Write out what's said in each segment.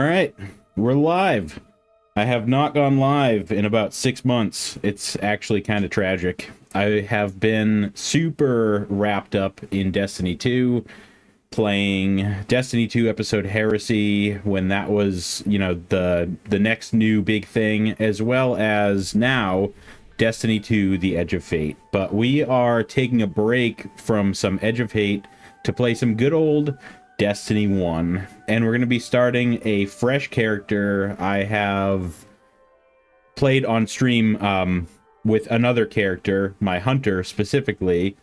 All right, we're live. I have not gone live in about 6 months. It's actually kind of tragic. I have been super wrapped up in Destiny 2, playing Destiny 2 episode Heresy when that was, the next new big thing, as well as now Destiny 2 The Edge of Fate. But we are taking a break from some Edge of Fate to play some good old Destiny 1, and we're going to be starting a fresh character I have played on stream with another character, my hunter specifically,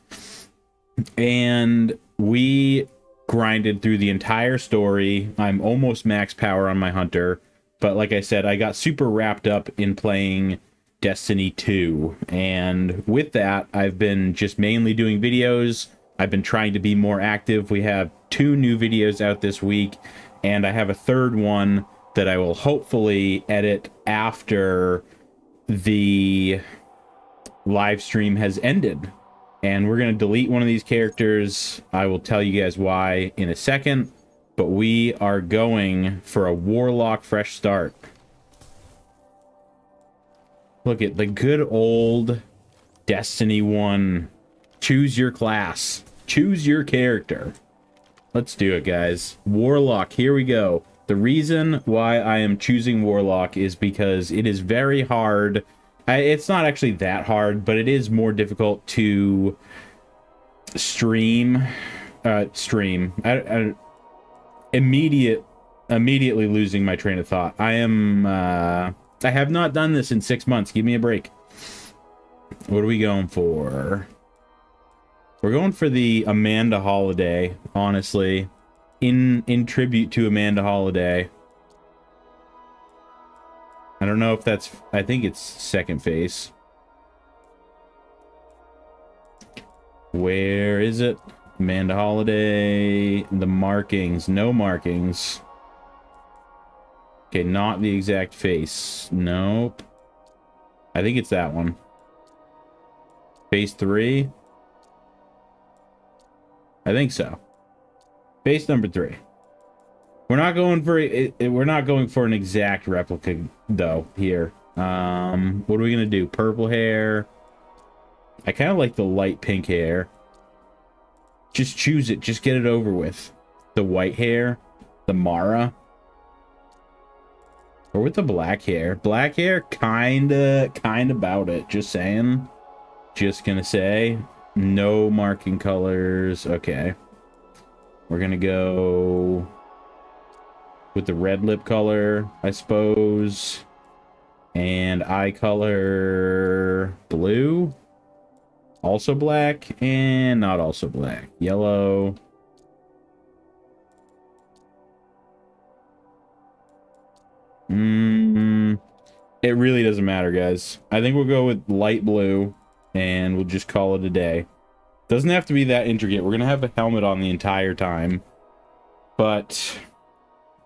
and we grinded through the entire story. I'm almost max power on my hunter, but like I said, I got super wrapped up in playing Destiny 2, and with that, I've been just mainly doing videos. I've been trying to be more active. We have 2 new videos out this week, and I have a third one that I will hopefully edit after the live stream has ended. And we're going to delete one of these characters. I will tell you guys why in a second, but we are going for a Warlock fresh start. Look at the good old Destiny 1. Choose your class. Choose your character. Let's do it, guys. Warlock, here we go. The reason why I am choosing Warlock is because it is very hard. It's not actually that hard, but it is more difficult to stream. Immediately losing my train of thought. I have not done this in 6 months. Give me a break. What are we going for? We're going for the Amanda Holiday, honestly. In tribute to Amanda Holiday. I don't know if that's... I think it's second face. Where is it? Amanda Holiday. The markings. No markings. Okay, not the exact face. Nope. I think it's that one. Face 3. I think so. Base number 3. We're not going for an exact replica though here. What are we gonna do? Purple hair. I kind of like the light pink hair. Just choose it. Just get it over with. The white hair. The Mara. Or with the black hair. Black hair, kinda about it. Just saying. Just gonna say. No marking colors. Okay. We're gonna go with the red lip color, I suppose. And eye color blue. Also black and not also black. Yellow. It really doesn't matter, guys. I think we'll go with light blue. And we'll just call it a day. Doesn't have to be that intricate. We're going to have a helmet on the entire time. But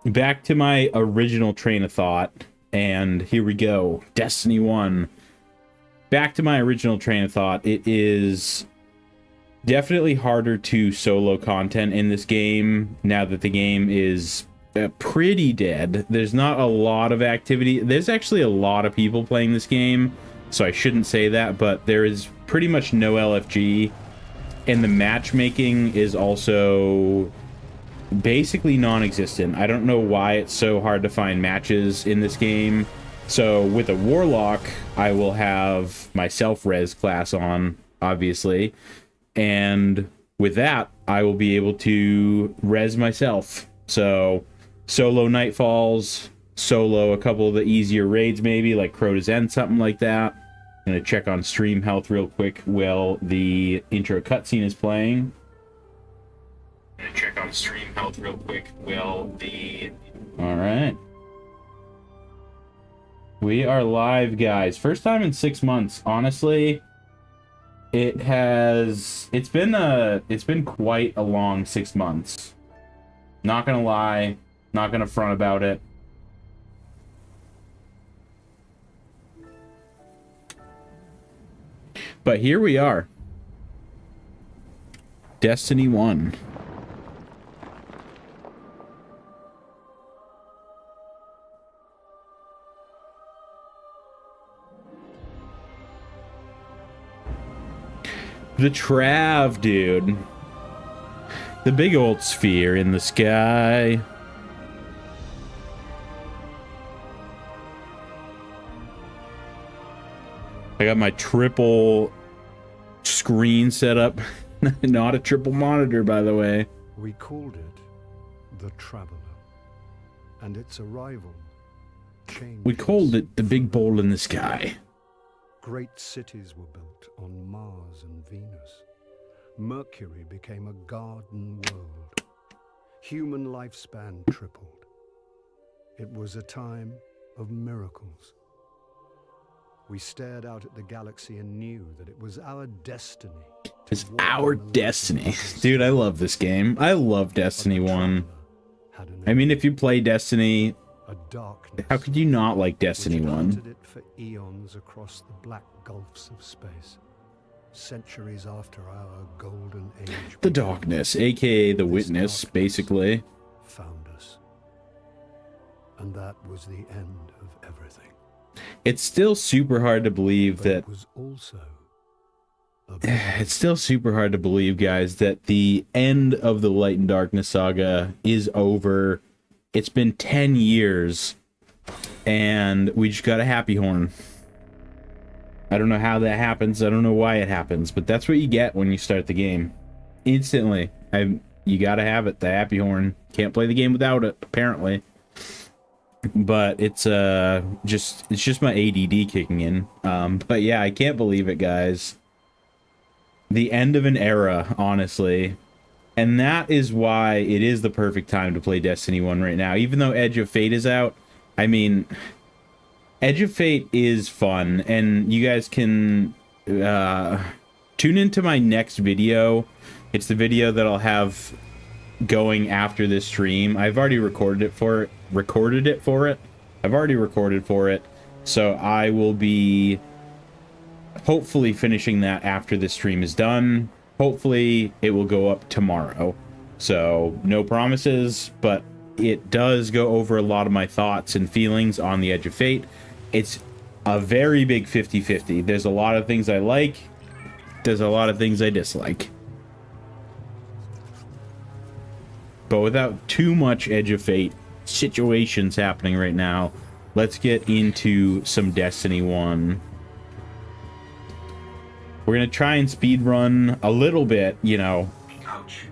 back to my original train of thought. And here we go. Destiny 1. Back to my original train of thought. It is definitely harder to solo content in this game now that the game is pretty dead. There's not a lot of activity. There's actually a lot of people playing this game. So I shouldn't say that, but there is pretty much no LFG, and the matchmaking is also basically non-existent. I don't know why it's so hard to find matches in this game. So with a Warlock, I will have my self-res class on, obviously, and with that, I will be able to res myself. So solo Nightfalls, solo a couple of the easier raids, maybe like Crota's End, something like that. I'm gonna check on stream health real quick while the intro cutscene is playing. All right. We are live, guys. First time in 6 months. Honestly, it's been quite a long 6 months. Not gonna lie, not gonna front about it. But here we are. Destiny 1. The Trav, dude. The big old sphere in the sky. I got my triple screen set up. Not a triple monitor, by the way. We called it the Traveler, and its arrival changed. We called it the big bowl in the sky. Great cities were built on Mars and Venus. Mercury became a garden world. Human lifespan tripled. It was a time of miracles. We stared out at the galaxy and knew that it was our destiny. It's our destiny. Dude, I love this game. I love Destiny 1. I mean, if you play Destiny, how could you not like Destiny 1? It for eons across the black gulfs of space. Centuries after our golden age. The darkness, aka the witness, basically. Found us. And that was the end of everything. It's still super hard to believe that it was also it's still super hard to believe, guys, that the end of the Light and Darkness saga is over. It's been 10 years and we just got a happy horn. I don't know how that happens. I don't know why it happens, but that's what you get when you start the game. Instantly. You gotta have it, the happy horn. Can't play the game without it, apparently. But it's just my ADD kicking in. But yeah, I can't believe it, guys. The end of an era, honestly. And that is why it is the perfect time to play Destiny 1 right now. Even though Edge of Fate is out, I mean, Edge of Fate is fun, and you guys can tune into my next video. It's the video that I'll have going after this stream. I've already recorded it for it. I've already recorded for it, so I will be hopefully finishing that after this stream is done. Hopefully it will go up tomorrow, so no promises, but it does go over a lot of my thoughts and feelings on the Edge of Fate. It's a very big 50-50. There's a lot of things I like, there's a lot of things I dislike. But without too much Edge of Fate situations happening right now, let's get into some Destiny 1. We're going to try and speedrun a little bit, you know. Ouch.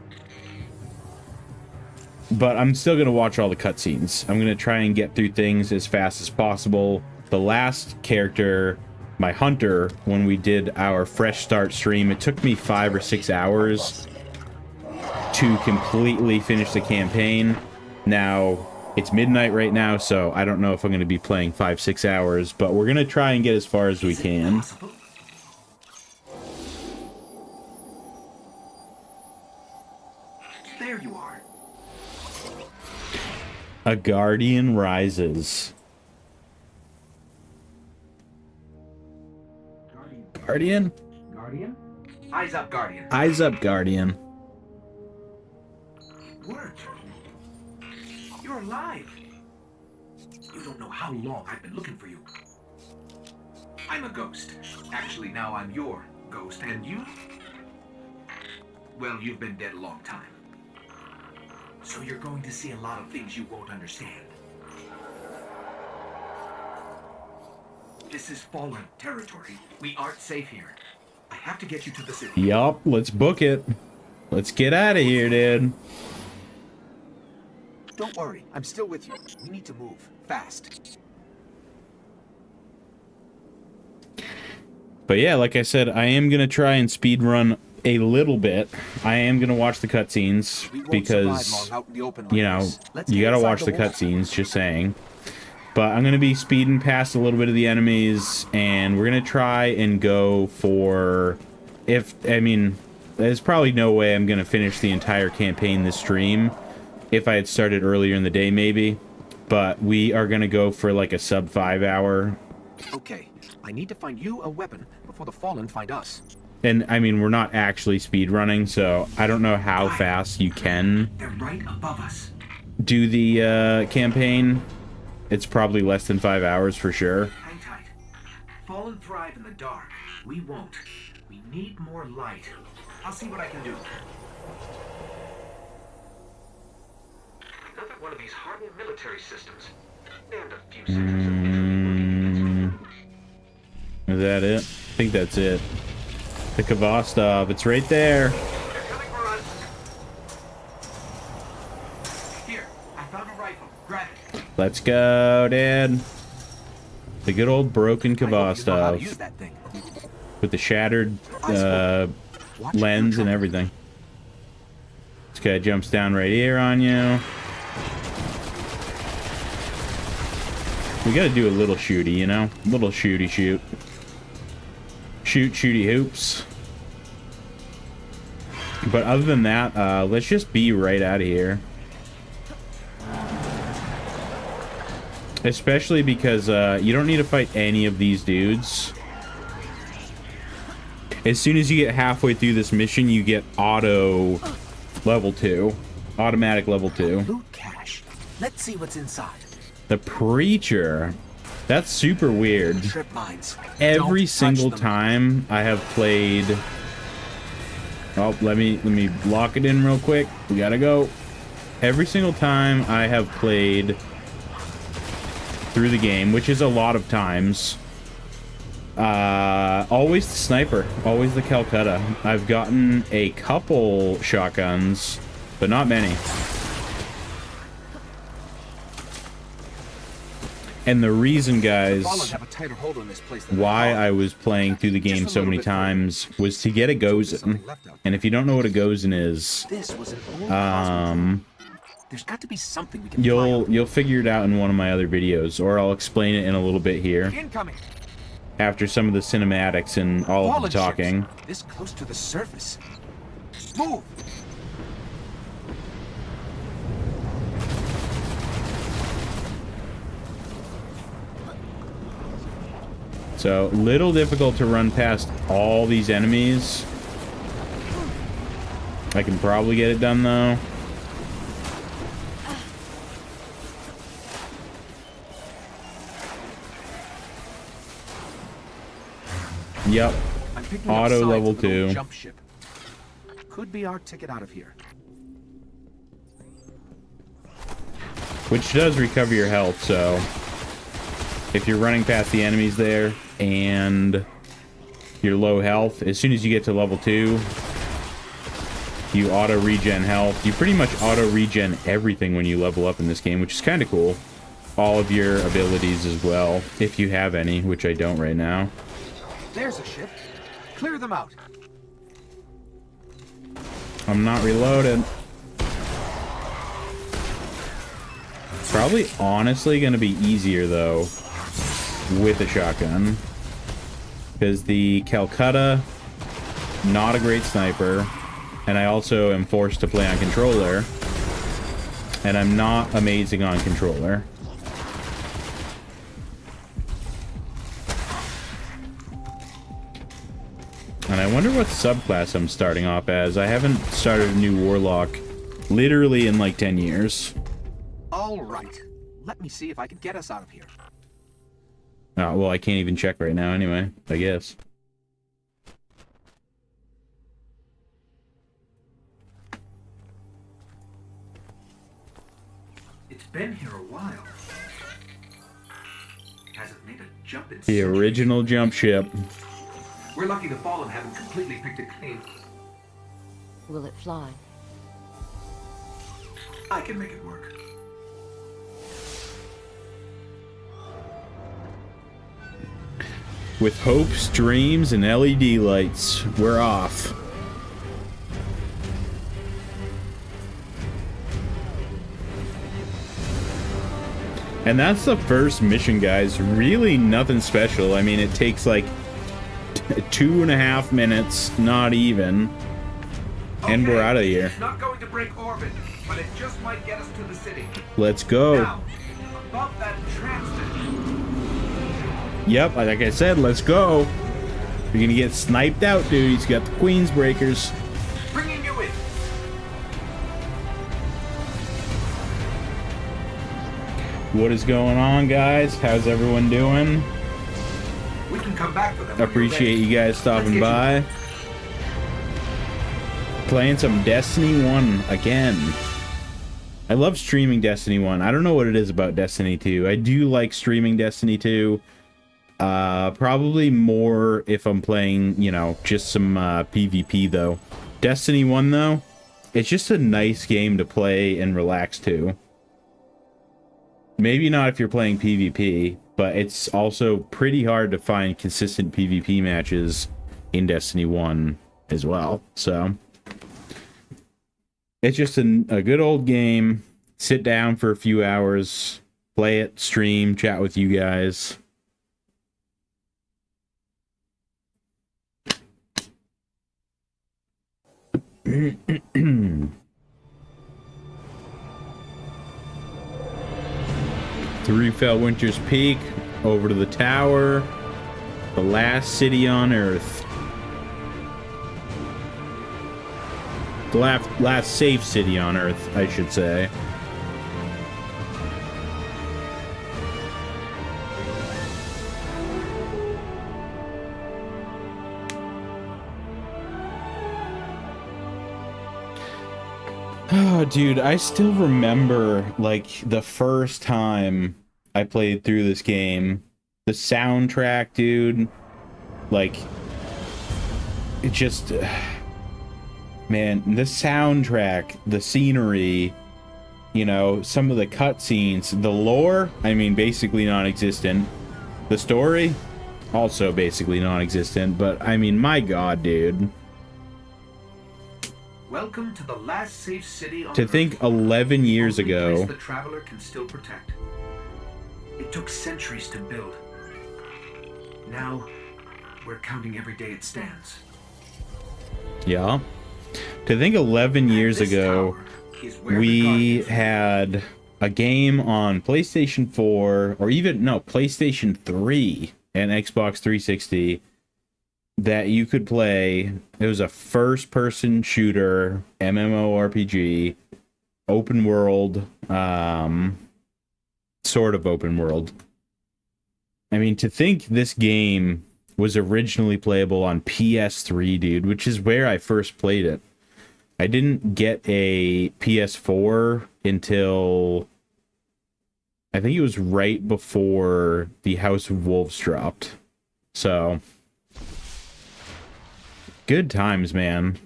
But I'm still going to watch all the cutscenes. I'm going to try and get through things as fast as possible. The last character, my hunter, when we did our fresh start stream, it took me 5 or 6 hours to completely finish the campaign. Now, it's midnight right now, so I don't know if I'm going to be playing 5-6 hours, but we're going to try and get as far as we can. There you are. A Guardian rises. Guardian? Guardian? Eyes up, Guardian. Eyes up, Guardian. Word. You're alive. You don't know how long I've been looking for you. I'm a ghost. Actually, now I'm your ghost, and you? Well, you've been dead a long time. So you're going to see a lot of things you won't understand. This is fallen territory. We aren't safe here. I have to get you to the city. Yup, let's book it. Let's get out of here, dude. Don't worry, I'm still with you. We need to move fast. But yeah, like I said, I am going to try and speedrun a little bit. I am going to watch the cutscenes because, you know, you got to watch the cutscenes, just saying. But I'm going to be speeding past a little bit of the enemies, and we're going to try and go for, I mean, there's probably no way I'm going to finish the entire campaign this stream. If I had started earlier in the day, maybe. But we are going to go for like a sub 5 hour. Okay, I need to find you a weapon before the Fallen find us. And, I mean, we're not actually speed running, so I don't know how fast you can They're right above us. do the campaign. It's probably less than 5 hours for sure. Hang tight. Fallen thrive in the dark. We won't. We need more light. I'll see what I can do. Another one of these hardened military systems. And a few sections of Is that it? I think that's it. The Kvostov, it's right there. They're coming for us. Here, I found a rifle. Grab it. Let's go, Dad. The good old broken I hope you know how to Kvostov use that thing. with the shattered Watch lens your and trouble. everything. This guy jumps down right here on you. We gotta do a little shooty, you know? Little shooty shoot. Shoot shooty hoops. But other than that, let's just be right out of here. Especially because you don't need to fight any of these dudes. As soon as you get halfway through this mission, you get auto level 2. Automatic level 2. Loot cache. Let's see what's inside. The Preacher. That's super weird. Trip mines. Every Don't single touch them. time I have played... Oh, let me lock it in real quick. We gotta go. Every single time I have played through the game, which is a lot of times, always the sniper, always the Calcutta. I've gotten a couple shotguns, but not many. And the reason, guys, Fallen have a tighter hold on this place than why thought. I was playing through the game so many times was to get a Gozen. And if you don't know what a Gozen is, This was an old there's got to be something we can find. you'll figure it out in one of my other videos, or I'll explain it in a little bit here Incoming. after some of the cinematics and all of the Fallen talking. ships. This close to the surface. Move. So, little difficult to run past all these enemies. I can probably get it done, though. Yep. I'm picking up Auto signs level of an old 2. Jump ship. Could be our ticket out of here. Which does recover your health, so if you're running past the enemies there and you're low health, as soon as you get to level 2, you auto regen health. You pretty much auto regen everything when you level up in this game, which is kind of cool. All of your abilities as well, if you have any, which I don't right now. There's a ship. Clear them out. I'm not reloaded. Probably honestly gonna be easier though with a shotgun, because the Calcutta, not a great sniper, and I also am forced to play on controller, and I'm not amazing on controller. And I wonder what subclass I'm starting off as. I haven't started a new Warlock literally in like 10 years. All right. Let me see if I can get us out of here. Oh, well, I can't even check right now anyway, I guess. It's been here a while. Hasn't made a jump in The centuries. original jump ship. We're lucky the Fallen haven't completely picked it clean. Will it fly? I can make it work. With hopes, dreams, and LED lights, we're off. And that's the first mission, guys. Really nothing special. I mean, it takes like 2.5 minutes, not even. And we're out of here. It's not going to break orbit, but it just might get us to the city. Let's go. Now, above that transit. Yep, like I said, let's go. You're gonna get sniped out, dude. He's got the Queen's Breakers. Bringing you in. What is going on, guys? How's everyone doing? We can come back for them. when you're Appreciate ready. you guys Let's stopping get you- by. Playing some Destiny 1 again. I love streaming Destiny 1. I don't know what it is about Destiny 2. I do like streaming Destiny 2. Probably more if I'm playing, you know, just some PvP though. Destiny 1 though, it's just a nice game to play and relax to. Maybe not if you're playing PvP, but it's also pretty hard to find consistent PvP matches in Destiny 1 as well. So it's just a good old game. Sit down for a few hours, play it, stream, chat with you guys. Through Felwinter's Peak, over to the tower, the last city on Earth. The last safe city on Earth, I should say. Oh, dude, I still remember, like, the first time I played through this game. The soundtrack, dude. Like, it just... man, the soundtrack, the scenery, you know, some of the cutscenes, the lore, I mean, basically non-existent. The story, also basically non-existent, but, I mean, my god, dude. Welcome to the last safe city on To Earth. think 11 years Only ago... place the traveler can still protect. It took centuries to build. Now, we're counting every day it stands. Yeah. To think 11 years This ago, tower is where the we Guardians had a game on PlayStation 4, or even, no, PlayStation 3 and Xbox 360 that you could play. It was a first-person shooter, MMORPG, open world, sort of open world. I mean, to think this game was originally playable on PS3, dude, which is where I first played it. I didn't get a PS4 until I think it was right before the House of Wolves dropped. So good times, man.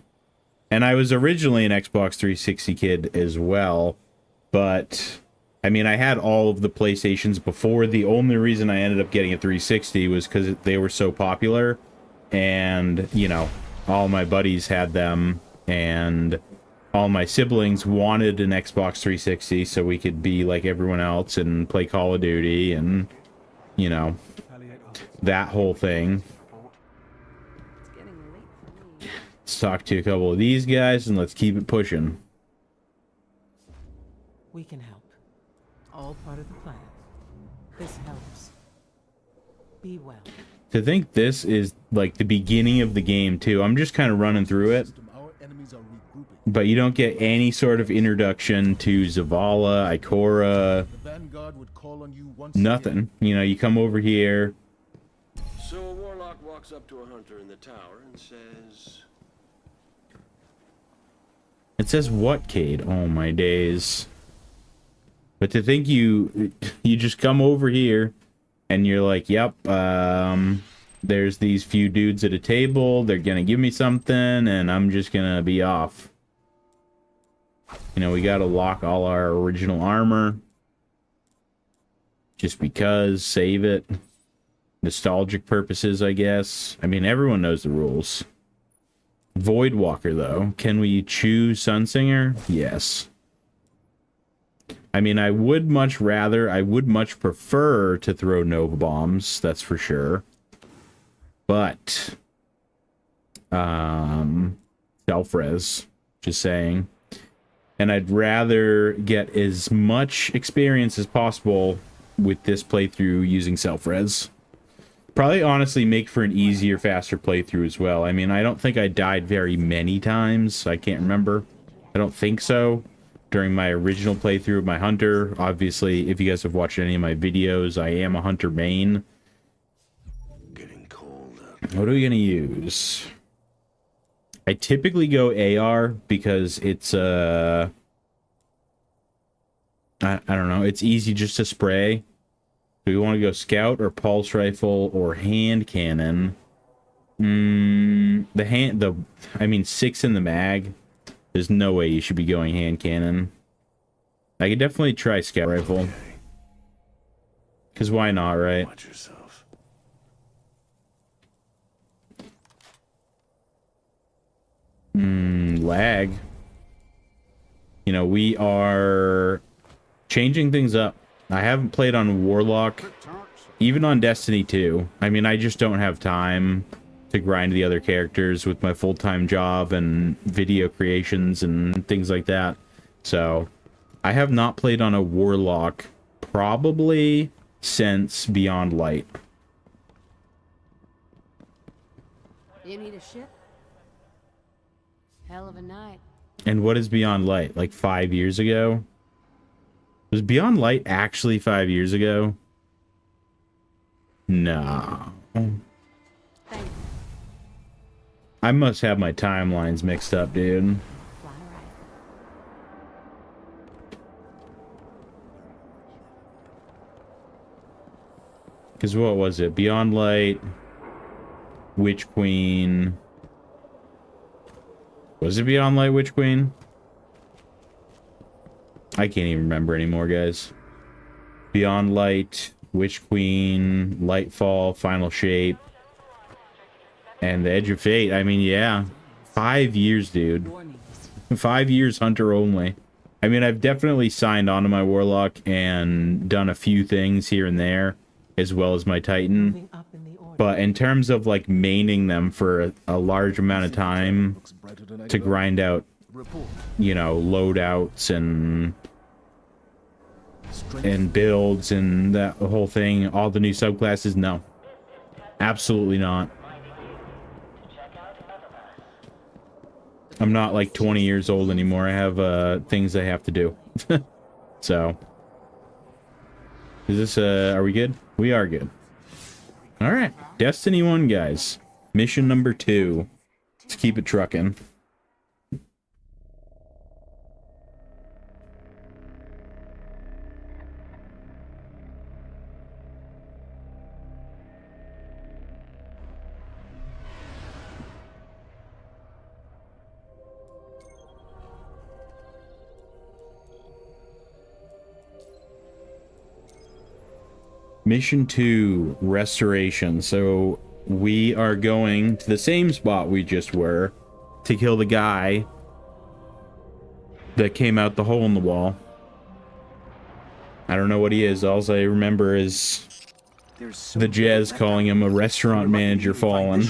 And I was originally an Xbox 360 kid as well, but I mean, I had all of the PlayStations before. The only reason I ended up getting a 360 was because they were so popular, and, you know, all my buddies had them, and all my siblings wanted an Xbox 360 so we could be like everyone else and play Call of Duty and, you know, that whole thing. Let's talk to a couple of these guys and let's keep it pushing. We can help. All part of the plan. This helps. Be well. To think this is like the beginning of the game too. I'm just kind of running through it. But you don't get any sort of introduction to Zavala, Ikora, nothing. You know, you come over here. So a Warlock walks up to a hunter in the tower and says... It says what, Cade? Oh my days. But to think you just come over here and you're like, yep, there's these few dudes at a table, they're gonna give me something, and I'm just gonna be off. You know, we gotta lock all our original armor. Just because, save it. Nostalgic purposes, I guess. I mean, everyone knows the rules. Voidwalker, though. Can we choose Sunsinger? Yes. I mean, I would much prefer to throw Nova Bombs, that's for sure. But, self-res, just saying. And I'd rather get as much experience as possible with this playthrough using self-res. Probably honestly make for an easier, faster playthrough as well. I mean, I don't think I died very many times. I can't remember. I don't think so. During my original playthrough of my Hunter. Obviously, if you guys have watched any of my videos, I am a Hunter main. Getting cold. What are we going to use? I typically go AR because it's I don't know, it's easy just to spray. Do we want to go scout or pulse rifle or hand cannon? I mean 6 in the mag. There's no way you should be going hand cannon. I could definitely try scout rifle. Cause why not, right? Watch yourself. Lag. You know, we are changing things up. I haven't played on Warlock, even on Destiny 2. I mean, I just don't have time to grind the other characters with my full-time job and video creations and things like that. So, I have not played on a Warlock probably since Beyond Light. You need a ship? Hell of a night. And what is Beyond Light? Like 5 years ago? Was Beyond Light actually 5 years ago? No. Thanks. I must have my timelines mixed up, dude. Fly right. Because what was it? Beyond Light, Witch Queen. Was it Beyond Light, Witch Queen? I can't even remember anymore, guys. Beyond Light, Witch Queen, Lightfall, Final Shape, and the Edge of Fate. I mean, yeah. 5 years, dude. 5 years Hunter only. I mean, I've definitely signed onto my Warlock and done a few things here and there, as well as my Titan. Moving up in the order. But in terms of, like, maining them for a large amount of time to grind out, you know, loadouts and builds and that whole thing, all the new subclasses, no. Absolutely not. I'm not like 20 years old anymore. I have things I have to do. So is this are we good? We are good. All right, Destiny 1, guys. Mission number 2. Let's keep it trucking. Mission 2, Restoration. So we are going to the same spot we just were to kill the guy that came out the hole in the wall. I don't know what he is. All I remember is the Jez calling him a restaurant manager fallen.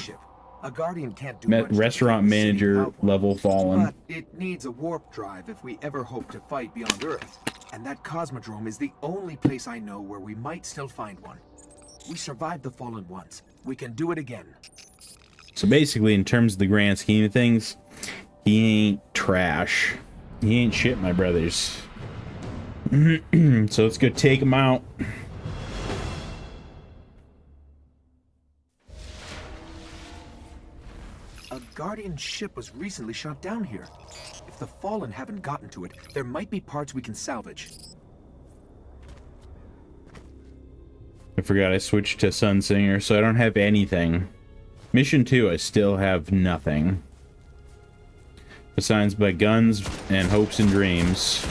A Guardian can't do much to Restaurant defend the city manager without one. level fallen. But it needs a warp drive if we ever hope to fight beyond Earth. And that Cosmodrome is the only place I know where we might still find one. We survived the Fallen once. We can do it again. So basically, in terms of the grand scheme of things, he ain't trash. He ain't shit, my brothers. So let's go take him out. A Guardian ship was recently shot down here. If the Fallen haven't gotten to it, there might be parts we can salvage. I forgot I switched to Sunsinger, so I don't have anything. Mission 2, I still have nothing. Besides my guns and hopes and dreams.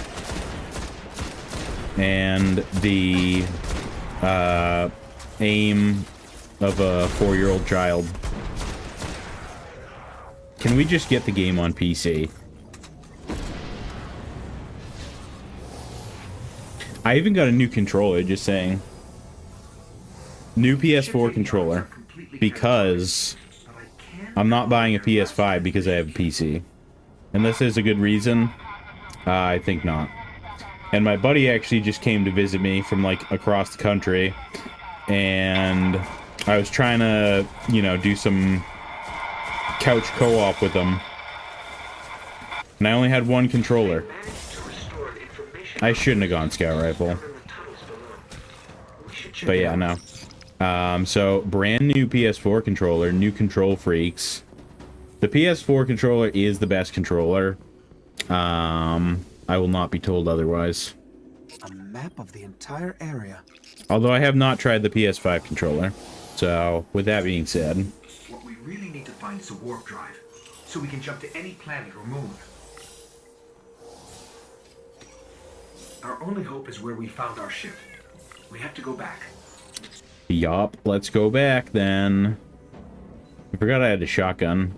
And the aim of a 4-year-old child. Can we just get the game on PC? I even got a new controller, just saying. New PS4 controller. Because I'm not buying a PS5 because I have a PC. Unless there's a good reason. I think not. And my buddy actually just came to visit me from, like, across the country. And I was trying to, you know, do some couch co-op with him. And I only had one controller. I shouldn't have gone scout rifle. But yeah, no. So, brand new PS4 controller, new control freaks. The PS4 controller is the best controller. I will not be told otherwise. A map of the entire area. Although I have not tried the PS5 controller. So, with that being said... What we really need to find is a warp drive, so we can jump to any planet or moon. Our only hope is where we found our ship. We have to go back. Yup, let's go back then. I forgot I had a shotgun.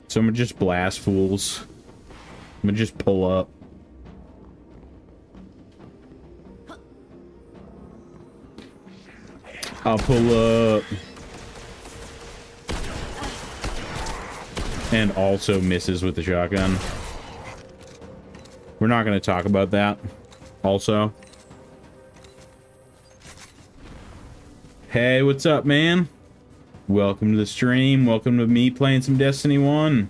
So I'm gonna just blast fools. I'm gonna just pull up. I'll pull up. And also misses with the shotgun. We're not gonna talk about that. Also. Hey, what's up, man? Welcome to the stream. Welcome to me playing some Destiny 1.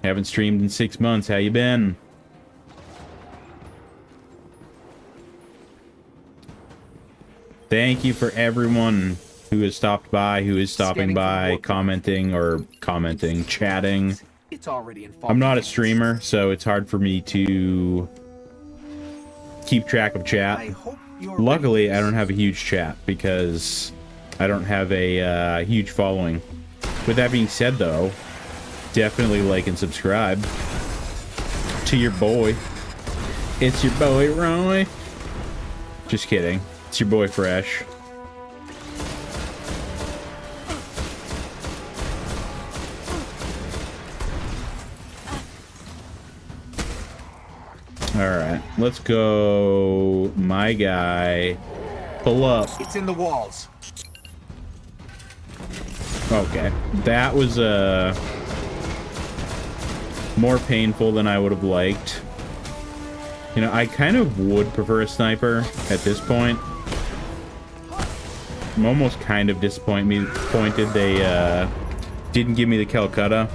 Haven't streamed in 6 months. How you been? Thank you for everyone who has stopped by, who is stopping by, commenting, chatting. It's already in I'm not a streamer, so it's hard for me to keep track of chat. Luckily, I don't have a huge chat because I don't have a huge following. With that being said, though, definitely like and subscribe to your boy. It's your boy, Roy. Just kidding. It's your boy, Fresh. Alright, let's go. My guy. Pull up. It's in the walls. Okay. That was more painful than I would have liked. You know, I kind of would prefer a sniper at this point. I'm almost kind of disappointed they didn't give me the Calcutta.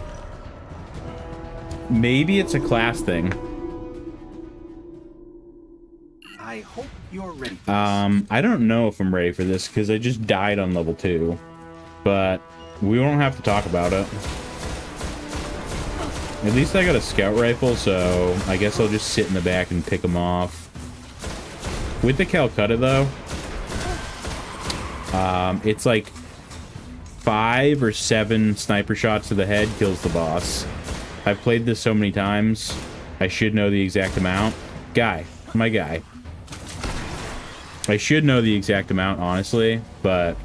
Maybe it's a class thing. I hope you're ready. I don't know if I'm ready for this because I just died on level 2. But we won't have to talk about it. At least I got a scout rifle, so I guess I'll just sit in the back and pick them off. With the Calcutta, though, it's like 5 or 7 sniper shots to the head kills the boss. I've played this so many times, I should know the exact amount. My guy. I should know the exact amount, honestly, but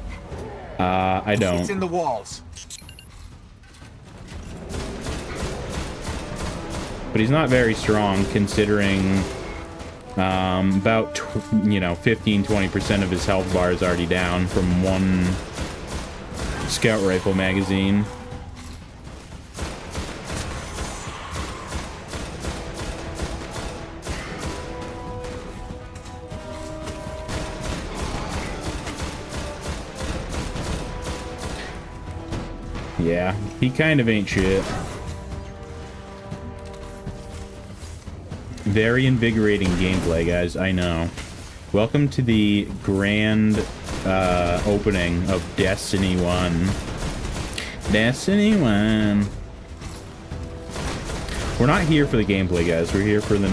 I don't. It's in the walls. But he's not very strong, considering about 15-20% of his health bar is already down from one scout rifle magazine. Yeah, he kind of ain't shit. Very invigorating gameplay, guys, I know. Welcome to the grand opening of Destiny 1. Destiny 1. We're not here for the gameplay, guys. We're here for the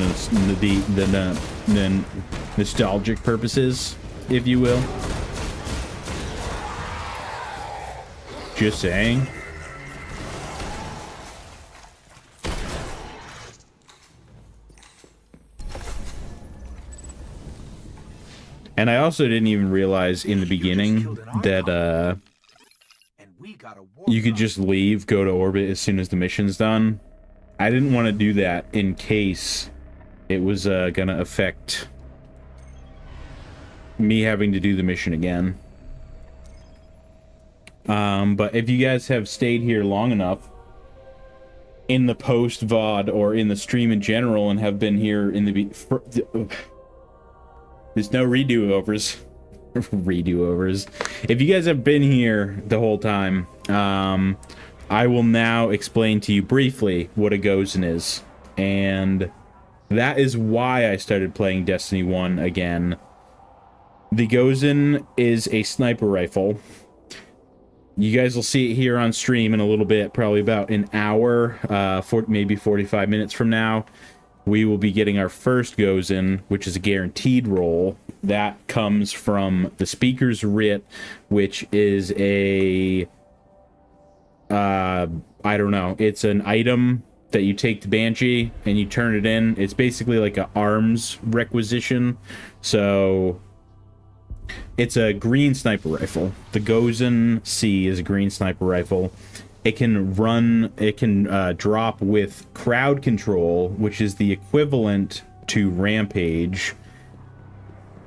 nostalgic purposes, if you will. Just saying. And I also didn't even realize in the beginning that you could just leave, go to orbit as soon as the mission's done. I didn't want to do that in case it was gonna affect me having to do the mission again. But if you guys have stayed here long enough in the post VOD or in the stream in general and have been here in the there's no redo-overs. Redo-overs. If you guys have been here the whole time, I will now explain to you briefly what a Gozen is. And that is why I started playing Destiny 1 again. The Gozen is a sniper rifle. You guys will see it here on stream in a little bit, probably about an hour, maybe 45 minutes from now. We will be getting our first Gozen, which is a guaranteed roll. That comes from the Speaker's Writ, which is a... I don't know. It's an item that you take to Banshee and you turn it in. It's basically like an arms requisition. So it's a green sniper rifle. The Gozen C is a green sniper rifle. It can drop with crowd control, which is the equivalent to Rampage.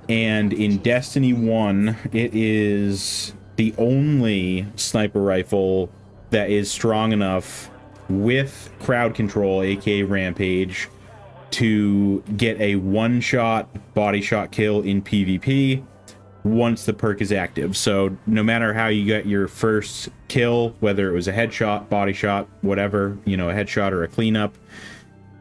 And in Destiny 1, it is the only sniper rifle that is strong enough with crowd control, aka Rampage, to get a one-shot body shot kill in PvP once the perk is active. So no matter how you got your first kill, whether it was a headshot, body shot, whatever, you know, a headshot or a cleanup,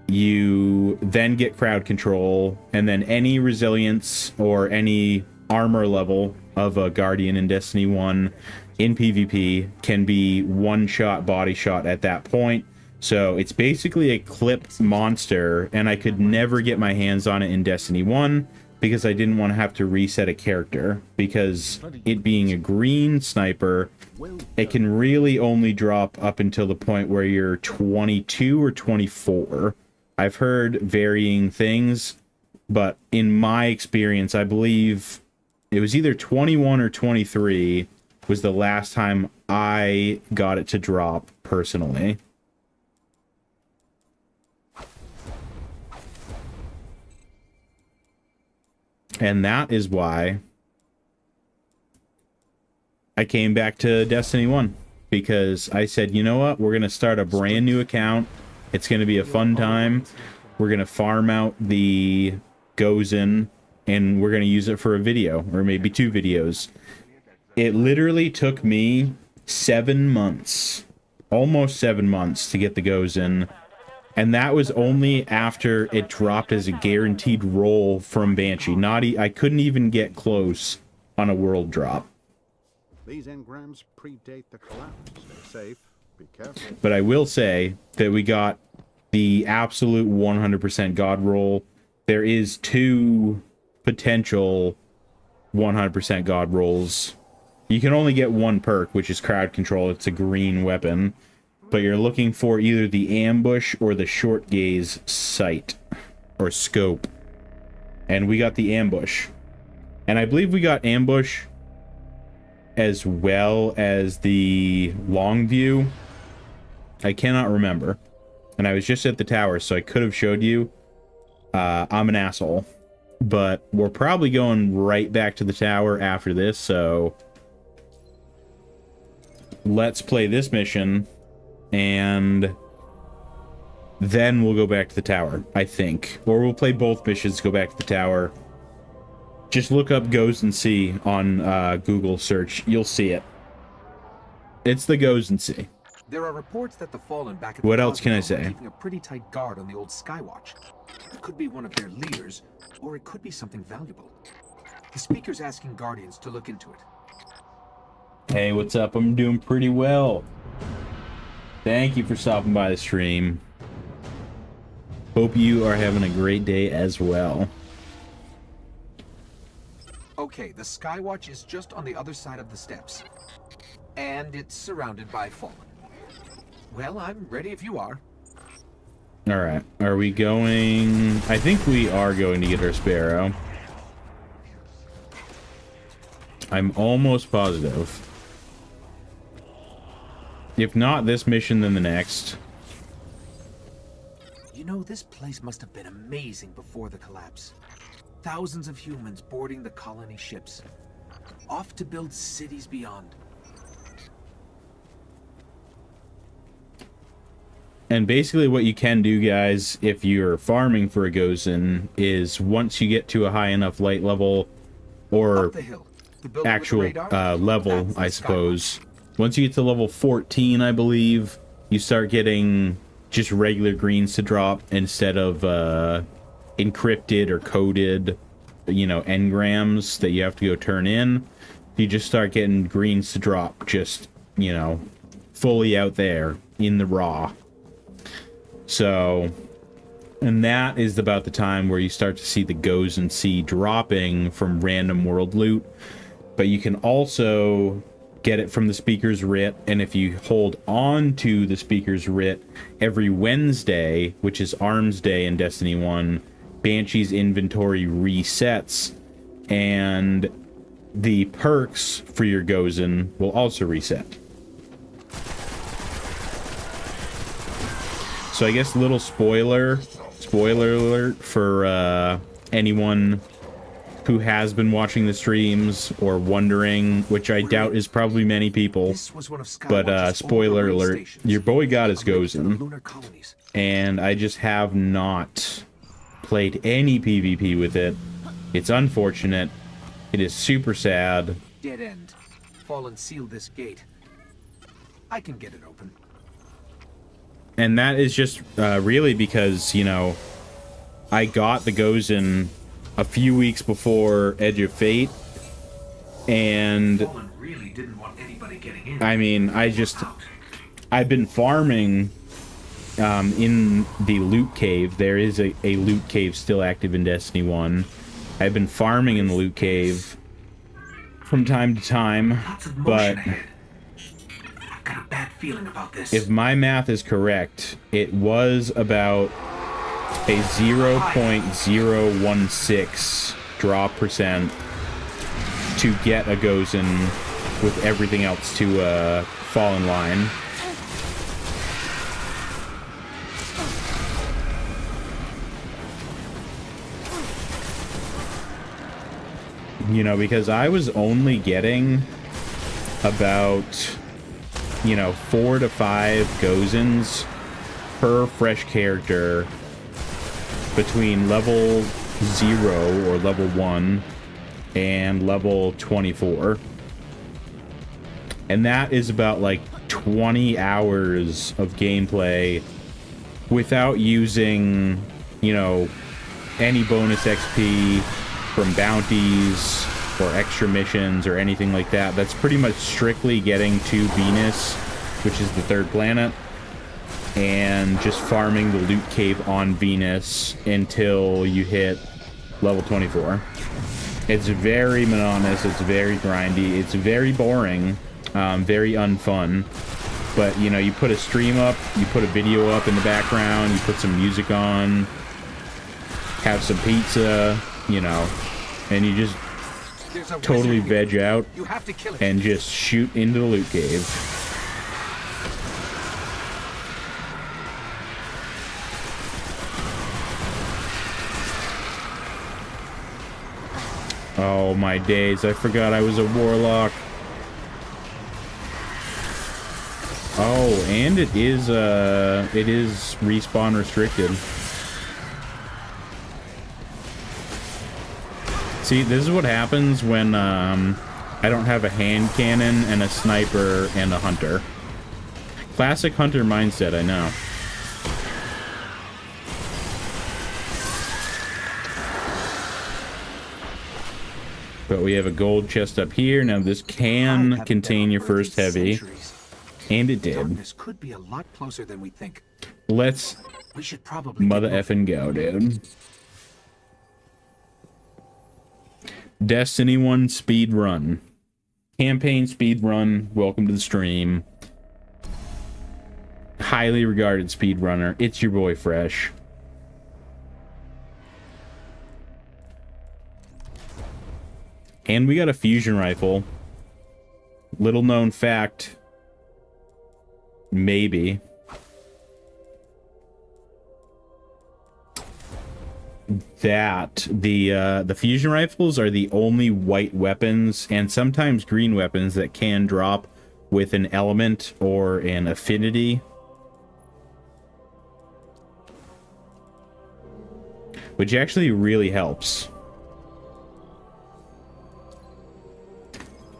you then get crowd control, and then any resilience or any armor level of a Guardian in Destiny 1 in PvP can be one-shot body shot at that point. So it's basically a clipped monster, and I could never get my hands on it in Destiny 1 because I didn't want to have to reset a character, because it being a green sniper, it can really only drop up until the point where you're 22 or 24. I've heard varying things, but in my experience, I believe it was either 21 or 23 was the last time I got it to drop personally. And that is why I came back to Destiny 1, because I said, you know what, we're going to start a brand new account. It's going to be a fun time. We're going to farm out the Gozen, and we're going to use it for a video, or maybe 2 videos. It literally took me 7 months, almost 7 months, to get the Gozen. And that was only after it dropped as a guaranteed roll from Banshee. I couldn't even get close on a world drop. These engrams predate the collapse. Stay safe. Be careful. But I will say that we got the absolute 100% God roll. There is 2 potential 100% God rolls. You can only get 1 perk, which is crowd control. It's a green weapon. But you're looking for either the ambush or the short gaze sight or scope. And we got the ambush. And I believe we got ambush as well as the long view. I cannot remember. And I was just at the tower, so I could have showed you. I'm an asshole. But we're probably going right back to the tower after this, so let's play this mission. And then we'll go back to the tower, I think. Or we'll play both missions, go back to the tower. Just look up Gozen C on Google search. You'll see it. It's the Gozen C. There are reports that the Fallen back at What the else can I Cosmodrome are say? keeping a pretty tight guard on the old Skywatch. It could be one of their leaders, or it could be something valuable. The Speaker's asking Guardians to look into it. Hey, what's up? I'm doing pretty well. Thank you for stopping by the stream. Hope you are having a great day as well. Okay, the Skywatch is just on the other side of the steps. And it's surrounded by Fallen. Well, I'm ready if you are. Alright, are we going... I think we are going to get our Sparrow. I'm almost positive. If not this mission, then the next. You know, this place must have been amazing before the collapse. Thousands of humans boarding the colony ships, off to build cities beyond. And basically what you can do, guys, if you're farming for a Gozen, is once you get to a high enough light level, or Up the hill, the building with the actual radar, level, that's the I suppose. Once you get to level 14, I believe, you start getting just regular greens to drop instead of encrypted or coded, you know, engrams that you have to go turn in. You just start getting greens to drop just you know, fully out there in the raw. So, and that is about the time where you start to see the goes and see dropping from random world loot. But you can also get it from the Speaker's Writ, and if you hold on to the Speaker's Writ every Wednesday, which is Arms Day in Destiny 1, Banshee's inventory resets, and the perks for your Gozen will also reset. So I guess little spoiler alert for anyone who has been watching the streams or wondering, which I doubt is probably many people, but spoiler alert, your boy got his Gozen, and I just have not played any PvP with it. It's unfortunate. It is super sad. Dead end. Fallen sealed this gate. I can get it open. And that is just really because, you know, I got the Gozen a few weeks before Edge of Fate, and Fallen really didn't want anybody getting in. I mean, I've been farming in the loot cave. There is a loot cave still active in Destiny 1. I've been farming in the loot cave from time to time, but I've got a bad feeling about this. if my math is correct, it was about a 0.016 draw percent to get a Gozen with everything else to fall in line. You know, because I was only getting about, you know, 4 to 5 Gozens per fresh character between level 0 or level 1 and level 24. And that is about like 20 hours of gameplay without using, you know, any bonus XP from bounties or extra missions or anything like that. That's pretty much strictly getting to Venus, which is the 3rd planet, and just farming the loot cave on Venus until you hit level 24. It's very monotonous, it's very grindy, it's very boring, very unfun. But, you know, you put a stream up, you put a video up in the background, you put some music on, have some pizza, you know, and you just totally veg out and just shoot into the loot cave. Oh my days, I forgot I was a Warlock. Oh, and it is respawn restricted. See, this is what happens when I don't have a hand cannon and a sniper and a hunter. Classic hunter mindset, I know. But we have a gold chest up here. Now this can contain your first heavy. And it did. This could be a lot closer than we think. Let's We should probably mother effing go, dude. Destiny 1 speed run. Campaign speed run. Welcome to the stream. Highly regarded speedrunner. It's your boy Fresh. And we got a fusion rifle. Little known fact. Maybe. That the fusion rifles are the only white weapons and sometimes green weapons that can drop with an element or an affinity, which actually really helps,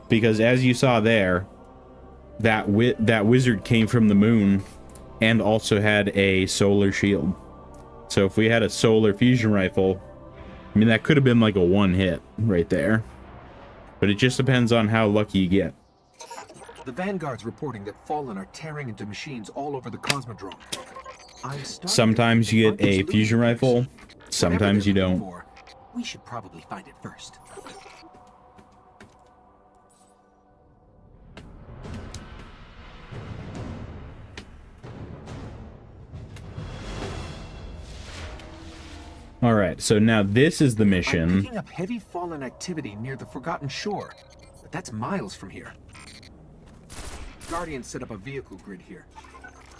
because as you saw there, that wizard came from the moon and also had a solar shield. So if we had a solar fusion rifle, I mean, that could have been like a one hit right there. But it just depends on how lucky you get. The Vanguard's reporting that Fallen are tearing into machines all over the Cosmodrome. I'm starting Sometimes to you think get they a might be fusion losing rifle, things. sometimes you Whatever they're don't. looking for, we should probably find it first. All right, so now this is the I'm mission. picking up heavy Fallen activity near the Forgotten Shore, but that's miles from here. Guardians set up a vehicle grid here.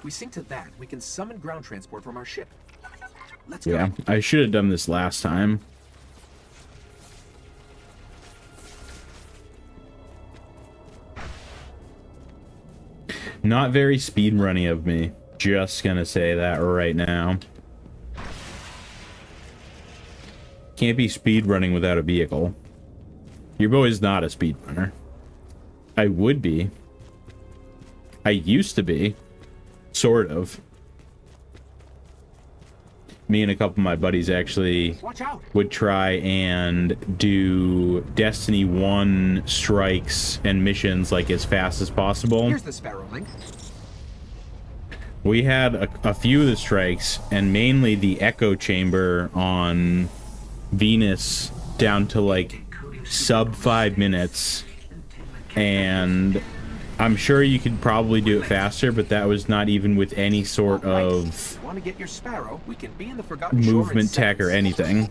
We sync to that, we can summon ground transport from our ship. Let's Yeah, go. I should have done this last time. Not very speedrunny of me. Just gonna say that right now. Can't be speedrunning without a vehicle. Your boy's not a speedrunner. I would be. I used to be. Sort of. Me and a couple of my buddies actually Watch out! would try and do Destiny 1 strikes and missions like as fast as possible. Here's the Sparrow link. We had a few of the strikes, and mainly the echo chamber on Venus down to like sub 5 minutes, and I'm sure you could probably do it faster, but that was not even with any sort of Want to get your Sparrow? We can be in the Forgotten Shore in movement tech or seconds. anything.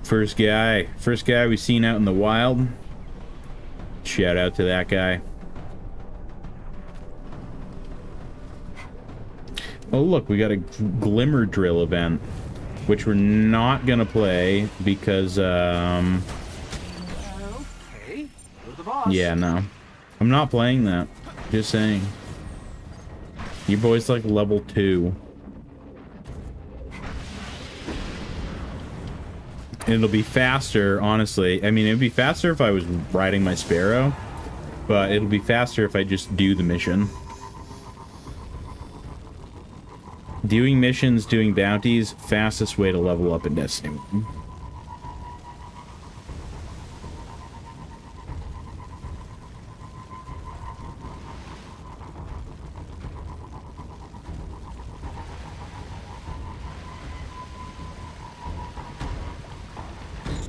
First guy we seen out in the wild. Shout out to that guy. Oh look, we got a glimmer drill event, which we're not gonna play because Okay, you're the boss. yeah, no, I'm not playing that. Just saying. Your boy's like level 2. It'll be faster, honestly. I mean, it'd be faster if I was riding my Sparrow, but it'll be faster if I just do the mission. Doing missions, doing bounties, fastest way to level up in Destiny 1.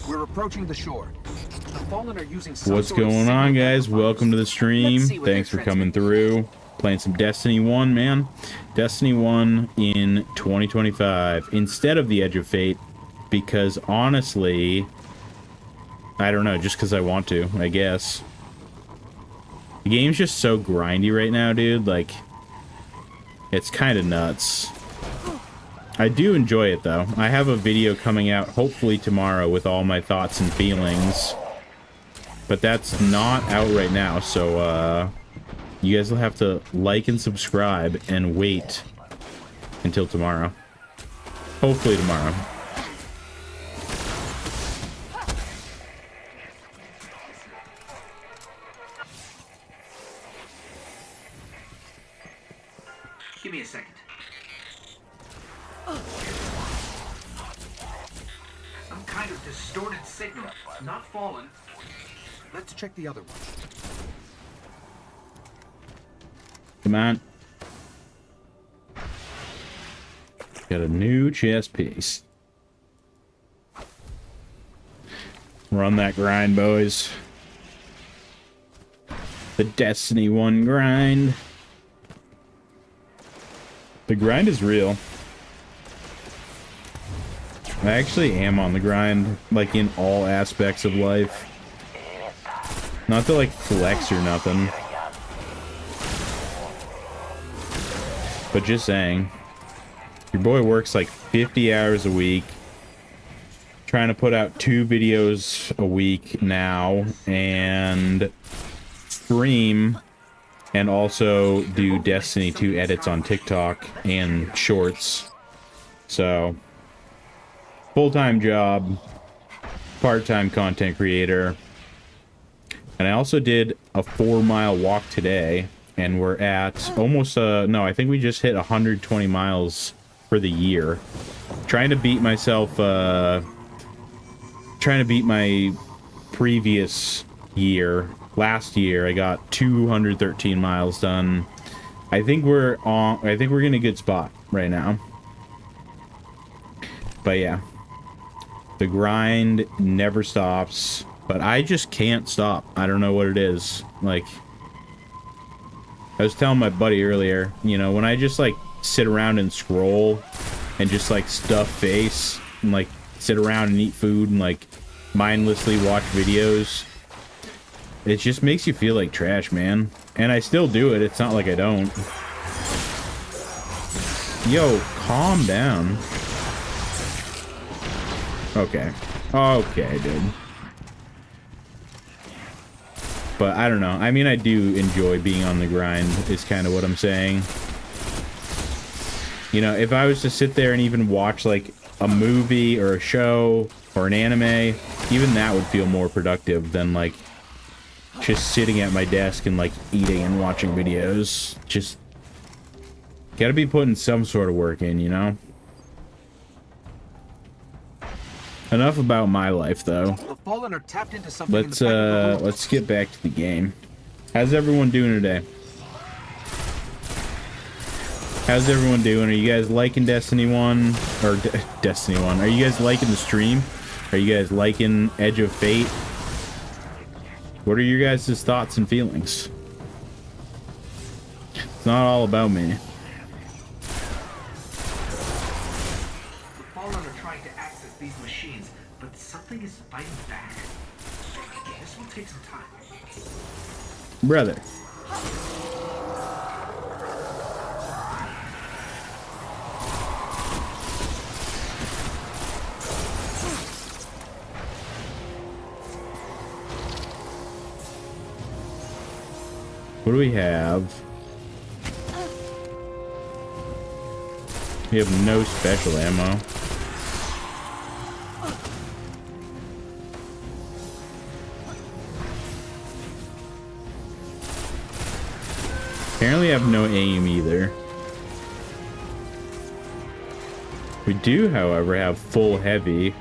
We're approaching the shore. The Fallen are using some What's sort of going on, signal guys? amplifiers. Welcome to the stream. Let's see what Thanks for they're coming transmitting. through. Playing some Destiny 1, man. Destiny 1 in 2025 instead of the Edge of Fate, because honestly, I don't know, just because I want to, I guess. The game's just so grindy right now, dude. Like, it's kind of nuts. I do enjoy it, though. I have a video coming out hopefully tomorrow with all my thoughts and feelings. But that's not out right now, so, you guys will have to like and subscribe and wait until tomorrow. Hopefully tomorrow. Give me a second. Some kind of distorted signal. Not Fallen. Let's check the other one. Come on. Got a new chest piece. Run that grind, boys. The Destiny 1 grind. The grind is real. I actually am on the grind, like in all aspects of life. Not to like flex or nothing. But just saying. Your boy works like 50 hours a week. Trying to put out 2 videos a week now. And stream. And also do Destiny 2 edits on TikTok and shorts. So, full-time job. Part-time content creator. And I also did a 4-mile walk today. And we're at almost, no, I think we just hit 120 miles for the year. Trying to beat myself, trying to beat my previous year. Last year, I got 213 miles done. I think we're in a good spot right now. But yeah, the grind never stops. But I just can't stop. I don't know what it is. Like, I was telling my buddy earlier, you know, when I just like sit around and scroll and just like stuff face and like sit around and eat food and like mindlessly watch videos, it just makes you feel like trash, man. And I still do it. It's not like I don't. Yo, calm down. Okay. Okay, dude. But I don't know. I mean, I do enjoy being on the grind, is kind of what I'm saying. You know, if I was to sit there and even watch, like, a movie or a show or an anime, even that would feel more productive than, like, just sitting at my desk and, like, eating and watching videos. Just gotta be putting some sort of work in, you know? Enough about my life, though. The Fallen are tapped into something in the back of the Let's get back to the game. How's everyone doing today? How's everyone doing? Are you guys liking Destiny 1? Or Destiny 1? Are you guys liking the stream? Are you guys liking Edge of Fate? What are your guys' thoughts and feelings? It's not all about me. The Fallen are trying to access these machines, but something is fighting back. This will take some time. Brother. What do we have? We have no special ammo. Apparently I have no aim either. We do, however, have full heavy.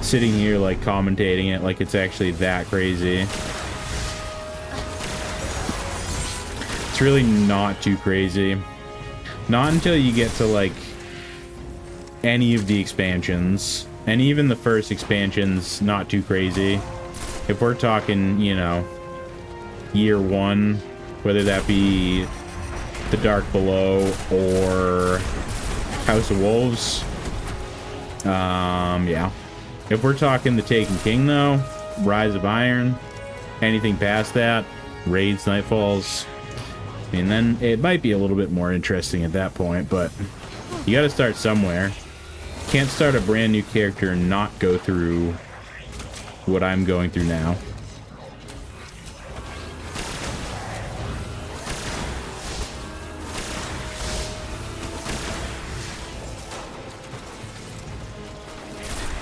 Sitting here like commentating it like it's actually that crazy. It's really not too crazy. Not until you get to like any of the expansions. And even the first expansion's not too crazy. If we're talking, you know, year one, whether that be The Dark Below or House of Wolves. Yeah. If we're talking The Taken King though, Rise of Iron, anything past that, Raids, Nightfalls, I mean, then it might be a little bit more interesting at that point, but you gotta start somewhere. Can't start a brand new character and not go through what I'm going through now.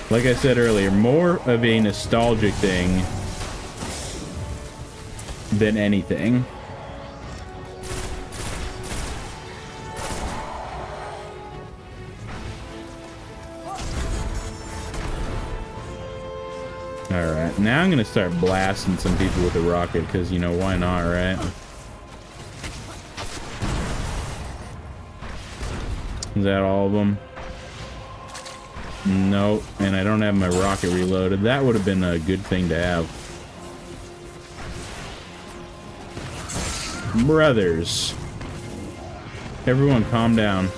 Like I said earlier, more of a nostalgic thing than anything. Alright, now I'm gonna start blasting some people with a rocket, because, you know, why not, right? Is that all of them? Nope, and I don't have my rocket reloaded. That would have been a good thing to have. Brothers. Everyone calm down.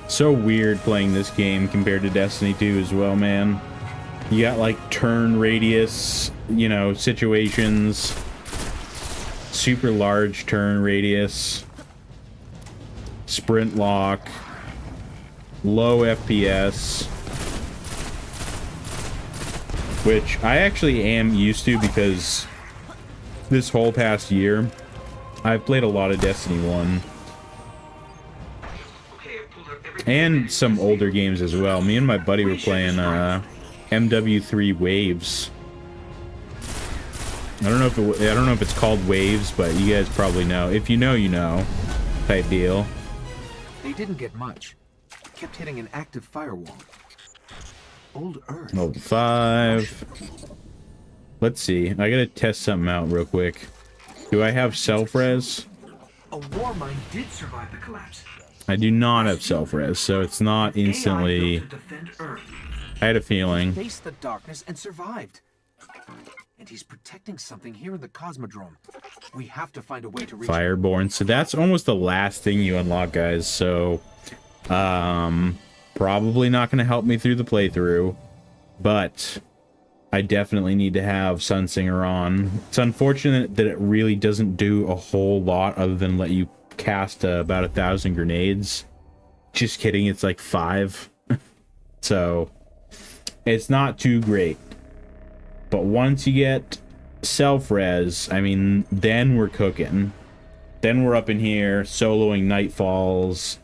So weird playing this game compared to Destiny 2 as well, man. You got like turn radius, you know, situations. Super large turn radius. Sprint lock. Low FPS. Which I actually am used to because this whole past year, I've played a lot of Destiny 1. And some older games as well. Me and my buddy were playing MW3 waves. I don't know if it's called waves, but you guys probably know. If you know, you know, type deal. They didn't get much. Kept hitting an active firewall. Old Earth. Level 5. Let's see. I gotta test something out real quick. Do I have self-res? A war mine did survive the collapse. I do not have self-res, so it's not instantly... AI built to defend Earth. I had a feeling. Faced the darkness and survived. And he's protecting something here in the Cosmodrome. We have to find a way to reach Fireborn. So that's almost the last thing you unlock, guys. So, probably not going to help me through the playthrough. But I definitely need to have Sunsinger on. It's unfortunate that it really doesn't do a whole lot other than let you cast about 1,000 grenades. Just kidding, it's like 5. So it's not too great, but once you get self-res, I mean, then we're cooking. Then we're up in here soloing Nightfalls,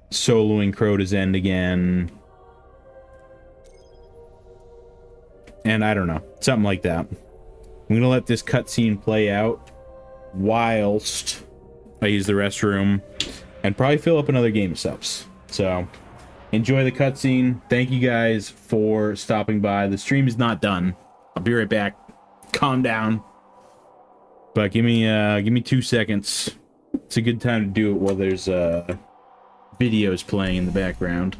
soloing Crota's End again, and I don't know, something like that. I'm gonna let this cutscene play out whilst I use the restroom and probably fill up another game of subs. So enjoy the cutscene. Thank you guys for stopping by. The stream is not done. I'll be right back. Calm down. But give me 2 seconds. It's a good time to do it while there's videos playing in the background.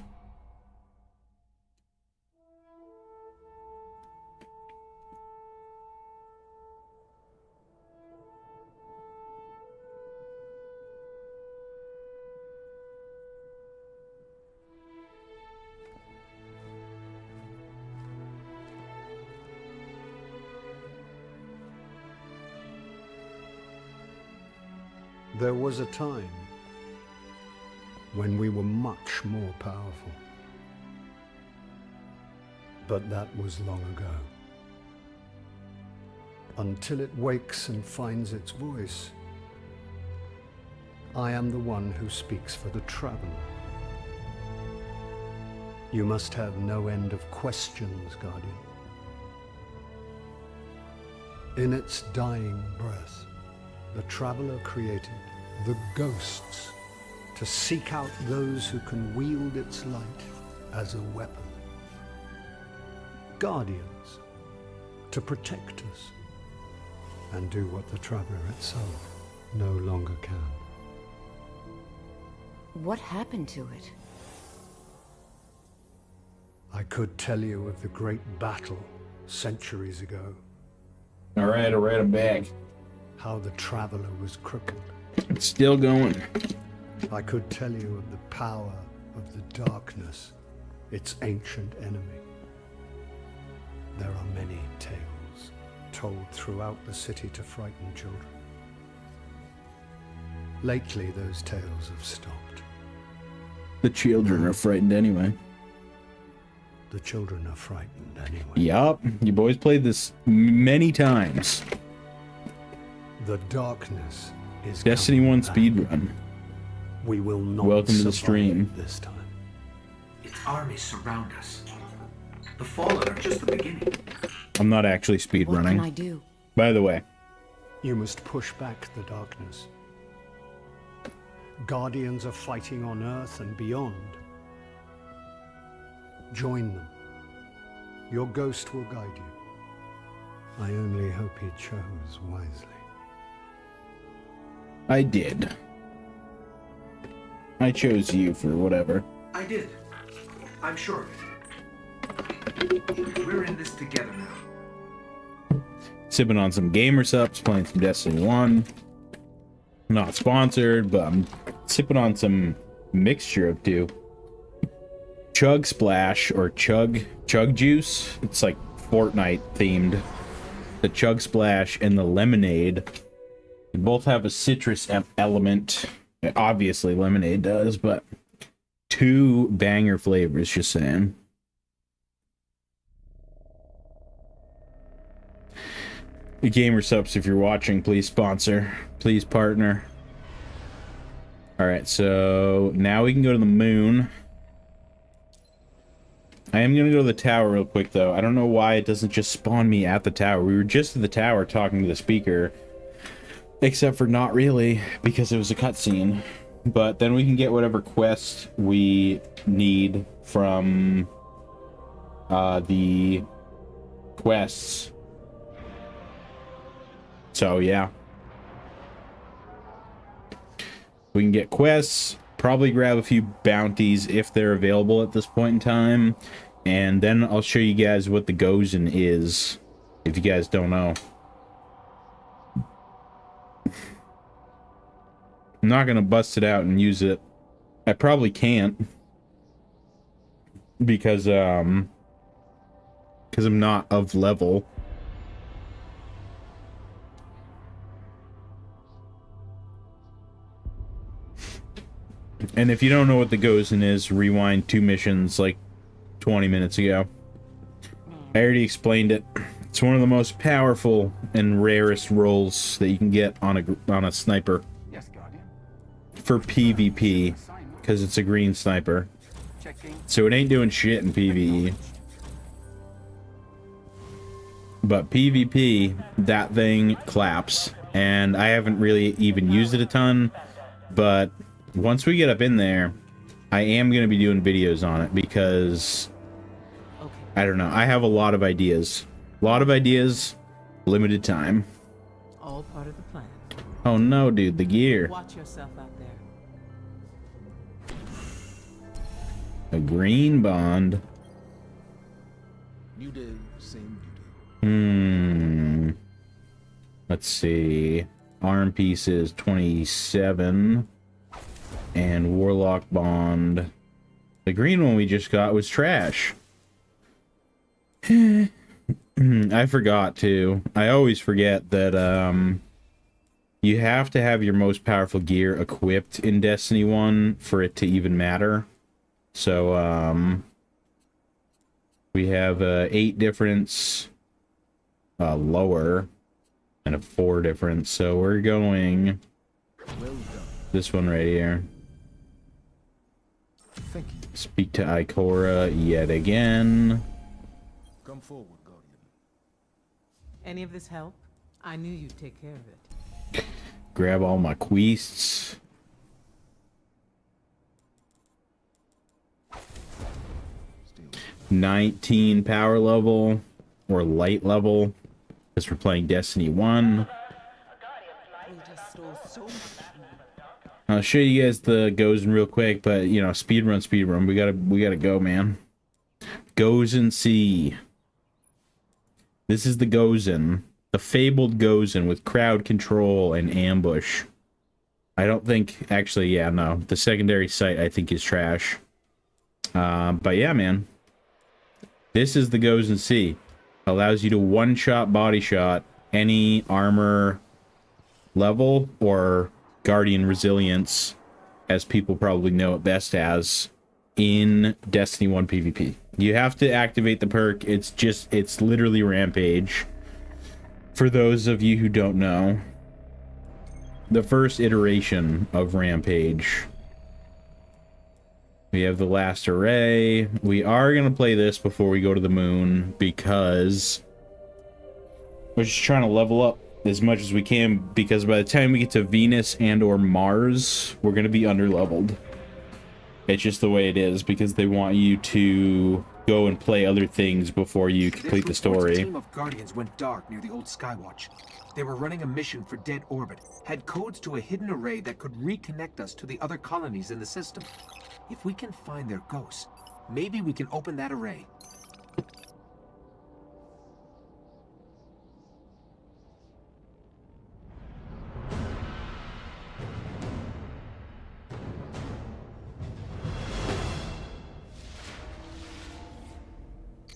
There was a time when we were much more powerful. But that was long ago. Until it wakes and finds its voice, I am the one who speaks for the traveler. You must have no end of questions, Guardian. In its dying breath, the traveler created the ghosts to seek out those who can wield its light as a weapon. Guardians to protect us and do what the traveler itself no longer can. What happened to it? I could tell you of the great battle centuries ago, Alright, I'm back. how the traveler was crippled. It's still going. I could tell you of the power of the darkness, its ancient enemy. There are many tales told throughout the city to frighten children. Lately, those tales have stopped. The children are frightened anyway. The children are frightened anyway. Yup, you boys played this many times. The darkness is Destiny coming 1 back. speedrun. We will not Welcome to the survive stream. this time. Its armies surround us. The fallen are just the beginning. I'm not actually What can I speedrunning. do? By the way, You must push back the darkness. Guardians are fighting on Earth and beyond. Join them. Your ghost will guide you. I only hope he chose wisely. I did. I chose you for whatever. I did. I'm sure of it. We're in this together now. Sipping on some gamer subs, playing some Destiny 1. Not sponsored, but I'm sipping on some mixture of two. Chug Splash or Chug Juice. It's like Fortnite themed. The Chug Splash and the Lemonade. They both have a citrus element. Obviously, lemonade does, but two banger flavors, just saying. The Gamer Subs, if you're watching, please sponsor. Please partner. Alright, so now we can go to the moon. I am gonna go to the tower real quick, though. I don't know why it doesn't just spawn me at the tower. We were just at the tower talking to the speaker. Except for not really, because it was a cutscene. But then we can get whatever quest we need from the quests. So, yeah. We can get quests, probably grab a few bounties if they're available at this point in time. And then I'll show you guys what the Gozen is, if you guys don't know. I'm not gonna bust it out and use it. I probably can't. Because I'm not of level. And if you don't know what the Gozen is, rewind 2 missions like 20 minutes ago. I already explained it. It's one of the most powerful and rarest roles that you can get on a sniper. Yes, Guardian. For PvP, because it's a green sniper. Checking. So it ain't doing shit in PvE. But PvP, that thing claps. And I haven't really even used it a ton, but once we get up in there, I am going to be doing videos on it because, I don't know, I have a lot of ideas. Limited time. All part of the plan. Oh no, dude, the gear. Watch yourself out there. A green bond. New day, same new day. Let's see. Arm pieces 27. And Warlock bond. The green one we just got was trash. I forgot to. I always forget that you have to have your most powerful gear equipped in Destiny 1 for it to even matter. So we have 8 difference, lower, and a 4 difference. So we're going this one right here. Thank you. Speak to Ikora yet again. Come forward, Guardian. Any of this help? I knew you'd take care of it. Grab all my quests. Still. 19 power level or light level because we're playing Destiny 1. I'll show you guys the Gozen real quick, but you know, speed run. We gotta go, man. Gozen C. This is the Gozen, the fabled Gozen with crowd control and ambush. I don't think, actually, yeah, no, the secondary site I think is trash. But yeah, man, this is the Gozen C. Allows you to one-shot body shot any armor level or Guardian resilience, as people probably know it best as, in Destiny 1 PvP. You have to activate the perk. It's literally Rampage. For those of you who don't know, the first iteration of Rampage. We have the last array. We are going to play this before we go to the moon because we're just trying to level up as much as we can, because by the time we get to Venus and or Mars, we're going to be underleveled. It's just the way it is, because they want you to go and play other things before you complete the story. A team of Guardians went dark near the old Skywatch. They were running a mission for Dead Orbit, had codes to a hidden array that could reconnect us to the other colonies in the system. If we can find their ghosts, maybe we can open that array.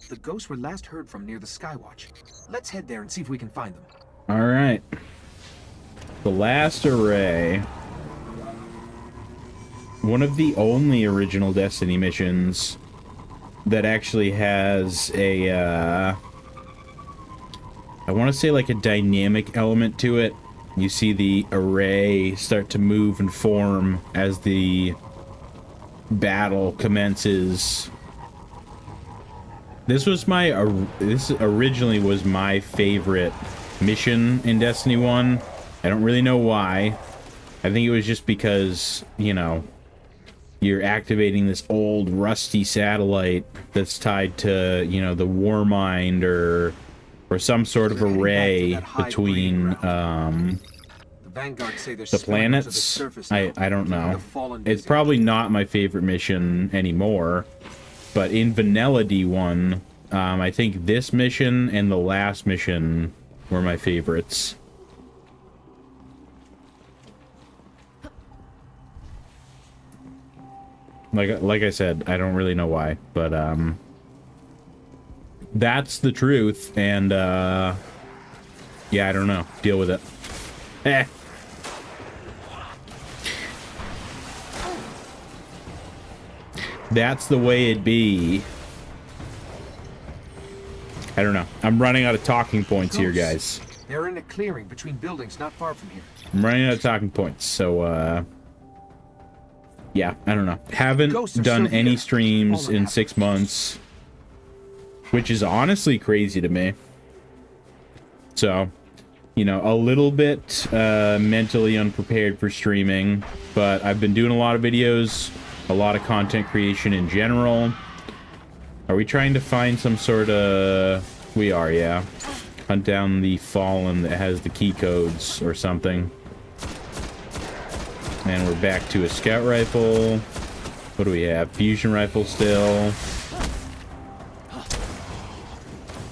The ghosts were last heard from near the Skywatch. Let's head there and see if we can find them. All right. The last array. One of the only original Destiny missions that actually has a, I want to say like a dynamic element to it. You see the array start to move and form as the battle commences. This was this originally was my favorite mission in Destiny 1. I don't really know why. I think it was just because, you know, you're activating this old rusty satellite that's tied to, you know, the Warmind or some sort of array between The Vanguard say there's the splinters of planets. its surface I now, don't know. the fallen It's desert. probably not my favorite mission anymore, but in Vanilla D1, I think this mission and the last mission were my favorites. Like I said, I don't really know why, but that's the truth, and yeah, I don't know. Deal with it. Eh. That's the way it be. I don't know. I'm running out of talking points here, guys. They're in a clearing between buildings not far from here. I'm running out of talking points, so yeah, I don't know. Haven't Ghosts are done still any here. streams Fallen in habits. 6 months, which is honestly crazy to me. So, you know, a little bit mentally unprepared for streaming, but I've been doing a lot of videos, a lot of content creation in general. Are we trying to find some sort of... We are, yeah. Hunt down the Fallen that has the key codes or something. And we're back to a scout rifle. What do we have? Fusion rifle still.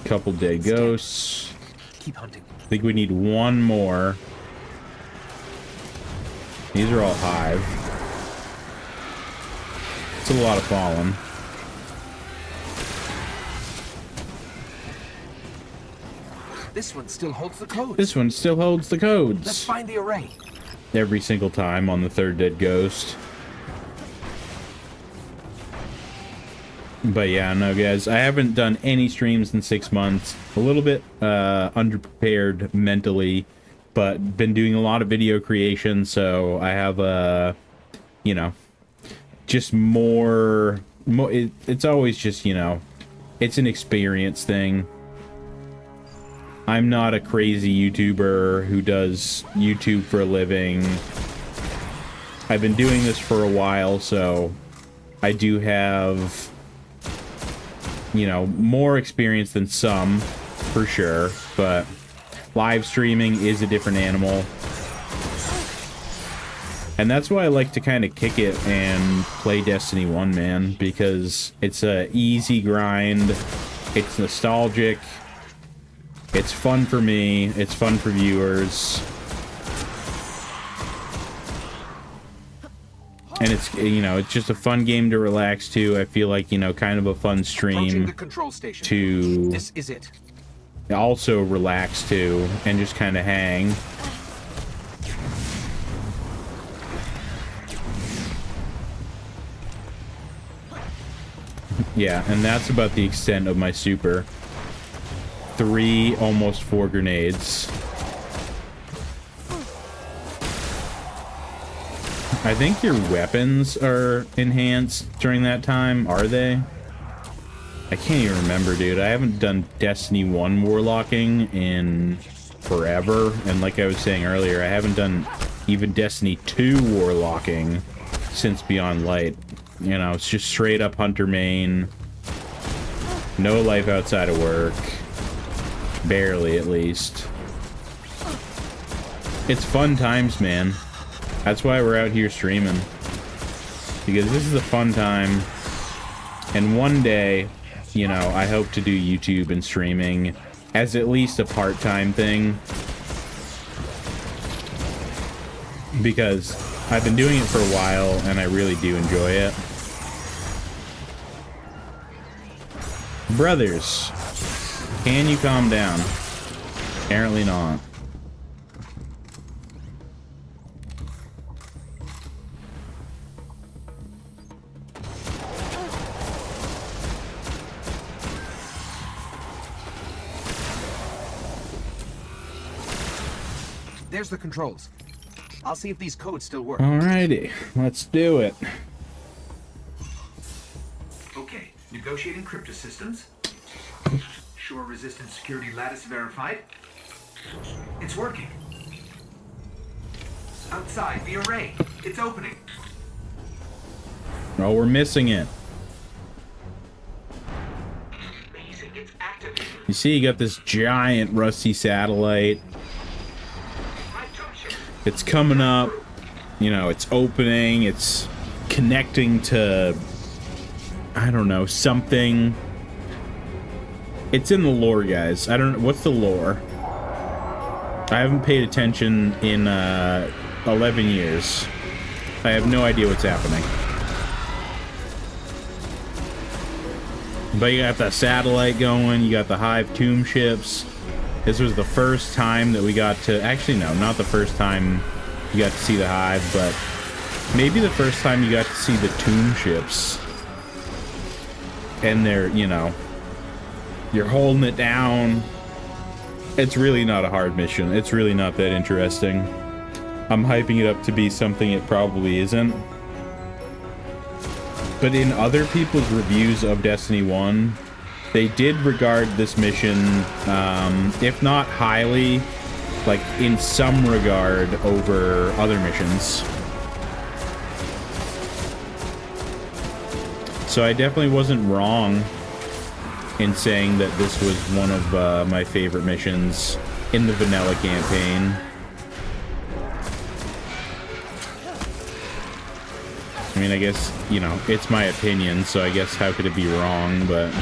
Couple dead ghosts. Keep hunting. I think we need one more. These are all Hive. It's a lot of Fallen. This one still holds the code. This one still holds the Let's codes. find the array. Every single time on the third dead ghost. But yeah, no guys, I haven't done any streams in 6 months. A little bit underprepared mentally, but been doing a lot of video creation, so I have you know, just more it's always just, you know, it's an experience thing. I'm not a crazy YouTuber who does YouTube for a living. I've been doing this for a while, so I do have, you know, more experience than some, for sure, but live streaming is a different animal. And that's why I like to kind of kick it and play Destiny 1, man, because it's a easy grind, it's nostalgic, it's fun for me, it's fun for viewers. And it's, you know, it's just a fun game to relax to. I feel like, you know, kind of a fun Approaching stream the control station. to This is it. also relax to and just kind of hang. Yeah, and that's about the extent of my super. 3, almost 4 grenades. I think your weapons are enhanced during that time, are they? I can't even remember, dude. I haven't done Destiny 1 warlocking in forever, and like I was saying earlier, I haven't done even Destiny 2 warlocking since Beyond Light. You know, it's just straight up hunter main. No life outside of work. Barely, at least. It's fun times, man. That's why we're out here streaming. Because this is a fun time. And one day, you know, I hope to do YouTube and streaming as at least a part-time thing. Because I've been doing it for a while and I really do enjoy it. Brothers, can you calm down? Apparently not. There's the controls. I'll see if these codes still work. Alrighty, let's do it. Okay, negotiating cryptosystems. Shore resistant security lattice verified. It's working. Outside, the array. It's opening. Oh, we're missing it. Amazing, it's activated. You see, you got this giant rusty satellite. It's coming up. You know, it's opening. It's connecting to, I don't know, something. It's in the lore, guys. I don't know. What's the lore? I haven't paid attention in 11 years. I have no idea what's happening. But you got the satellite going. You got the Hive tomb ships. This was the first time that we got to... Actually, no, not the first time you got to see the Hive, but maybe the first time you got to see the tomb ships. And they're, you know... You're holding it down. It's really not a hard mission. It's really not that interesting. I'm hyping it up to be something it probably isn't. But in other people's reviews of Destiny 1, they did regard this mission, if not highly, like in some regard over other missions. So I definitely wasn't wrong in saying that this was one of my favorite missions in the vanilla campaign. I mean, I guess, you know, it's my opinion, so I guess how could it be wrong, but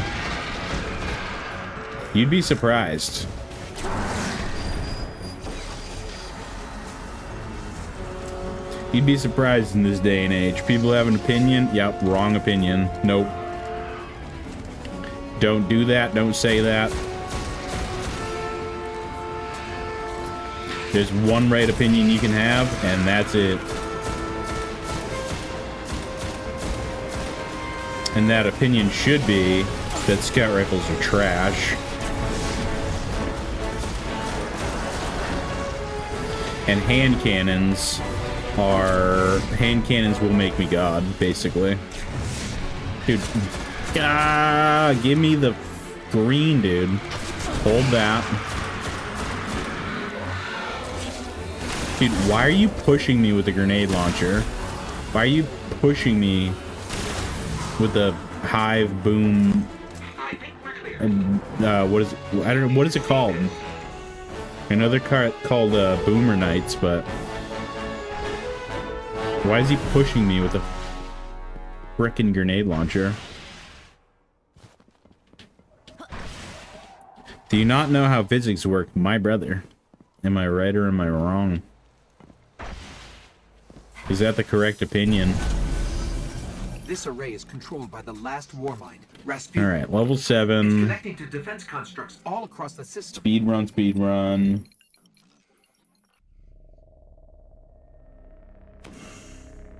you'd be surprised. You'd be surprised in this day and age. People have an opinion. Yep, wrong opinion. Nope. Don't do that. Don't say that. There's one right opinion you can have, and that's it. And that opinion should be that scout rifles are trash. And hand cannons will make me God, basically. Dude, give me the green, dude. Hold that. Dude, why are you pushing me with the grenade launcher? Why are you pushing me with the Hive boom? And what is it? I don't know, what is it called? Another card called Boomer Knights, but why is he pushing me with a frickin' grenade launcher? Do you not know how physics work, my brother? Am I right or am I wrong? Is that the correct opinion? This array is controlled by the last Warmind, Rasputin. All right, level 7. It's connecting to defense constructs all across the system. Speed run, speed run.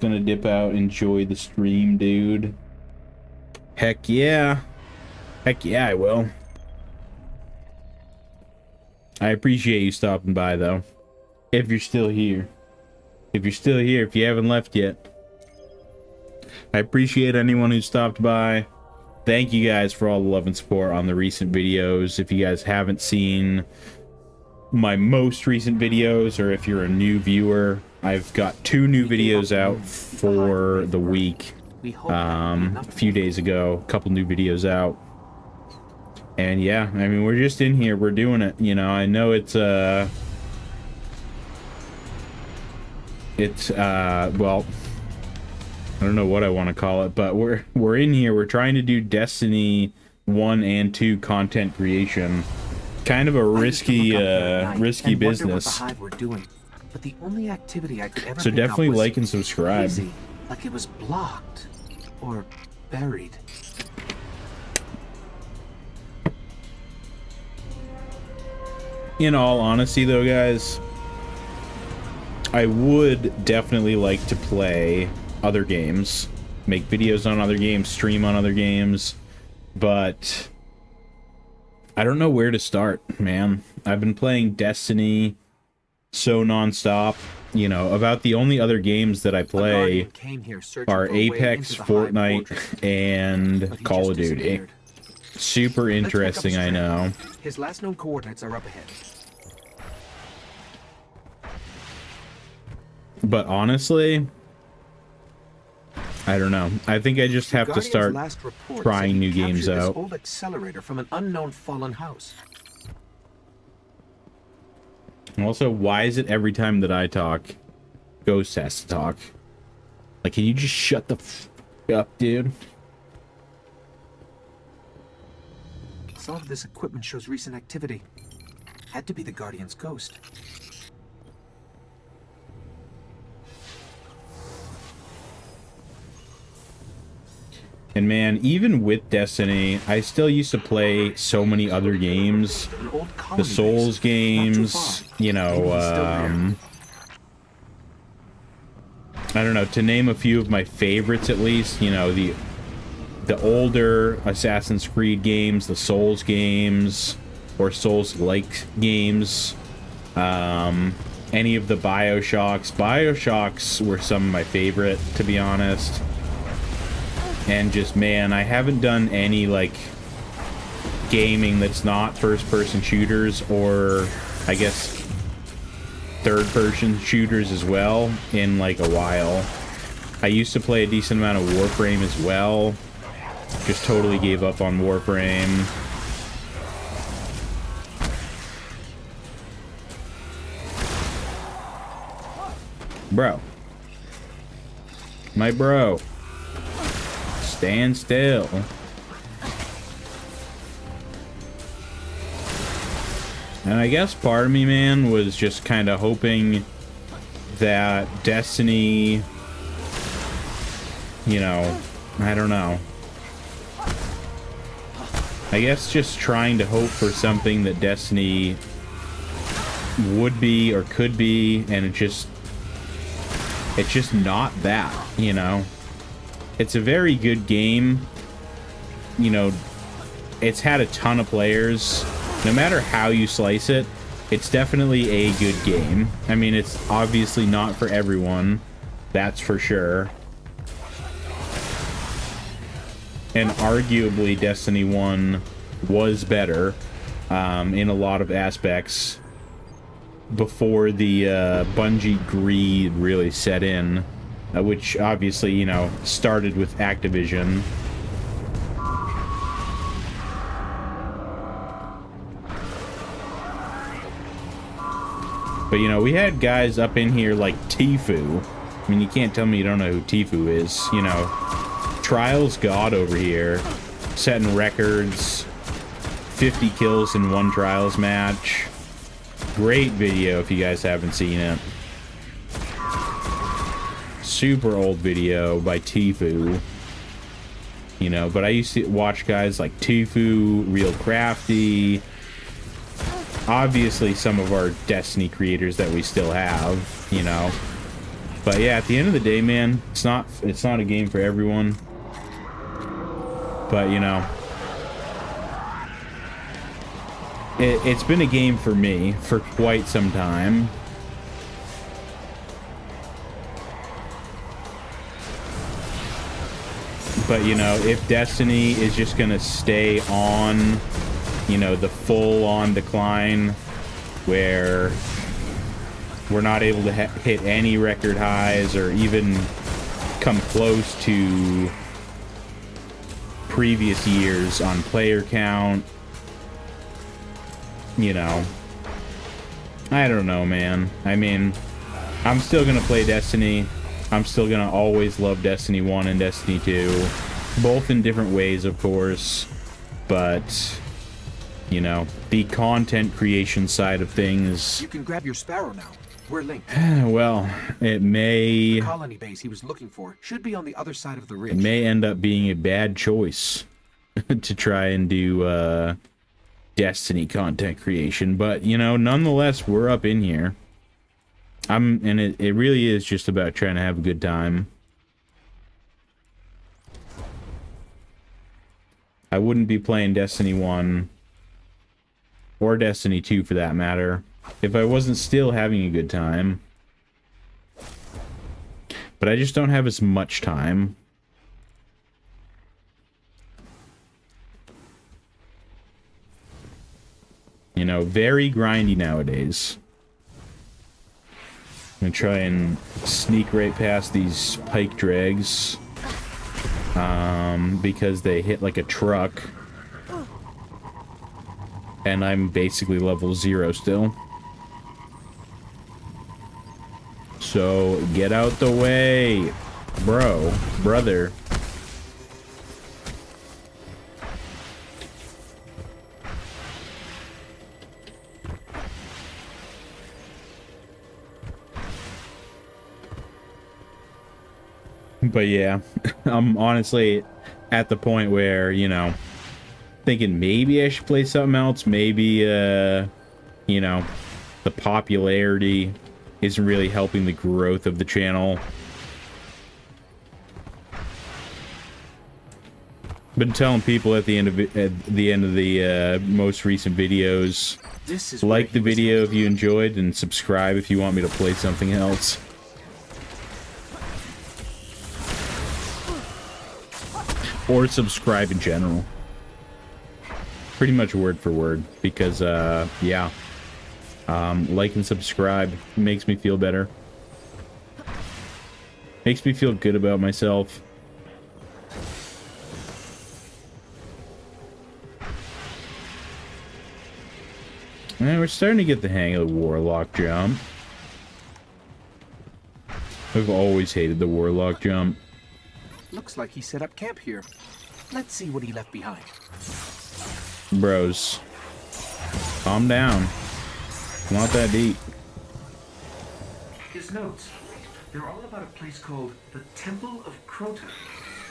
Gonna dip out, enjoy the stream, dude. Heck yeah. Heck yeah, I will. I appreciate you stopping by, though. If you're still here. If you're still here, if you haven't left yet. I appreciate anyone who stopped by. Thank you guys for all the love and support on the recent videos. If you guys haven't seen my most recent videos, or if you're a new viewer, I've got 2 new videos out for the week. A few days ago, a couple new videos out. And yeah, I mean, we're just in here, we're doing it, you know. I know it's well, I don't know what I want to call it, but we're in here, we're trying to do Destiny 1 and 2 content creation. Kind of a risky business. What the Hive were doing, but the only activity I could ever So pick definitely up was like and subscribe. hazy, like it was blocked or buried. In all honesty, though, guys, I would definitely like to play other games, make videos on other games, stream on other games, but I don't know where to start, man. I've been playing Destiny so nonstop. You know, about the only other games that I play are Apex, Fortnite, and Call of Duty. Super Let's interesting, pick up I his trail. know. His last known coordinates are up ahead. But honestly, I don't know. I think I just have to Guardian's start last report said trying he new games captured this out. old accelerator from an unknown fallen house. Also, why is it every time that I talk, Ghost has to talk? Like, can you just shut the f up, dude? Some of this equipment shows recent activity. Had to be the Guardian's ghost. And man, even with Destiny, I still used to play so many other games. An old colony The Souls base, not too games, far. you Maybe he's still know, I don't know, to name a few of my favorites at least, you know, the older Assassin's Creed games, the Souls games, or Souls-like games, any of the Bioshocks. Bioshocks were some of my favorite, to be honest. And just, man, I haven't done any, like, gaming that's not first-person shooters, or, I guess, third-person shooters as well, in, like, a while. I used to play a decent amount of Warframe as well. Just totally gave up on Warframe. Bro. My bro. Stand still. And I guess part of me, man, was just kind of hoping that Destiny, you know, I don't know. I guess just trying to hope for something that Destiny would be or could be, and it's just not that, you know. It's a very good game. You know, it's had a ton of players. No matter how you slice it, it's definitely a good game. I mean, it's obviously not for everyone. That's for sure. And arguably, Destiny 1 was better in a lot of aspects before the Bungie greed really set in. Which obviously, you know, started with Activision. But, you know, we had guys up in here like Tfue. I mean, you can't tell me you don't know who Tfue is. You know, Trials God over here, setting records, 50 kills in one Trials match. Great video if you guys haven't seen it. Super old video by Tfue, you know, but I used to watch guys like Tfue, Real Crafty, obviously some of our Destiny creators that we still have, you know. But yeah, at the end of the day, man, it's not a game for everyone. But, you know, it's been a game for me for quite some time. But, you know, if Destiny is just gonna stay on, you know, the full-on decline where we're not able to hit any record highs or even come close to previous years on player count, you know, I don't know, man. I mean, I'm still gonna play Destiny. I'm still gonna always love Destiny 1 and Destiny 2. Both in different ways, of course. But, you know, the content creation side of things... You can grab your Sparrow now. We're linked. Well, it may... The colony base he was looking for should be on the other side of the ridge. It may end up being a bad choice to try and do Destiny content creation. But, you know, nonetheless, we're up in here. And it really is just about trying to have a good time. I wouldn't be playing Destiny 1 or Destiny 2 for that matter if I wasn't still having a good time. But I just don't have as much time. You know, very grindy nowadays. I'm gonna try and sneak right past these pike drags. Because they hit like a truck. And I'm basically level 0 still. So, get out the way, brother. But yeah, I'm honestly at the point where, you know, thinking maybe I should play something else. Maybe, you know, the popularity isn't really helping the growth of the channel. Been telling people at the end of the most recent videos, like the video if you enjoyed, and subscribe if you want me to play something else. Or subscribe in general. Pretty much word for word, because yeah, like and subscribe makes me feel better. Makes me feel good about myself. And we're starting to get the hang of the Warlock jump. I've always hated the Warlock jump. Looks like he set up camp here. Let's see what he left behind. Bros, calm down. Not that deep. His notes. They're all about a place called the Temple of Crota.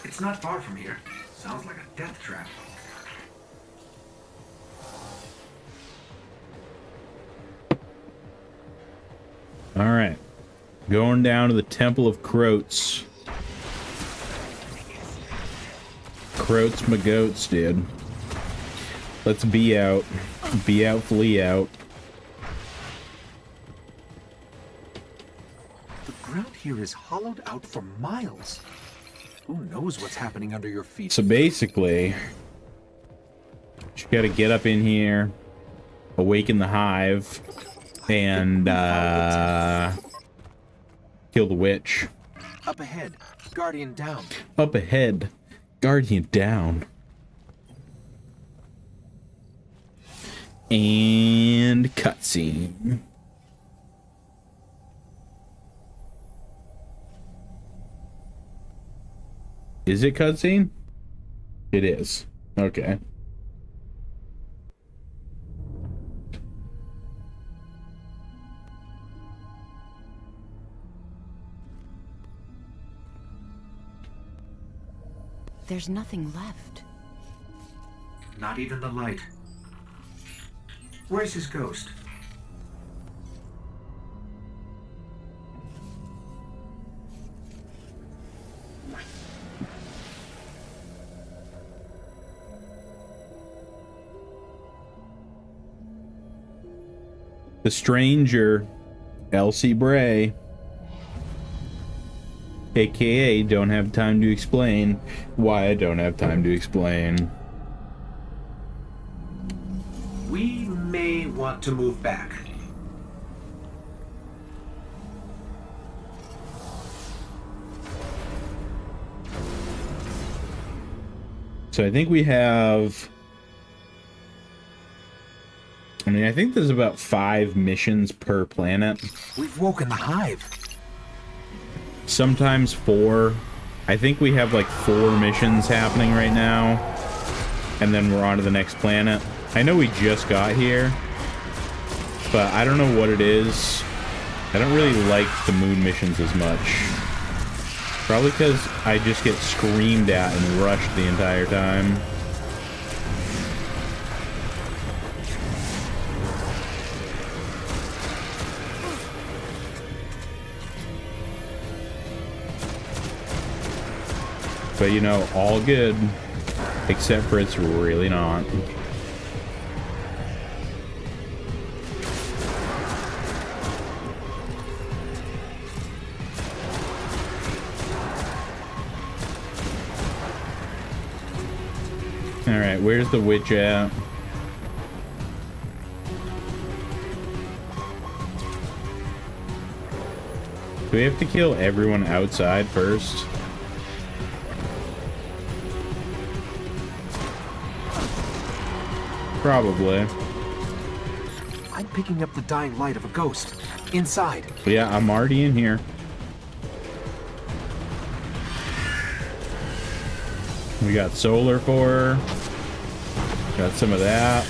It's not far from here. Sounds like a death trap. Alright. Going down to the Temple of Croats. Croats my goats, dude. Let's be out. Be out, flee out. The ground here is hollowed out for miles. Who knows what's happening under your feet? So basically, you gotta get up in here, awaken the hive, and kill the witch. Up ahead, Guardian down. Up ahead, Guardian down. And cutscene. Is it cutscene? It is. Okay. There's nothing left. Not even the light. Where's his ghost? The stranger, Elsie Bray, aka don't have time to explain why I don't have time to explain. We may want to move back. So I think we have... I mean, I think there's about 5 missions per planet. We've woken the hive. Sometimes 4. I think we have like 4 missions happening right now. And then we're on to the next planet. I know we just got here, but I don't know what it is. I don't really like the moon missions as much. Probably because I just get screamed at and rushed the entire time. But you know, all good, except for it's really not. Alright, where's the witch at? Do we have to kill everyone outside first? Probably. I'm picking up the dying light of a ghost. Inside. But yeah, I'm already in here. We got solar for her. Got some of that.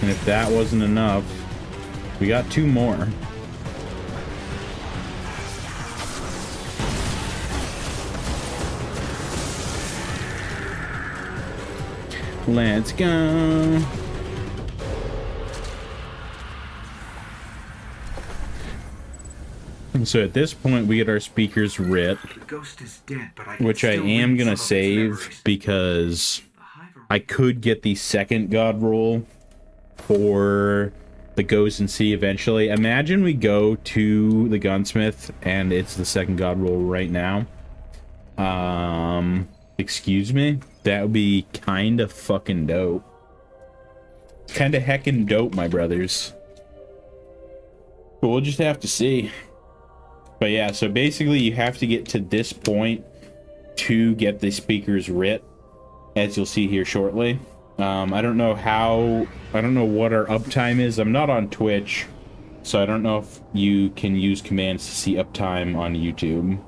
And if that wasn't enough, we got 2 more. Let's go. And so at this point, we get our speakers writ, The ghost is dead, but which I am gonna save because I could get the second god roll for the ghost and see eventually. Imagine we go to the gunsmith and it's the second god roll right now. Excuse me? That would be kind of fucking dope. Kind of heckin' dope, my brothers. But we'll just have to see. But yeah, so basically you have to get to this point to get the speakers writ, as you'll see here shortly. I don't know what our uptime is. I'm not on Twitch, so I don't know if you can use commands to see uptime on YouTube.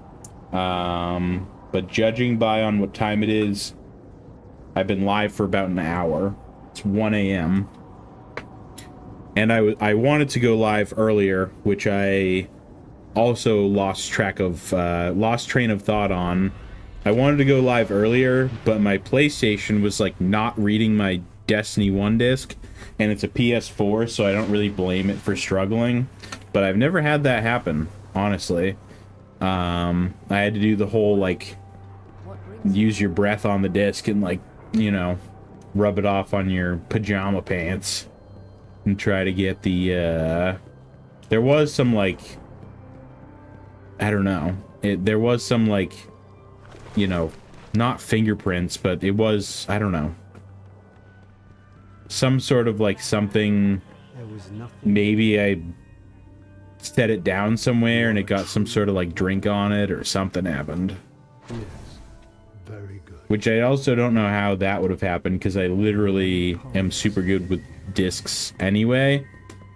But judging by on what time it is, I've been live for about an hour. It's 1 a.m. And I wanted to go live earlier, which I also lost train of thought on. I wanted to go live earlier, but my PlayStation was like not reading my Destiny 1 disc, and it's a PS4, so I don't really blame it for struggling. But I've never had that happen, honestly. I had to do the whole like use your breath on the disc and like, you know, rub it off on your pajama pants and try to get the there was some like, I don't know, there was some like, you know, not fingerprints, but it was, I don't know, some sort of like something. Maybe I set it down somewhere and it got some sort of like drink on it or something happened. Yes, very good. Which I also don't know how that would have happened, because I literally am super good with discs anyway.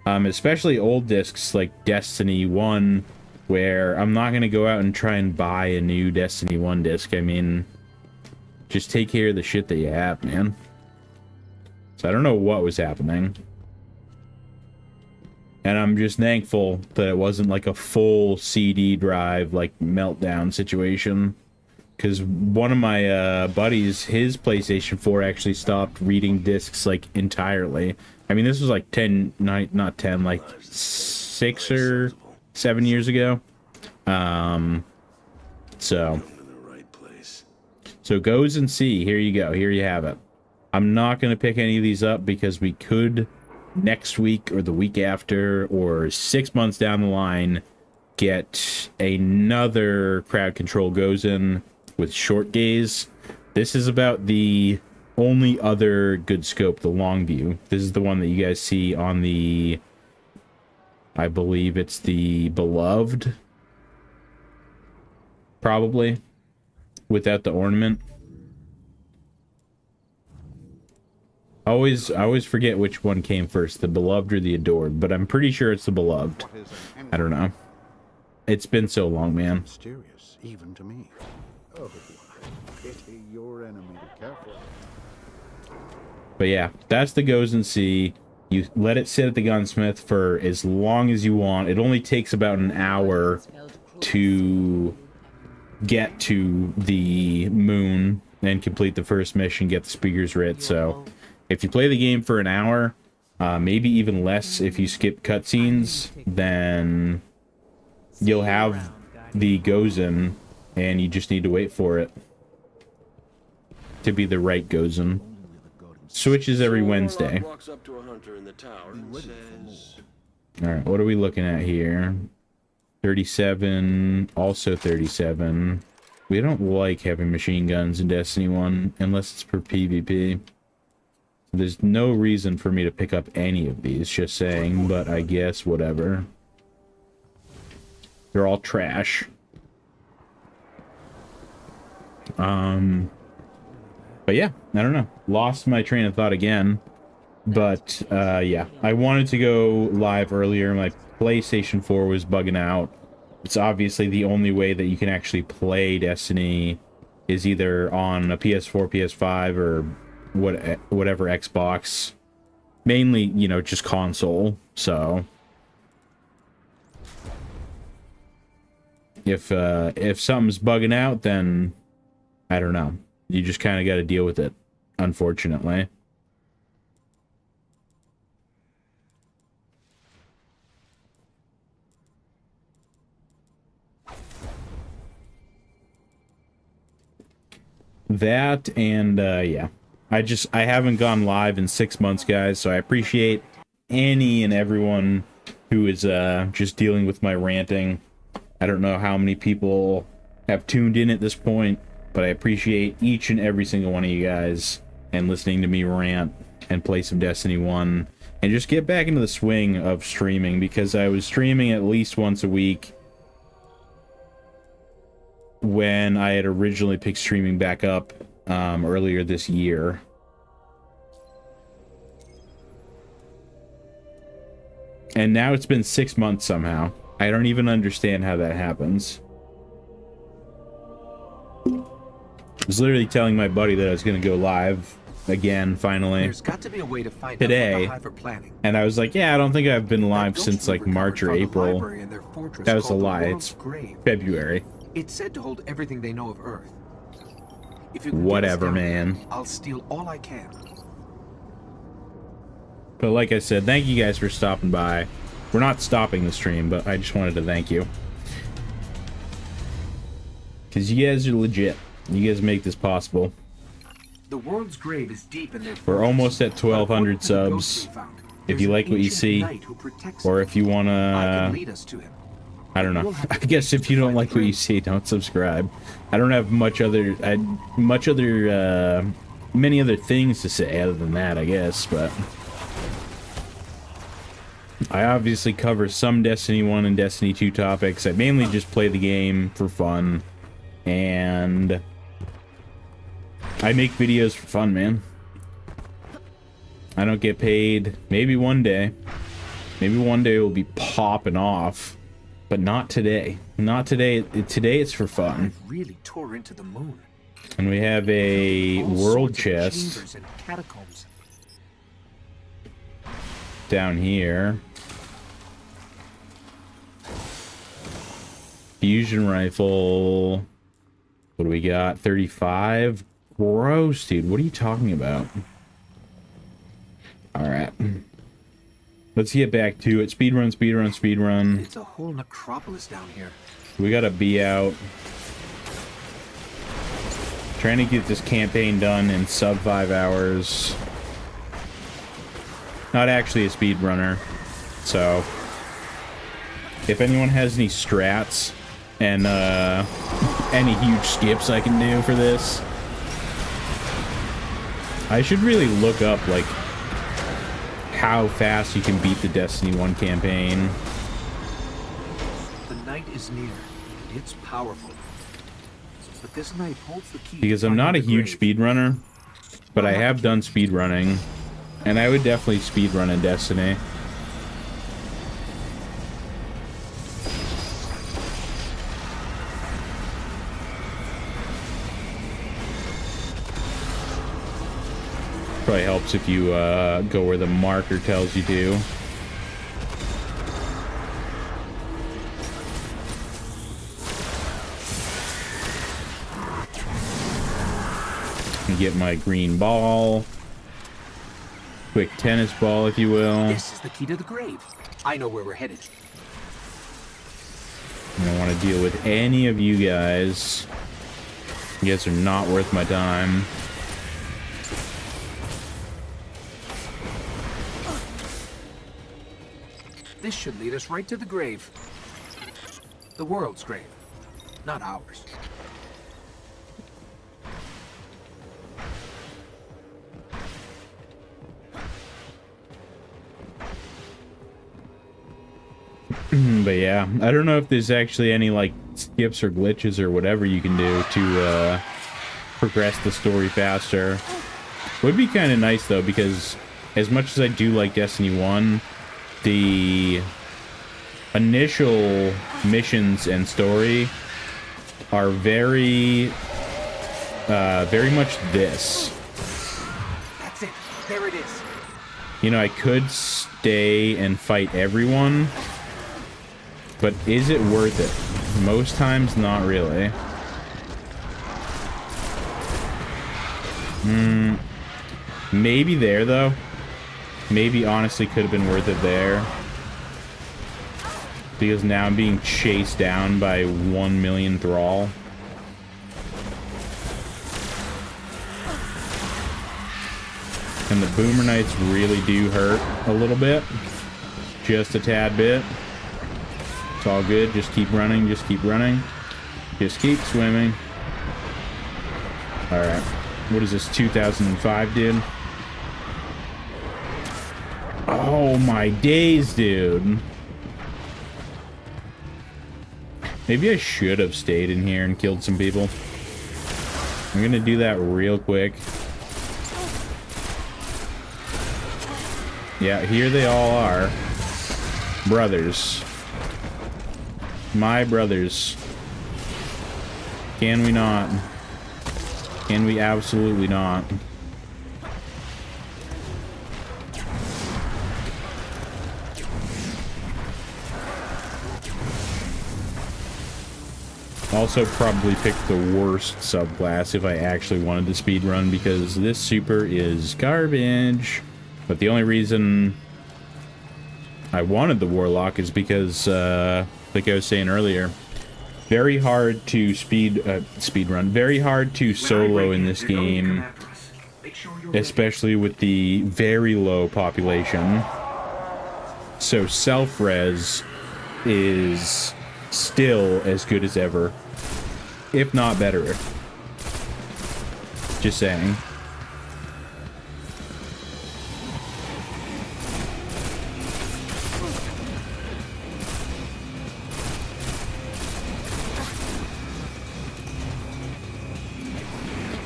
Especially old discs like Destiny 1, where I'm not going to go out and try and buy a new Destiny 1 disc. I mean, just take care of the shit that you have, man. So I don't know what was happening. And I'm just thankful that it wasn't like a full CD drive, like, meltdown situation. Because one of my buddies, his PlayStation 4 actually stopped reading discs, like, entirely. I mean, this was like 6 or 7 years ago. So goes and see. Here you go. Here you have it. I'm not going to pick any of these up because we could next week or the week after or 6 months down the line get another crowd control goes in with short gaze. This is about the only other good scope, the long view. This is the one that you guys see on the, I believe it's the Beloved, probably, without the ornament. I always forget which one came first, the Beloved or the Adored, but I'm pretty sure it's the Beloved. I don't know. It's been so long, man. Mysterious, even to me. Oh, pity your enemy. Careful. But yeah, that's the goes and see. You let it sit at the gunsmith for as long as you want. It only takes about an hour to get to the moon and complete the first mission, get the speakers writ. So if you play the game for an hour, maybe even less if you skip cutscenes, then you'll have the goes in, and you just need to wait for it to be the right goes in. Switches every Wednesday. Walks up to a hunter in the tower and says, All right, what are we looking at here? 37, also 37. We don't like having machine guns in Destiny 1 unless it's for PvP. There's no reason for me to pick up any of these, just saying, but I guess whatever. They're all trash. But yeah, I don't know. Lost my train of thought again. But yeah, I wanted to go live earlier. My PlayStation 4 was bugging out. It's obviously the only way that you can actually play Destiny is either on a PS4, PS5, or whatever Xbox. Mainly, you know, just console. So if something's bugging out, then I don't know. You just kind of got to deal with it, unfortunately. That and yeah, I haven't gone live in 6 months, guys, so I appreciate any and everyone who is just dealing with my ranting. I don't know how many people have tuned in at this point, but I appreciate each and every single one of you guys and listening to me rant and play some Destiny 1 and just get back into the swing of streaming, because I was streaming at least once a week when I had originally picked streaming back up earlier this year. And now it's been 6 months somehow. I don't even understand how that happens. I was literally telling my buddy that I was going to go live again, finally. There's got to be a way to find today. out what the Hive are planning. And I was like, yeah, I don't think I've been live since like March or April. That was a lie. It's February. It's said to hold everything they know of Earth. If you can Whatever, get us down man. there, I'll steal all I can. But like I said, thank you guys for stopping by. We're not stopping the stream, but I just wanted to thank you. Because you guys are legit. You guys make this possible. The world's grave is deep in their We're almost at 1,200 subs. If you like what you see, or if you want to... I don't know. I guess if you don't like what you see, don't subscribe. I don't have many other things to say other than that, I guess, but I obviously cover some Destiny 1 and Destiny 2 topics. I mainly just play the game for fun, and I make videos for fun, man. I don't get paid. Maybe one day. Maybe one day we'll be popping off. But not today. Not today. Today it's for fun. Really tore into the moon. And we have a world chest Chambers and catacombs. down here. Fusion rifle. What do we got? 35? Gross, dude. What are you talking about? Alright. Let's get back to it. Speedrun, speedrun, speedrun. It's a whole necropolis down here. We gotta be out. Trying to get this campaign done in sub 5 hours. Not actually a speedrunner. So, if anyone has any strats and any huge skips I can do for this, I should really look up, like, how fast you can beat the Destiny 1 campaign. The night is near. It's powerful. But this night holds the key. Because I'm not a huge speedrunner, but I have done speedrunning, and I would definitely speedrun in Destiny. Probably helps if you go where the marker tells you to. Get my green ball. Quick tennis ball, if you will. This is the key to the grave. I know where we're headed. I don't want to deal with any of you guys. You guys are not worth my time. This should lead us right to the grave. The world's grave, not ours. But yeah, I don't know if there's actually any like skips or glitches or whatever you can do to progress the story faster. Would be kind of nice though, because as much as I do like Destiny 1, the initial missions and story are very much this. That's it. There it is. You know, I could stay and fight everyone, but is it worth it? Most times, not really. Maybe there, though. Maybe, honestly, could have been worth it there. Because now I'm being chased down by 1 million Thrall. And the Boomer Knights really do hurt a little bit. Just a tad bit. It's all good. Just keep running. Just keep running. Just keep swimming. Alright. What is this? 2005, dude? Oh my days, dude. Maybe I should have stayed in here and killed some people. I'm gonna do that real quick. Yeah, here they all are. Brothers. My brothers. Can we not? Can we absolutely not? Also probably picked the worst subclass if I actually wanted to speedrun, because this super is garbage. But the only reason I wanted the Warlock is because, like I was saying earlier, very hard to speedrun, very hard to solo in this game, especially with the very low population. So self-res is still as good as ever, if not better. Just saying.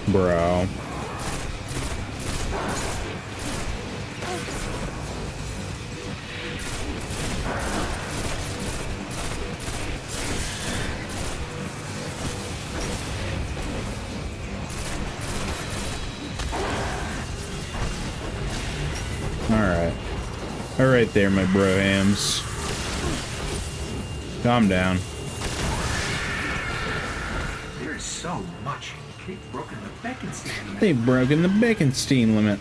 Bro. Alright. Alright there, my bro-hams. Calm down. There's so much. They've broken the Bekenstein limit. They've broken the Bekenstein limit.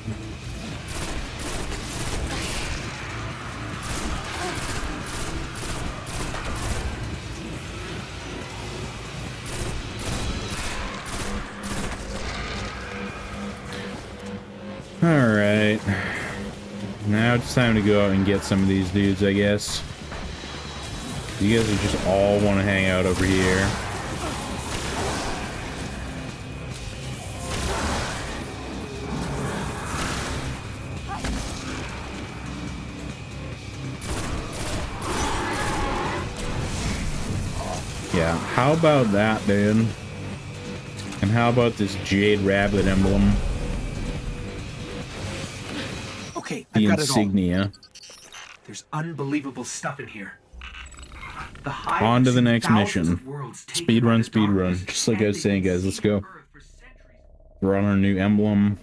Alright. Now it's time to go out and get some of these dudes, I guess. You guys are just all want to hang out over here. Yeah, how about that, dude? And how about this Jade Rabbit emblem? Okay, The I've got insignia. it all. There's unbelievable stuff in here. The Hive On to the has next seen mission. thousands of worlds taken Speed by run, the speed run. darkness, Just like I and was they saying, can guys, let's see go. Earth for centuries. We're on our new emblem.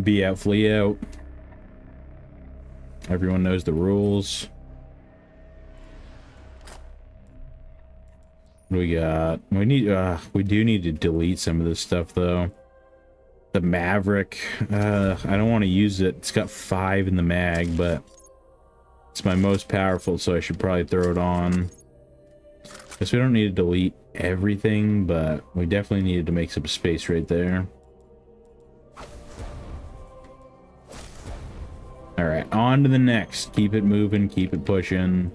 Be out, flee out. Everyone knows the rules. What do we got? We do need to delete some of this stuff though. The Maverick, I don't want to use it. It's got 5 in the mag, but it's my most powerful, so I should probably throw it on. Guess we don't need to delete everything, but we definitely needed to make some space right there. Alright, on to the next. Keep it moving, keep it pushing.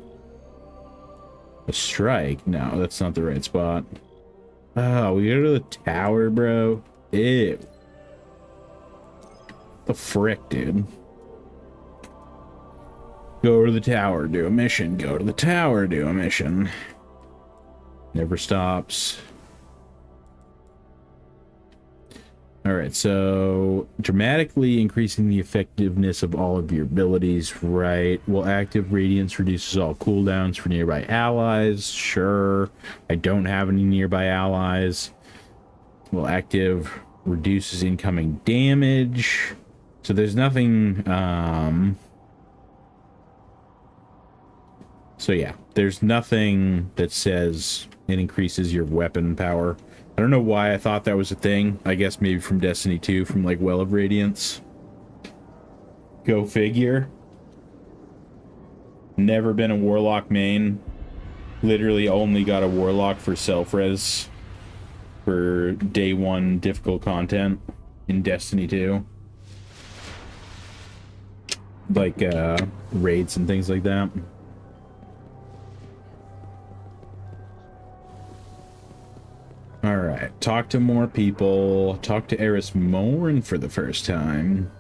A strike? No, that's not the right spot. Oh, we go to the tower, bro. Ew. The frick, dude. Go to the tower, do a mission. Go to the tower, do a mission. Never stops. Alright, so dramatically increasing the effectiveness of all of your abilities, right? Well, active radiance reduces all cooldowns for nearby allies. Sure. I don't have any nearby allies. Well, active reduces incoming damage. So there's nothing, so yeah, there's nothing that says it increases your weapon power. I don't know why I thought that was a thing. I guess maybe from Destiny 2, from like Well of Radiance. Go figure. Never been a Warlock main. Literally only got a Warlock for self-res for day one difficult content in Destiny 2. Like raids and things like that. Alright, talk to more people. Talk to Eris Morn for the first time.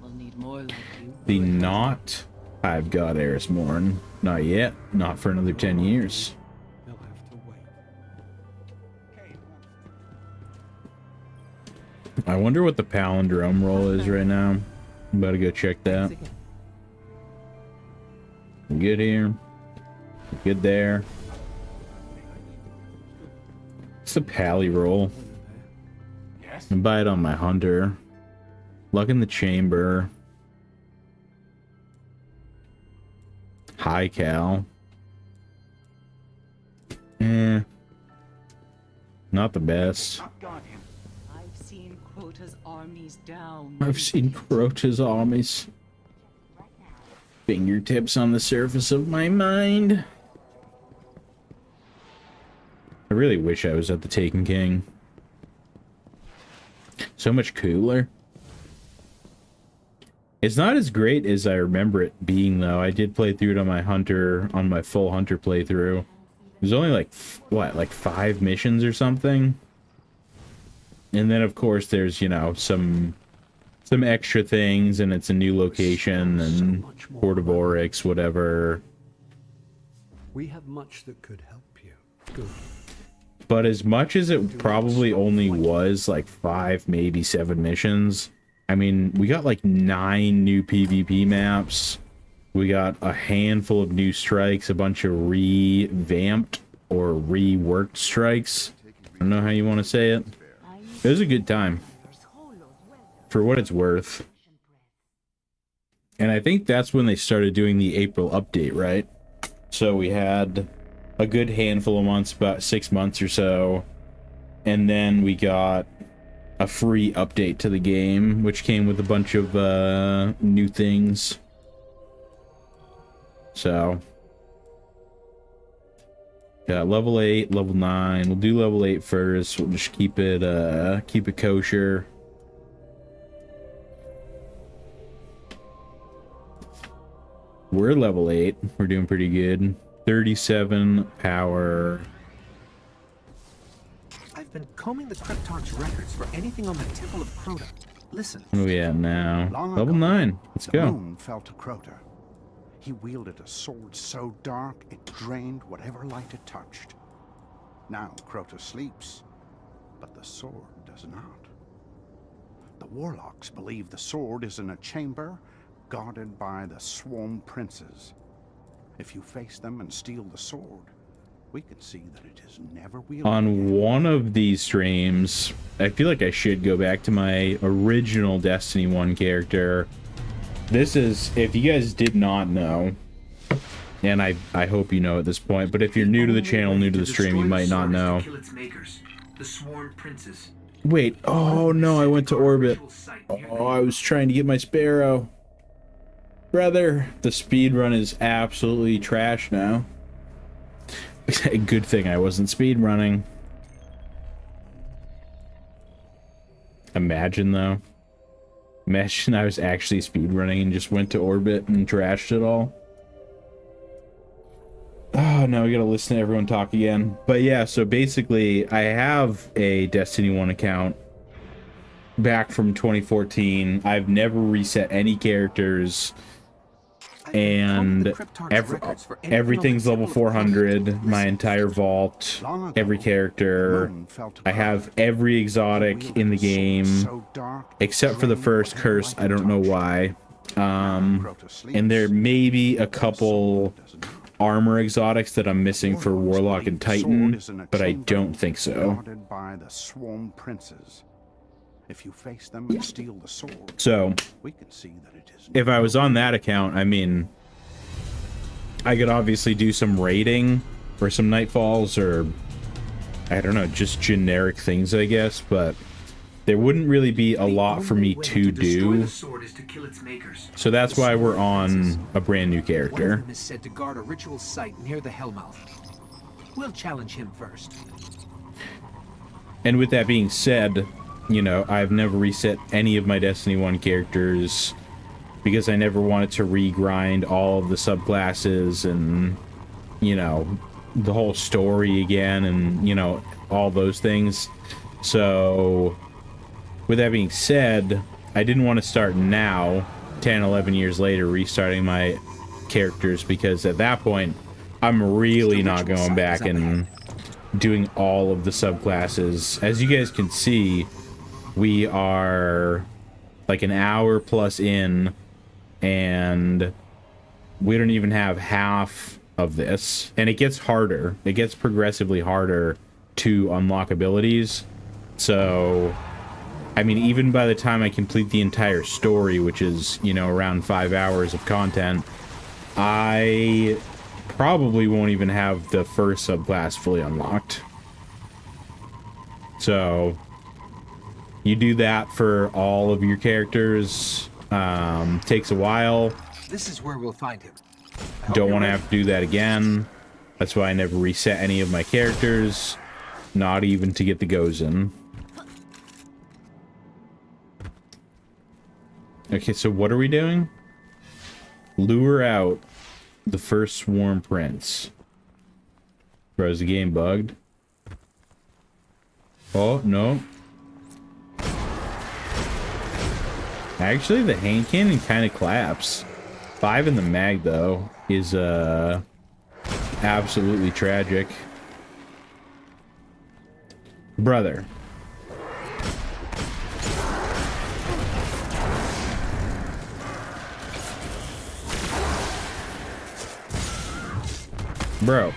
We'll need more like you. The not I've got Eris Morn. Not yet. Not for another 10 years. They'll have to wait. I wonder what the palindrome roll is right now. I'm about to go check that. We good here. We good there. It's the pally roll. Yes? And buy it on my hunter. Luck in the chamber. High cal. Not the best. I've seen Crota's armies down. I've seen Crota's armies. Fingertips on the surface of my mind. I really wish I was at the Taken King. So much cooler. It's not as great as I remember it being, though. I did play through it on my hunter, on my full hunter playthrough. It was only like, what, like 5 missions or something? And then, of course, there's, you know, some extra things, and it's a new location, and Port of Oryx, whatever. We have much that could help you. Good. But as much as it probably only was like 5, maybe 7 missions, I mean, we got like 9 new PvP maps. We got a handful of new strikes, a bunch of revamped or reworked strikes. I don't know how you want to say it. It was a good time. For what it's worth. And I think that's when they started doing the April update, right? So we had a good handful of months, about 6 months or so, and then we got a free update to the game, which came with a bunch of new things. So yeah, level 8, level 9. We'll do level 8 first. We'll just keep it kosher. We're level 8. We're doing pretty good. 37 power. I've been combing the Cryptarch's records for anything on the Temple of Crota. Listen. What are we at now? Long Level ago, 9. Let's the go. moon fell to Crota. He wielded a sword so dark it drained whatever light it touched. Now Crota sleeps, but the sword does not. The Warlocks believe the sword is in a chamber guarded by the Swarm Princes. If you face them and steal the sword, we can see that it is never wielded On again. one of these streams, I feel like I should go back to my original Destiny 1 character. This is, if you guys did not know, and I hope you know at this point, but if you're new to the channel, new to the stream, you might not know. Kill its makers, the Swarm Princes. Wait, oh no, I went to orbit. Oh, I was trying to get my Sparrow. Brother, the speed run is absolutely trash now. Good thing I wasn't speed running. Imagine though. Imagine I was actually speed running and just went to orbit and trashed it all. Oh, now we gotta listen to everyone talk again. But yeah, so basically I have a Destiny 1 account back from 2014. I've never reset any characters. and everything's level 400. My entire vault, every character. I have every exotic in the game, except for the first curse. I don't know why. And there may be a couple armor exotics that I'm missing for Warlock and Titan, but I don't think so. By the swarm princes. If you face them and steal the sword, So, we can see that it is. if I was on that account, I mean, I could obviously do some raiding or some nightfalls or, I don't know, just generic things, I guess, but there wouldn't really be a lot for me to do. So that's why we're on a brand new One of character. them is said to guard a ritual site near the Hellmouth. We'll challenge him first. And with that being said, you know, I've never reset any of my Destiny 1 characters because I never wanted to re-grind all of the subclasses and, you know, the whole story again and, you know, all those things. So, with that being said, I didn't want to start now, 10, 11 years later, restarting my characters because at that point, I'm really not going back and doing all of the subclasses. As you guys can see, we are like an hour plus in, and we don't even have half of this. And it gets harder. It gets progressively harder to unlock abilities. So, I mean, even by the time I complete the entire story, which is, you know, around 5 hours of content, I probably won't even have the first subclass fully unlocked. So, you do that for all of your characters. Takes a while. This is where we'll find him. Don't want to have to do that again. That's why I never reset any of my characters. Not even to get the Gozen. Okay, so what are we doing? Lure out the first swarm prince. Bro, is the game bugged? Oh, no. Actually, the hand cannon kind of claps. 5 in the mag, though, is absolutely tragic. Brother. Bro.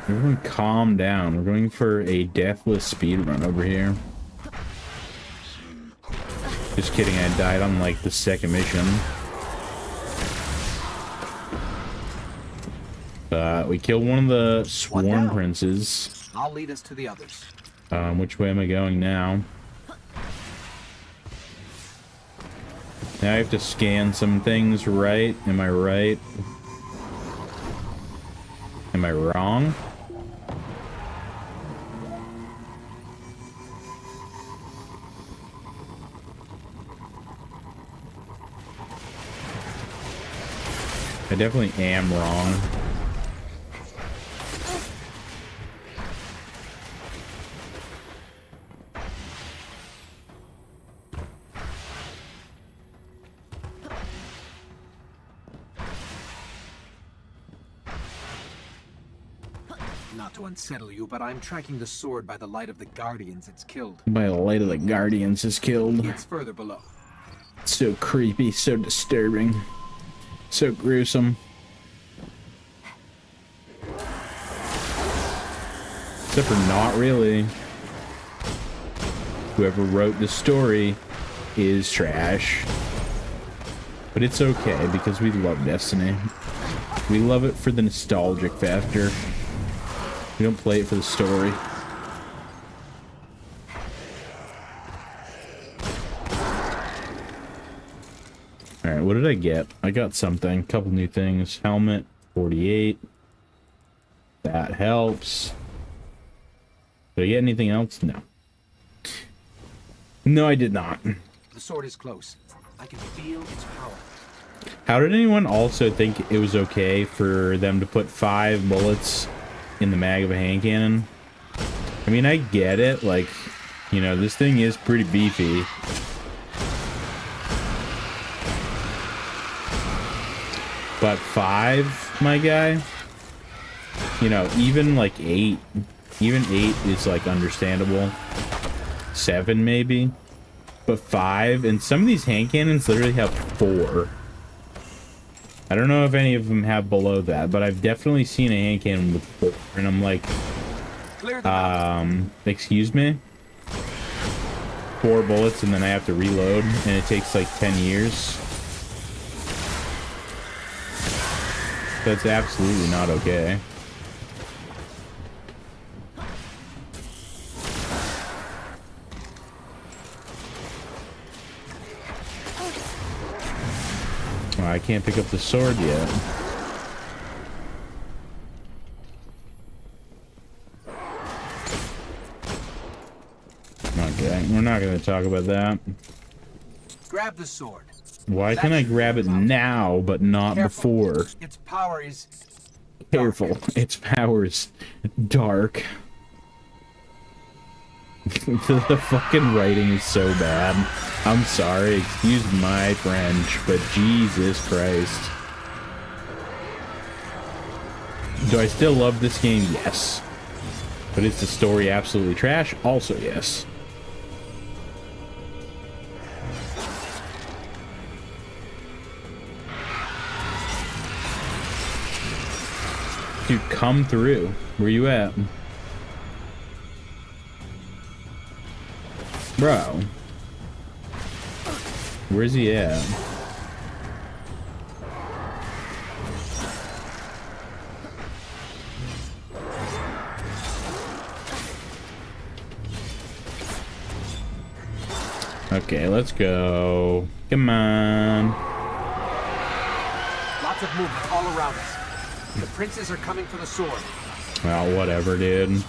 Everyone calm down. We're going for a deathless speedrun over here. Just kidding, I died on like the second mission. We killed one of the swarm princes. I'll lead us to the others. Which way am I going now? Now I have to scan some things, right? Am I right? Am I wrong? I definitely am wrong. Not to unsettle you, but I'm tracking the sword by the light of the Guardians it's killed. By the light of the Guardians is killed. It's further below. So creepy, so disturbing, so gruesome. Except for not really. Whoever wrote the story is trash. But it's okay because we love Destiny. We love it for the nostalgic factor. We don't play it for the story. Alright, what did I get? I got something. A couple new things. Helmet, 48. That helps. Did I get anything else? No. No, I did not. The sword is close. I can feel its power. How did anyone also think it was okay for them to put 5 bullets in the mag of a hand cannon? I mean, I get it. Like, you know, this thing is pretty beefy. But 5, my guy, you know, even like 8, even 8 is like understandable. 7 maybe, but 5, and some of these hand cannons literally have 4. I don't know if any of them have below that, but I've definitely seen a hand cannon with 4, and I'm like, excuse me? 4 bullets and then I have to reload, and it takes like 10 years. That's absolutely not okay. Oh, I can't pick up the sword yet. Okay, we're not going to talk about that. Grab the sword. Why can I grab it now, but not before? Its power is Careful. Its power's dark. The fucking writing is so bad. I'm sorry, excuse my French, but Jesus Christ. Do I still love this game? Yes. But is the story absolutely trash? Also yes. Dude, come through. Where you at? Bro. Where's he at? Okay, let's go. Come on. lots of movement all around us. The princes are coming for the sword. Well, whatever, dude.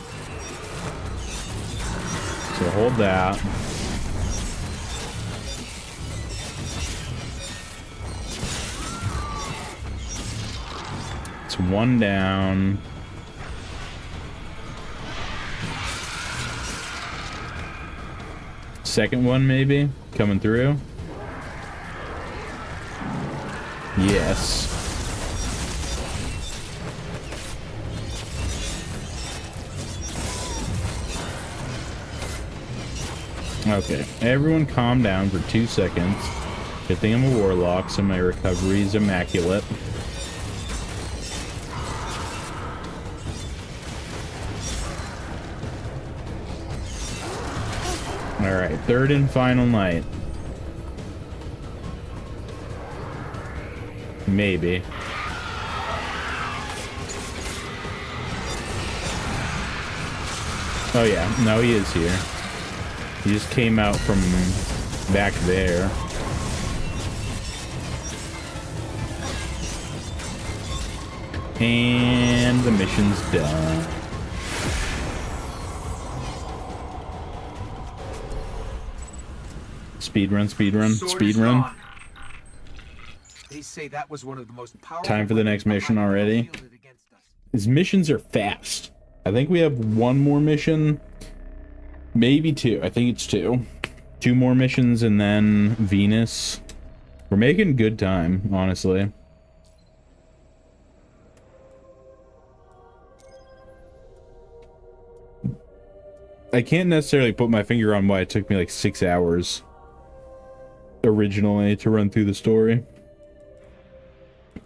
So hold that. It's one down. Second one, maybe? Coming through? Yes. Okay, everyone calm down for 2 seconds. Good thing I'm a warlock, so my recovery is immaculate. Alright, third and final night. Maybe. Oh yeah, no, he is here. He just came out from back there. And the mission's done. Speedrun, speedrun, speedrun. They say that was one of the most powerful. Time for the next mission already. His missions are fast. I think we have one more mission. Maybe two. I think it's two. Two more missions and then Venus. We're making good time, honestly. I can't necessarily put my finger on why it took me like 6 hours originally to run through the story.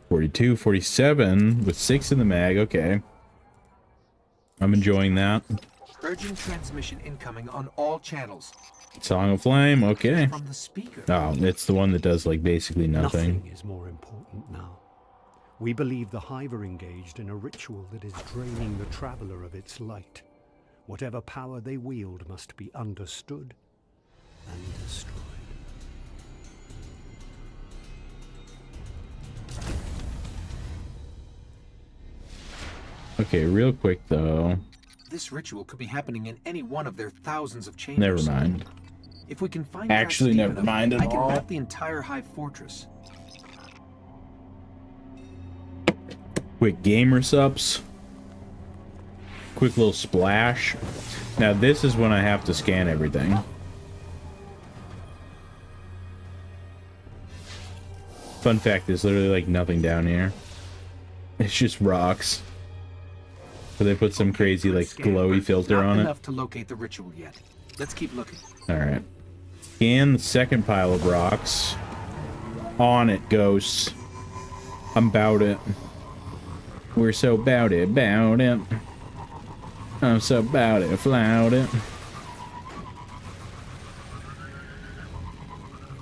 42, 47 with 6 in the mag. Okay. I'm enjoying that. Urgent transmission incoming on all channels. Song of Flame, okay. From the speaker. Oh, it's the one that does like basically nothing. Nothing is more important now. We believe the Hive are engaged in a ritual that is draining the Traveler of its light. Whatever power they wield must be understood and destroyed. Okay, real quick though. This ritual could be happening in any one of their thousands of chambers. Never mind. If we can find Actually, tracks deep never mind at I can all. map the entire Hive fortress. Quick gamer subs. quick little splash. Now this is when I have to scan everything. Fun fact, there's literally like nothing down here. It's just rocks. But they put some crazy like glowy filter on it. Not enough to locate the ritual yet. Let's keep looking. Alright. Scan the second pile of rocks. On it, ghosts. I'm bout it. We're so bout it, bout it. I'm so bout it, flout it.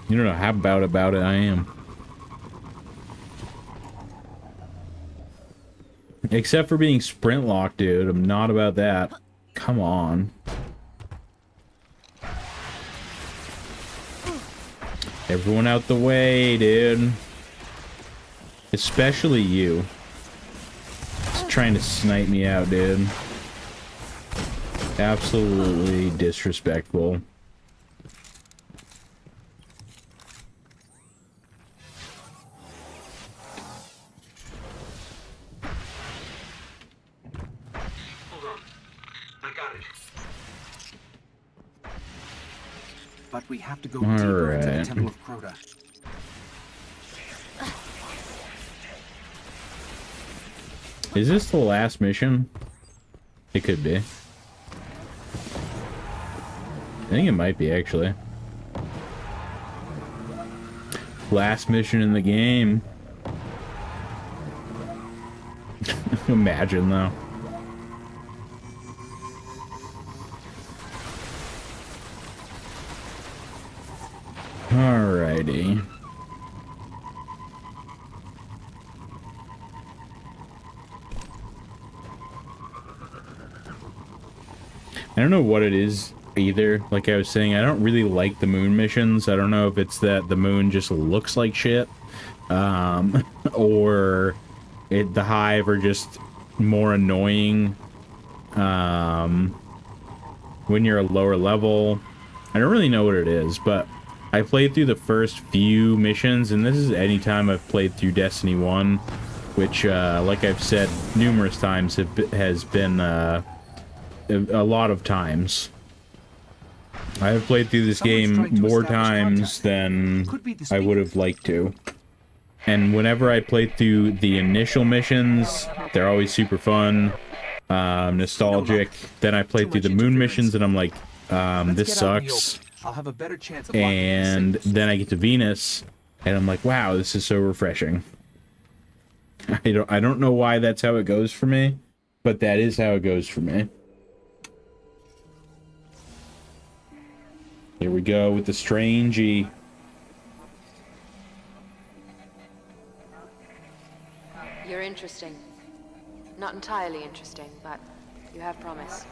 You don't know how about it I am. Except for being sprint locked, dude. I'm not about that. Come on. Everyone out the way, dude. Especially you. Just trying to snipe me out, dude. Absolutely disrespectful. But we have to go deeper into the Temple of Crota. Is this the last mission? It could be. I think it might be, actually. Last mission in the game. Imagine, though. Alrighty. I don't know what it is either. Like I was saying, I don't really like the moon missions. I don't know if it's that the moon just looks like shit, or the hive are just more annoying when you're a lower level. I don't really know what it is, but I played through the first few missions, and this is any time I've played through Destiny 1, which, like I've said numerous times, has been a lot of times. I have played through this game more times than I would have liked to. And whenever I play through the initial missions, they're always super fun, nostalgic. Then I play through the moon missions, and I'm like, this sucks. I'll have a better chance of And then I get to Venus, and I'm like, wow, this is so refreshing. I don't know why that's how it goes for me, but that is how it goes for me. Here we go with the strangey. You're interesting. Not entirely interesting, but you have promise.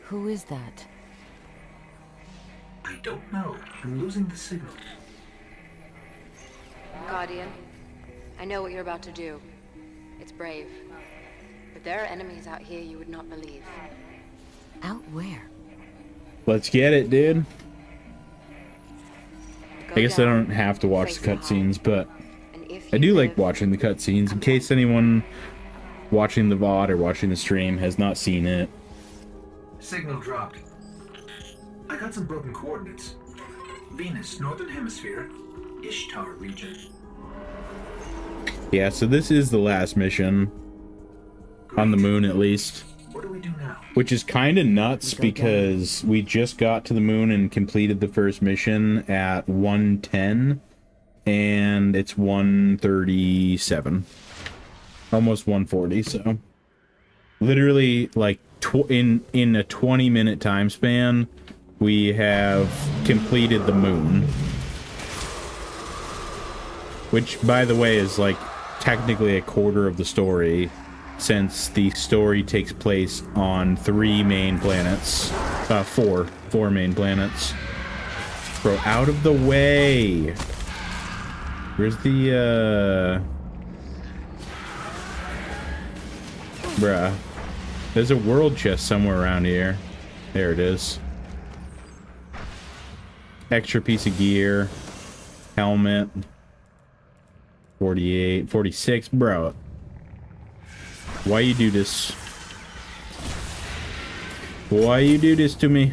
Who is that? I don't know. I'm losing the signal. Guardian, I know what you're about to do. It's brave. But there are enemies out here you would not believe. Out where? Let's get it, dude. Go I guess I down, don't have to watch face the cutscenes, but and if I you do like live, watching the cutscenes in case anyone watching the VOD or watching the stream has not seen it. Signal dropped. I got some broken coordinates. Venus, Northern Hemisphere, Ishtar region. Yeah, so this is the last mission. On the moon, at least. What do we do now? Which is kind of nuts because we just got to the moon and completed the first mission at 1:10, and it's 1:37. Almost 1:40, so literally like in a 20-minute time span, we have completed the moon. Which, by the way, is like technically a quarter of the story, since the story takes place on 3 main planets. 4 main planets. Bro, out of the way! Where's the, bruh. There's a world chest somewhere around here. There it is. Extra piece of gear. Helmet. 48, 46, bro. Why you do this? Why you do this to me?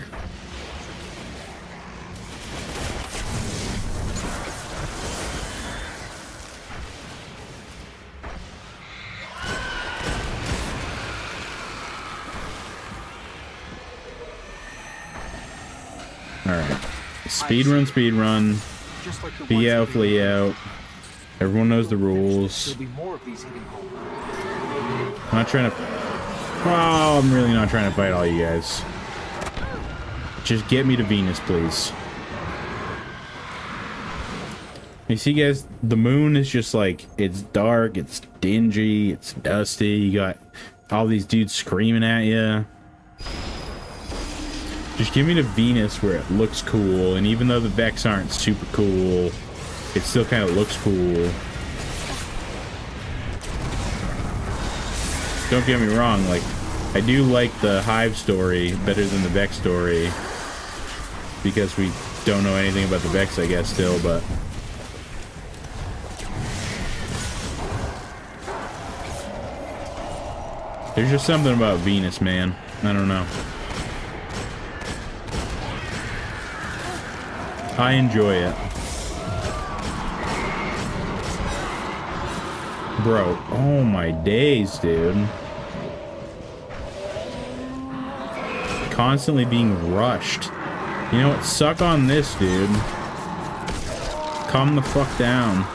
Alright. Speed run. Just like the Be ones out, that flee out. Everyone knows the rules. There'll be more of these hitting home. I'm not trying to... Oh, I'm really not trying to fight all you guys. Just get me to Venus, please. You see, guys, the moon is just like, it's dark, it's dingy, it's dusty. You got all these dudes screaming at you. Just give me to Venus where it looks cool, and even though the Vex aren't super cool, it still kind of looks cool. Don't get me wrong, like, I do like the Hive story better than the Vex story, because we don't know anything about the Vex, I guess, still, but... There's just something about Venus, man. I don't know. I enjoy it. Bro, oh my days, dude. Constantly being rushed. You know what? Suck on this, dude. Calm the fuck down.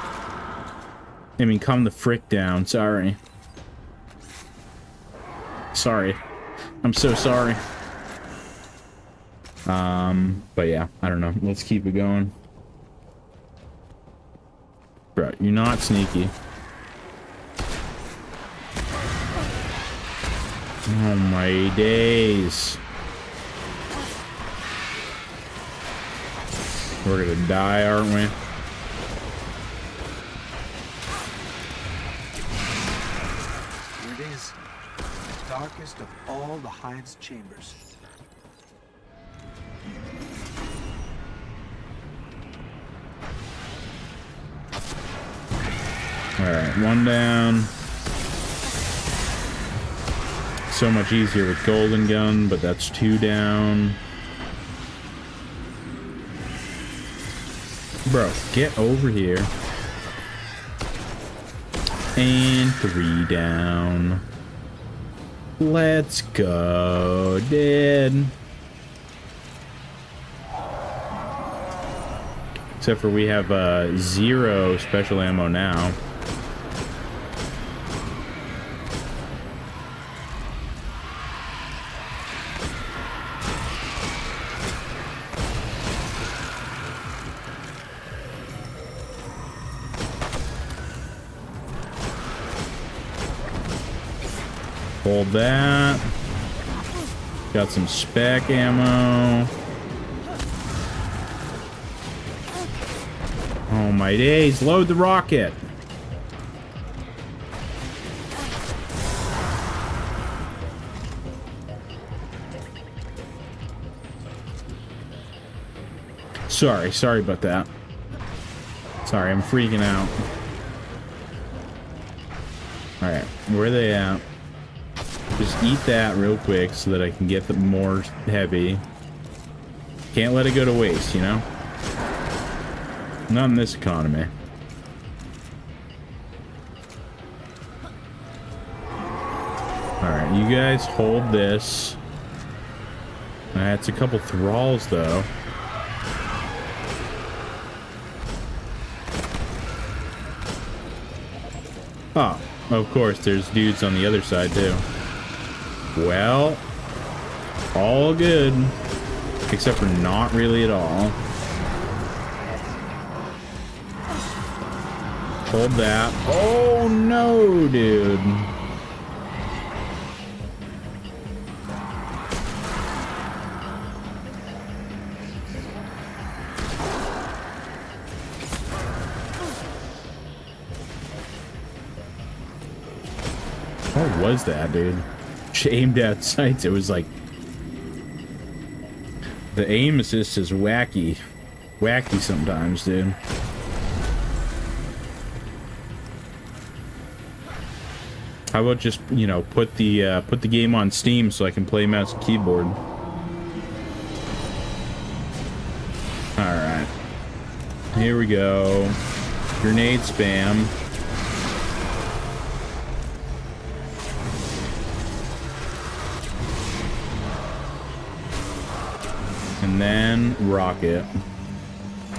I mean, calm the frick down. Sorry. Sorry. I'm so sorry. But yeah, I don't know. Let's keep it going. Bro, you're not sneaky. Oh my days. We're gonna die, aren't we? Here it is. The darkest of all the Hive's chambers. Alright, one down. So much easier with golden gun, but that's two down. Bro, get over here. And three down. Let's go, dude. Except for we have 0 special ammo now. Hold that. Got some spec ammo. Oh my days, load the rocket. Sorry about that. Sorry, I'm freaking out. Alright, where are they at? Just eat that real quick so that I can get the more heavy. Can't let it go to waste, you know? Not in this economy. Alright, you guys hold this. That's a couple thralls, though. Oh, of course, there's dudes on the other side, too. Well, all good. Except for not really at all. Hold that. Oh no, dude. What was that, dude? She aimed at sights. It was like... The aim assist is wacky. Wacky sometimes, dude. How about just, you know, put the game on Steam so I can play mouse and keyboard. Alright. Here we go. Grenade spam. And then rocket.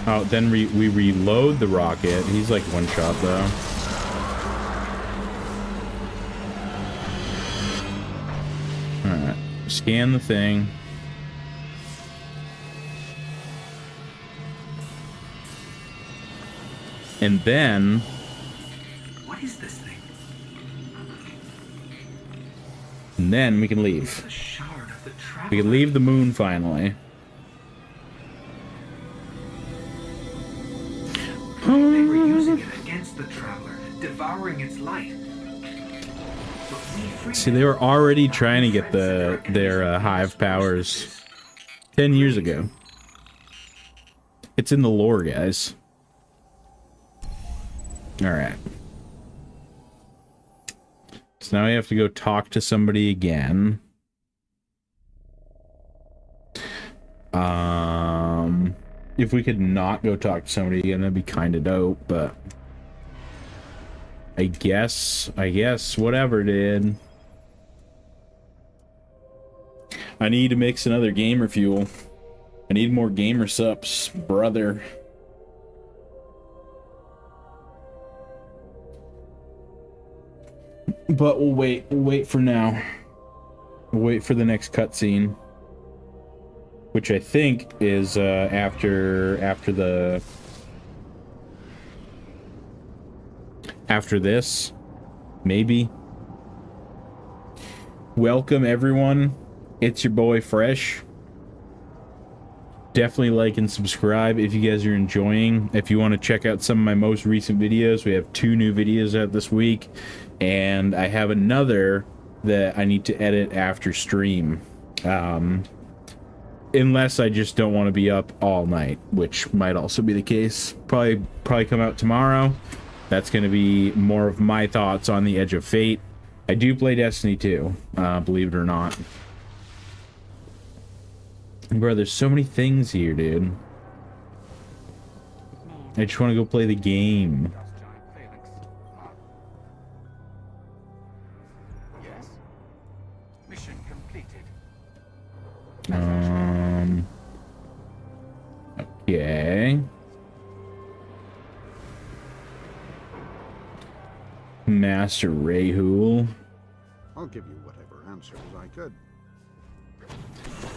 Oh, then we reload the rocket. He's like one shot though. Alright. Scan the thing. And then... What is this thing? And then we can leave. It's a shard of the traveler. We can leave the moon finally. They were using it against the traveler, devouring its light. But we freed See, they were already trying to get their hive powers 10 years ago. It's in the lore, guys. Alright. So now we have to go talk to somebody again. If we could not go talk to somebody again, that'd be kind of dope, but... I guess, whatever, dude. I need to mix another gamer fuel. I need more gamer sups, brother. But we'll wait for now. We'll wait for the next cutscene, which I think is after this, maybe. Welcome everyone. It's your boy Fresh. Definitely like and subscribe if you guys are enjoying. If you want to check out some of my most recent videos, we have 2 new videos out this week. And I have another that I need to edit after stream. Unless I just don't want to be up all night, which might also be the case. Probably come out tomorrow. That's going to be more of my thoughts on the Edge of Fate. I do play Destiny 2, believe it or not. Bro, there's so many things here, dude. I just want to go play the game. Okay. Master Rahul. I'll give you whatever answers I could.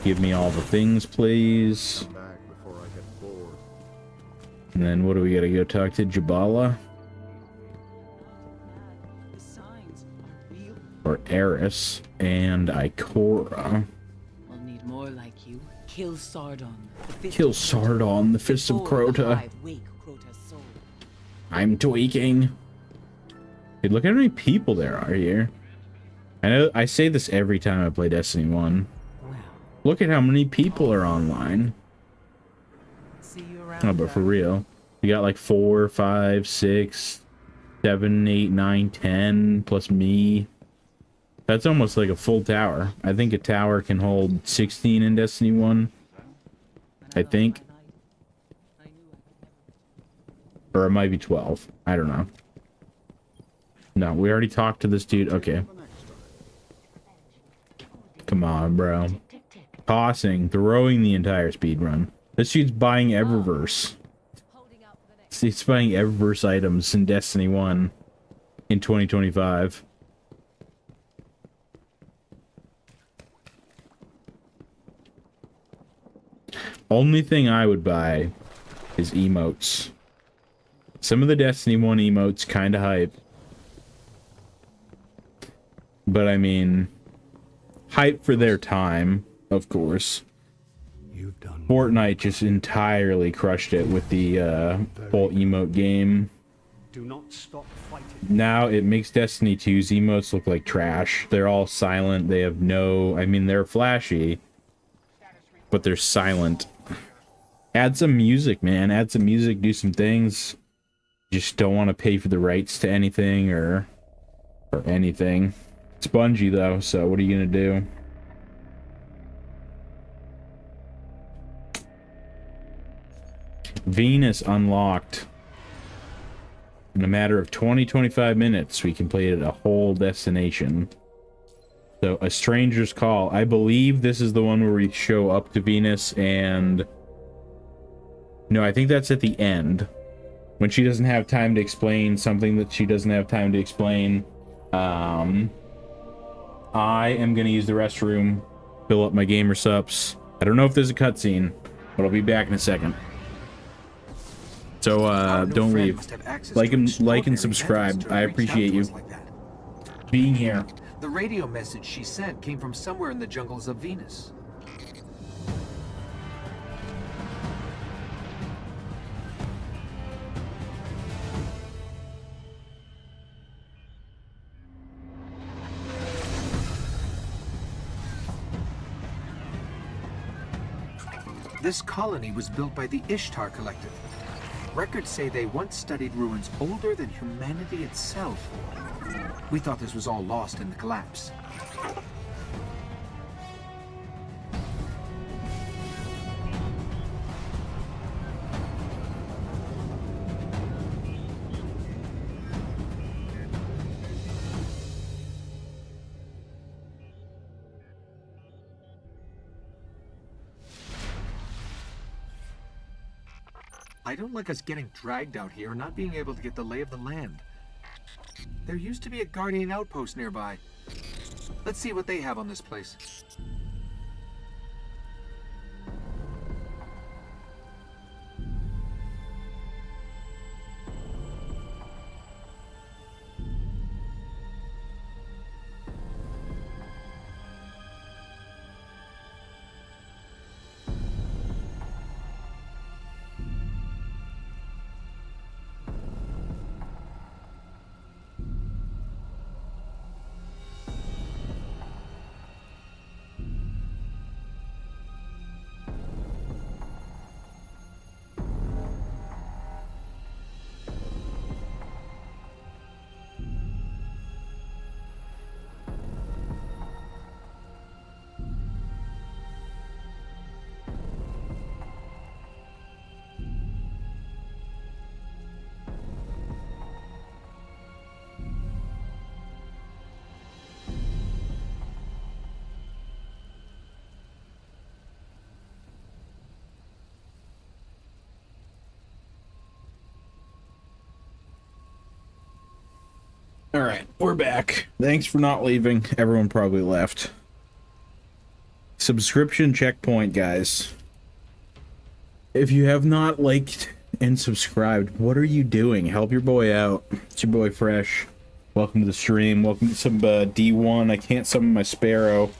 Give me all the things, please. Come back before I get bored. And then what do we gotta go talk to Jabala? The signs are real. Or Eris and Ikora. We'll need more like you. Kill Sardon. Kill Sardon, the Fist of Crota. Wake Crota's soul. I'm tweaking. Dude, look how many people there are here. I know I say this every time I play Destiny 1. Well, Look at how many people are online. see you around. Oh, but for real. We got like 4, 5, 6, 7, 8, 9, 10, plus me. That's almost like a full tower. I think a tower can hold 16 in Destiny 1. I think. Or it might be 12. I don't know. No, we already talked to this dude. Okay. Come on, bro. Tossing, throwing the entire speed run. This dude's buying Eververse. He's buying Eververse items in Destiny 1 in 2025. Only thing I would buy is emotes. Some of the Destiny 1 emotes kind of hype. But I mean, hype for their time, of course. You've done Fortnite just entirely crushed it with the whole emote game. Do not stop fighting. Now it makes Destiny 2's emotes look like trash. They're all silent. They have no... I mean, they're flashy, but they're silent. Add some music, man. Add some music, do some things. Just don't want to pay for the rights to anything, or or anything. It's Bungie though, so what are you gonna do? Venus unlocked. In a matter of 20-25 minutes, we completed a whole destination. So, A Stranger's Call. I believe this is the one where we show up to Venus and... No, I think that's at the end. When she doesn't have time to explain something that she doesn't have time to explain. I am going to use the restroom, fill up my gamer subs. I don't know if there's a cutscene, but I'll be back in a second. So, don't leave. Like and subscribe. I appreciate you being here. The radio message she sent came from somewhere in the jungles of Venus. This colony was built by the Ishtar Collective. Records say they once studied ruins older than humanity itself. We thought this was all lost in the collapse. I don't like us getting dragged out here and not being able to get the lay of the land. There used to be a Guardian outpost nearby. Let's see what they have on this place. All right, we're back. Thanks for not leaving. Everyone probably left. Subscription checkpoint, guys. If you have not liked and subscribed, what are you doing? Help your boy out. It's your boy Fresh. Welcome to the stream. Welcome to some D1. I can't summon my Sparrow,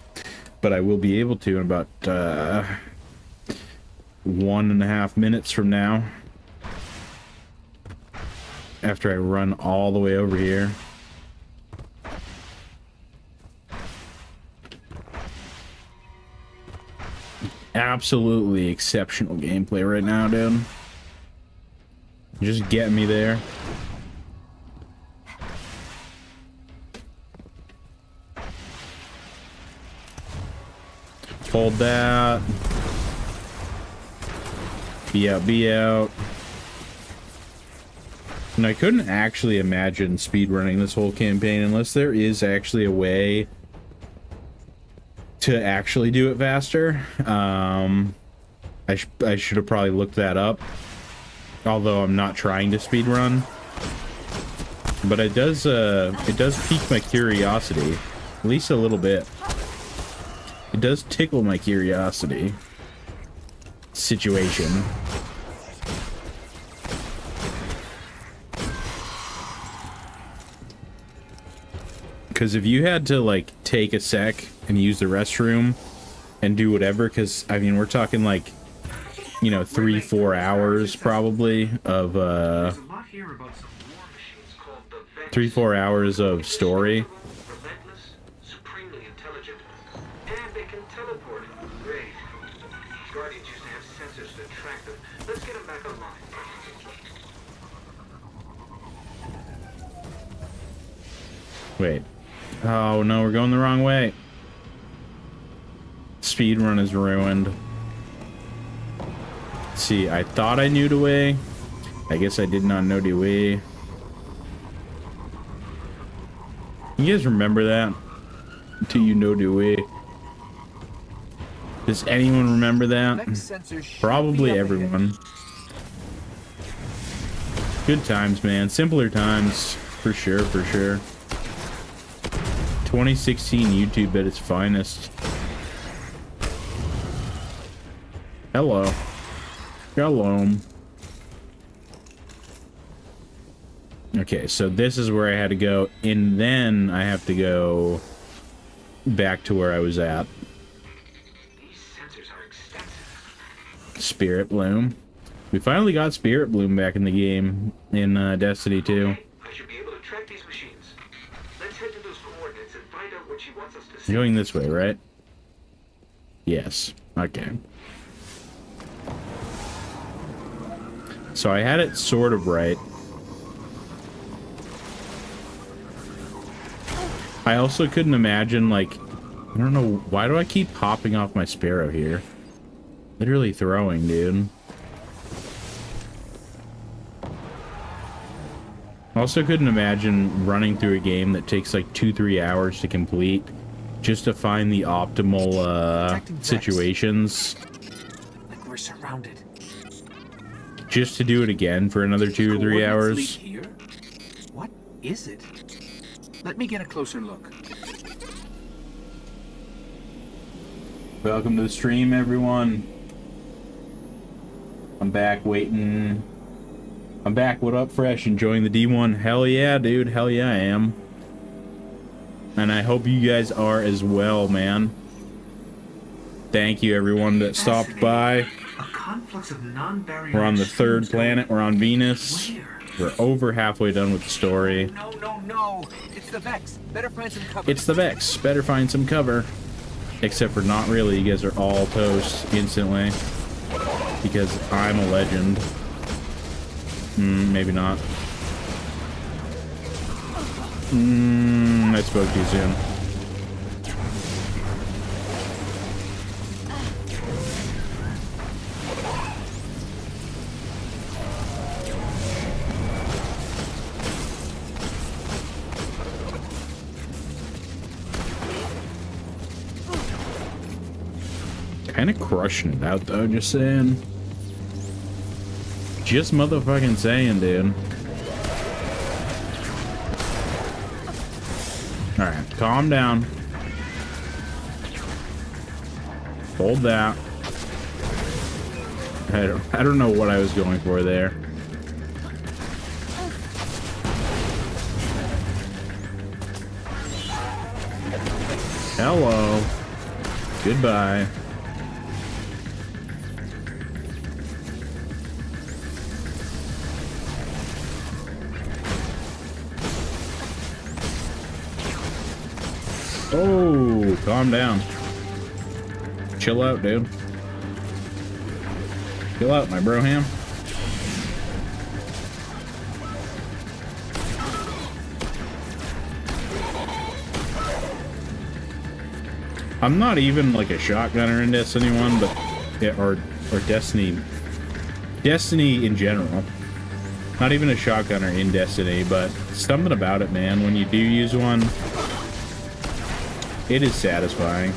but I will be able to in about 1.5 minutes from now. After I run all the way over here. Absolutely exceptional gameplay right now, dude. Just get me there. Hold that. Be out, be out. And I couldn't actually imagine speedrunning this whole campaign unless there is actually a way to actually do it faster. I should have probably looked that up, although I'm not trying to speedrun. But it does pique my curiosity, at least a little bit. It does tickle my curiosity. Situation. Because if you had to, like, take a sec and use the restroom and do whatever, because, I mean, we're talking, like, you know, 3-4 hours, probably, of, 3-4 hours of story. Relentless, supremely intelligent, and they can teleport. Great. Guardians used to have sensors to track them. Let's get them back online. Wait. Oh no, we're going the wrong way. Speedrun is ruined. See, I thought I knew the way. I guess I did not know the way. You guys remember that? Do you know the way? Does anyone remember that? Probably everyone. Good times, man. Simpler times. For sure, for sure. 2016 YouTube at its finest. Hello. Shalom. Okay, so this is where I had to go, and then I have to go back to where I was at. Spirit Bloom. We finally got Spirit Bloom back in the game in Destiny 2. I should be able to track these machines. Let's head to those coordinates and find out what she wants us to see. Going this way, right? Yes. Okay. So I had it sort of right. I also couldn't imagine, like, I don't know, why do I keep popping off my Sparrow here? Literally throwing, dude. Also couldn't imagine running through a game that takes like 2-3 hours to complete just to find the optimal situations. Like we're surrounded. Just to do it again for another 2 or 3 hours. Here? What is it? Let me get a closer look. Welcome to the stream, everyone. I'm back waiting. I'm back, what up, fresh, enjoying the D1. Hell yeah, dude, hell yeah I am. And I hope you guys are as well, man. Thank you, everyone that stopped by. A conflux of non-barrier. We're on the 3rd planet, we're on Venus. We're over halfway done with the story. No, no, no. It's the Vex. Better find some cover. It's the Vex. Better find some cover. Except for not really. You guys are all toast instantly. Because I'm a legend. Maybe not. I spoke too soon. Kind of crushing it out though, just saying. Just motherfucking saying, dude. Alright, calm down. Hold that. I don't know what I was going for there. Hello. Goodbye. Oh, calm down. Chill out, dude. Chill out, my broham. I'm not even like a shotgunner in Destiny 1, but yeah, or Destiny in general. Not even a shotgunner in Destiny, but something about it, man. When you do use one, it is satisfying.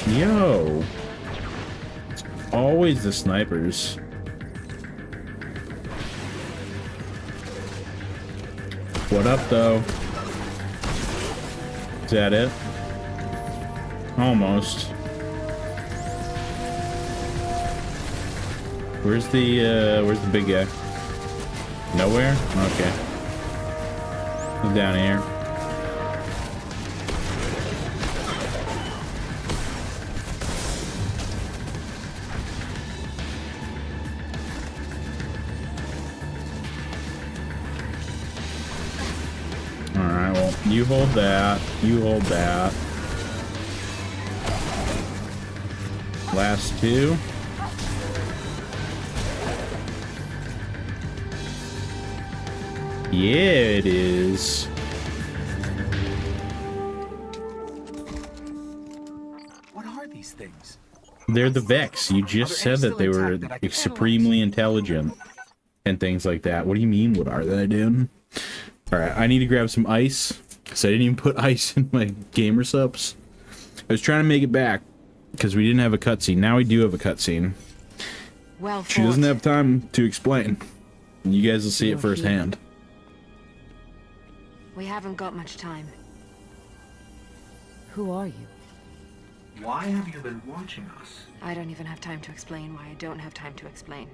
Yo. It's always the snipers. What up, though? Is that it? Almost. Where's the big guy? Nowhere? Okay. He's down here. Alright, well, you hold that. You hold that. Last two. Yeah, it is. What are these things? They're the Vex. You just said that they were supremely intelligent and things like that. What do you mean, what are they, dude? Alright, I need to grab some ice, because I didn't even put ice in my gamer subs. I was trying to make it back, because we didn't have a cutscene. Now we do have a cutscene. Well, She doesn't have time to explain. You guys will see it firsthand. We haven't got much time. Who are you? Why have you been watching us? I don't even have time to explain why I don't have time to explain.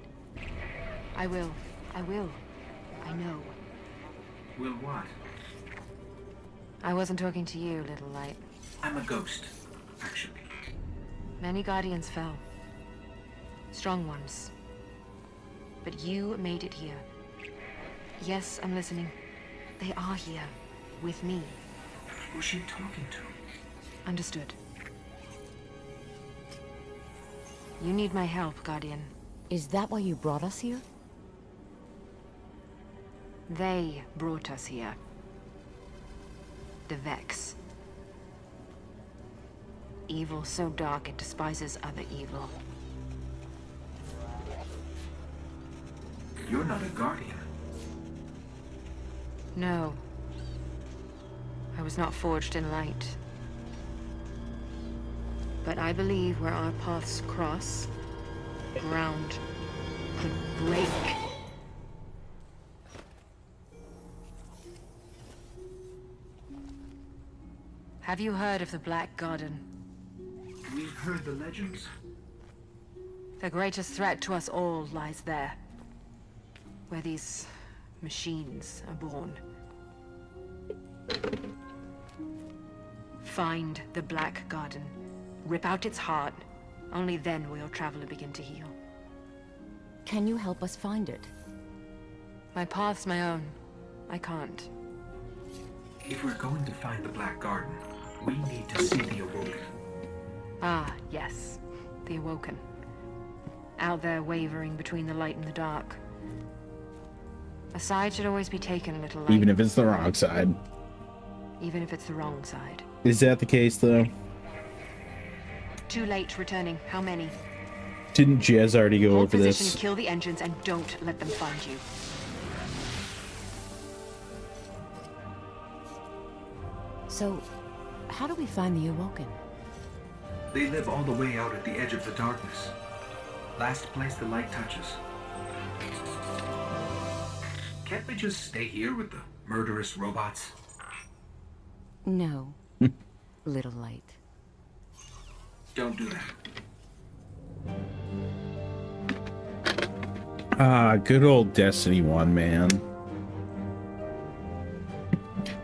I will. I know. Will what? I wasn't talking to you, little light. I'm a ghost, actually. Many Guardians fell. Strong ones. But you made it here. Yes, I'm listening. They are here. With me. Who's she talking to? Understood. You need my help, Guardian. Is that why you brought us here? They brought us here. The Vex. Evil so dark it despises other evil. You're not a Guardian. No. I was not forged in light. But I believe where our paths cross, ground could break. Have you heard of the Black Garden? We've heard the legends. The greatest threat to us all lies there. Where these machines are born. Find the Black Garden. Rip out its heart. Only then will your traveler begin to heal. Can you help us find it? My path's my own. I can't. If we're going to find the Black Garden, we need to see the Awoken. Ah, yes. The Awoken. Out there wavering between the light and the dark. A side should always be taken, little light. Even if it's the wrong side. Even if it's the wrong side. Is that the case, though? Too late returning. How many? Didn't Jez already go Hold over position, this? kill the engines, and don't let them find you. So, how do we find the Awoken? They live all the way out at the edge of the darkness. Last place the light touches. Can't we just stay here with the murderous robots? No. Little light. Don't do that. Ah, good old Destiny 1, man.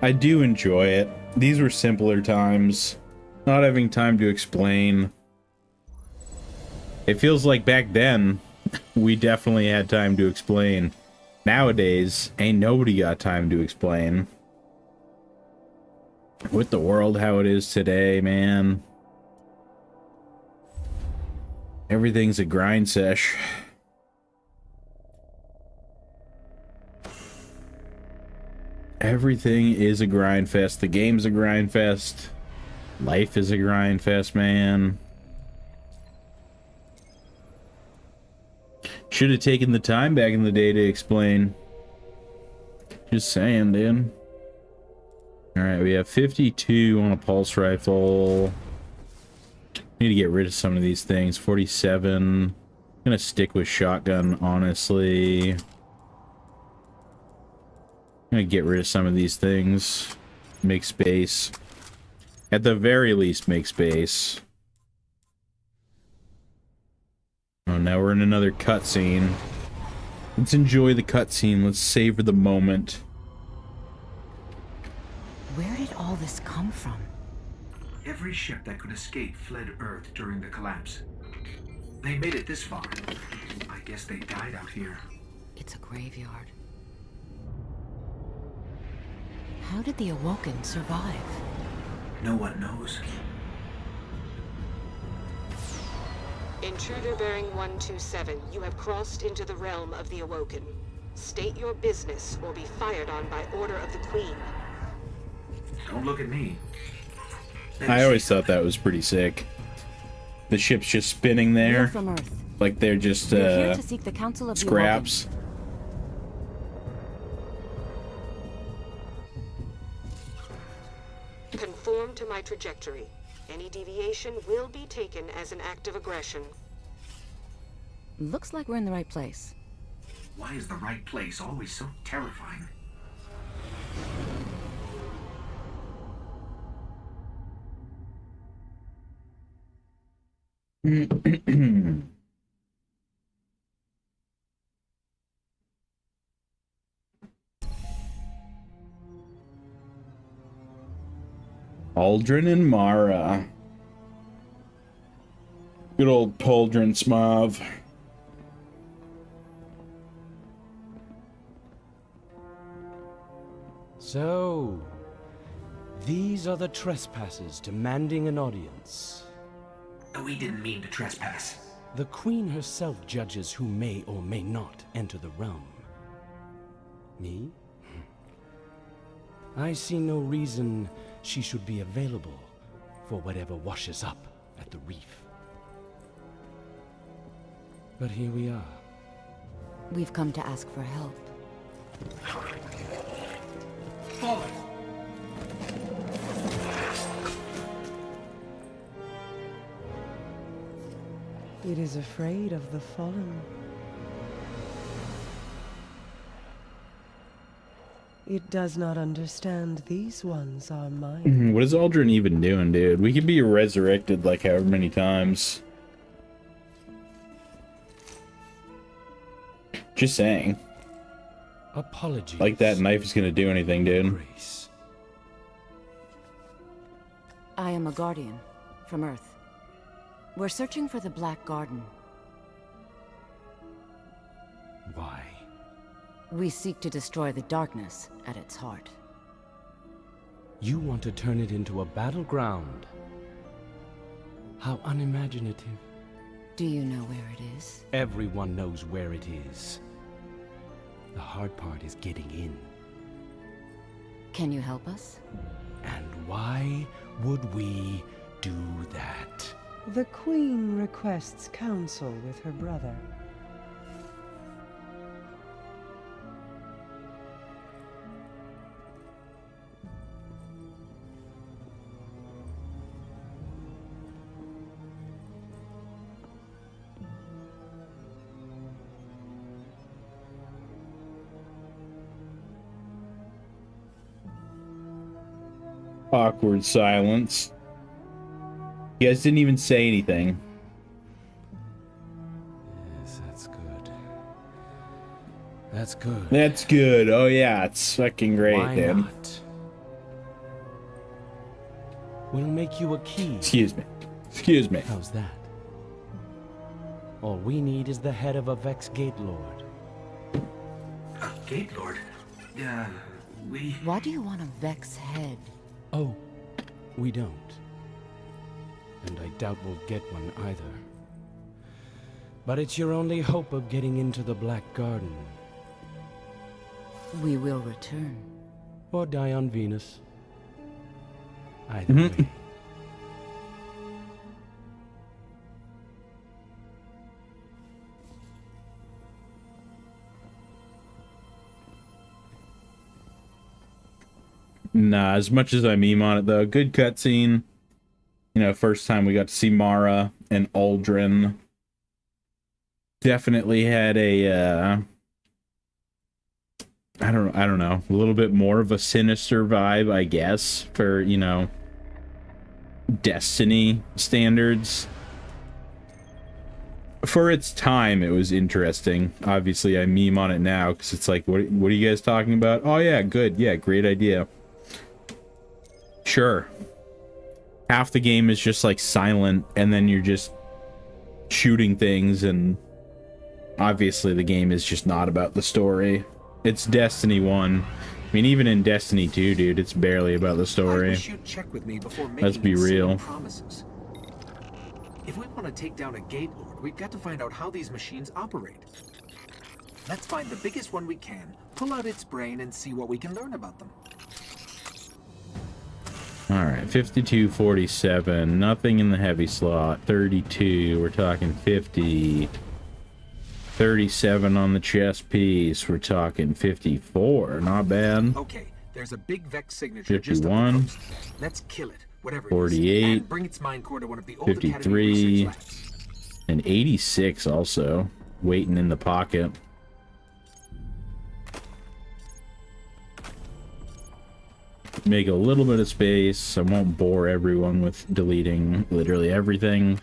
I do enjoy it. These were simpler times. Not having time to explain. It feels like back then, we definitely had time to explain. Nowadays, ain't nobody got time to explain. With the world how it is today, man. Everything's a grind sesh. Everything is a grind fest. The game's a grind fest. Life is a grind fest, man. Should have taken the time back in the day to explain. Just saying, dude. Alright, we have 52 on a pulse rifle. Need to get rid of some of these things. 47. Gonna stick with shotgun, honestly. Gonna get rid of some of these things. Make space. At the very least, make space. Oh, now we're in another cutscene. Let's enjoy the cutscene. Let's savor the moment. Where did all this come from? Every ship that could escape fled Earth during the collapse. They made it this far. I guess they died out here. It's a graveyard. How did the Awoken survive? No one knows. Intruder bearing 127, you have crossed into the realm of the Awoken. State your business or be fired on by order of the Queen. Don't look at me. I always thought that was pretty sick. The ship's just spinning there, We're from Earth. like they're just We're here to seek the counsel of the scraps. Conform to my trajectory. Any deviation will be taken as an act of aggression. Looks like we're in the right place. Why is the right place always so terrifying? Aldrin and Mara. Good old Pauldron Smav. So, these are the trespassers demanding an audience. We didn't mean to trespass. The Queen herself judges who may or may not enter the realm. Me? I see no reason she should be available for whatever washes up at the reef. But here we are. We've come to ask for help. It is afraid of the fallen. It does not understand these ones are mine. What is Aldrin even doing, dude? We could be resurrected like however many times. Just saying. Apologies. Like that knife is gonna do anything, dude. Grace. I am a guardian from Earth. We're searching for the Black Garden. Why? We seek to destroy the darkness at its heart. You want to turn it into a battleground? How unimaginative. Do you know where it is? Everyone knows where it is. The hard part is getting in. Can you help us? And why would we do that? The Queen requests counsel with her brother. Awkward silence. You guys didn't even say anything. Yes, that's good. That's good. That's good. Oh yeah, it's fucking great, Why dude. not? We'll make you a key. Excuse me. Excuse me. How's that? All we need is the head of a Vex Gate Lord. A Gate Lord? We... Why do you want a Vex head? Oh, we don't. And I doubt we'll get one either. But it's your only hope of getting into the Black Garden. We will return. Or die on Venus. Either way. Nah, as much as I meme on it though, good cutscene. You know, first time we got to see Mara and Aldrin. Definitely had a I don't know, a little bit more of a sinister vibe, I guess, for, you know, Destiny standards. For its time, it was interesting. Obviously, I meme on it now because it's like, what are you guys talking about? Oh yeah, good, yeah, great idea. Sure. Half the game is just like silent, and then you're just shooting things, and obviously the game is just not about the story. It's Destiny 1. I mean, even in Destiny 2, dude, it's barely about the I story. wish you'd check with me before making Let's be insane real. promises. If we want to take down a Gate Lord, we've got to find out how these machines operate. Let's find the biggest one we can, pull out its brain, and see what we can learn about them. All right, 5247. Nothing in the heavy slot. 32. We're talking 50. 37 on the chest piece. We're talking 54. Not bad. Okay, there's a big Vex signature just up the 51. coast. Let's kill it, whatever it 48. is, and bring its mind core to one of the old Academy 53. research labs. And 86 also. Waiting in the pocket. Make a little bit of space. I won't bore everyone with deleting literally everything.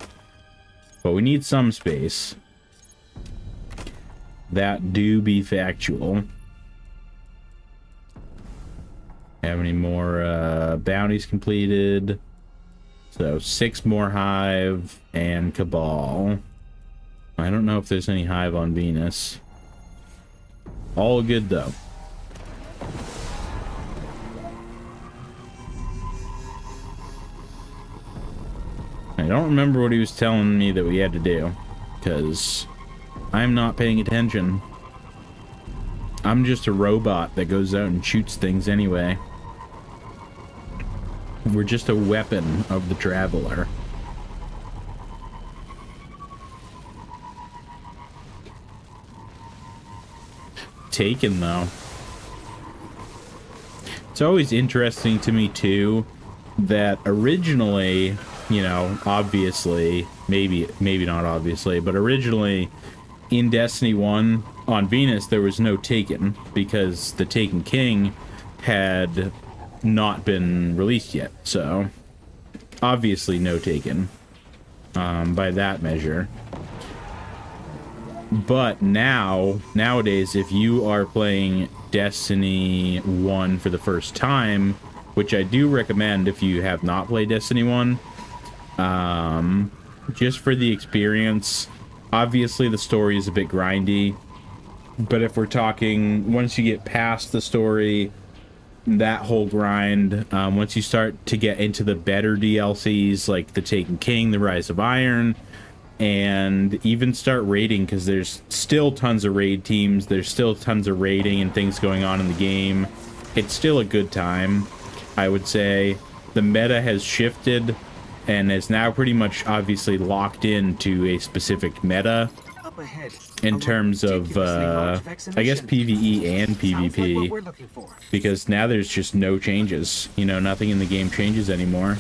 But we need some space. That do be factual. Have any more bounties completed? So 6 more Hive and Cabal. I don't know if there's any Hive on Venus. All good though. I don't remember what he was telling me that we had to do, because I'm not paying attention. I'm just a robot that goes out and shoots things anyway. We're just a weapon of the Traveler. Taken, though. It's always interesting to me, too, that originally, you know, obviously, maybe not obviously, but originally in Destiny 1 on Venus, there was no Taken because the Taken King had not been released yet. So, obviously no Taken by that measure. But nowadays, if you are playing Destiny 1 for the first time, which I do recommend if you have not played Destiny 1, just for the experience. Obviously the story is a bit grindy, but if we're talking once you get past the story, that whole grind, once you start to get into the better DLCs like the Taken King, the Rise of Iron, and even start raiding, because there's still tons of raid teams, there's still tons of raiding and things going on in the game. It's still a good time, I would say. The meta has shifted and is now pretty much obviously locked into a specific meta Up ahead, in terms of, I guess, PvE and PvP, because now there's just no changes. You know, nothing in the game changes anymore.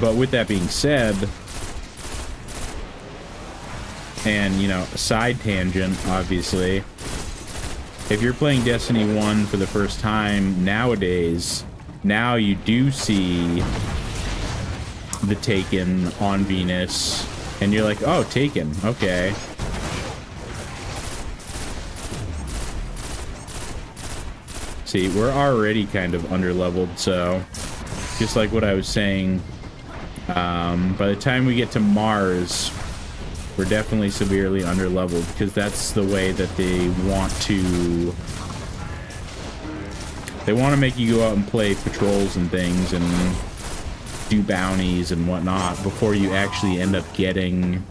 But with that being said, and, you know, a side tangent, obviously, if you're playing Destiny 1 for the first time nowadays, now you do see the Taken on Venus, and you're like, oh, Taken, okay. See, we're already kind of underleveled, so just like what I was saying, by the time we get to Mars, we're definitely severely underleveled, because that's the way that they want to make you go out and play patrols and things and do bounties and whatnot before you actually end up getting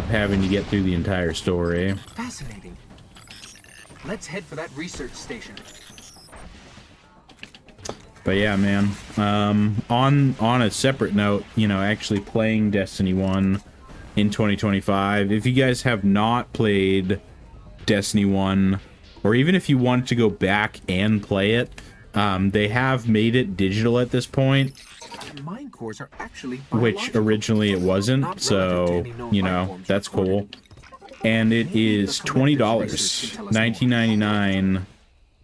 having to get through the entire story. Fascinating. Let's head for that research station. But yeah, man, on a separate note, you know, actually playing Destiny 1 in 2025, if you guys have not played Destiny 1, or even if you want to go back and play it, they have made it digital at this point, Mind cores are actually which originally it wasn't, so, you know, that's cool. And it is $20, $19.99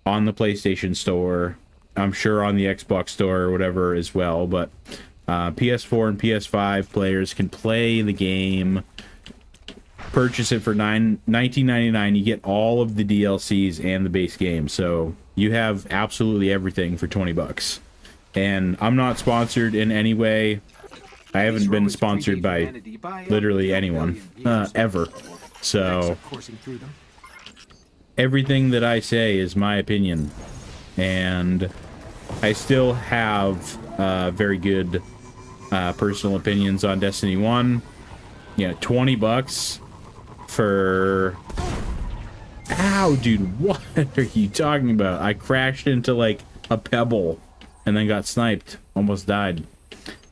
on the PlayStation Store. I'm sure on the Xbox Store or whatever as well, but PS4 and PS5 players can play the game, purchase it for $19.99. You get all of the DLCs and the base game, so you have absolutely everything for $20. And I'm not sponsored in any way. I haven't been sponsored by literally anyone ever. So everything that I say is my opinion, and I still have very good personal opinions on Destiny 1. Yeah, $20 for... Ow, dude, what are you talking about? I crashed into, like, a pebble and then got sniped. Almost died.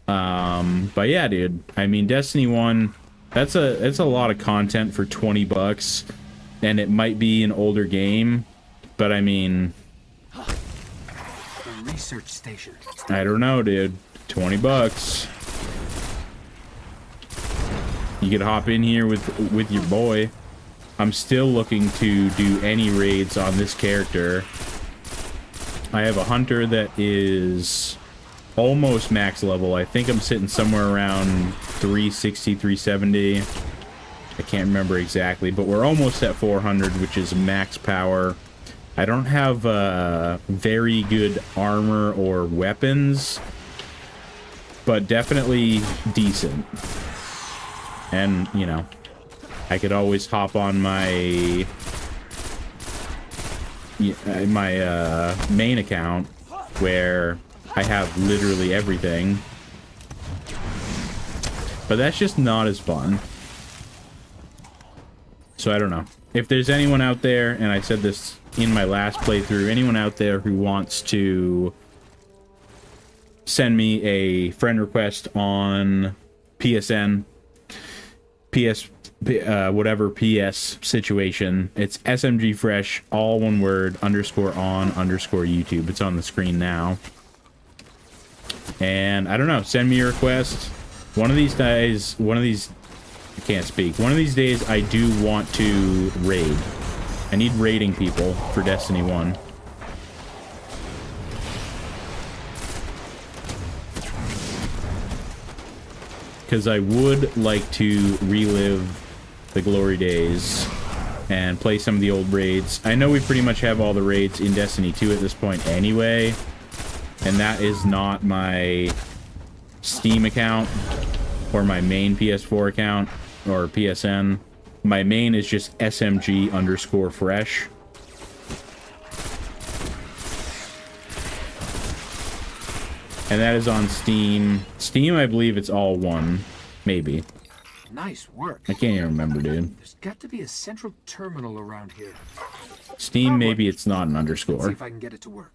But yeah, dude, I mean, Destiny 1, that's a lot of content for $20, and it might be an older game, but I mean... The research station. I don't know, dude. $20. You could hop in here with your boy. I'm still looking to do any raids on this character. I have a hunter that is almost max level. I think I'm sitting somewhere around 360, 370. I can't remember exactly, but we're almost at 400, which is max power. I don't have very good armor or weapons, but definitely decent. And, you know, I could always hop on my main account where I have literally everything. But that's just not as fun. So I don't know. If there's anyone out there, and I said this in my last playthrough, anyone out there who wants to send me a friend request on PSN, whatever PS situation, it's SMG Fresh, all one word, _on_YouTube. It's on the screen now. And I don't know, send me a request. One of these days, I can't speak. One of these days, I do want to raid. I need raiding people for Destiny 1. Because I would like to relive the glory days and play some of the old raids. I know we pretty much have all the raids in Destiny 2 at this point anyway, and that is not my Steam account or my main PS4 account or PSN. My main is just SMG_fresh. And that is on Steam. Steam, I believe it's all one. Maybe. Nice work. I can't even remember, dude. There's got to be a central terminal around here. Steam, maybe it's not an underscore. See if I can get it to work.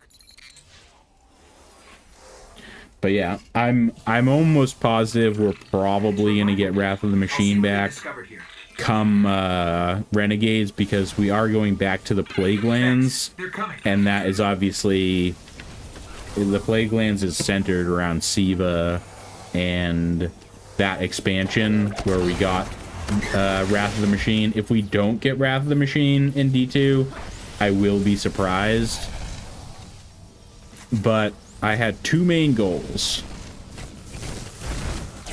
But yeah, I'm almost positive we're probably gonna get Wrath of the Machine back come Renegades, because we are going back to the Plague Lands, and that is obviously... The Plague Lands is centered around Siva and that expansion where we got Wrath of the Machine. If we don't get Wrath of the Machine in D2, I will be surprised. But I had two main goals.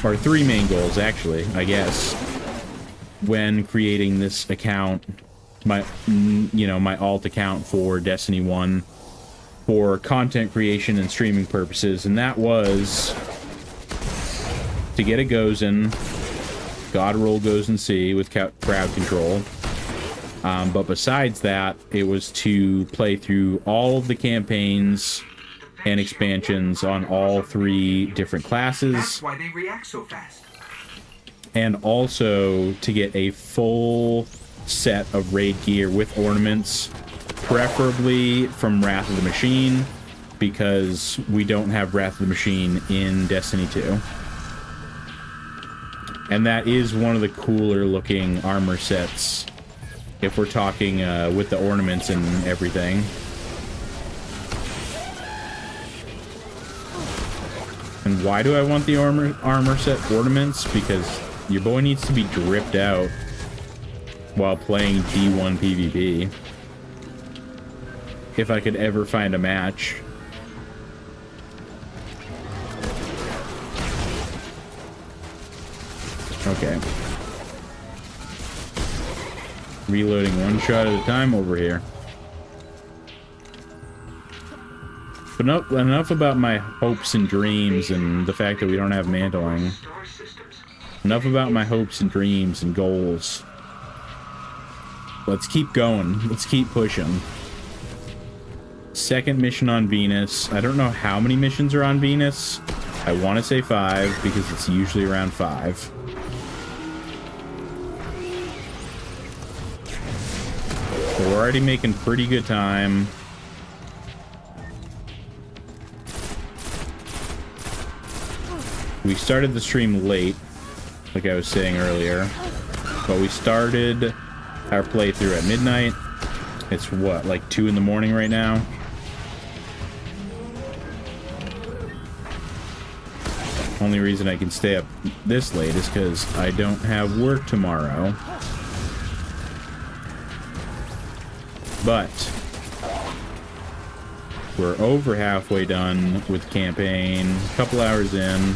Or three main goals, actually, I guess, when creating this account, my alt account for Destiny 1. For content creation and streaming purposes, and that was to get a Gozen, God roll Gozen C with crowd control. But besides that, it was to play through all of the campaigns and expansions on all three different classes. That's why they react so fast. And also to get a full set of raid gear with ornaments, preferably from Wrath of the Machine, because we don't have Wrath of the Machine in Destiny 2. And that is one of the cooler looking armor sets, if we're talking with the ornaments and everything. And why do I want the armor set ornaments? Because your boy needs to be dripped out while playing D1 PvP. If I could ever find a match. Okay. Reloading one shot at a time over here. But enough about my hopes and dreams and the fact that we don't have mantling. Enough about my hopes and dreams and goals. Let's keep going. Let's keep pushing. second mission on Venus. I don't know how many missions are on Venus. I want to say 5 because it's usually around 5. But we're already making pretty good time. We started the stream late, like I was saying earlier, but we started our playthrough at midnight. It's what, like 2 in the morning right now? Only reason I can stay up this late is because I don't have work tomorrow. But we're over halfway done with the campaign, a couple hours in.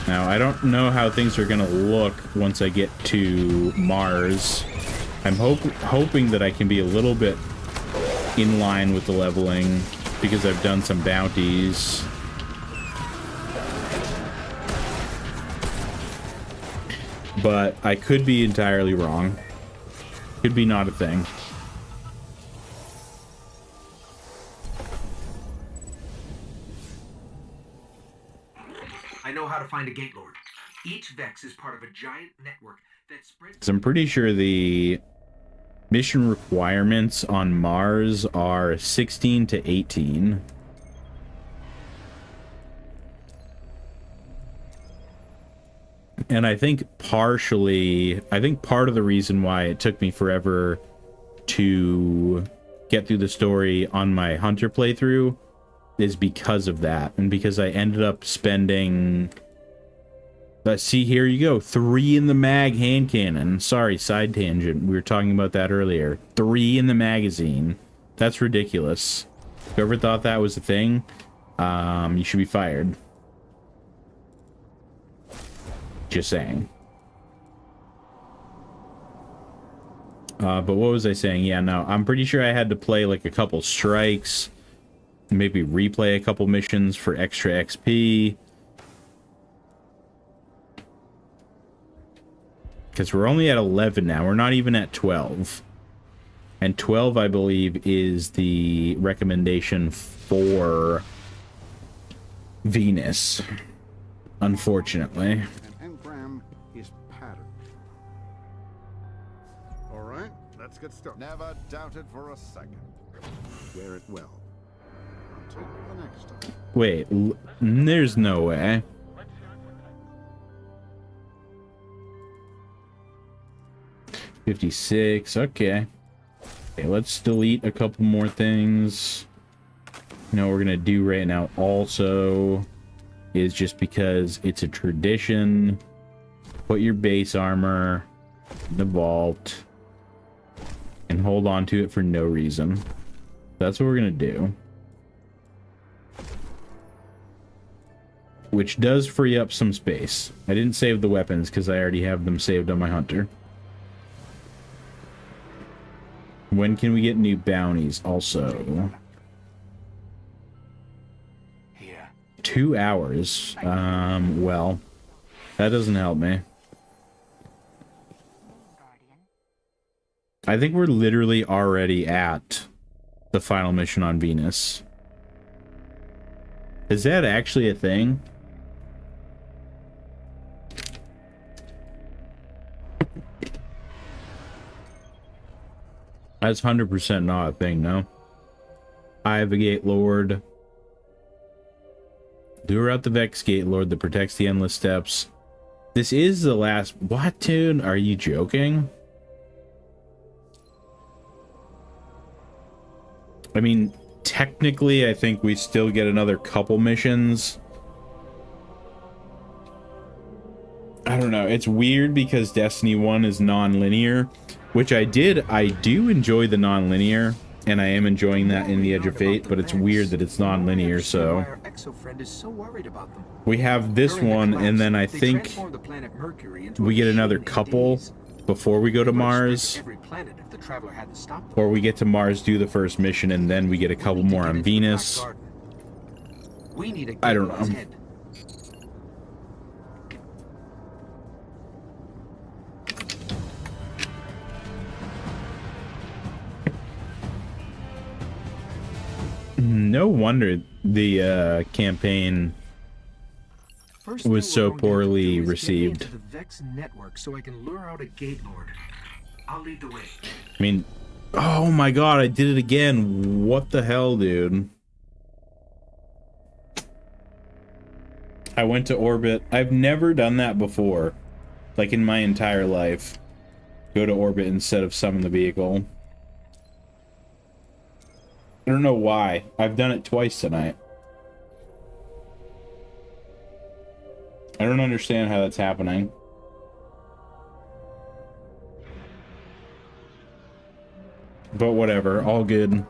Now, I don't know how things are going to look once I get to Mars. I'm hoping that I can be a little bit in line with the leveling because I've done some bounties. But I could be entirely wrong. Could be not a thing. I know how to find a gate lord. Each Vex is part of a giant network that spreads... So I'm pretty sure the mission requirements on Mars are 16 to 18. And I think partially, part of the reason why it took me forever to get through the story on my Hunter playthrough is because of that. And because I ended up spending... Let's see, here you go. 3 in the mag hand cannon. Sorry, side tangent. We were talking about that earlier. 3 in the magazine. That's ridiculous. Whoever thought that was a thing, you should be fired. Just saying. But what was I saying? Yeah, no, I'm pretty sure I had to play like a couple strikes, maybe replay a couple missions for extra XP. Because we're only at 11 now. We're not even at 12. And 12, I believe, is the recommendation for Venus. Unfortunately. Is patterned. All right, let's get started. Never doubted for a second. Wear it well. Until the next time. Wait, there's no way. $56, okay. Okay, let's delete a couple more things. You know what we're gonna do right now also is, just because it's a tradition, put your base armor in the vault and hold on to it for no reason. That's what we're gonna do. Which does free up some space. I didn't save the weapons because I already have them saved on my Hunter. When can we get new bounties also? 2 hours. Well, that doesn't help me. I think we're literally already at the final mission on Venus. Is that actually a thing? That's 100% not a thing, no. I have a Gate Lord. Lure out the Vex Gate Lord that protects the Endless Steps. This is the last... What, dude? Are you joking? I mean, technically, I think we still get another couple missions. I don't know. It's weird because Destiny 1 is non-linear, which I do enjoy the non-linear, and I am enjoying that in the Edge of Fate, but it's weird that it's non-linear, so... We have this one, and then I think we get another couple before we go to Mars. Or we get to Mars, do the first mission, and then we get a couple more on Venus. I don't know. No wonder the campaign First was thing so we're going to have to poorly do is get me received. into the Vex network so I can lure out a gate lord. I'll lead the way. I mean, oh my god, I did it again. What the hell, dude? I went to orbit. I've never done that before. Like in my entire life. Go to orbit instead of summon the vehicle. I don't know why. I've done it twice tonight. I don't understand how that's happening. But whatever, all good.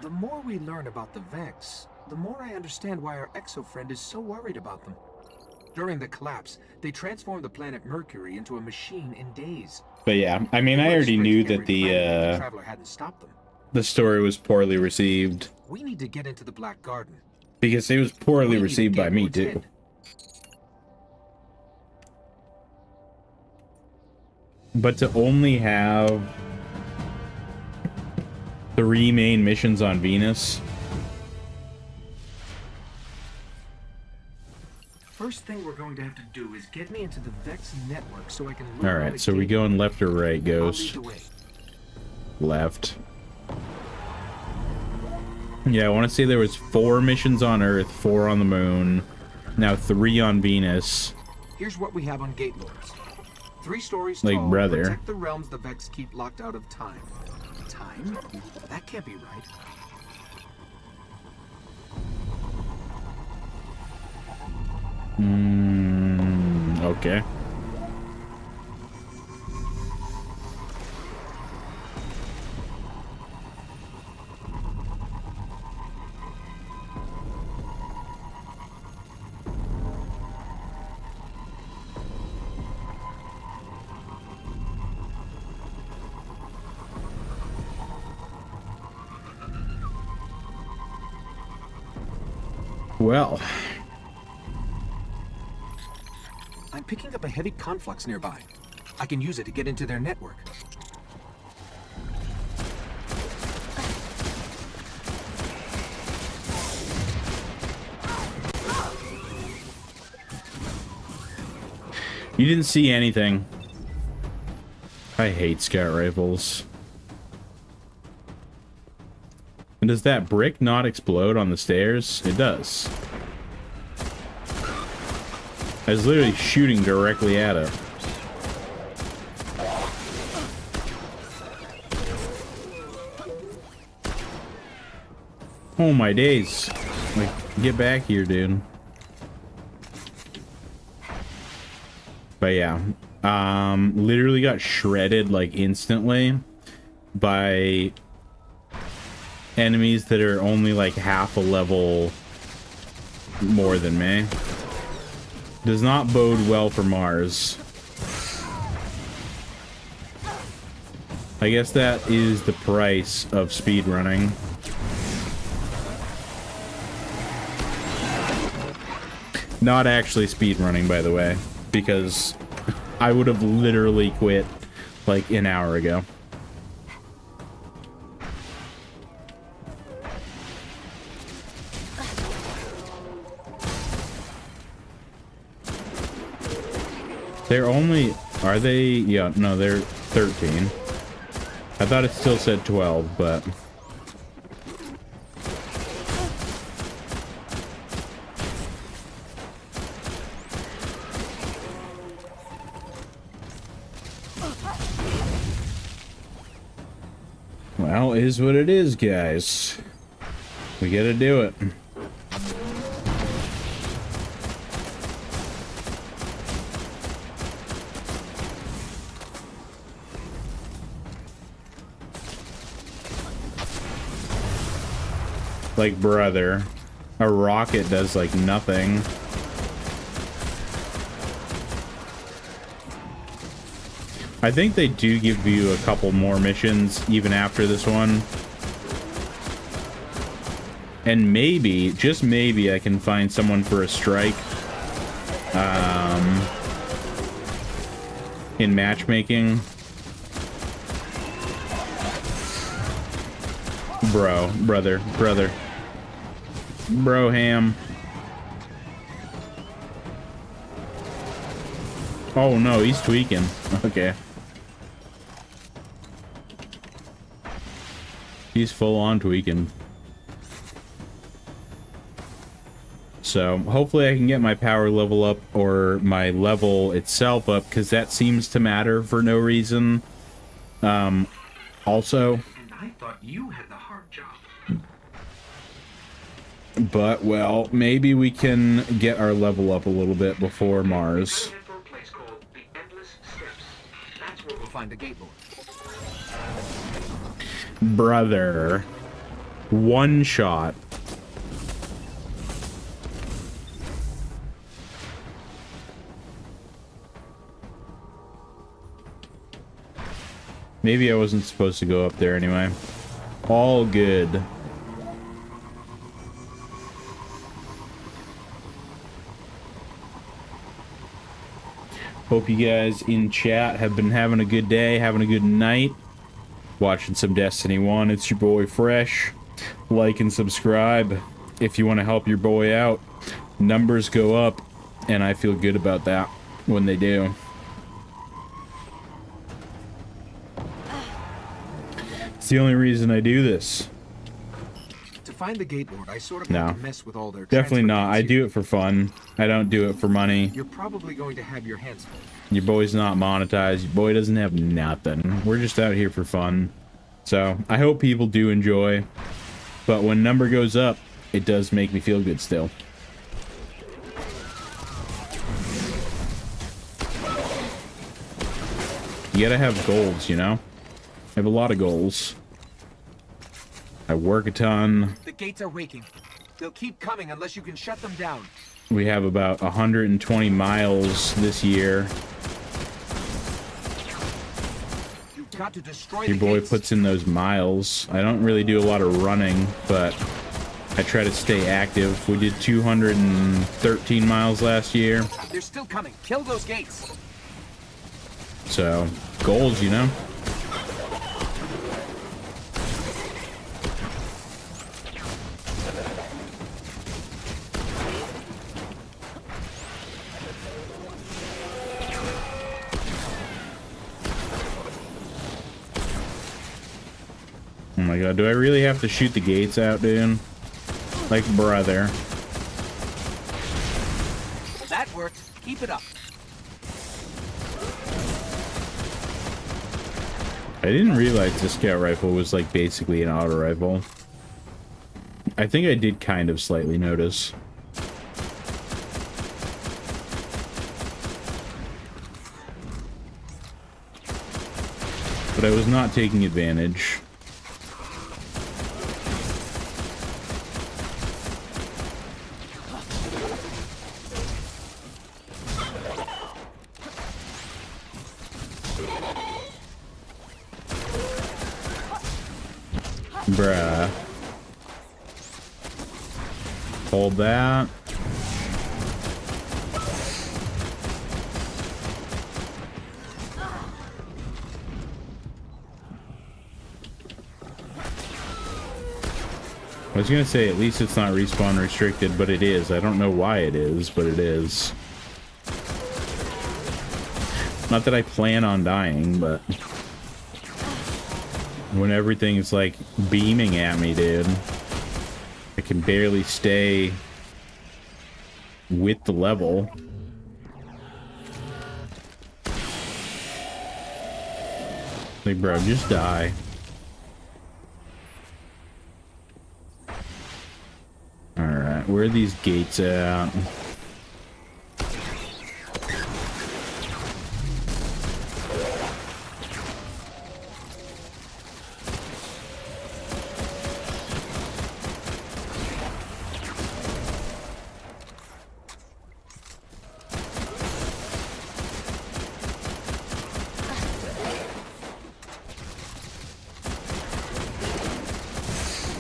The more we learn about the Vex, the more I understand why our exo-friend is so worried about them. During the collapse, they transformed the planet Mercury into a machine in days. But yeah, I mean, I already knew that the Traveler hadn't stopped them. the story was poorly received. We need to get into the Black Garden. Because it was poorly received by me, too. But to only have 3 main missions on Venus. First thing we're going to have to do is get me into the Vex network so I can... Alright, so we going left or right, Ghost? Left. Yeah, I want to say there was 4 missions on Earth, 4 on the Moon, now 3 on Venus. Here's what we have on Gate Lords. 3 stories Like tall, brother. protect the realms the Vex keep locked out of time. Time? That can't be right. Okay. Well, I'm picking up a heavy conflux nearby. I can use it to get into their network. you didn't see anything. I hate scout rifles. And does that brick not explode on the stairs? It does. I was literally shooting directly at it. Oh my days. Like, get back here, dude. But yeah. Literally got shredded like instantly by enemies that are only like half a level more than me. Does not bode well for Mars. I guess that is the price of speedrunning. Not actually speedrunning, by the way, because I would have literally quit like an hour ago. They're only... Are they... Yeah, no, they're 13. I thought it still said 12, but... Well, it is what it is, guys. We gotta do it. Like, brother, a rocket does like nothing. I think they do give you a couple more missions even after this one. And maybe, just maybe, I can find someone for a strike. In matchmaking. brother. Broham. Oh no, he's tweaking. Okay. He's full on tweaking. So hopefully I can get my power level up or my level itself up, because that seems to matter for no reason. Also, And I thought you had the hard job. but well, maybe we can get our level up a little bit before Mars. Head for a place called the Endless Steps. That's where we'll find the gate lord. Brother. One shot. Maybe I wasn't supposed to go up there anyway. All good. Hope you guys in chat have been having a good day, having a good night. Watching some Destiny 1. It's your boy Fresh. Like and subscribe if you want to help your boy out. Numbers go up, and I feel good about that when they do. It's the only reason I do this. To find the gate lord, I sort of No. have to mess with all their Definitely not. I transport do it for fun. I don't do it for money. You're probably going to have your hands full. Your boy's not monetized. Your boy doesn't have nothing. We're just out here for fun. So, I hope people do enjoy. But when number goes up, it does make me feel good still. You gotta have goals, you know? I have a lot of goals. I work a ton. The gates are waking. They'll keep coming unless you can shut them down. We have about 120 miles this year. You've got to destroy Your the boy gates. puts in those miles. I don't really do a lot of running, but I try to stay active. We did 213 miles last year. They're still coming. Kill those gates. So, goals, you know? Oh my god, do I really have to shoot the gates out, dude? Like, brother. That worked. Keep it up. I didn't realize the scout rifle was, like, basically an auto rifle. I think I did kind of slightly notice. But I was not taking advantage. Bruh. Hold that. I was gonna say, at least it's not respawn restricted, but it is. I don't know why it is, but it is. Not that I plan on dying, but when everything's like beaming at me, dude, I can barely stay with the level. Like, bro, just die. Alright, where are these gates at?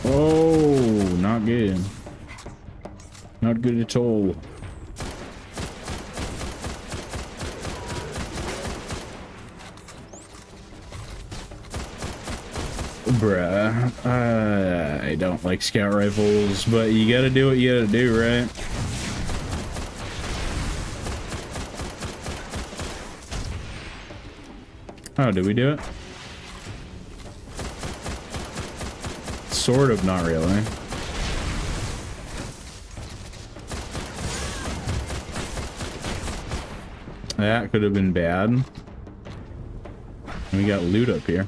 Oh, not good. Not good at all. Bruh, I don't like scout rifles, but you gotta do what you gotta do, right? Oh, did we do it? Sort of, not really. That could have been bad. We got loot up here.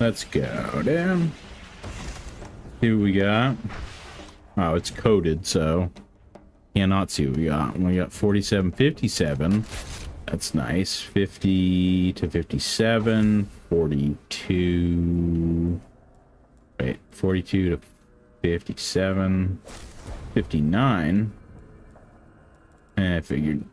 Let's go down. See what we got. Oh, it's coded, so cannot see what we got. We got 4757. That's nice. 50 to 57. 42. Wait, 42 to 57. 59. I figured.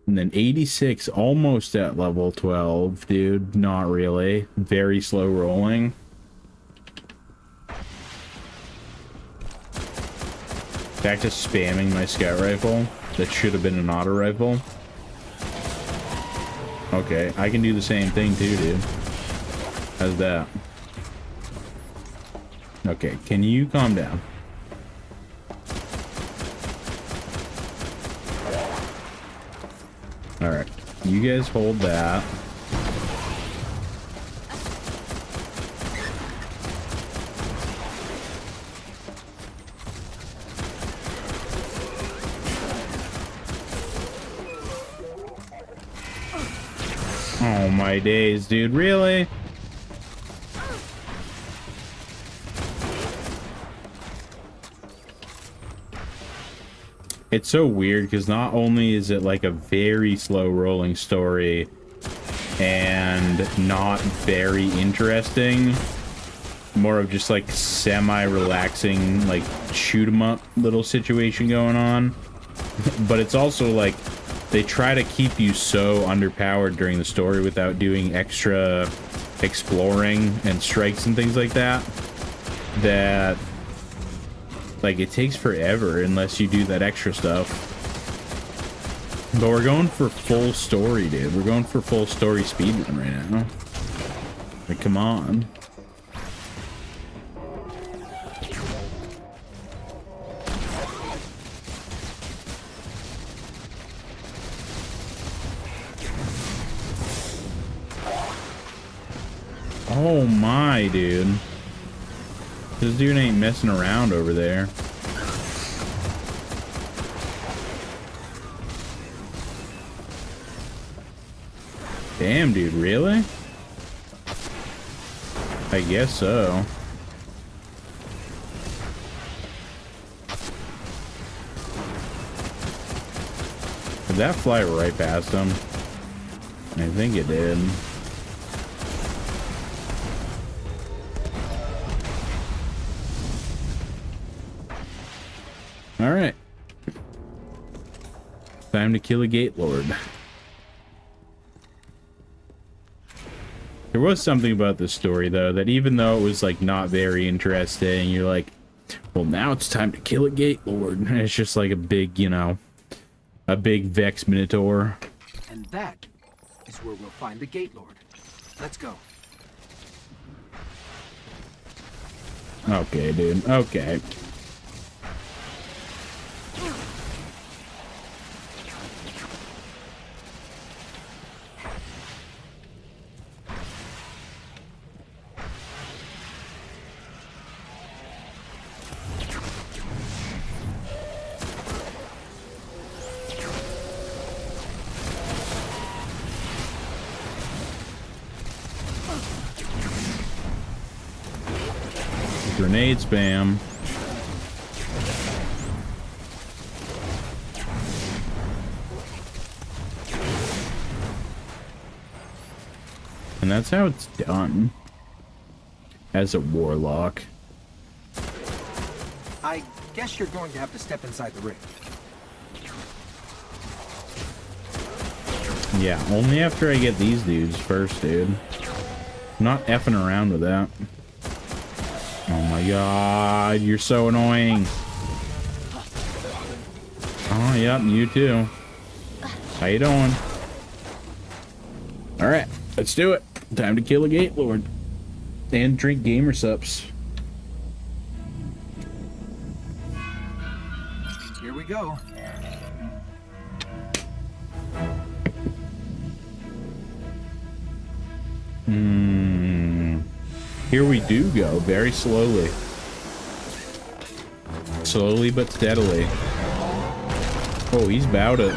And then 86, almost at level 12, dude. Not really. Very slow rolling. Back to spamming my scout rifle. That should have been an auto rifle. Okay, I can do the same thing too, dude. How's that? Okay, can you calm down? Alright, you guys hold that. Oh my days, dude, really? It's so weird because not only is it like a very slow rolling story and not very interesting, more of just like semi-relaxing, like shoot 'em up little situation going on, but it's also like they try to keep you so underpowered during the story without doing extra exploring and strikes and things like that, that like it takes forever unless you do that extra stuff. But we're going for full story, dude. We're going for full story speedrun right now. Like, come on. Oh my, dude. This dude ain't messing around over there. Damn, dude, really? I guess so. Did that fly right past him? I think it did. Alright. Time to kill a gate lord. There was something about this story, though, that even though it was, like, not very interesting, you're like, well, now it's time to kill a gate lord. And it's just like a big, you know, a big Vex Minotaur. And that is where we'll find the gate lord. Let's go. Okay, dude. Okay. Grenade spam. And that's how it's done. As a warlock. I guess you're going to have to step inside the ring. Yeah, only after I get these dudes first, dude. I'm not effing around with that. Oh my god, you're so annoying. Oh, yep, you too. How you doing? Alright, let's do it. Time to kill a Gate Lord. And drink gamer sups. Here we go. Here we do go, very slowly. Slowly but steadily. Oh, he's about it.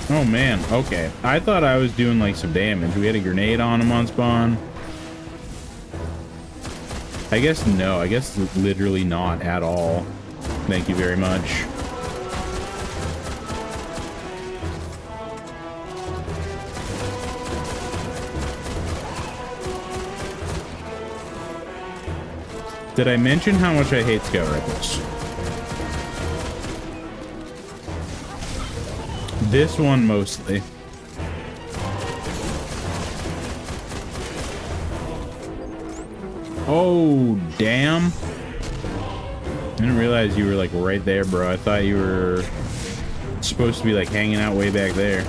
Oh man, okay. I thought I was doing like some damage. We had a grenade on him on spawn. I guess no, I guess literally not at all. Thank you very much. Did I mention how much I hate scout rifles? This one mostly. Oh, damn. I didn't realize you were like right there, bro. I thought you were supposed to be like hanging out way back there.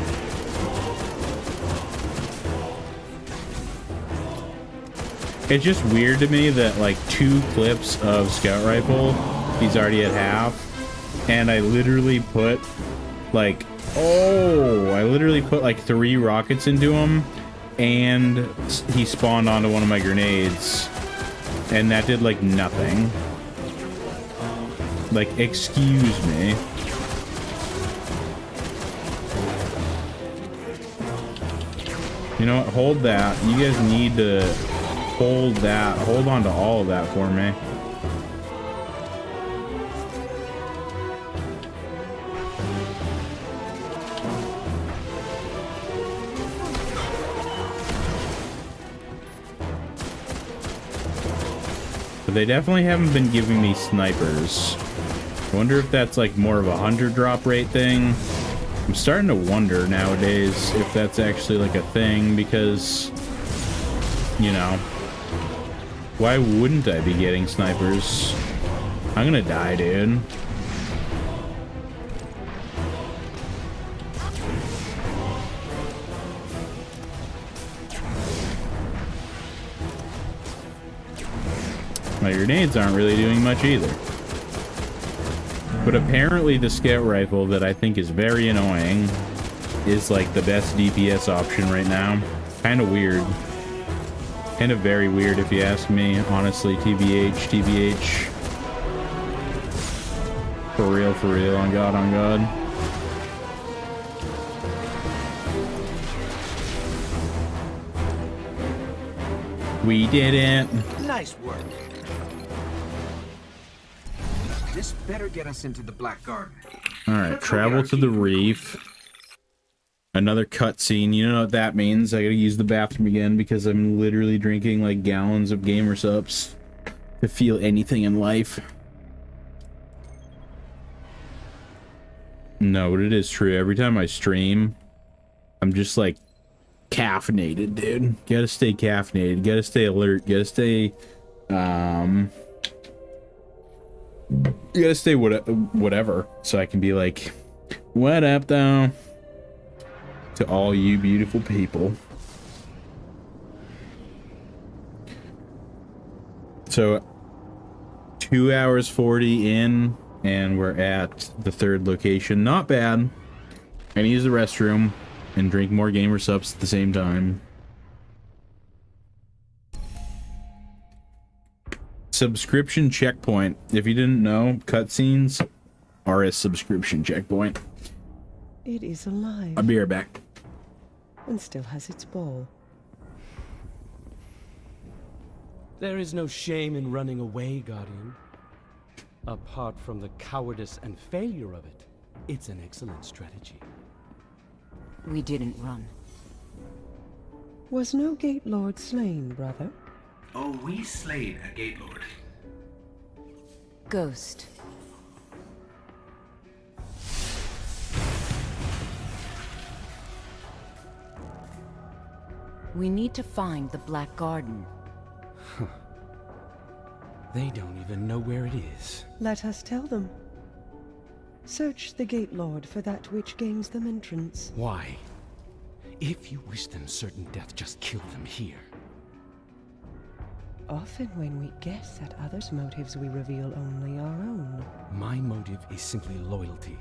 It's just weird to me that like 2 clips of scout rifle, he's already at half. And I literally put like, I literally put like 3 rockets into him, and he spawned onto one of my grenades, and that did like nothing. Like, excuse me. You know what? Hold that. You guys need to hold that. Hold on to all of that for me. They definitely haven't been giving me snipers. I wonder if that's like more of a 100 drop rate thing. I'm starting to wonder nowadays if that's actually like a thing, because, you know, why wouldn't I be getting snipers? I'm gonna die, dude. My grenades aren't really doing much either. But apparently the scout rifle, that I think is very annoying, is like the best DPS option right now. Kind of weird. Kind of very weird if you ask me. Honestly, TBH, TBH. For real, on God, on God. We did it. Nice work. This better get us into the Black Garden. Alright, travel to the reef. Another cutscene. You know what that means. I gotta use the bathroom again because I'm literally drinking like gallons of gamer subs to feel anything in life. No, but it is true. Every time I stream, I'm just like caffeinated, dude. Gotta stay caffeinated. Gotta stay alert. Gotta stay, you gotta stay whatever, so I can be like, what up, though? To all you beautiful people. So, 2 hours 40 in, and we're at the 3rd location. Not bad. I can use the restroom and drink more gamer subs at the same time. Subscription checkpoint. If you didn't know, cutscenes are a subscription checkpoint. It is alive. I'll be right back. And still has its ball. There is no shame in running away, Guardian. Apart from the cowardice and failure of it, it's an excellent strategy. We didn't run. Was no Gate Lord slain, brother? Oh, we slayed a Gate Lord. Ghost. We need to find the Black Garden. They don't even know where it is. Let us tell them. Search the Gate Lord for that which gains them entrance. Why? If you wish them certain death, just kill them here. Often when we guess at others' motives, we reveal only our own. My motive is simply loyalty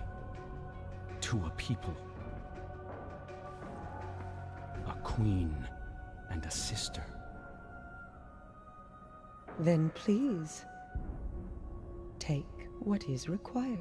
to a people. A queen and a sister. Then please, take what is required.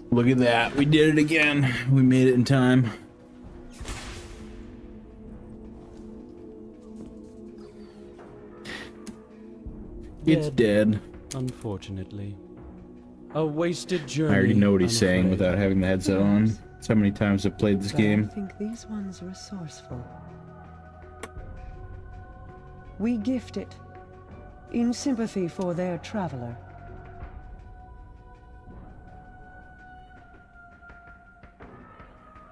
Look at that. We did it again. We made it in time. It's dead. Unfortunately. A wasted journey. I already know what he's I'm saying afraid. without having the headset on. That's how many times I've played this But game. I think these ones resourceful. We gift it in sympathy for their traveler.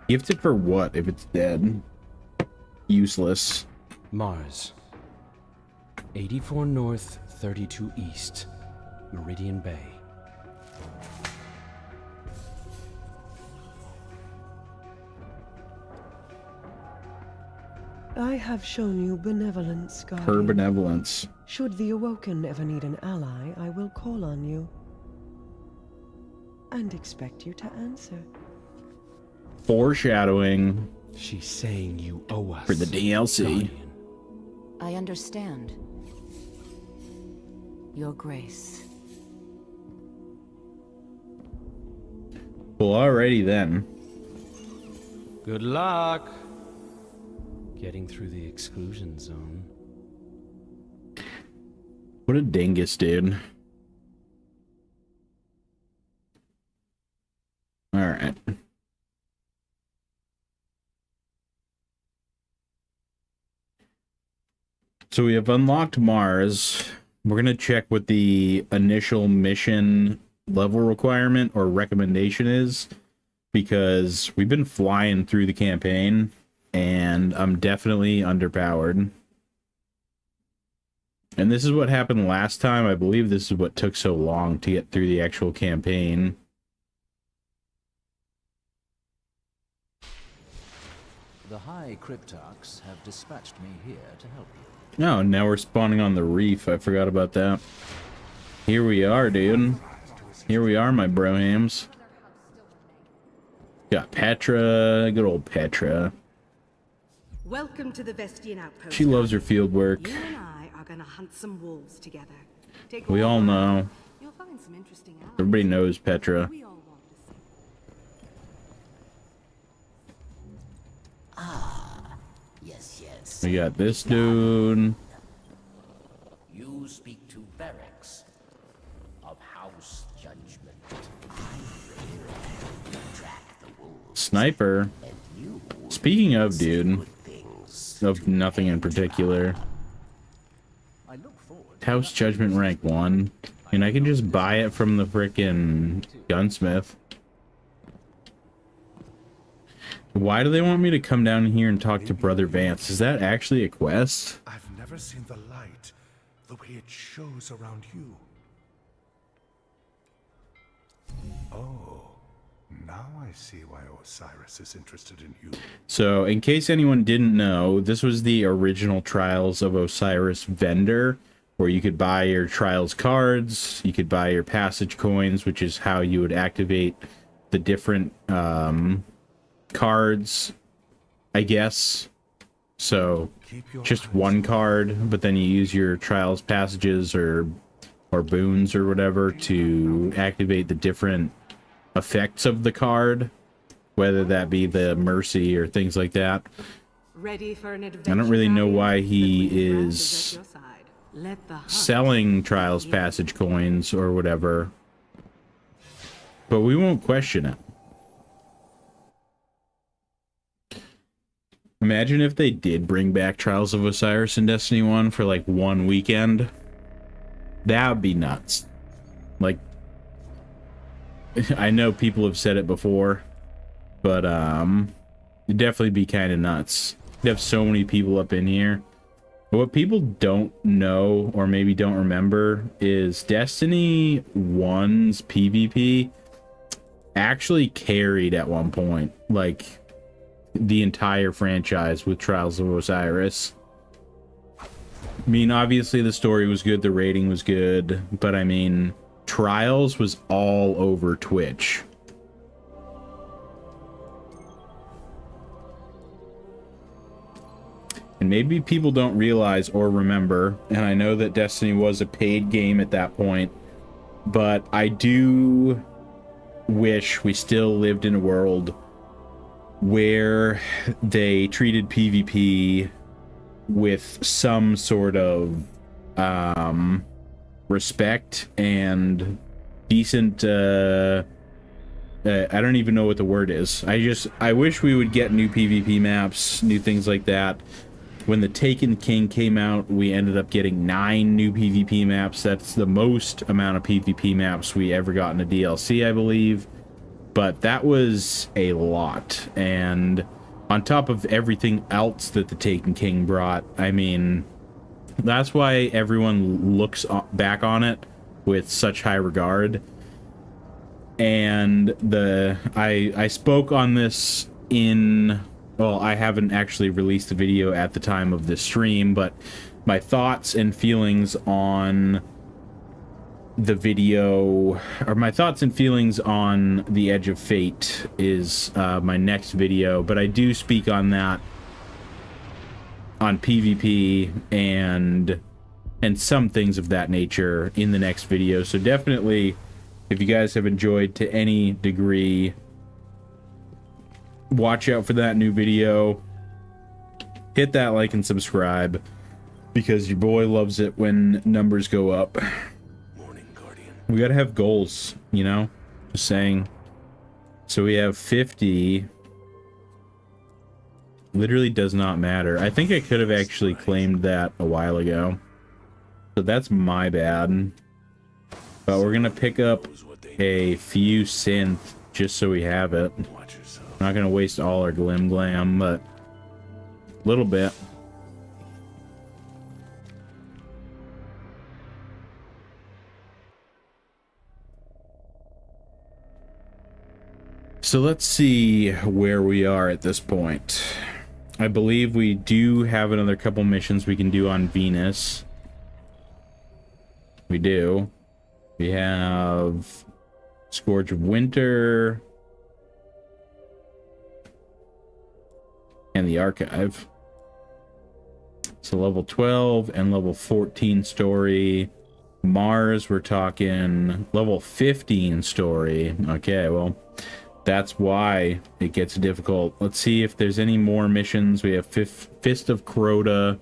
Gifted for what if it's dead? Useless. Mars. 84 North, 32 East. Meridian Bay. I have shown you benevolence, Guardian. Her benevolence. Should the Awoken ever need an ally, I will call on you. And expect you to answer. Foreshadowing. She's saying you owe us. For the DLC. Guardian. I understand. Your Grace. Well, alrighty then. Good luck. Getting through the exclusion zone. What a dingus, dude. Alright. So we have unlocked Mars. We're going to check what the initial mission level requirement or recommendation is, because we've been flying through the campaign and I'm definitely underpowered. And this is what happened last time. I believe this is what took so long to get through the actual campaign. The High Cryptarchs have dispatched me here to help you. Oh, now we're spawning on the reef. I forgot about that. Here we are, dude. Here we are, my brohams. Got Petra. Good old Petra. Welcome to the Vestian outpost. She loves her field work. You and I are gonna hunt some wolves together. Take We all know. You'll find some interesting allies. Everybody knows Petra. We all want to see. Yes, yes. We got this dude. You speak to Barracks of House Judgment. Track the wolves. Sniper. Speaking of, dude. Of nothing in particular. House Judgment rank 1. And I can just buy it from the frickin' gunsmith. Why do they want me to come down here and talk to Brother Vance? Is that actually a quest? I've never seen the light the way it shows around you. Oh, now I see why Osiris is interested in you. So, in case anyone didn't know, this was the original Trials of Osiris vendor, where you could buy your Trials cards, you could buy your passage coins, which is how you would activate the different cards, I guess. So, just one card, but then you use your Trials passages or boons or whatever to activate the different effects of the card, whether that be the mercy or things like that. Ready for an adventure? I don't really know why he is Let the hunt selling Trials passage coins or whatever. but we won't question it. Imagine if they did bring back Trials of Osiris in Destiny 1 for like one weekend. That would be nuts. Like, I know people have said it before, but it'd definitely be kind of nuts. You'd have so many people up in here. But what people don't know, or maybe don't remember, is Destiny 1's PvP actually carried at one point, like, the entire franchise with Trials of Osiris. I mean, obviously the story was good, the rating was good, but I mean, Trials was all over Twitch. And maybe people don't realize or remember, and I know that Destiny was a paid game at that point, but I do wish we still lived in a world where they treated PvP with some sort of respect and decent I don't even know what the word is. I wish we would get new PvP maps, new things like that. When the Taken King came out, we ended up getting 9 new PvP maps. That's the most amount of PvP maps we ever got in a DLC, I believe. But that was a lot. And on top of everything else that the Taken King brought, I mean, that's why everyone looks back on it with such high regard. And I spoke on this in... Well, I haven't actually released the video at the time of this stream, but my thoughts and feelings on the video, or my thoughts and feelings on the Edge of Fate is my next video, but I do speak on that on PvP and some things of that nature in the next video. So definitely, if you guys have enjoyed to any degree, watch out for that new video. Hit that like and subscribe, because your boy loves it when numbers go up. We gotta have goals, you know? Just saying. So we have 50. Literally does not matter. I think I could have actually claimed that a while ago. So that's my bad. But we're gonna pick up a few synth just so we have it. Not gonna waste all our glam, but a little bit. So let's see where we are at this point. I believe we do have another couple missions we can do on Venus. We do. We have Scourge of Winter and the Archive. So level 12 and level 14 story. Mars, we're talking level 15 story. Okay, well, that's why it gets difficult. Let's see if there's any more missions. We have Fist of Crota.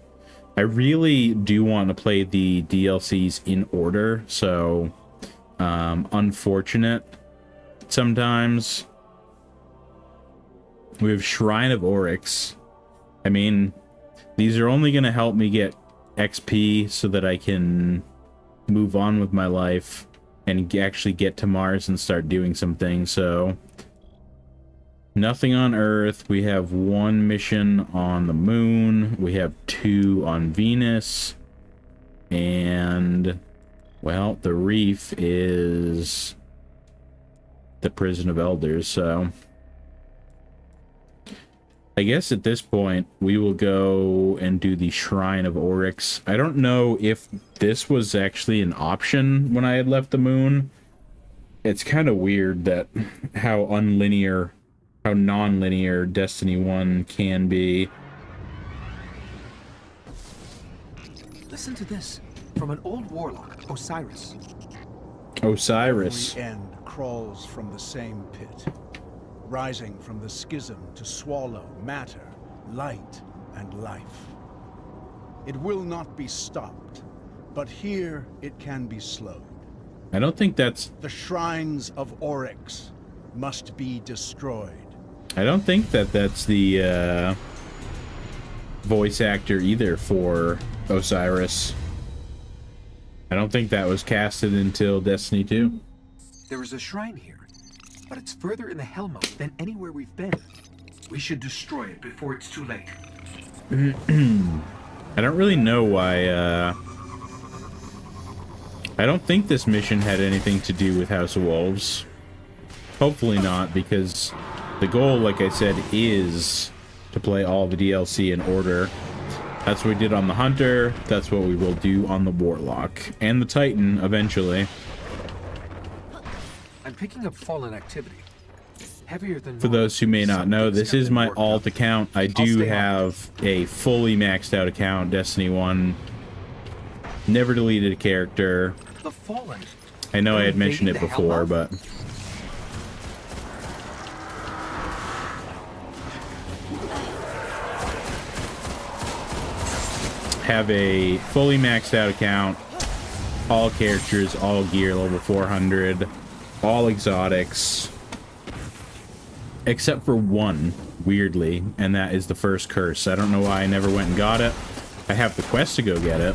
I really do want to play the DLCs in order, so unfortunate sometimes. We have Shrine of Oryx. I mean, these are only going to help me get XP so that I can move on with my life and actually get to Mars and start doing some things. So nothing on Earth. We have 1 mission on the moon. We have 2 on Venus. And, well, the reef is the Prison of Elders, so I guess at this point we will go and do the Shrine of Oryx. I don't know if this was actually an option when I had left the moon. It's kind of weird that how non-linear Destiny 1 can be. Listen to this from an old warlock, Osiris. Osiris. Every end crawls from the same pit, rising from the schism to swallow matter, light, and life. It will not be stopped, but here it can be slowed. I don't think that's... The shrines of Oryx must be destroyed. I don't think that that's the voice actor either for Osiris. I don't think that was casted until Destiny 2. There is a shrine here, but it's further in the Hellmouth than anywhere we've been. We should destroy it before it's too late. I don't really know why, I don't think this mission had anything to do with House of Wolves. Hopefully not, because the goal, like I said, is to play all the DLC in order. That's what we did on the Hunter, that's what we will do on the Warlock, and the Titan, eventually. I'm picking up fallen activity. Heavier than For those who may not know, this is my alt account. I do have a fully maxed out account, Destiny 1. Never deleted a character. The fallen. I know I had mentioned it before, but... have a fully maxed out account. All characters, all gear, level 400. All exotics. Except for one, weirdly, and that is the first curse. I don't know why I never went and got it. I have the quest to go get it.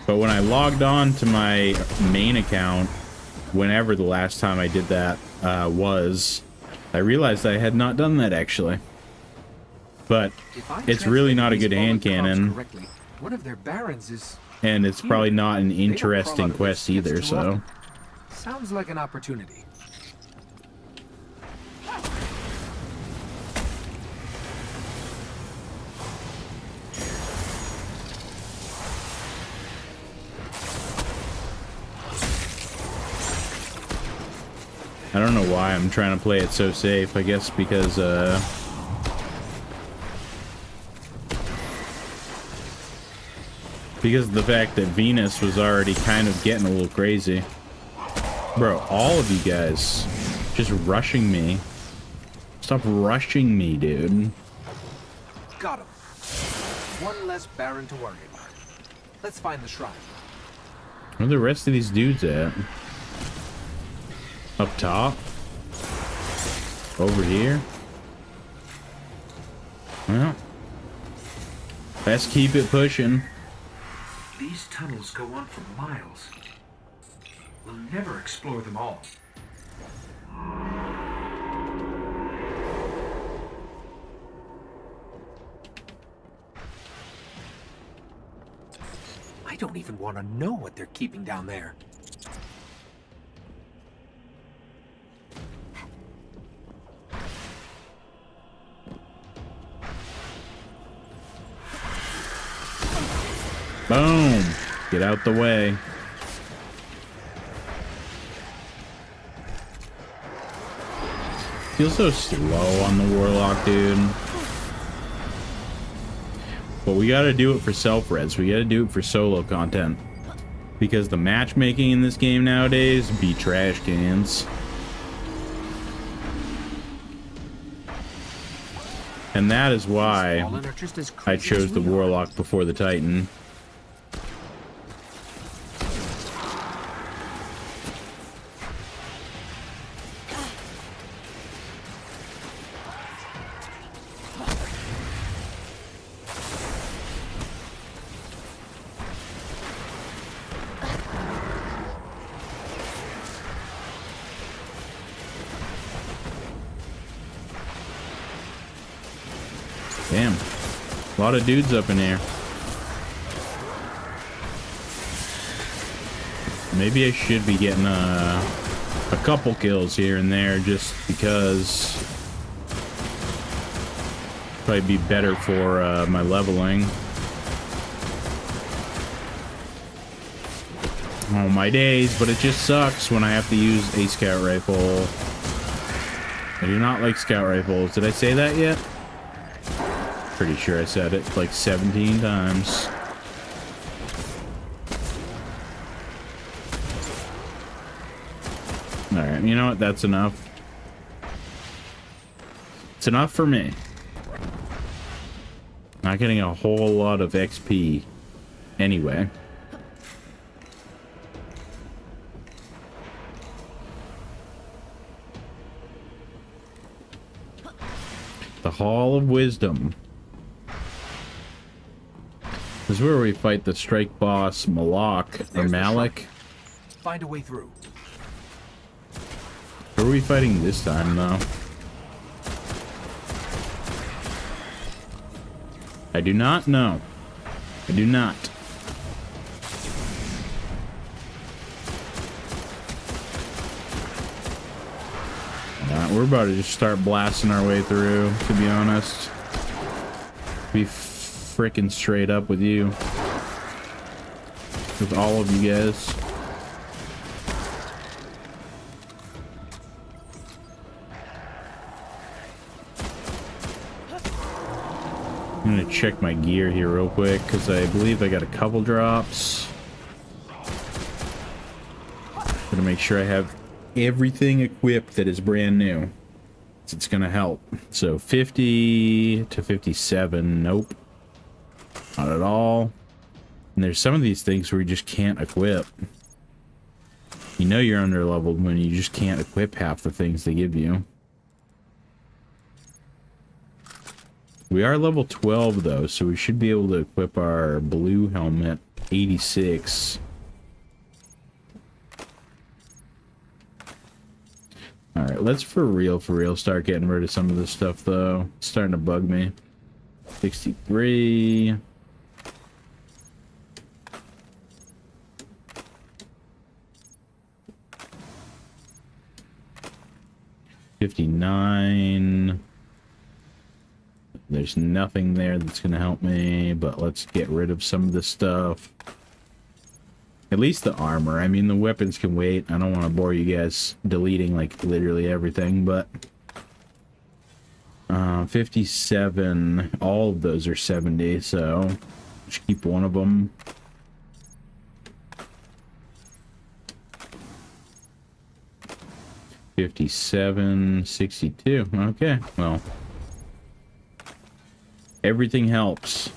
But when I logged on to my main account, whenever the last time I did that was, I realized I had not done that, actually. But it's really not a good hand cannon. One of their barons is... And it's probably not an interesting quest either, so... Sounds like an opportunity. I don't know why I'm trying to play it so safe. I guess because, because of the fact that Venus was already kind of getting a little crazy. Bro, all of you guys just rushing me. Stop rushing me, dude. Got him. One less baron to worry about. Let's find the shrine. Where are the rest of these dudes at? Up top? Over here? Well, let's keep it pushing. These tunnels go on for miles. We'll never explore them all. I don't even want to know what they're keeping down there. Boom! Get out the way. Feels so slow on the Warlock, dude. But we gotta do it for self-res. We gotta do it for solo content. Because the matchmaking in this game nowadays be trash cans. And that is why I chose the Warlock before the Titan. Damn. A lot of dudes up in here. Maybe I should be getting a couple kills here and there just because probably be better for my leveling. Oh my days, but it just sucks when I have to use a scout rifle. I do not like scout rifles. Did I say that yet? Pretty sure I said it like 17 times. Alright, you know what? That's enough. It's enough for me. Not getting a whole lot of XP anyway. The Hall of Wisdom. This is where we fight the strike boss Malak or Malik. Find a way through. Who are we fighting this time, though? I do not know. I do not. We're about to just start blasting our way through, to be honest. Be freaking straight up with you. With all of you guys. I'm gonna check my gear here real quick, because I believe I got a couple drops. Gonna make sure I have everything equipped that is brand new. It's gonna help. So 50 to 57, nope. Not at all. And there's some of these things where you just can't equip. You know you're under leveled when you just can't equip half the things they give you. We are level 12 though, so we should be able to equip our blue helmet 86. Alright, let's for real start getting rid of some of this stuff though. It's starting to bug me. 63. $59. There's nothing there that's gonna help me, but let's get rid of some of this stuff. At least the armor. I mean, the weapons can wait. I don't want to bore you guys deleting, like, literally everything, but... 57. All of those are 70, so... just keep one of them. $57, 62. Okay, well... everything helps.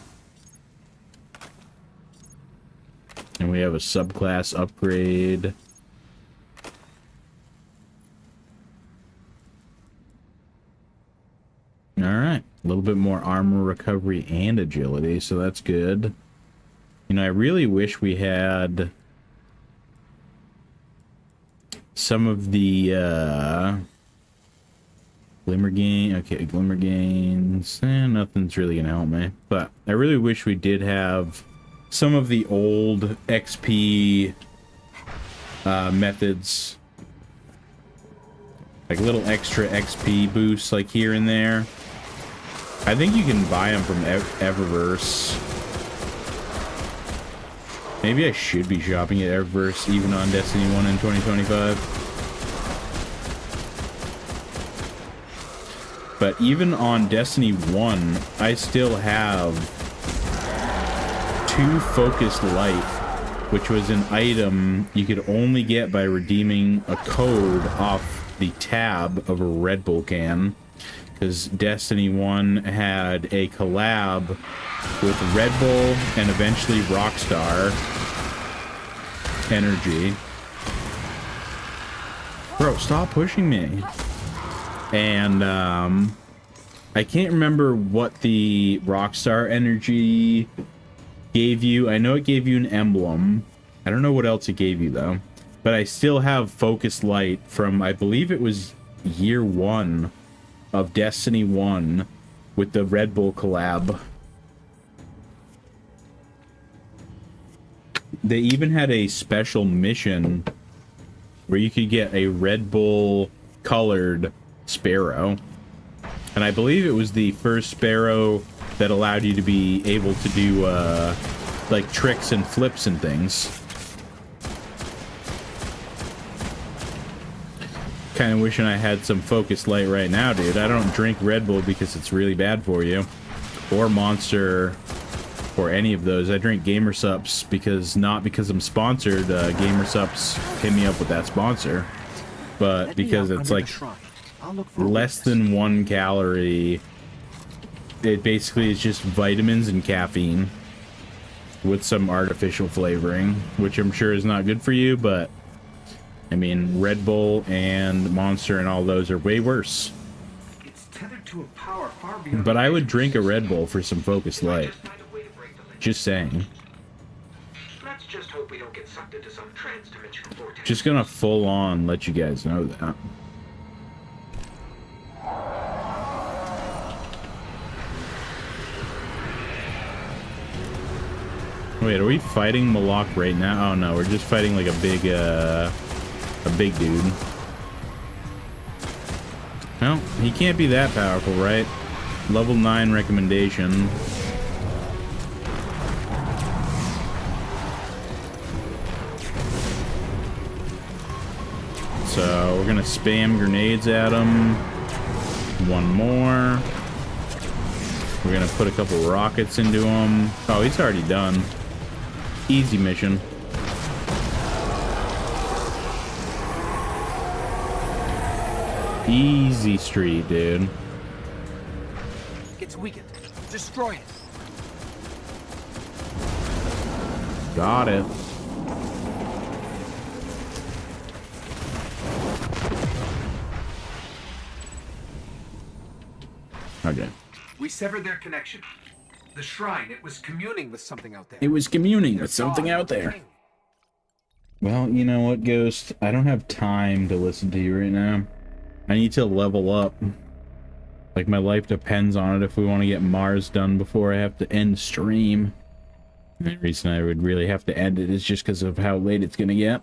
And we have a subclass upgrade. Alright. A little bit more armor recovery and agility, so that's good. You know, I really wish we had some of the glimmer gain. Okay, glimmer gains. Nothing's really gonna help me. But I really wish we did have some of the old XP methods, like little extra XP boosts, like here and there. I think you can buy them from Eververse. Maybe I should be shopping at Eververse even on Destiny 1 in 2025. But even on Destiny 1, I still have 2 focused light, which was an item you could only get by redeeming a code off the tab of a Red Bull can, because Destiny 1 had a collab with Red Bull and eventually Rockstar Energy. Bro, stop pushing me. And I can't remember what the Rockstar Energy gave you. I know it gave you an emblem. I don't know what else it gave you though. But I still have Focus Light from, I believe it was year 1 of Destiny 1 with the Red Bull collab. They even had a special mission where you could get a Red Bull colored Sparrow. And I believe it was the first Sparrow that allowed you to be able to do like tricks and flips and things. Kind of wishing I had some Focus Light right now, dude. I don't drink Red Bull because it's really bad for you, or Monster, or any of those. I drink Gamer Sups because, not because I'm sponsored. Gamer Sups hit me up with that sponsor, but because it's like less than 1 calorie. It basically is just vitamins and caffeine with some artificial flavoring, which I'm sure is not good for you, but I mean, Red Bull and Monster and all those are way worse. It's tethered to a power far beyond. But I would drink a Red Bull for some focused light. Just saying. Let's just hope we don't get sucked into some trans-dimensional vortex. Just gonna full on let you guys know that. Wait, are we fighting Malak right now? Oh no, we're just fighting like a big dude. No, he can't be that powerful, right? Level 9 recommendation. So we're gonna spam grenades at him. One more. We're gonna put a couple rockets into him. Oh, he's already done. Easy mission. Easy street, dude. It's weakened. Destroy it. Got it. Okay. We severed their connection. The shrine, it was communing with something out there. It was communing with something out there. Well, you know what, Ghost? I don't have time to listen to you right now. I need to level up. Like, my life depends on it if we want to get Mars done before I have to end stream. And the reason I would really have to end it is just because of how late it's gonna get.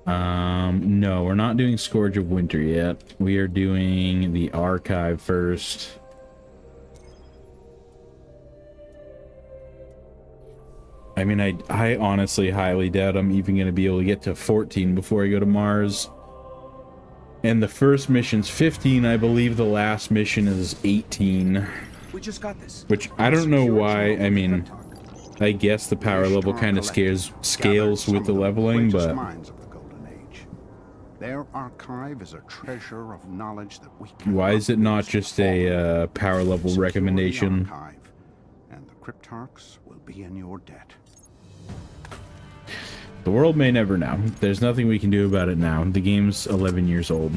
No, we're not doing Scourge of Winter yet. We are doing the Archive first. I mean, I honestly highly doubt I'm even going to be able to get to 14 before I go to Mars. And the first mission's 15. I believe the last mission is 18. We just got this. Which I don't know why. I mean, I guess the power level kind of scales with the leveling, but their archive is a treasure of knowledge that we can. Why is it not just a power level recommendation? And the Cryptarchs will be in your debt. The world may never know. There's nothing we can do about it now. The game's 11 years old.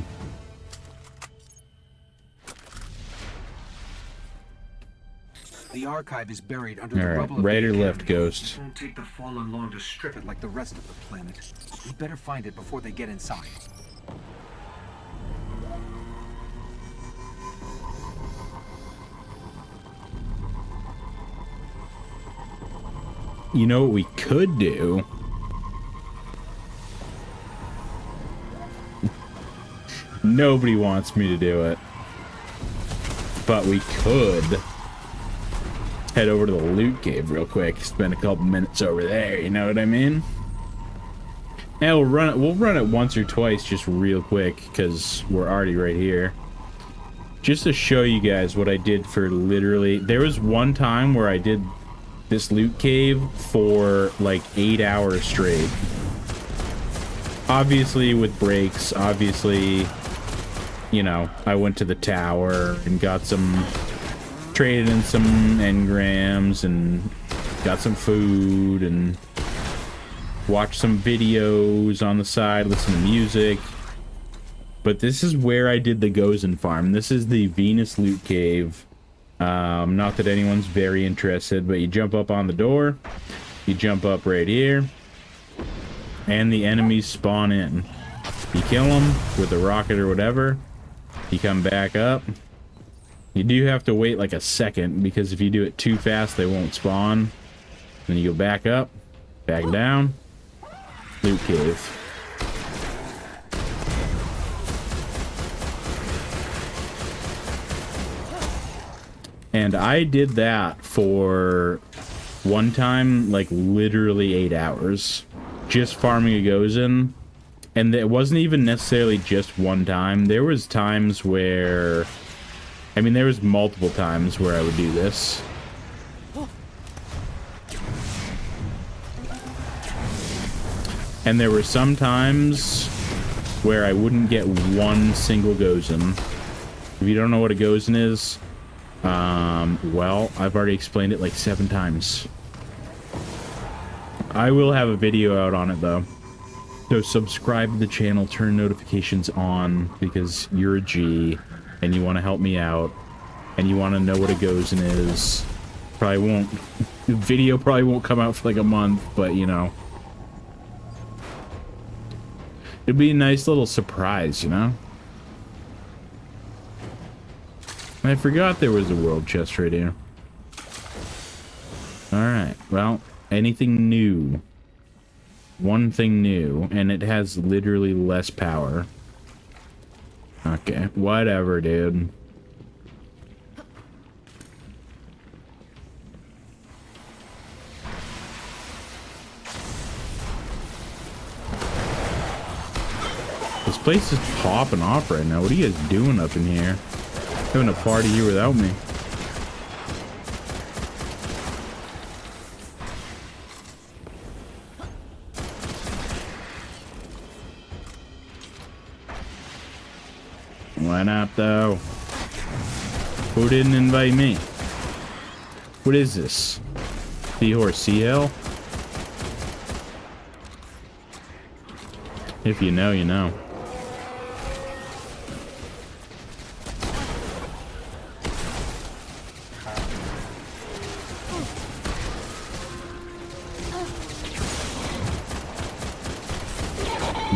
The archive is buried under the rubble. Alright, right or left, Ghost? It won't take the Fallen long to strip it like the rest of the planet. We better find it before they get inside. You know what we could do? Nobody wants me to do it. But we could head over to the loot cave real quick. Spend a couple minutes over there, you know what I mean? And we'll run it once or twice just real quick, because we're already right here. Just to show you guys what I did for literally... There was one time where I did this loot cave for like 8 hours straight. Obviously with breaks, obviously, you know, I went to the tower and got some, traded in some engrams and got some food and watched some videos on the side, listened to music. But this is where I did the Gozen farm. This is the Venus loot cave. Not that anyone's very interested, but you jump up on the door, you jump up right here, and the enemies spawn in. You kill them with a rocket or whatever, you come back up. You do have to wait like a second, because if you do it too fast, they won't spawn. Then you go back up, back down, loot cave. And I did that for one time, like literally 8 hours, just farming a Gozen. And it wasn't even necessarily just one time. There was times where, I mean, there was multiple times where I would do this. And there were some times where I wouldn't get one single Gozen. If you don't know what a Gozen is, well, I've already explained it like 7 times. I will have a video out on it though. So subscribe to the channel, turn notifications on, because you're a G and you want to help me out. and you want to know what a Gozen is, probably won't. The video probably won't come out for like a month, but you know, it'd be a nice little surprise, you know. I forgot there was a world chest right here. Alright, well, anything new? One thing new, and it has literally less power. Okay, whatever, dude. This place is popping off right now. What are you guys doing up in here? Having a party here without me. Why not, though? Who didn't invite me? What is this? Seahorse Sea Hell? If you know, you know.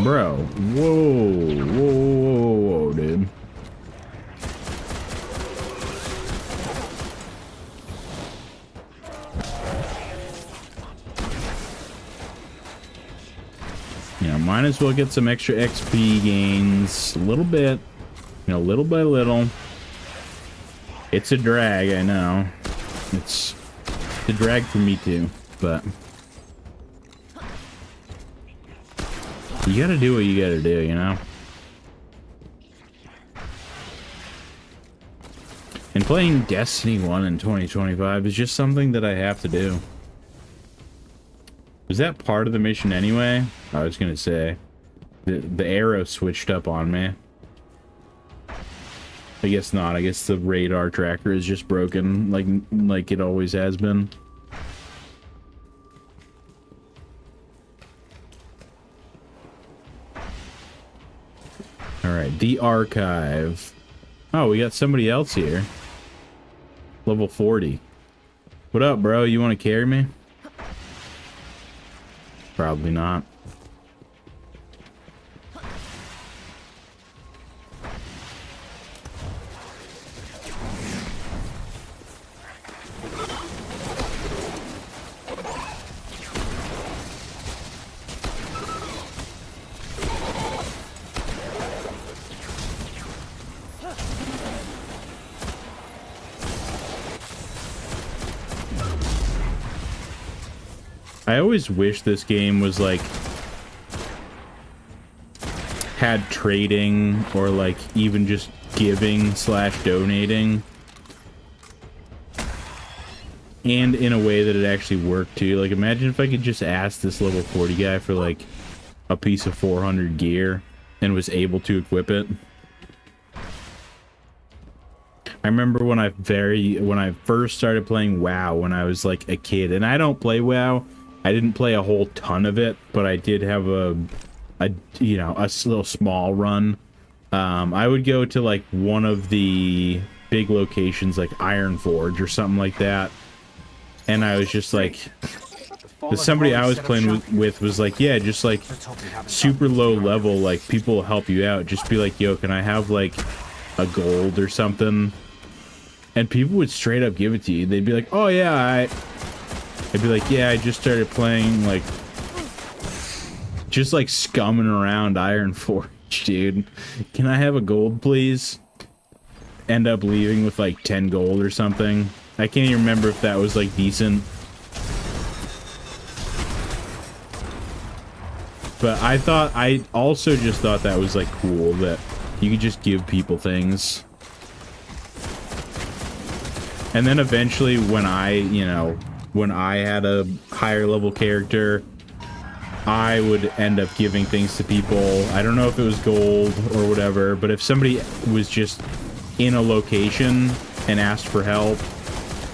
Bro, whoa, dude. Yeah, might as well get some extra XP gains. A little bit. You know, little by little. It's a drag, I know. It's a drag for me too, but you gotta do what you gotta do, you know? And playing Destiny 1 in 2025 is just something that I have to do. Was that part of the mission anyway? I was gonna say. The arrow switched up on me. I guess not. I guess the radar tracker is just broken like it always has been. Alright, the archive. Oh, we got somebody else here. Level 40. What up, bro? You want to carry me? Probably not. I always wish this game was like had trading or like even just giving / donating, and in a way that it actually worked too. Like imagine if I could just ask this level 40 guy for like a piece of 400 gear and was able to equip it. I remember when I first started playing WoW when I was like a kid, and I don't play WoW. I didn't play a whole ton of it, but I did have a you know, a little small run. I would go to like one of the big locations like Iron Forge or something like that, and I was just like, somebody I was playing with was like, yeah, just like super low level, like people will help you out. Just be like, yo, can I have like a gold or something? And people would straight up give it to you. They'd be like, oh yeah, I'd be like, yeah, I just started playing, like, just like scumming around Iron Forge, dude. Can I have a gold, please? End up leaving with like 10 gold or something. I can't even remember if that was like decent. But I also just thought that was like cool that you could just give people things. And then eventually when when I had a higher level character, I would end up giving things to people. I don't know if it was gold or whatever, but if somebody was just in a location and asked for help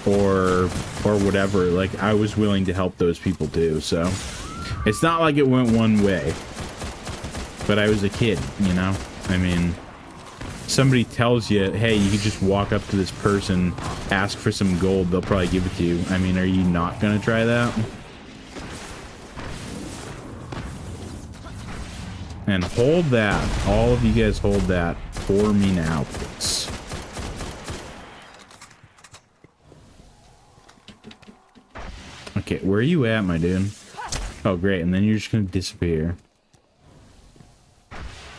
or whatever, like I was willing to help those people too. So it's not like it went one way, but I was a kid, you know? I mean, somebody tells you, hey, you can just walk up to this person, ask for some gold, they'll probably give it to you. I mean, are you not gonna try that? And hold that. All of you guys hold that for me now, please. Okay, where are you at, my dude? Oh, great, and then you're just gonna disappear.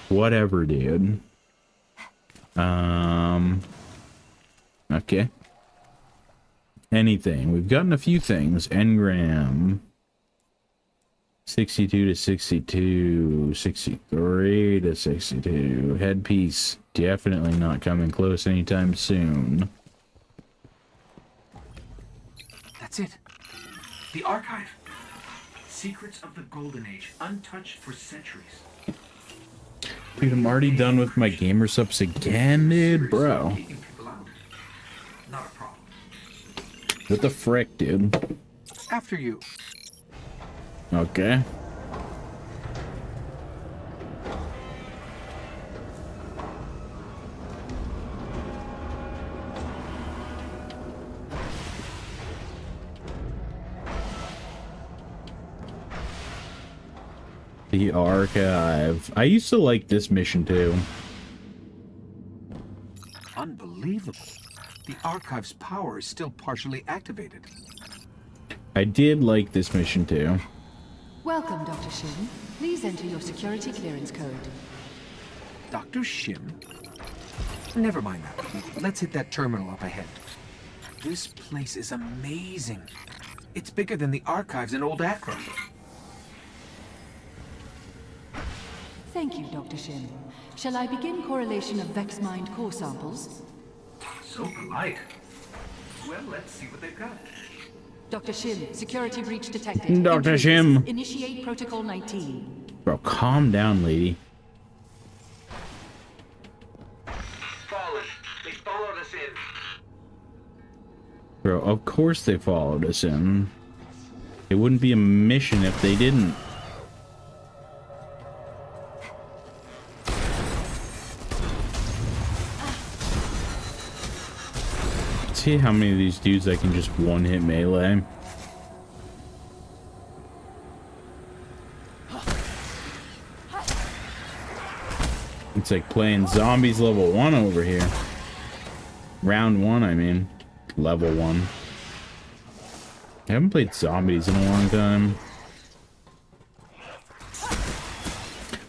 Whatever, dude. Okay. Anything. We've gotten a few things. Engram. 62 to 62. 63 to 62. Headpiece. Definitely not coming close anytime soon. That's it. The archive. Secrets of the Golden Age, untouched for centuries. Dude, I'm already done with my gamer subs again, dude, bro. Not a problem. What the frick, dude? After you. Okay. The archive. I used to like this mission too. Unbelievable. The archive's power is still partially activated. I did like this mission too. Welcome, Dr. Shim. Please enter your security clearance code. Dr. Shim? Never mind that. Let's hit that terminal up ahead. This place is amazing. It's bigger than the archives in Old Accra. Thank you, Dr. Shim. Shall I begin correlation of Vex-Mind core samples? So polite. Well, let's see what they've got. Dr. Shim, security breach detected. Dr. Shim. Initiate Protocol 19. Bro, calm down, lady. Fallen. They followed us in. Bro, of course they followed us in. It wouldn't be a mission if they didn't. See how many of these dudes I can just one-hit melee. It's like playing zombies level 1 over here. Round 1, I mean. Level 1. I haven't played zombies in a long time.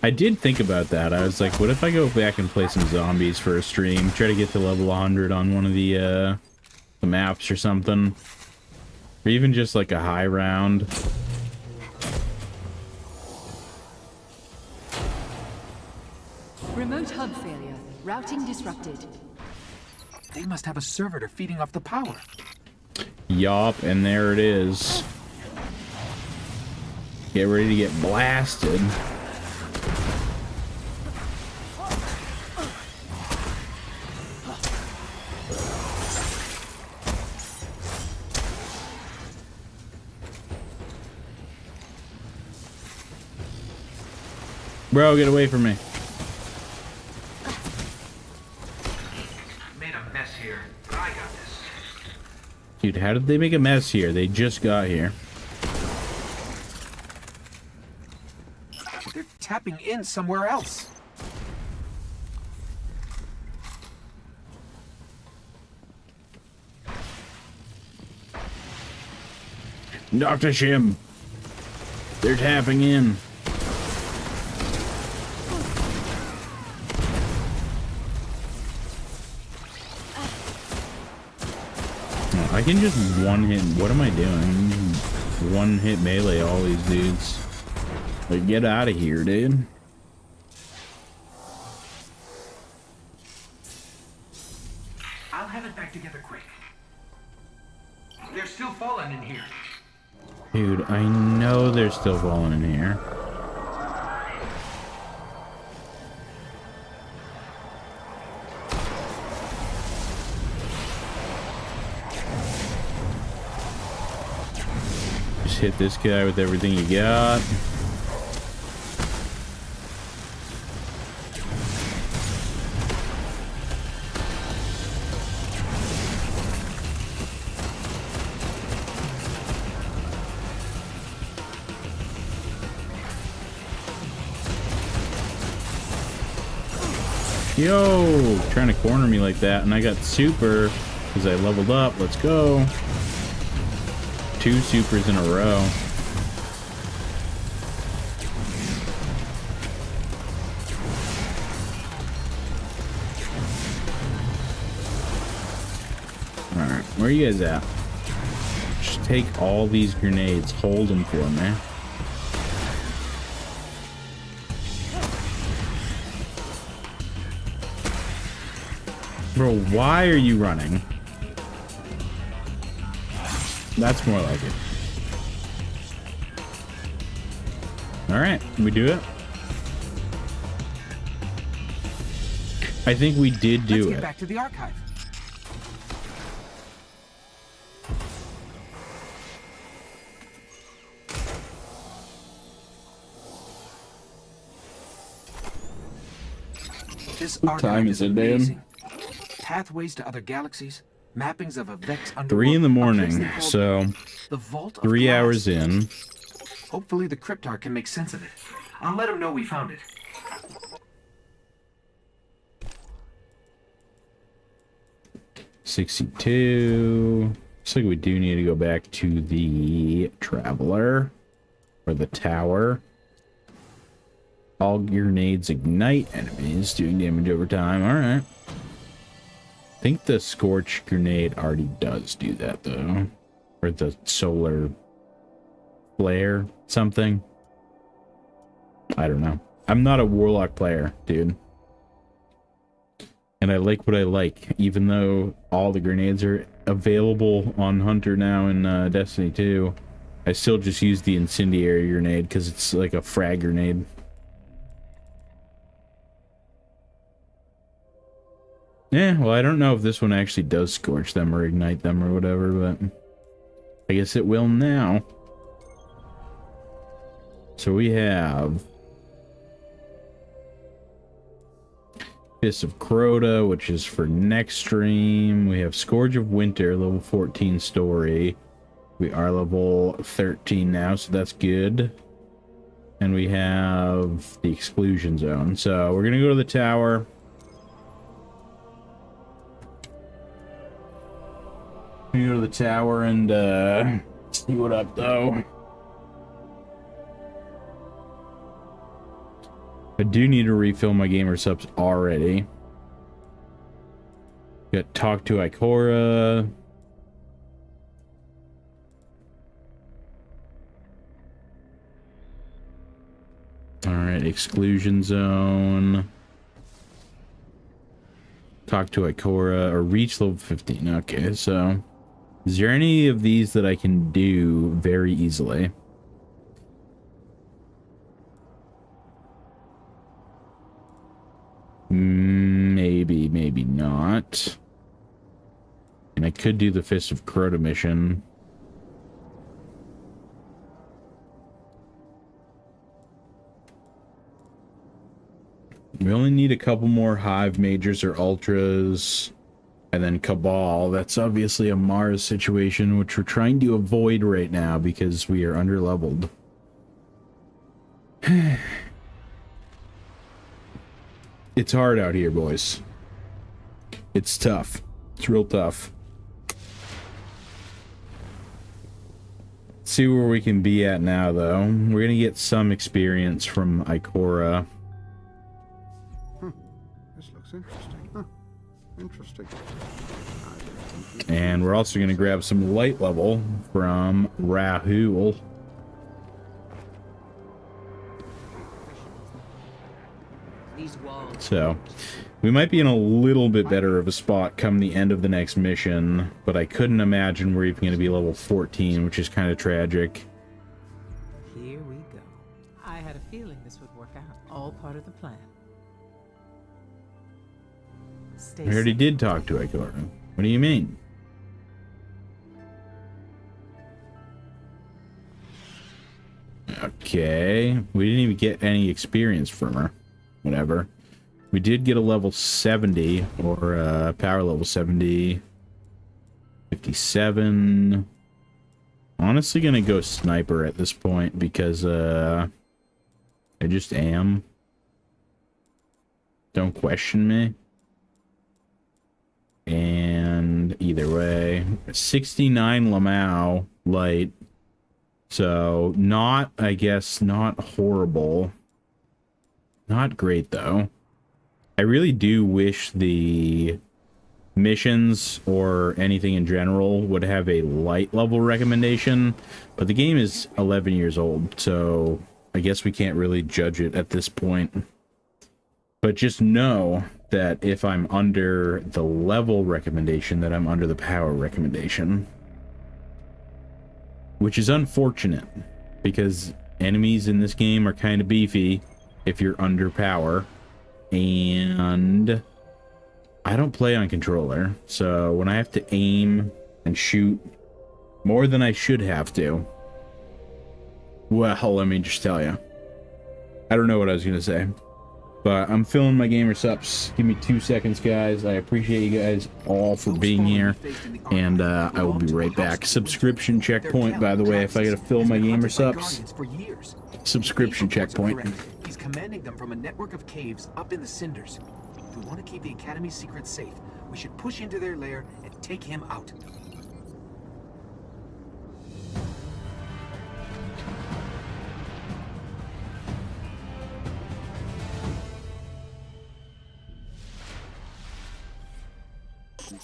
I did think about that. I was like, what if I go back and play some zombies for a stream? Try to get to level 100 on one of the maps or something. Or even just like a high round. Remote hub failure. Routing disrupted. They must have a servitor feeding off the power. Yup, and there it is. Get ready to get blasted. Bro, get away from me. Made a mess here, but I got this. Dude, how did they make a mess here? They just got here. They're tapping in somewhere else. Dr. Shim. They're tapping in. I can just one-hit... What am I doing? One-hit melee all these dudes. Like, get out of here, dude. I'll have it back together quick. They're still falling in here. Dude, I know they're still falling in here. Just hit this guy with everything you got. Yo, trying to corner me like that, and I got super because I leveled up. Let's go. 2 supers in a row. Alright, where are you guys at? Just take all these grenades, hold them for me. Bro, why are you running? That's more like it. Alright, we do it. I think we did do Let's it. get back to the archive. This What time is it, Dan? Pathways to other galaxies, mappings of a Vex underworld. 3 in the morning, so The Vault of 3 Glass. hours in. Hopefully the Cryptar can make sense of it. I'll let him know we found it. $62. Looks like we do need to go back to the Traveler or the Tower. All grenades ignite enemies, doing damage over time. Alright. I think the Scorch grenade already does do that, though. Or the solar flare something. I don't know. I'm not a Warlock player, dude. And I like what I like, even though all the grenades are available on Hunter now in Destiny 2. I still just use the incendiary grenade because it's like a frag grenade. Yeah, well, I don't know if this one actually does scorch them or ignite them or whatever, but I guess it will now. So we have Fist of Crota, which is for next stream. We have Scourge of Winter, level 14 story. We are level 13 now, so that's good. And we have the Exclusion Zone. So we're going to go to the tower. We go to the tower and see what up, though. I do need to refill my gamer subs already. Got talk to Ikora. Alright, Exclusion Zone. Talk to Ikora, or reach level 15. Okay, so is there any of these that I can do very easily? Maybe, maybe not. And I could do the Fist of Crota mission. We only need a couple more Hive Majors or Ultras. And then Cabal. That's obviously a Mars situation, which we're trying to avoid right now because we are underleveled. It's hard out here, boys. It's tough. It's real tough. See where we can be at now, though. We're gonna get some experience from Ikora. This looks interesting. Huh. Interesting. And we're also gonna grab some light level from Rahul. So, we might be in a little bit better of a spot come the end of the next mission, but I couldn't imagine we're even going to be level 14, which is kind of tragic. Here we go. I had a feeling this would work out. All part of the plan. Stay I already safe. did talk to Ikora. What do you mean? Okay, we didn't even get any experience from her. Whatever. We did get a level 70, or power level 70. 57. Honestly gonna go sniper at this point because I just am. Don't question me. And either way, 69 Lamau light. So not, I guess, not horrible. Not great though. I really do wish the missions or anything in general would have a light level recommendation, but the game is 11 years old, so I guess we can't really judge it at this point. But just know that if I'm under the level recommendation, that I'm under the power recommendation. Which is unfortunate, because enemies in this game are kind of beefy if you're under power. And I don't play on controller, so when I have to aim and shoot more than I should have to, well, let me just tell you. I don't know what I was going to say. But I'm filling my gamer subs. Give me 2 seconds, guys. I appreciate you guys all for being here. And I will be right back. Subscription checkpoint, by the way, if I gotta fill my gamer subs. Subscription checkpoint. He's commanding them from a network of caves up in the cinders. If we want to keep the Academy's secrets safe, we should push into their lair and take him out.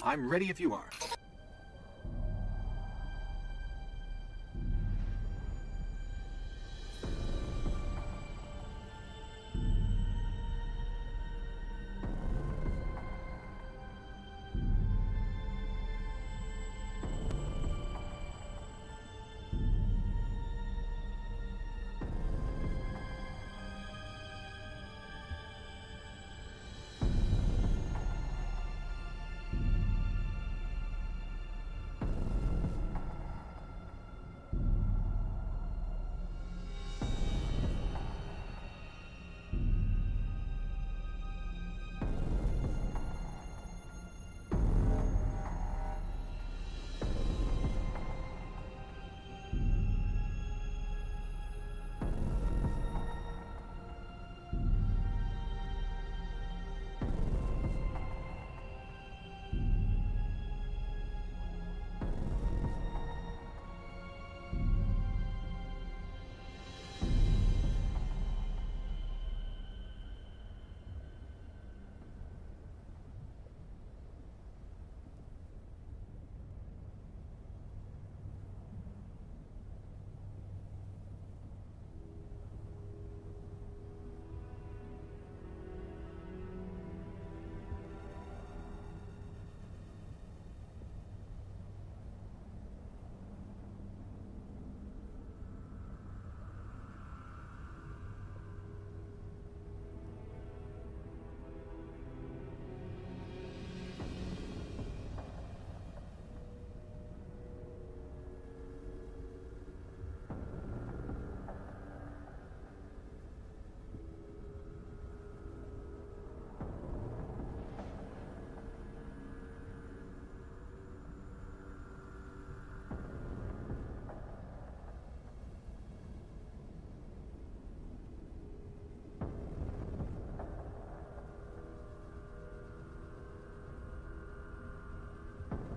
I'm ready if you are.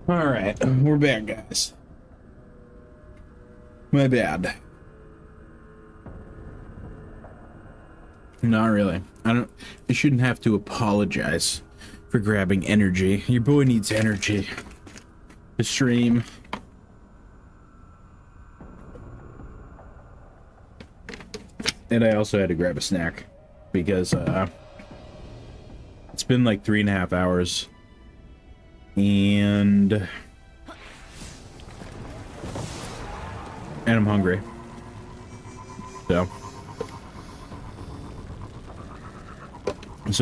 Alright, we're back, guys. My bad. Not really. I shouldn't have to apologize for grabbing energy. Your boy needs energy to stream. And I also had to grab a snack because it's been like 3.5 hours. And I'm hungry. So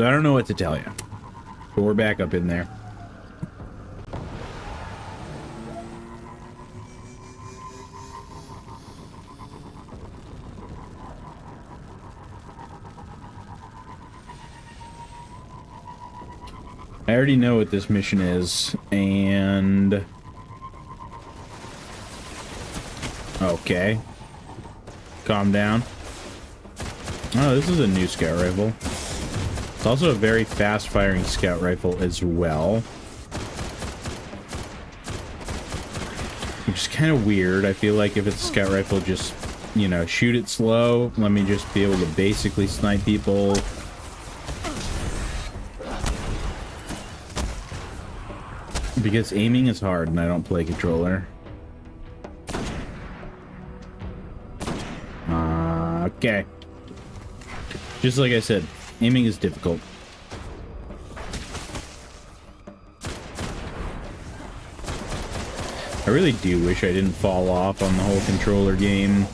I don't know what to tell you. But we're back up in there. I already know what this mission is, and... Okay. Calm down. Oh, this is a new scout rifle. It's also a very fast-firing scout rifle as well. Which is kind of weird. I feel like if it's a scout rifle, just, you know, shoot it slow. Let me just be able to basically snipe people. Because aiming is hard and I don't play controller. Okay. Just like I said, aiming is difficult. I really do wish I didn't fall off on the whole controller game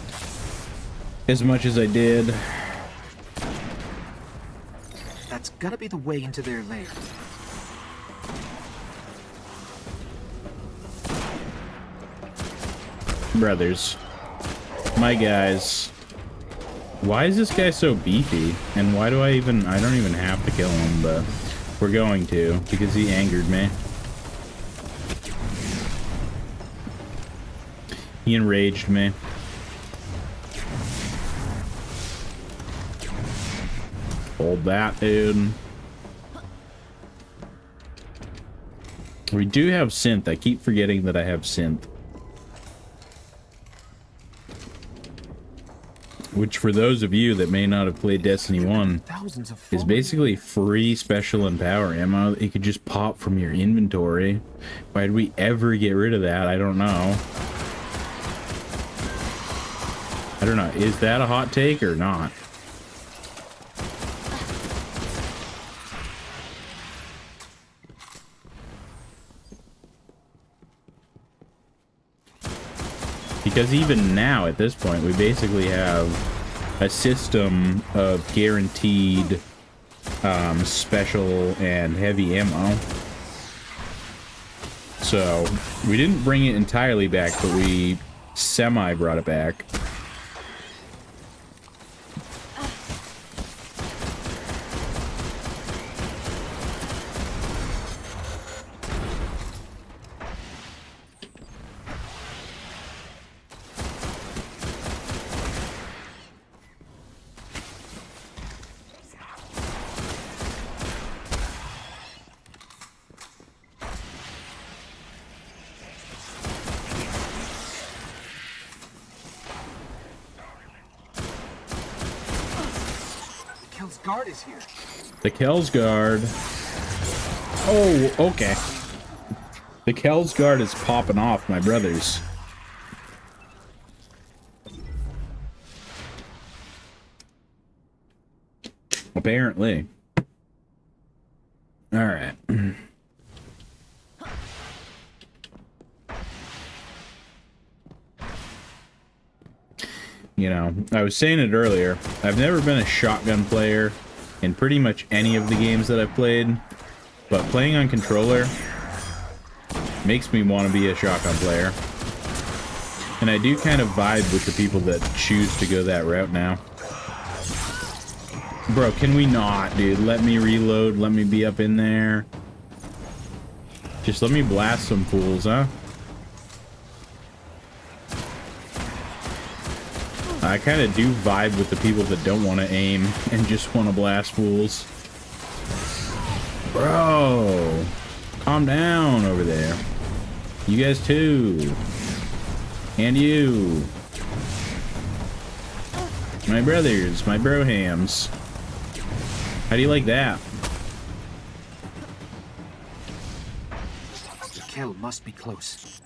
as much as I did. That's gotta be the way into their lair. Brothers. My guys. Why is this guy so beefy? And why do I don't even have to kill him, but we're going to, because he angered me. He enraged me. Hold that, dude. We do have synth. I keep forgetting that I have synth. Which, for those of you that may not have played Destiny 1, is basically free special and power ammo that you could just pop from your inventory. Why did we ever get rid of that? I don't know. I don't know. Is that a hot take or not? Because even now, at this point, we basically have a system of guaranteed special and heavy ammo. So, we didn't bring it entirely back, but we semi brought it back. Guard is here. The Kel's Guard. Oh, okay. The Kel's Guard is popping off, my brothers. Apparently. All right. You know, I was saying it earlier, I've never been a shotgun player in pretty much any of the games that I've played, but playing on controller makes me want to be a shotgun player. And I do kind of vibe with the people that choose to go that route now. Bro, can we not, dude? Let me reload, let me be up in there. Just let me blast some fools, huh? I kind of do vibe with the people that don't want to aim and just want to blast fools. Bro, calm down over there. You guys too. And you. My brothers, my brohams. How do you like that? The kill must be close.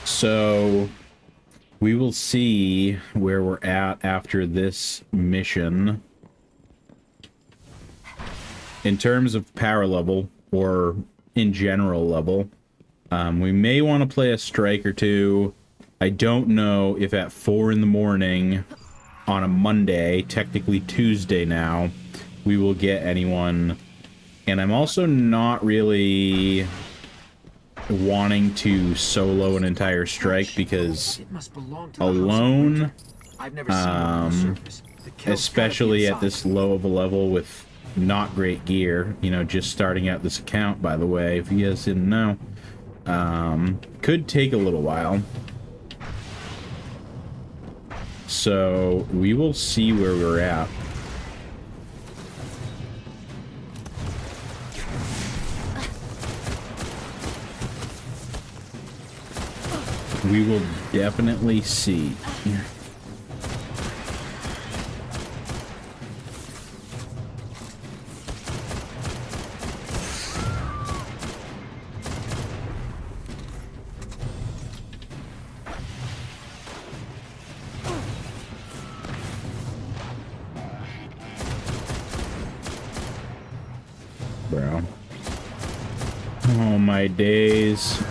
So we will see where we're at after this mission in terms of power level, or in general level. We may want to play a strike or two. I don't know if at 4 in the morning on a Monday, technically Tuesday now, we will get anyone. And I'm also not really wanting to solo an entire strike, because alone, especially at this low of a level with not great gear, you know, just starting out this account, by the way, if you guys didn't know, Could take a little while. So we will see where we're at. We will definitely see. Bro. Oh my days.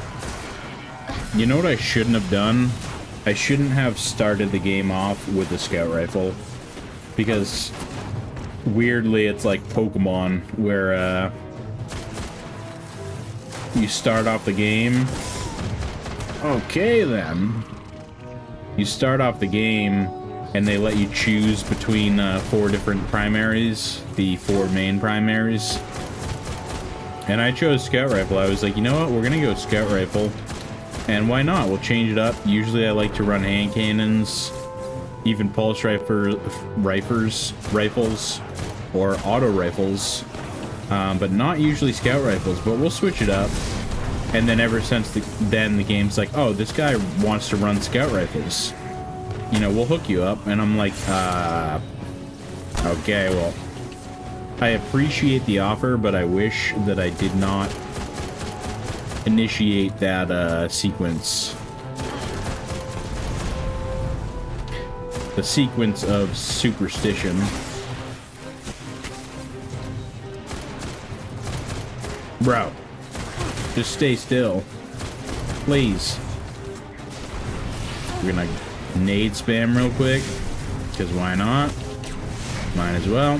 You know what I shouldn't have done? I shouldn't have started the game off with the scout rifle. Because weirdly it's like Pokemon where you start off the game. Okay then. You start off the game and they let you choose between 4 different primaries, the 4 main primaries. And I chose scout rifle. I was like, you know what? We're gonna go scout rifle. And why not? We'll change it up. Usually I like to run hand cannons, even pulse rifles, or auto rifles, but not usually scout rifles, but we'll switch it up. And then ever since then the game's like, oh, this guy wants to run scout rifles. You know, we'll hook you up. And I'm like, okay, well, I appreciate the offer, but I wish that I did not initiate that sequence. The sequence of superstition. Bro, just stay still. Please. We're gonna nade spam real quick, because why not? Might as well.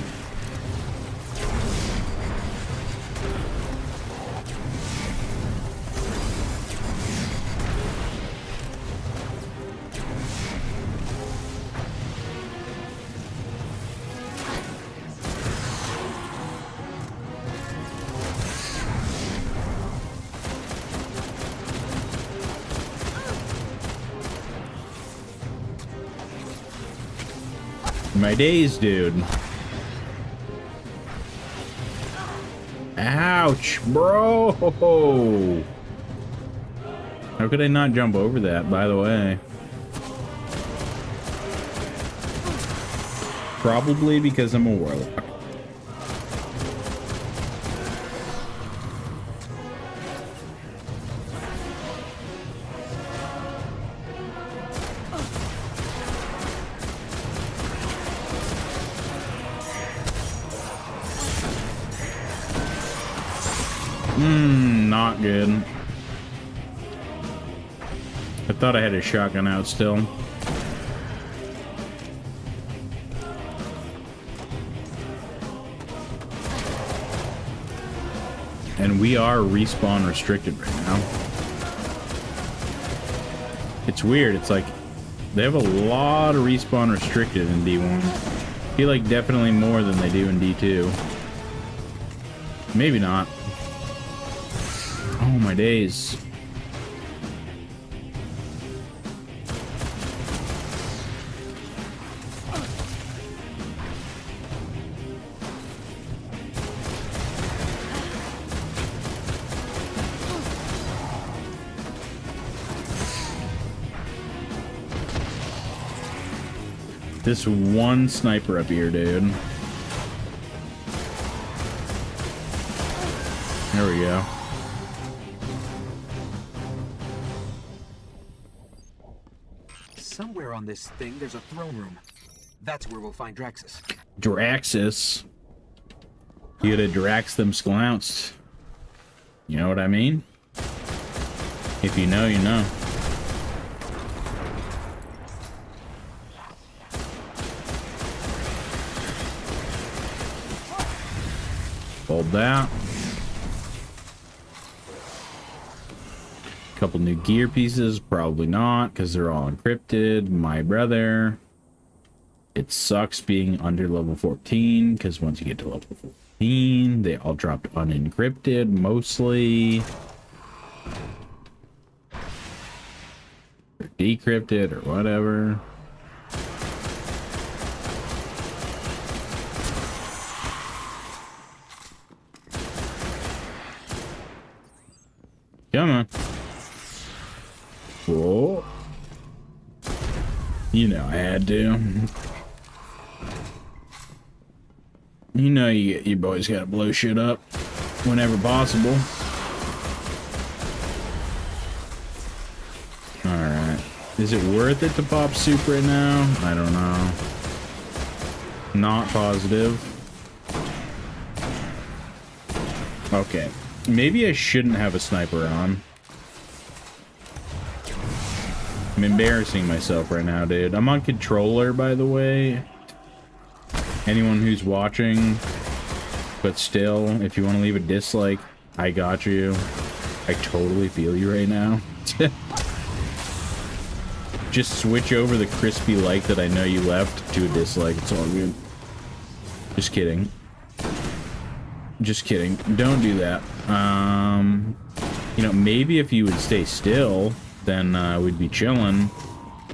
My days, dude. Ouch, bro. How could I not jump over that, by the way? Probably because I'm a warlock. Not good. I thought I had a shotgun out still. And we are respawn restricted right now. It's weird. It's like they have a lot of respawn restricted in D1. I feel like definitely more than they do in D2. Maybe not. Oh my days. This one sniper up here, dude. There we go. Somewhere on this thing, there's a throne room. That's where we'll find Draxus. Draxus? You gotta Drax them sklounced. You know what I mean? If you know, you know. Hold that. Couple new gear pieces, probably not, because they're all encrypted. My brother. It sucks being under level 14, because once you get to level 14, they all dropped unencrypted, mostly. decrypt it or whatever. Come on. Whoa. You know I had to. You know you boys gotta blow shit up whenever possible. Alright. Is it worth it to pop soup right now? I don't know. Not positive. Okay. Maybe I shouldn't have a sniper on. I'm embarrassing myself right now, dude. I'm on controller, by the way. Anyone who's watching, but still, if you want to leave a dislike, I got you. I totally feel you right now. Just switch over the crispy like that I know you left to a dislike. It's all good. Just kidding. Just kidding. Don't do that. You know, maybe if you would stay still, then we'd be chilling.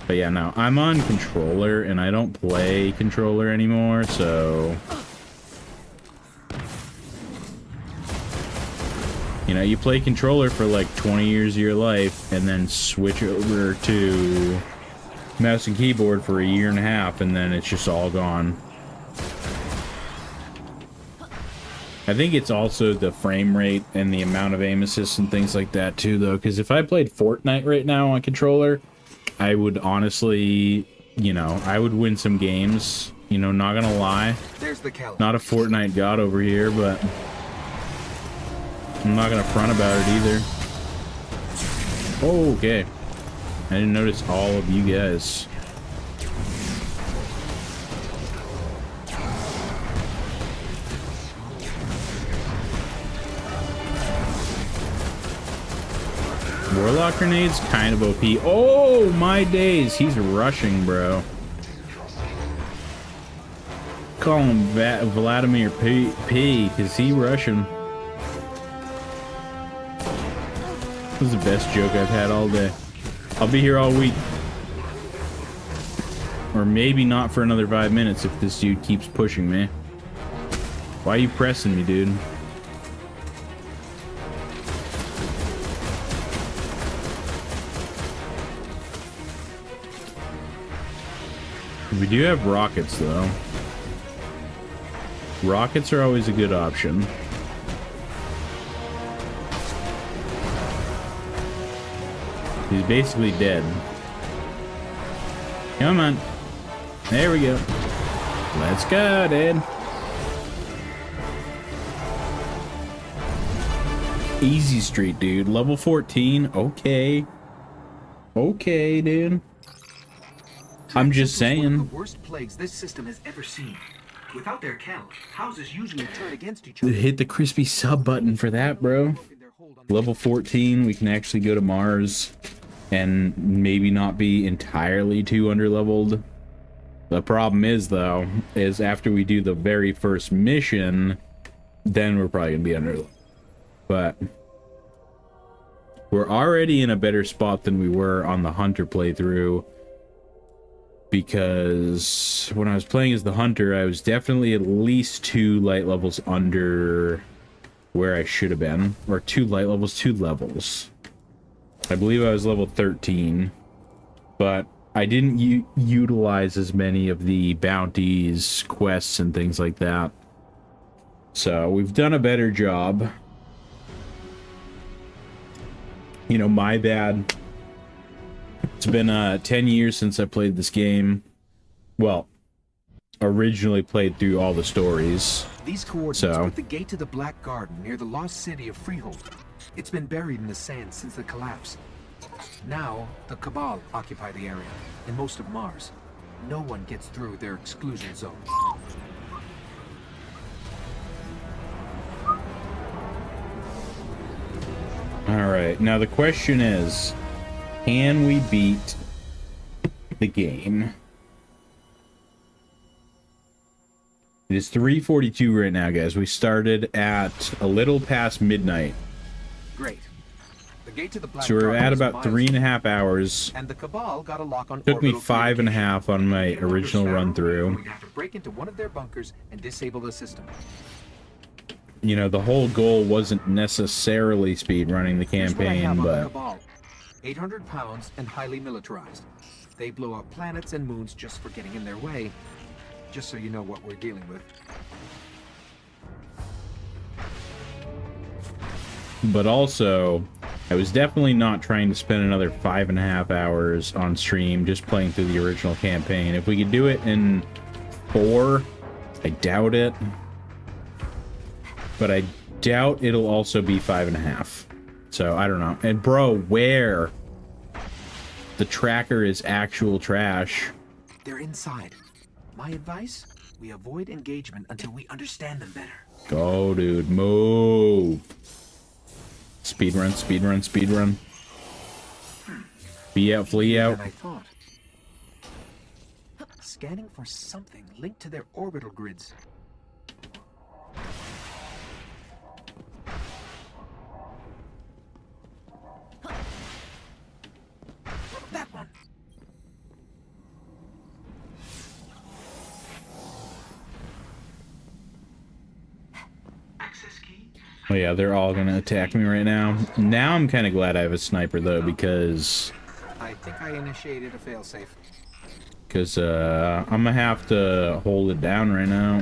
But yeah, no, I'm on controller, and I don't play controller anymore, so... You know, you play controller for like 20 years of your life, and then switch over to mouse and keyboard for a year and a half, and then it's just all gone. I think it's also the frame rate and the amount of aim assists and things like that too, though, because if I played Fortnite right now on controller, I would honestly, you know, I would win some games, you know, not gonna lie. There's the Cali. Not a Fortnite god over here, but I'm not gonna front about it either. Oh, okay. I didn't notice all of you guys. Warlock grenade's kind of OP. Oh, my days. He's rushing, bro. Call him Vladimir P, because he rushing. This is the best joke I've had all day. I'll be here all week. Or maybe not for another 5 minutes if this dude keeps pushing me. Why are you pressing me, dude? We do have rockets, though. Rockets are always a good option. He's basically dead. Come on. There we go. Let's go, dude. Easy street, dude. Level 14. Okay. Okay, dude. I'm just saying. One of the worst plagues this system has ever seen. Without their count, houses usually turn against each other. Hit the crispy sub button for that, bro. Level 14, we can actually go to Mars and maybe not be entirely too underleveled. The problem is, though, is after we do the very first mission, then we're probably gonna be underleveled. But we're already in a better spot than we were on the Hunter playthrough, because when I was playing as the Hunter, I was definitely at least 2 light levels under where I should have been. Or 2 light levels, 2 levels. I believe I was level 13. But I didn't utilize as many of the bounties, quests, and things like that. So we've done a better job. You know, my bad. It's been 10 years since I played this game. Well, originally played through all the stories. These coordinates put the gate to the Black Garden near the lost city of Freehold. It's been buried in the sand since the collapse. Now, the Cabal occupy the area, and most of Mars. No one gets through their exclusion zone. Alright, now the question is, can we beat the game? It is 3:42 right now, guys. We started at a little past midnight. Great. The gate to the Black So we're Garden at is about miles 3.5 hours. and the Cabal got a lock on Took me orbital 5.5 on my original run through. We have to break into one of their bunkers and disable the system. You know, the whole goal wasn't necessarily speed running the Here's what I have campaign, on the but Cabal. 800 pounds and highly militarized. They blow up planets and moons just for getting in their way. Just so you know what we're dealing with. but also I was definitely not trying to spend another 5.5 hours on stream just playing through the original campaign. If we could do it in 4, I doubt it. But I doubt it'll also be 5.5. So I don't know. And bro, where? The tracker is actual trash. They're inside. My advice? We avoid engagement until we understand them better. Go, dude. Move. Speed run, speed run, speed run. Be out, flee out. Than I thought. Scanning for something linked to their orbital grids. That one. Oh yeah, they're all gonna attack me right now. Now I'm kind of glad I have a sniper though, because I think I initiated a failsafe. I'm gonna have to hold it down right now.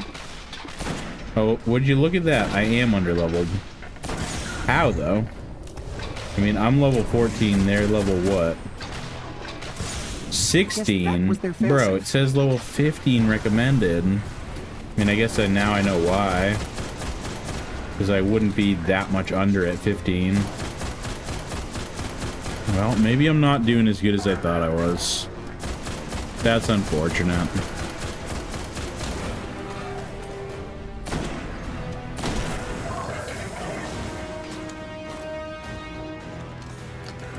Oh, would you look at that? I am underleveled. How though? I mean, I'm level 14. They're level what? 16. Bro, it says level 15 recommended. I mean, I guess now I know why. Because I wouldn't be that much under at 15. Well, maybe I'm not doing as good as I thought I was. That's unfortunate.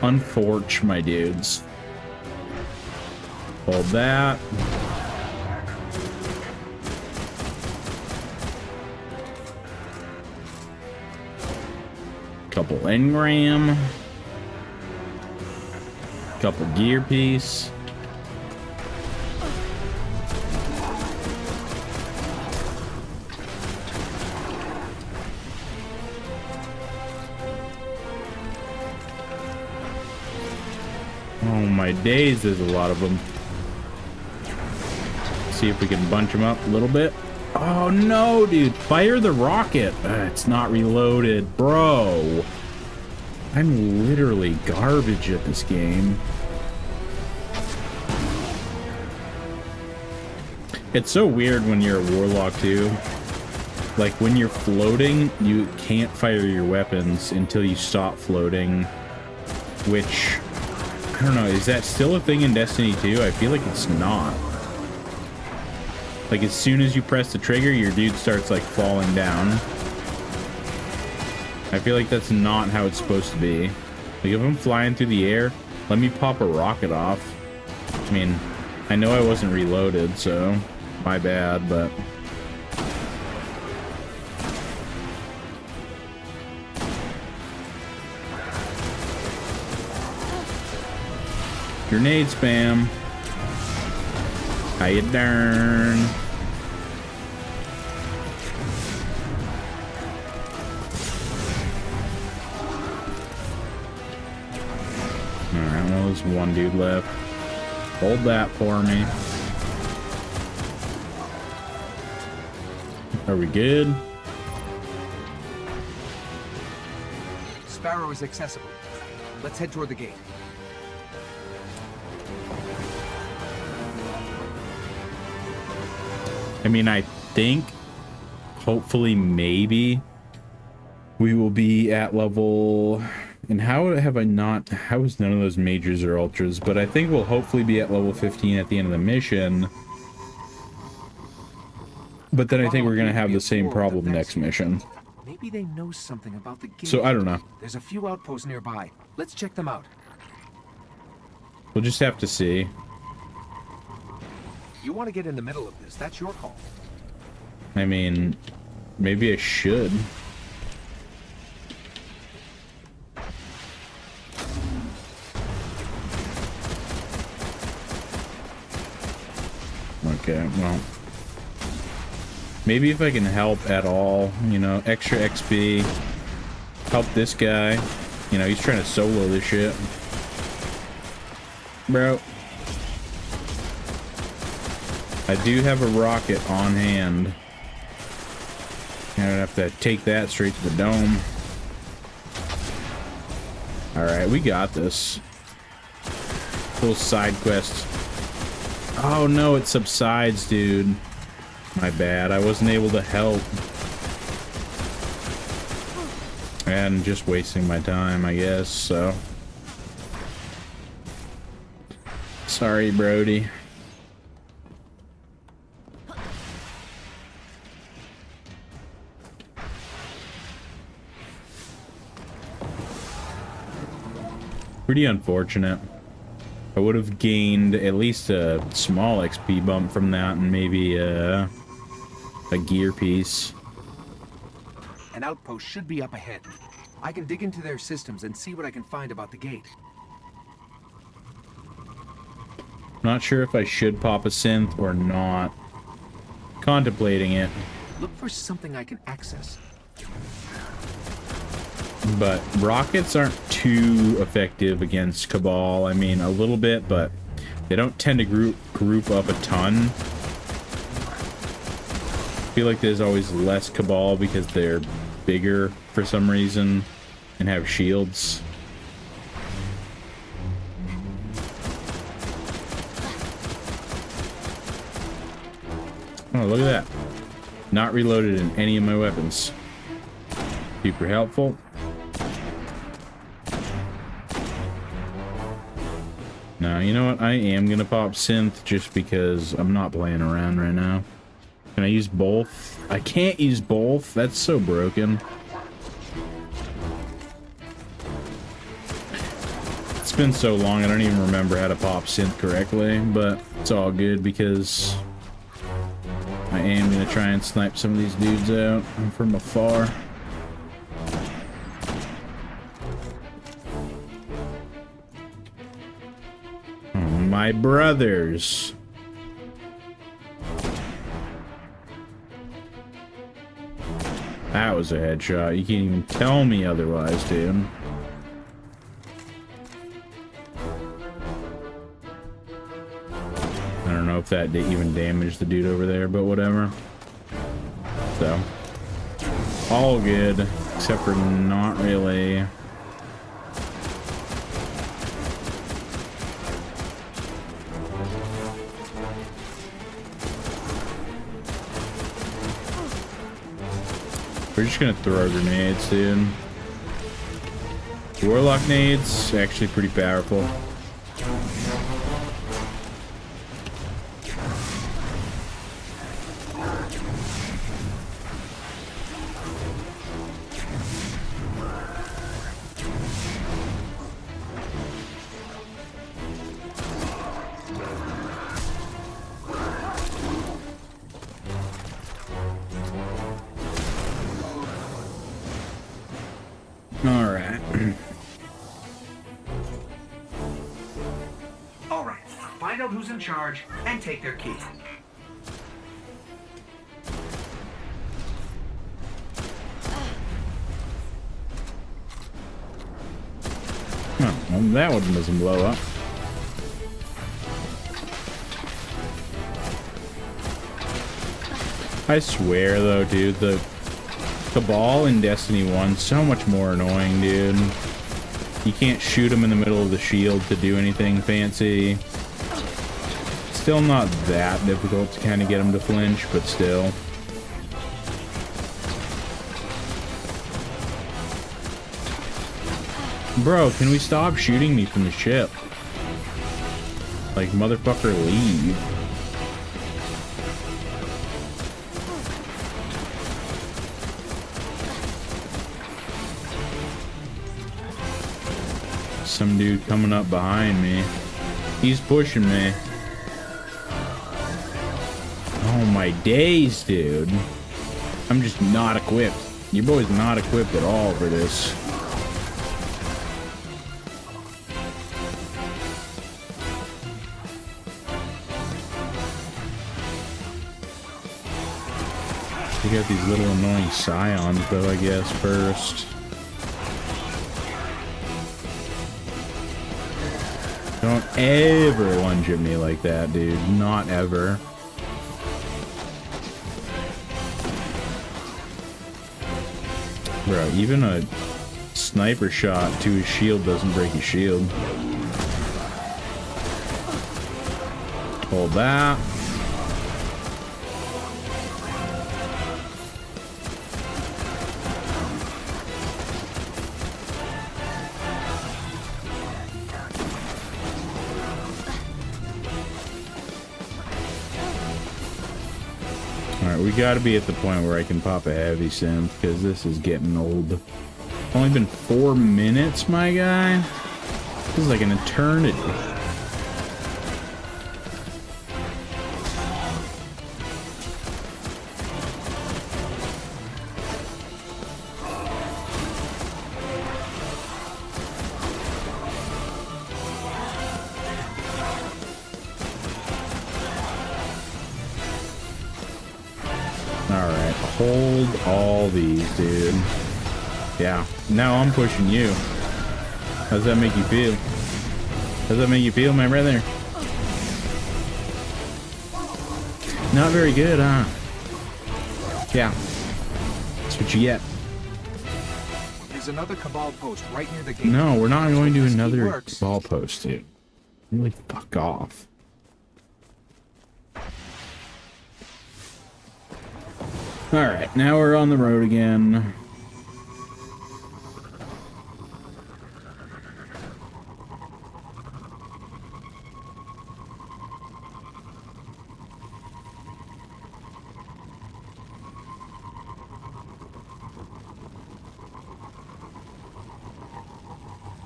Unfortunate, my dudes. Hold that. Couple engram. Couple gear piece. Oh my days, there's a lot of them. See if we can bunch them up a little bit. Oh no, dude, fire the rocket. It's not reloaded, bro. I'm literally garbage at this game. It's so weird when you're a Warlock too. Like when you're floating, you can't fire your weapons until you stop floating, which I don't know, is that still a thing in Destiny 2? I feel like it's not. Like as soon as you press the trigger, your dude starts like falling down. I feel like that's not how it's supposed to be. Like if I'm flying through the air, let me pop a rocket off. I mean, I know I wasn't reloaded, so my bad, but grenade spam. How you darn? Alright, well, there's one dude left. Hold that for me. Are we good? Sparrow is accessible. Let's head toward the gate. I mean, I think, hopefully, maybe, we will be at level... And how have I not... How is none of those majors or ultras? But I think we'll hopefully be at level 15 at the end of the mission. But then I think we're going to have the same problem next mission. Maybe they know something about the gate. So, I don't know. There's a few outposts nearby. Let's check them out. We'll just have to see. You want to get in the middle of this, that's your call. I mean, maybe I should. Okay, well. Maybe if I can help at all, you know, extra XP. Help this guy. You know, he's trying to solo this shit. Bro. I do have a rocket on hand. I'm gonna have to take that straight to the dome. Alright, we got this. Little side quest. Oh no, it subsides, dude. My bad, I wasn't able to help. And just wasting my time, I guess, so. Sorry, Brody. Pretty unfortunate. I would have gained at least a small XP bump from that and maybe a gear piece. An outpost should be up ahead. I can dig into their systems and see what I can find about the gate. Not sure if I should pop a synth or not. Contemplating it. Look for something I can access. But rockets aren't too effective against Cabal. I mean, a little bit, but they don't tend to group up a ton. I feel like there's always less Cabal because they're bigger for some reason and have shields. Oh, look at that. Not reloaded in any of my weapons. Super helpful. Now, you know what? I am gonna pop synth just because I'm not playing around right now. Can I use both? I can't use both. That's so broken. It's been so long, I don't even remember how to pop synth correctly, but it's all good because I am gonna try and snipe some of these dudes out from afar. My brothers. That was a headshot. You can't even tell me otherwise, dude. I don't know if that did even damage the dude over there, but whatever. So, all good, except for not really. We're just gonna throw grenades, dude. Warlock nades, actually pretty powerful. Find out who's in charge and take their key. Oh, well, that one doesn't blow up. I swear though, dude, the Cabal in Destiny 1 so much more annoying, dude. You can't shoot them in the middle of the shield to do anything fancy. Still not that difficult to kind of get them to flinch, but still. Bro, can we stop shooting me from the ship? Like, motherfucker, leave. Some dude coming up behind me. He's pushing me. Oh my days, dude. I'm just not equipped. Your boy's not equipped at all for this. Take out these little annoying scions, though, I guess, first. Don't ever lunge at me like that, dude. Not ever. Bro, even a sniper shot to his shield doesn't break his shield. Hold that. Alright, we gotta be at the point where I can pop a heavy synth, because this is getting old. Only been 4 minutes, my guy? This is like an eternity. Alright, hold all these, dude. Yeah, now I'm pushing you. How does that make you feel? How does that make you feel, my brother? Not very good, huh? Yeah. That's what you get. There's another Cabal post right near the gate. No, we're not going to another ball post, dude. Really fuck off. Alright, now we're on the road again.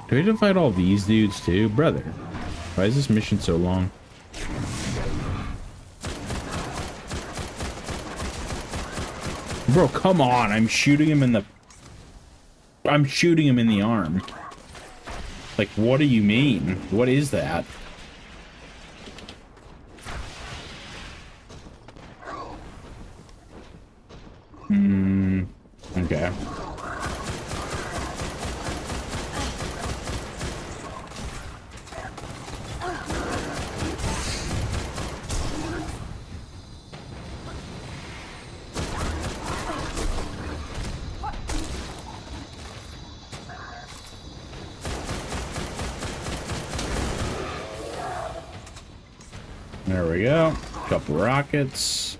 Do we have to fight all these dudes too? Brother, why is this mission so long? Bro, come on. I'm shooting him in the arm. Like, what do you mean? What is that? Okay. There we go. Couple rockets.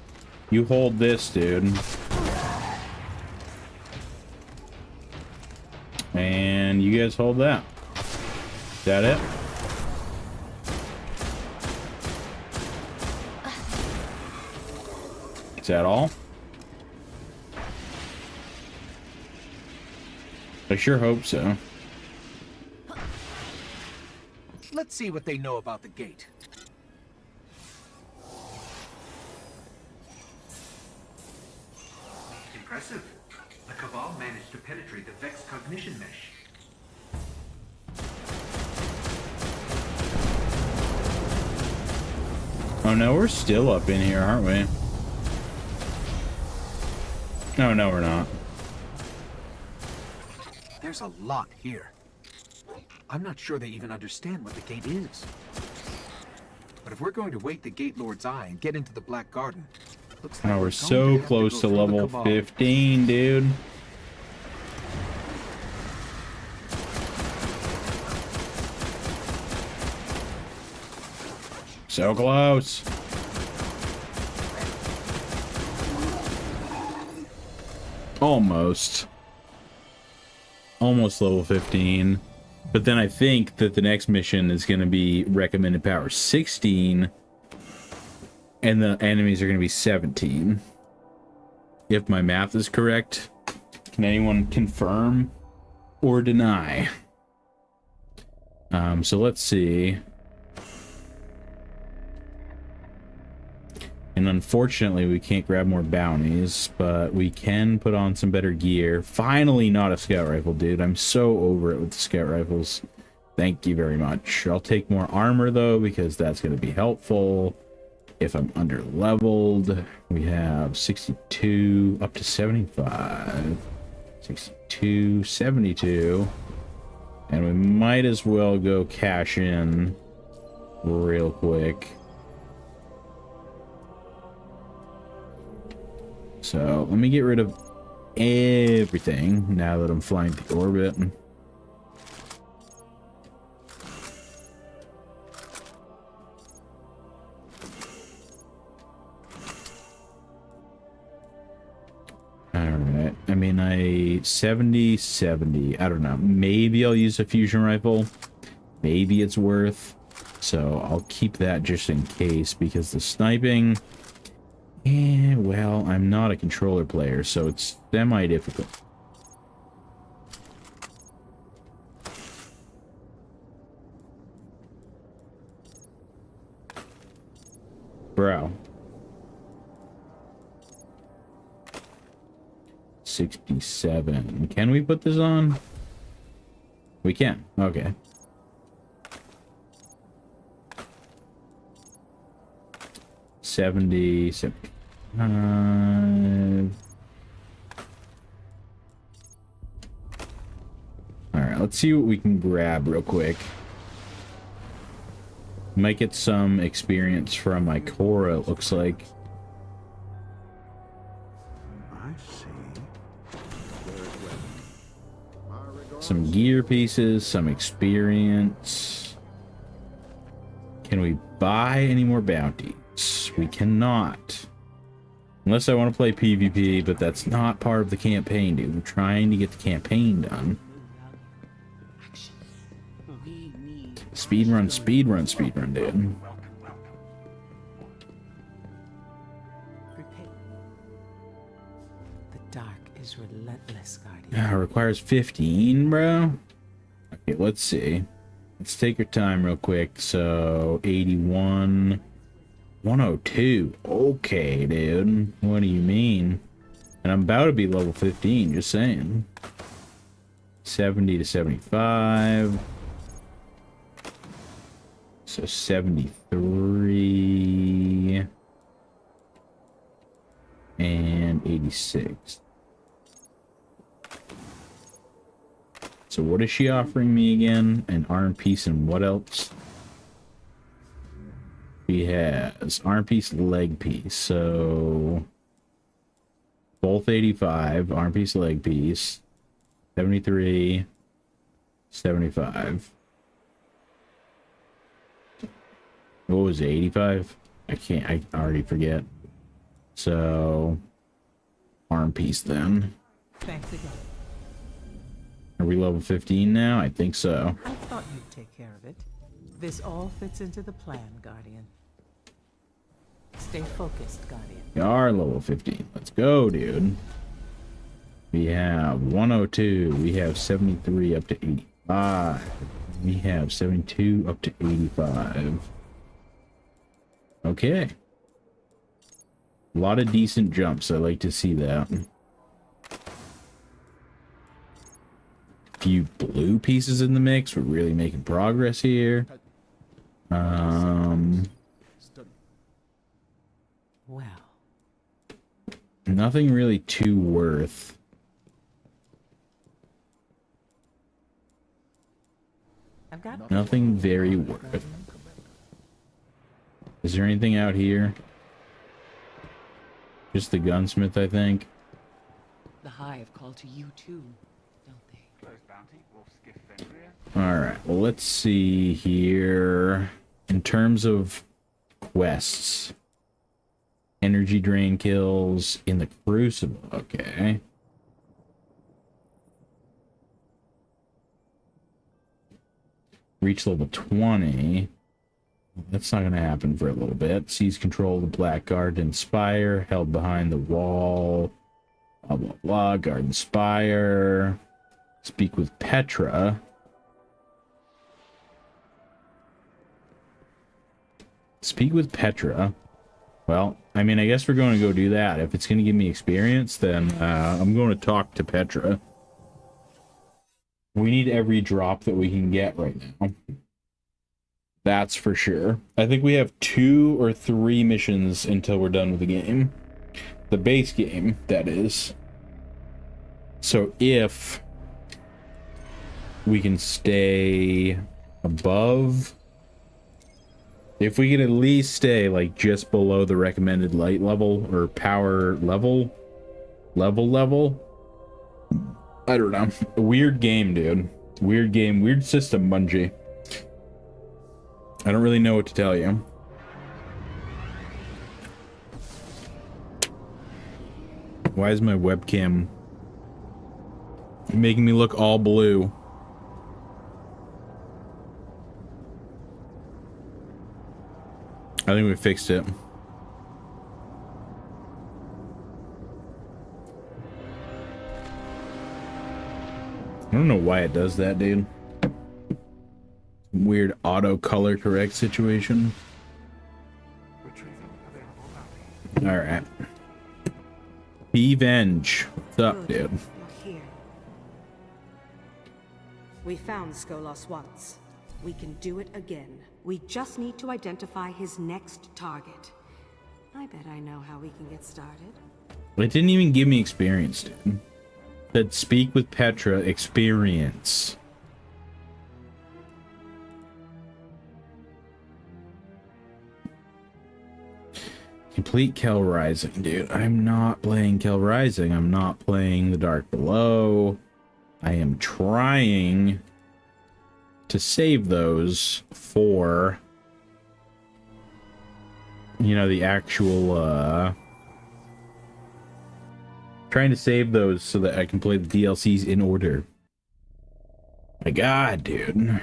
You hold this, dude. And you guys hold that. Is that it? Is that all? I sure hope so. Let's see what they know about the gate. Impressive. The Cabal managed to penetrate the Vex cognition mesh. Oh no, we're still up in here, aren't we? No, no, we're not. There's a lot here. I'm not sure they even understand what the gate is. But if we're going to wait the Gate Lord's eye and get into the Black Garden, looks like we're so close to level 15, dude. So close. Almost. Almost level 15. But then I think that the next mission is going to be recommended power 16. And the enemies are going to be 17. If my math is correct. Can anyone confirm or deny? So let's see. And unfortunately, we can't grab more bounties, but we can put on some better gear. Finally, not a scout rifle, dude. I'm so over it with the scout rifles. Thank you very much. I'll take more armor, though, because that's going to be helpful. if I'm under leveled. We have 62 up to 75, 62, 72, and we might as well go cash in real quick. So let me get rid of everything now that I'm flying the orbit. Alright, I mean, 70, I don't know. Maybe I'll use a fusion rifle. Maybe it's worth. So I'll keep that just in case, because the sniping, well, I'm not a controller player, so it's semi-difficult. Bro. 67. Can we put this on? We can. Okay. $70. Alright, let's see what we can grab real quick. Might get some experience from my Cora, it looks like. Some gear pieces, some experience. Can we buy any more bounties? We cannot. Unless I want to play PvP, but that's not part of the campaign, dude. We're trying to get the campaign done. Speedrun, speedrun, speedrun, dude. The dark is relentless, Guardian. Requires 15, bro. Okay, let's see. Let's take our time real quick. So, 81. 102. Okay, dude. What do you mean? And I'm about to be level 15, just saying. 70 to 75. So 73. And 86. So what is she offering me again? An arm piece and what else? She has arm piece, leg piece. So both 85, arm piece, leg piece. 73, 75. What was it, 85? I already forget. So arm piece then. Thanks again. Are we level 15 now? I think so. I thought you'd take care of it. This all fits into the plan, Guardian. Stay focused, Guardian. We are level 15. Let's go, dude. We have 102. We have 73 up to 85. We have 72 up to 85. Okay. A lot of decent jumps. I like to see that. Few blue pieces in the mix. We're really making progress here. Well, nothing really too worth. I've got nothing very worth. Is there anything out here? Just the gunsmith, I think. The Hive call to you too, don't they? Alright, well, let's see here. In terms of quests. Energy drain kills in the Crucible. Okay. Reach level 20. That's not going to happen for a little bit. Seize control of the Black Garden Spire. Held behind the wall. Blah, blah, blah. Garden Spire. Speak with Petra. Speak with Petra. Well, I mean, I guess we're going to go do that. If it's going to give me experience, then I'm going to talk to Petra. We need every drop that we can get right now. That's for sure. I think we have 2 or 3 missions until we're done with the game. The base game, that is. So if we can stay above... If we can at least stay, like, just below the recommended light level, or power level... Level? I don't know. A weird game, dude. Weird game, weird system, Bungie. I don't really know what to tell you. Why is my webcam making me look all blue? I think we fixed it. I don't know why it does that, dude. Weird auto color correct situation. Alright. Revenge. What's up, dude? You're here. We found Skolos once. We can do it again. We just need to identify his next target. I bet I know how we can get started. It didn't even give me experience, dude. It said speak with Petra, experience. Complete Kel Rising, dude. I'm not playing Kel Rising. I'm not playing The Dark Below. I am trying to save those for, you know, the actual, trying to save those so that I can play the DLCs in order. My God, dude.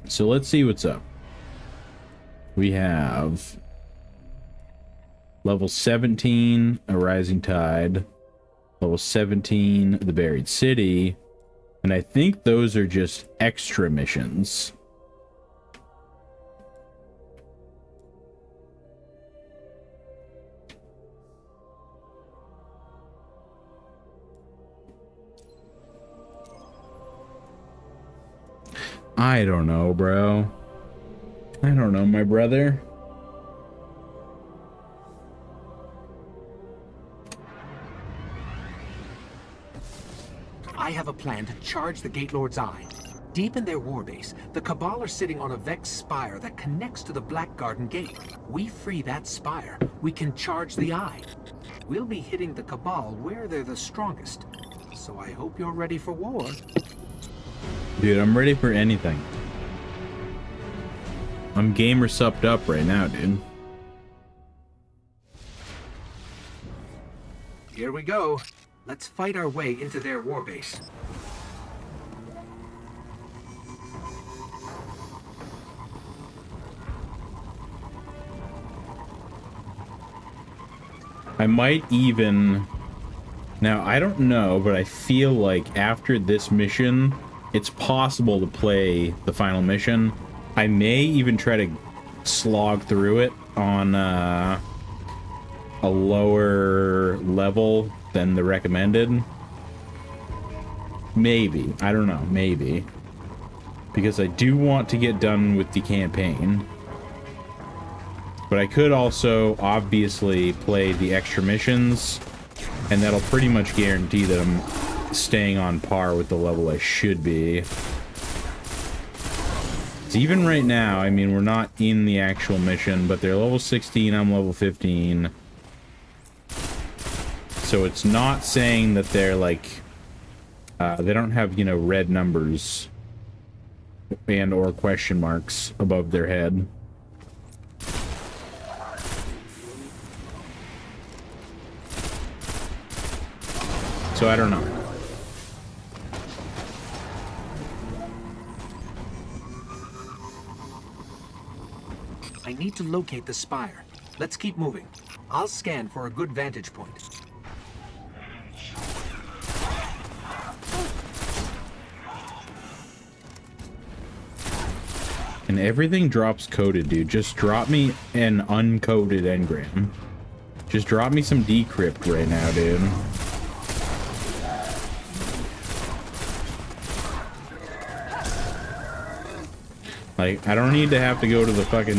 So let's see what's up. We have level 17, A Rising Tide, level 17, The Buried City, and I think those are just extra missions. I don't know, bro. I don't know, my brother. I have a plan to charge the Gate Lord's Eye. Deep in their warbase, the Cabal are sitting on a Vex spire that connects to the Black Garden Gate. We free that spire, we can charge the Eye. We'll be hitting the Cabal where they're the strongest. So I hope you're ready for war. Dude, I'm ready for anything. I'm gamer supped up right now, dude. Here we go. Let's fight our way into their warbase. I might even... Now, I don't know, but I feel like after this mission, it's possible to play the final mission. I may even try to slog through it on a lower level than the recommended. Maybe. I don't know. Maybe. Because I do want to get done with the campaign. But I could also, obviously, play the extra missions. And that'll pretty much guarantee that I'm staying on par with the level I should be. Even right now, I mean, we're not in the actual mission, but they're level 16, I'm level 15. So it's not saying that they're like, they don't have, you know, red numbers and or question marks above their head. So I don't know. I need to locate the spire. Let's keep moving. I'll scan for a good vantage point. And everything drops coded, dude. Just drop me an uncoded engram. Just drop me some decrypt right now, dude. Like, I don't need to have to go to the fucking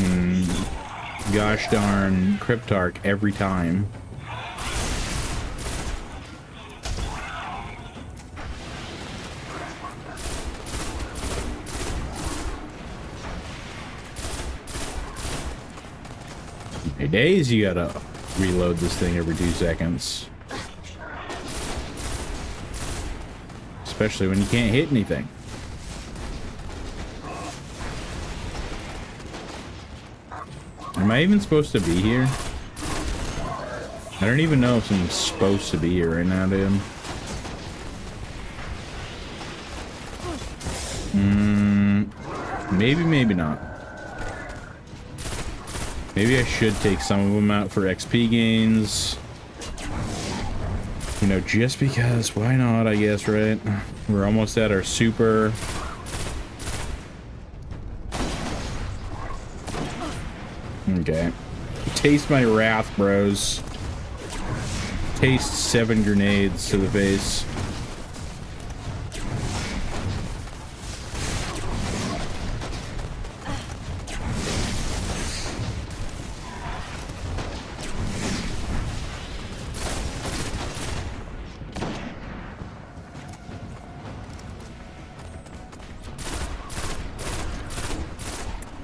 gosh darn Cryptarch every time. Hey, days you gotta reload this thing every 2 seconds. Especially when you can't hit anything. Am I even supposed to be here? I don't even know if I'm supposed to be here right now, dude. Maybe, maybe not. Maybe I should take some of them out for XP gains. You know, just because, why not, I guess, right? We're almost at our super. Okay. Taste my wrath, bros. Taste 7 grenades to the face.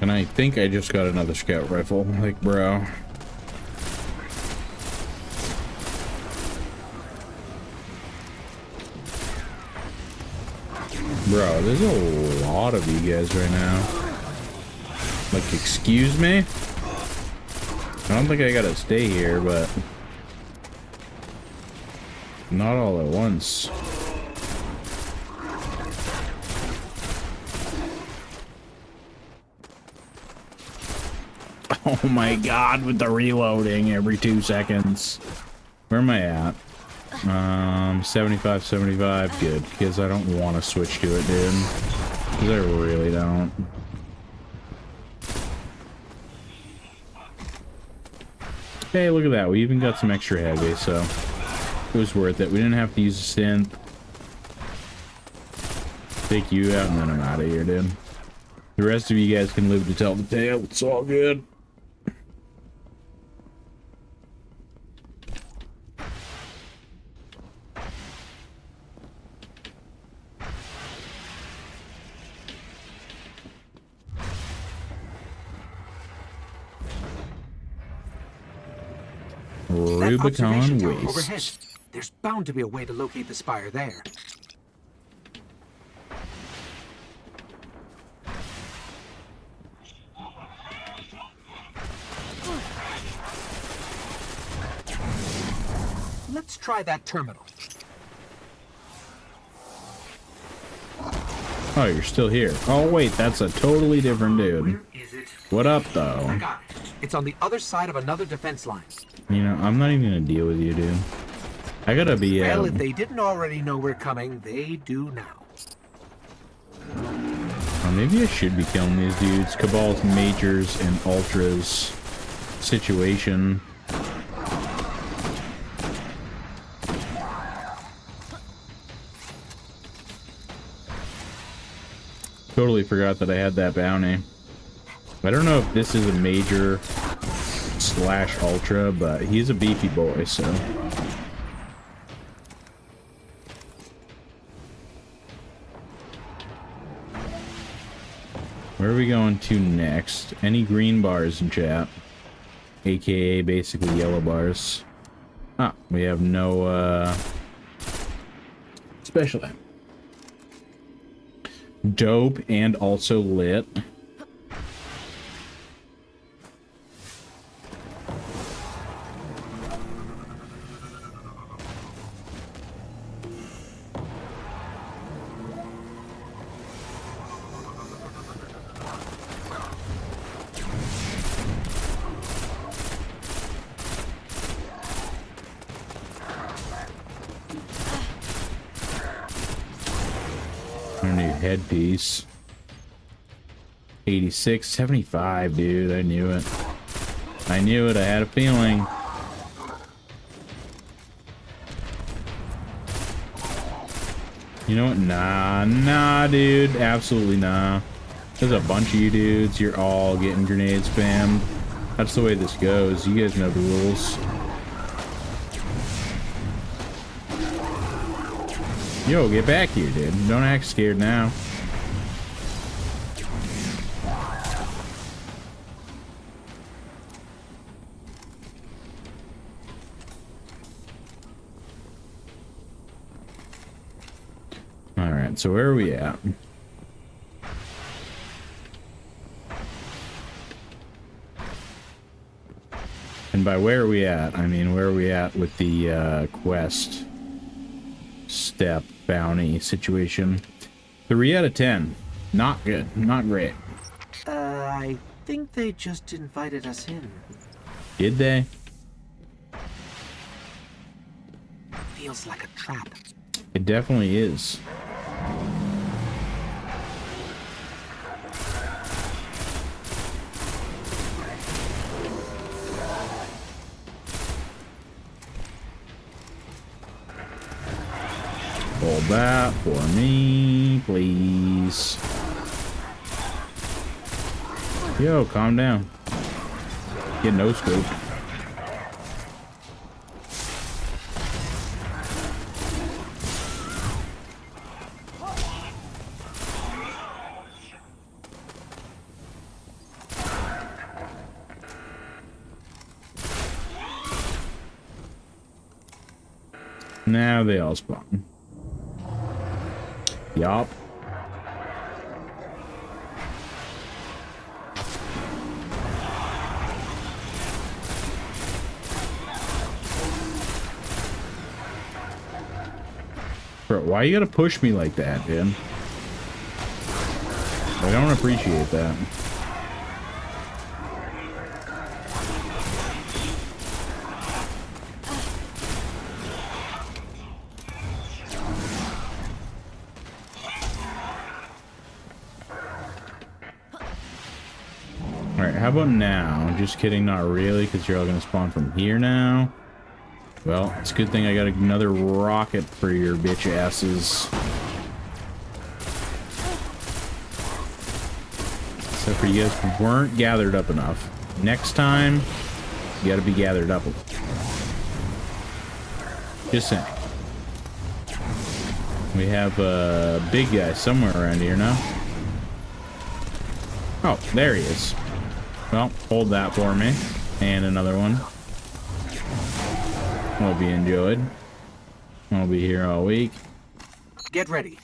And I think I just got another scout rifle. Like, bro. Bro, there's a lot of you guys right now. Like, excuse me? I don't think I gotta stay here, but... not all at once. Oh my god, with the reloading every 2 seconds. Where am I at? 75, 75. Good, because I don't want to switch to it, dude. Because I really don't. Hey, look at that. We even got some extra heavy, so it was worth it. We didn't have to use a synth. Take you out, and then I'm out of here, dude. The rest of you guys can live to tell the tale. It's all good. Rubicon Waste. Overhead. There's bound to be a way to locate the spire there. Let's try that terminal. Oh, you're still here. Oh, wait, that's a totally different dude. What up, though? I got it. It's on the other side of another defense line. You know, I'm not even gonna deal with you, dude. I gotta be, Well, if they didn't already know we're coming, they do now. Or maybe I should be killing these dudes. Cabal's majors and ultras situation. Totally forgot that I had that bounty. I don't know if this is a major / ultra, but he's a beefy boy, so. Where are we going to next? Any green bars in chat? AKA basically yellow bars. Ah, we have no, special. Dope and also lit. Headpiece. 86, 75, dude. I knew it. I knew it. I had a feeling. You know what? Nah, dude. Absolutely nah. There's a bunch of you dudes. You're all getting grenade spammed. That's the way this goes. You guys know the rules. Yo, get back here, dude. Don't act scared now. Alright, so where are we at? And by where are we at, I mean where are we at with the quest step bounty situation? 3 out of 10. Not good. Not great. I think they just invited us in. Did they? Feels like a trap. It definitely is. Hold that for me, please. Yo, calm down. Get no scope. Now they all spawn. Yup. Bro, why you gotta push me like that, dude? I don't appreciate that. Alright, how about now? Just kidding, not really, because you're all gonna spawn from here now. Well, it's a good thing I got another rocket for your bitch asses. Except for you guys weren't gathered up enough. Next time, you gotta be gathered up a little. Just saying. We have a big guy somewhere around here now. Oh, there he is. Well, hold that for me. And another one. Will be enjoyed. I'll be here all week. Get ready.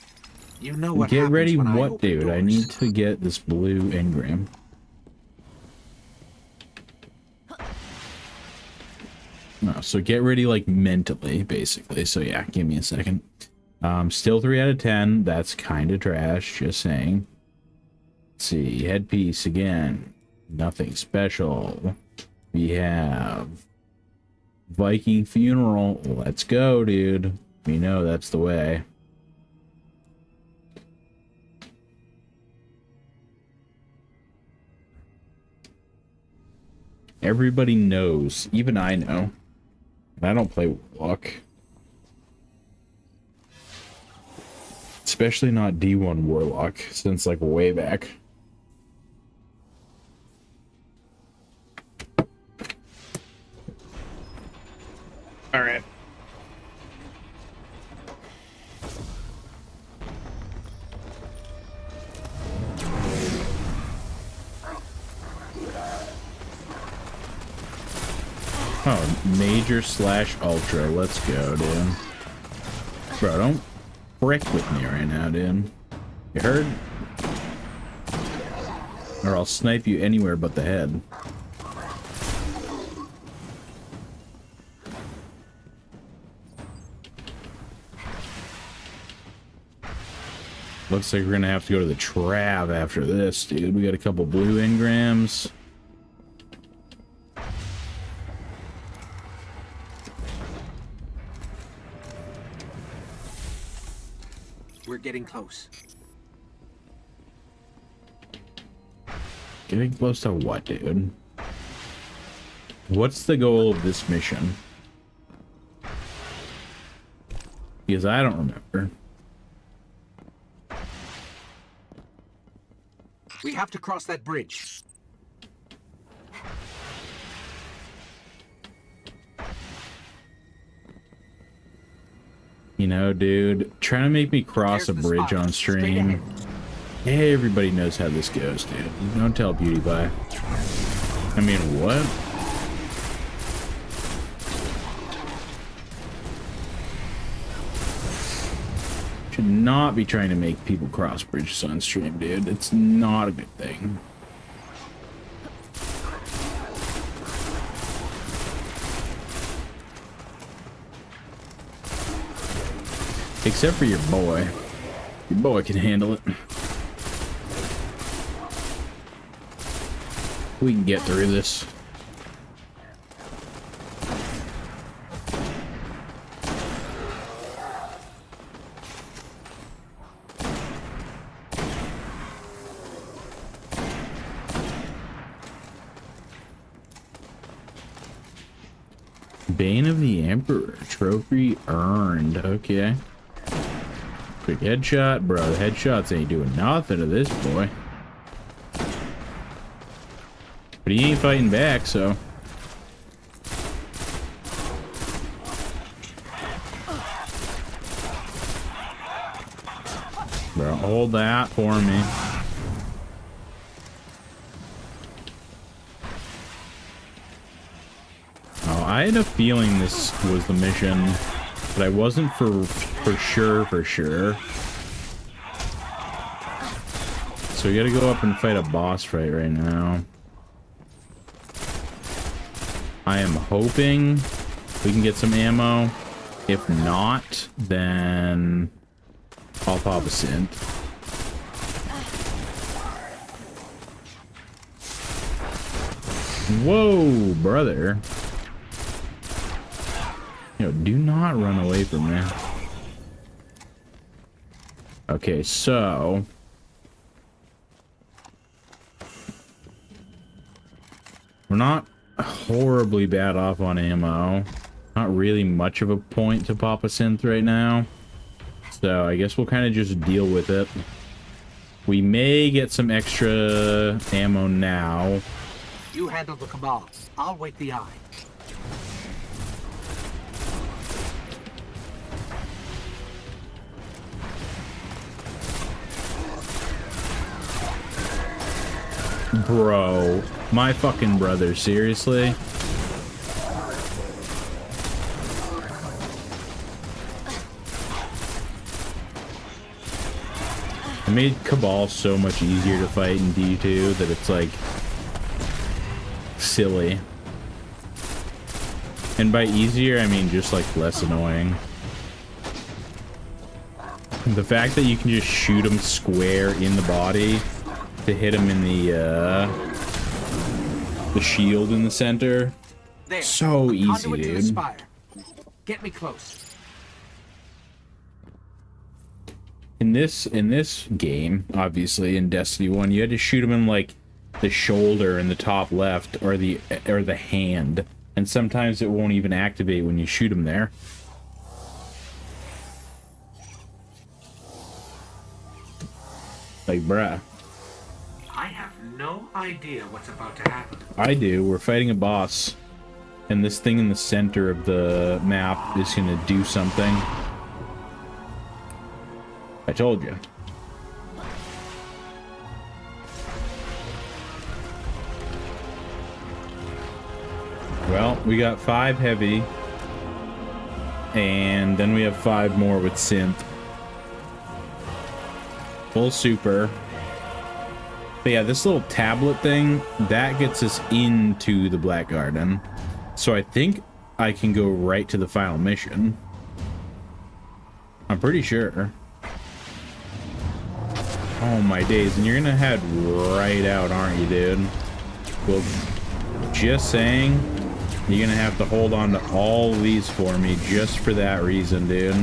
You know what Get happens ready when what, dude? I need to get this blue engram. No, so get ready like mentally, basically. So yeah, give me a second. Still 3 out of 10. That's kind of trash, just saying. Let's see, headpiece again. Nothing special. We have Viking funeral. Let's go, dude. We know that's the way. Everybody knows. Even I know. And I don't play Warlock. Especially not D1 Warlock, since like way back. Alright. Oh, major / ultra. Let's go, dude. Bro, don't frick with me right now, dude. You heard? Or I'll snipe you anywhere but the head. Looks like we're gonna have to go to the Trav after this, dude. We got a couple blue engrams. We're getting close. Getting close to what, dude? What's the goal of this mission? Because I don't remember. We have to cross that bridge. You know, dude, trying to make me cross a bridge on stream. Everybody knows how this goes, dude. Don't tell Beauty Pie. I mean, what? Should not be trying to make people cross bridges on stream, dude. It's not a good thing. Except for your boy. Your boy can handle it. We can get through this. Bane of the Emperor. Trophy earned. Okay. Quick headshot. Bro, the headshots ain't doing nothing to this boy. But he ain't fighting back, so. Bro, hold that for me. Oh, I had a feeling this was the mission, but I wasn't for sure. So we gotta go up and fight a boss fight right now. I am hoping we can get some ammo. If not, then I'll pop a synth. Whoa, brother. Yo, do not run away from me. Okay, so we're not horribly bad off on ammo. Not really much of a point to pop a synth right now. So I guess we'll kind of just deal with it. We may get some extra ammo now. You handle the Cabal. I'll wait the eye. Bro, my fucking brother, seriously? I made Cabal so much easier to fight in D2 that it's like silly. And by easier, I mean just like less annoying. The fact that you can just shoot him square in the body to hit him in the shield in the center. There. So easy, Conduit to the dude. spire. Get me close. In this game, obviously in Destiny 1, you had to shoot him in like the shoulder in the top left or the hand, and sometimes it won't even activate when you shoot him there. Like, bruh. I have no idea what's about to happen. I do. We're fighting a boss, and this thing in the center of the map is gonna do something. I told you. Well, we got 5 heavy, and then we have 5 more with synth. Full super. But yeah, this little tablet thing, that gets us into the Black Garden. So I think I can go right to the final mission. I'm pretty sure. Oh my days, and you're gonna head right out, aren't you, dude? Well, just saying, you're gonna have to hold on to all these for me just for that reason, dude.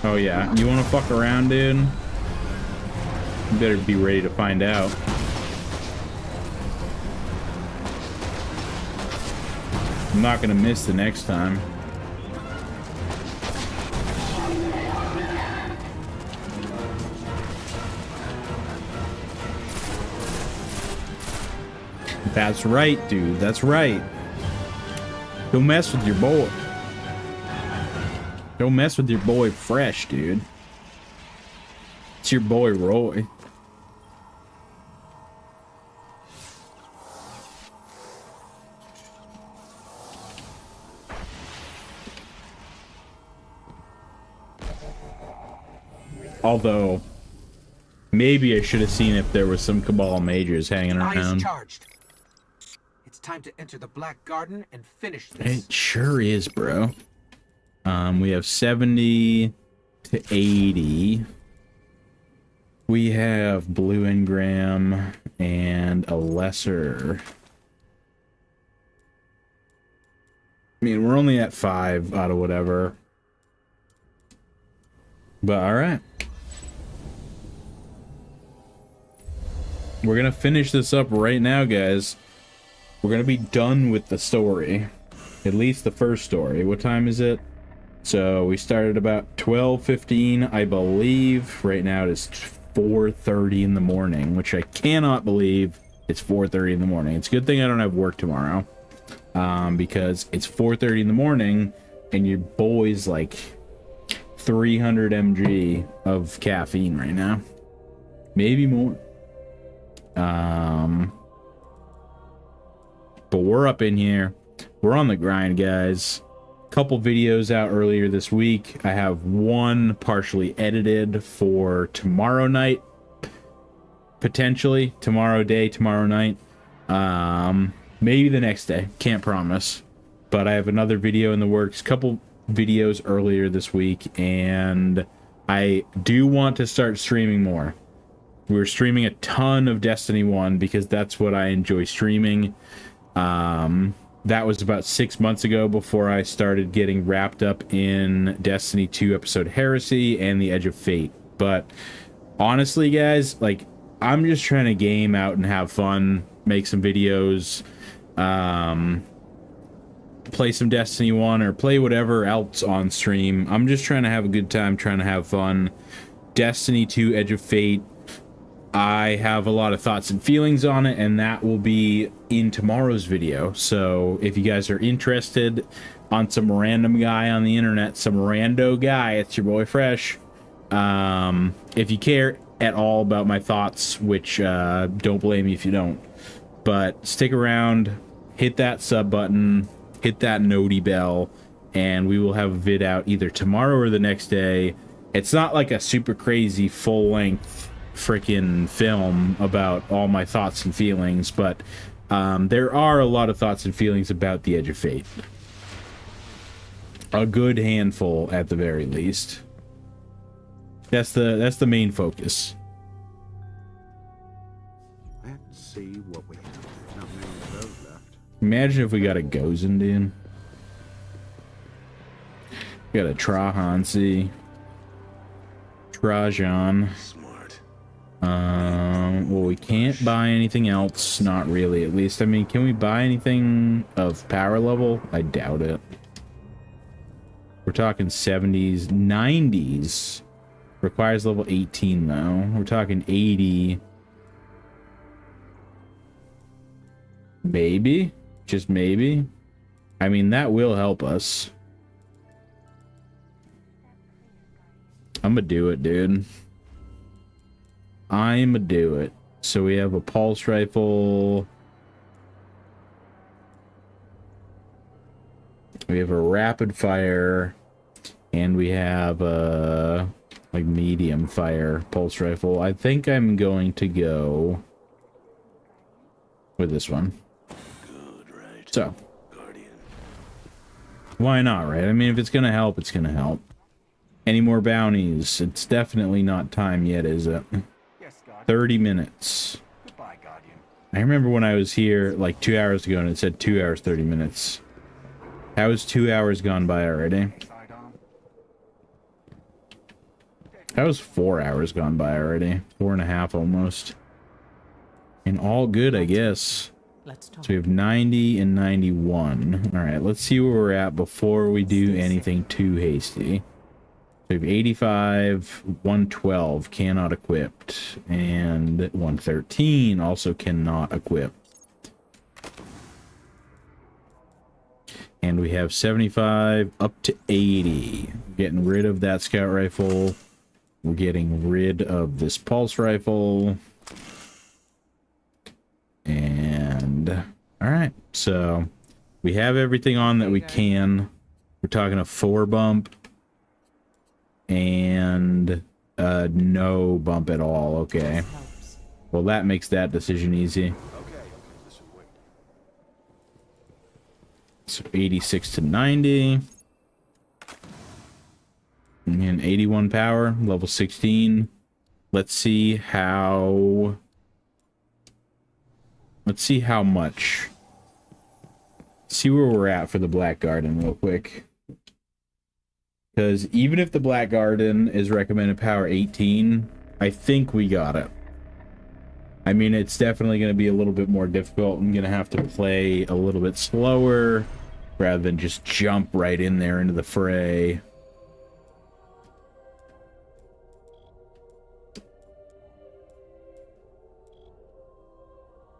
Oh yeah, you wanna fuck around, dude? You better be ready to find out. I'm not gonna miss the next time. That's right, dude. That's right. Don't mess with your boy. Don't mess with your boy Fresh, dude. It's your boy Roy. Although, maybe I should have seen if there was some Cabal mages hanging Eyes around. charged. It's time to enter the Black Garden and finish this. It sure is, bro. We have 70 to 80. We have Blue Engram and a lesser. I mean, we're only at 5 out of whatever. But alright. We're gonna finish this up right now, guys. We're gonna be done with the story. At least the first story. What time is it? So we started about 12:15, I believe. Right now it is 4:30 in the morning, which I cannot believe it's 4:30 in the morning. It's a good thing I don't have work tomorrow. Because it's 4:30 in the morning and your boy's like 300 mg of caffeine right now. Maybe more. But we're up in here. We're on the grind, guys. Couple videos out earlier this week. I have one partially edited for tomorrow night. Potentially tomorrow night. Maybe the next day. Can't promise. But I have another video in the works. Couple videos earlier this week. And I do want to start streaming more. We were streaming a ton of Destiny 1 because that's what I enjoy streaming. That was about 6 months ago before I started getting wrapped up in Destiny 2 episode Heresy and the Edge of Fate. But honestly, guys, like, I'm just trying to game out and have fun, make some videos, play some Destiny 1 or play whatever else on stream. I'm just trying to have a good time, trying to have fun. Destiny 2 Edge of Fate, I have a lot of thoughts and feelings on it, and that will be in tomorrow's video. So if you guys are interested on some random guy on the internet, some rando guy, it's your boy Fresh. If you care at all about my thoughts, which don't blame me if you don't, but stick around, hit that sub button, hit that noti bell, and we will have a vid out either tomorrow or the next day. It's not like a super crazy full-length freaking film about all my thoughts and feelings, but there are a lot of thoughts and feelings about the Edge of Fate. A good handful at the very least. That's the main focus. Let's see what we have. Not many of those left. Imagine if we got a Gozen, dude. We got a Trahansi. Trajan. Well, we can't buy anything else. Not really, at least. I mean, can we buy anything of power level? I doubt it. We're talking 70s, 90s. Requires level 18, though. We're talking 80. Maybe. Just maybe. I mean, that will help us. I'm gonna do it, dude. I'ma do it. So we have a pulse rifle. We have a rapid fire. And we have a like medium fire pulse rifle. I think I'm going to go with this one. Good, right? So. Guardian. Why not, right? I mean, if it's gonna help, it's gonna help. Any more bounties? It's definitely not time yet, is it? 30 minutes. Goodbye, Guardian. I remember when I was here like 2 hours ago and it said 2 hours, 30 minutes. How is 2 hours gone by already? That was 4 hours gone by already. 4.5 almost. And all good, I guess. Let's talk. So we have 90 and 91. All right, let's see where we're at before we do anything too hasty. So we have 85, 112 cannot equipped, and 113 also cannot equip. And we have 75 up to 80. Getting rid of that scout rifle. We're getting rid of this pulse rifle. And all right, so we have everything on that we can. We're talking a 4 bump and no bump at all. Okay, well that makes that decision easy. So 86 to 90 and 81 power, level 16. Let's see how much. See where we're at for the Black Garden real quick. Because even if the Black Garden is recommended power 18, I think we got it. I mean, it's definitely going to be a little bit more difficult. I'm going to have to play a little bit slower rather than just jump right in there into the fray.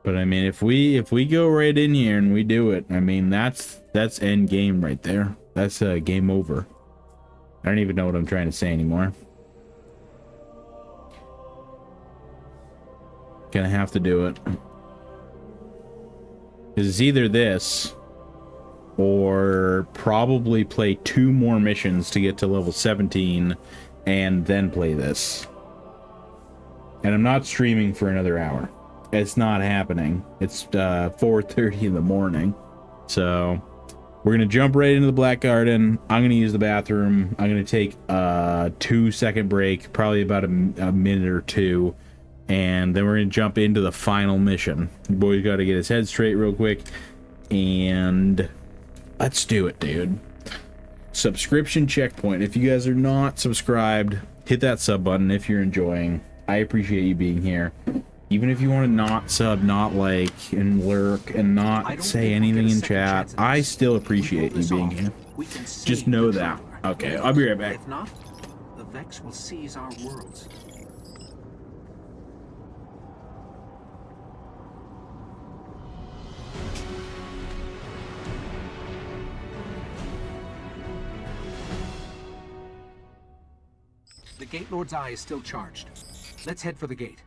But I mean, if we go right in here and we do it, I mean, that's end game right there. That's game over. I don't even know what I'm trying to say anymore. Gonna have to do it. It's either this or probably play 2 more missions to get to level 17 and then play this. And I'm not streaming for another hour. It's not happening. It's 4:30 in the morning. So we're going to jump right into the Black Garden. I'm going to use the bathroom. I'm going to take a 2-second break, probably about a minute or 2. And then we're going to jump into the final mission. The boy's got to get his head straight real quick. And let's do it, dude. Subscription checkpoint. If you guys are not subscribed, hit that sub button if you're enjoying. I appreciate you being here. Even if you want to not sub, not like, and lurk, and not say anything in chat, I still appreciate you being here. Just know that. Okay, I'll be right back. If not, the Vex will seize our worlds. The Gate Lord's eye is still charged. Let's head for the gate.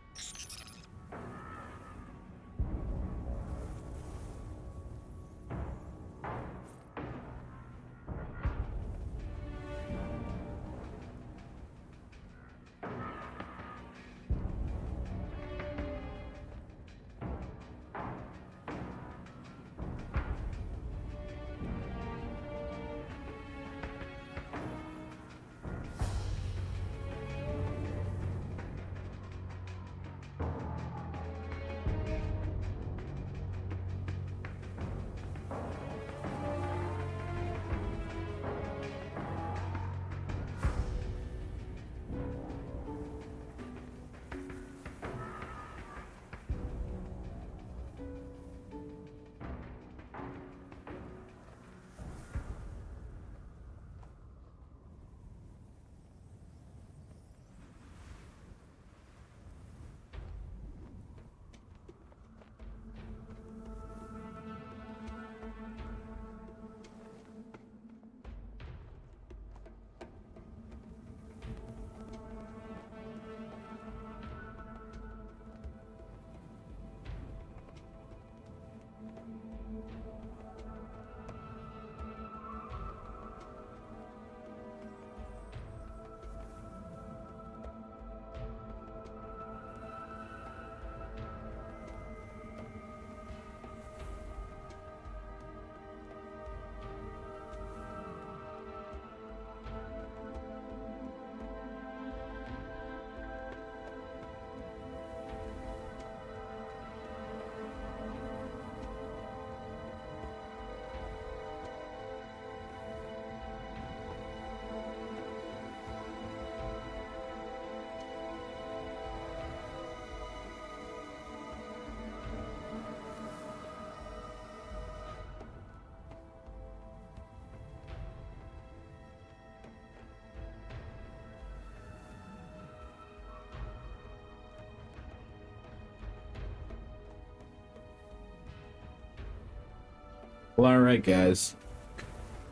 Well, alright guys.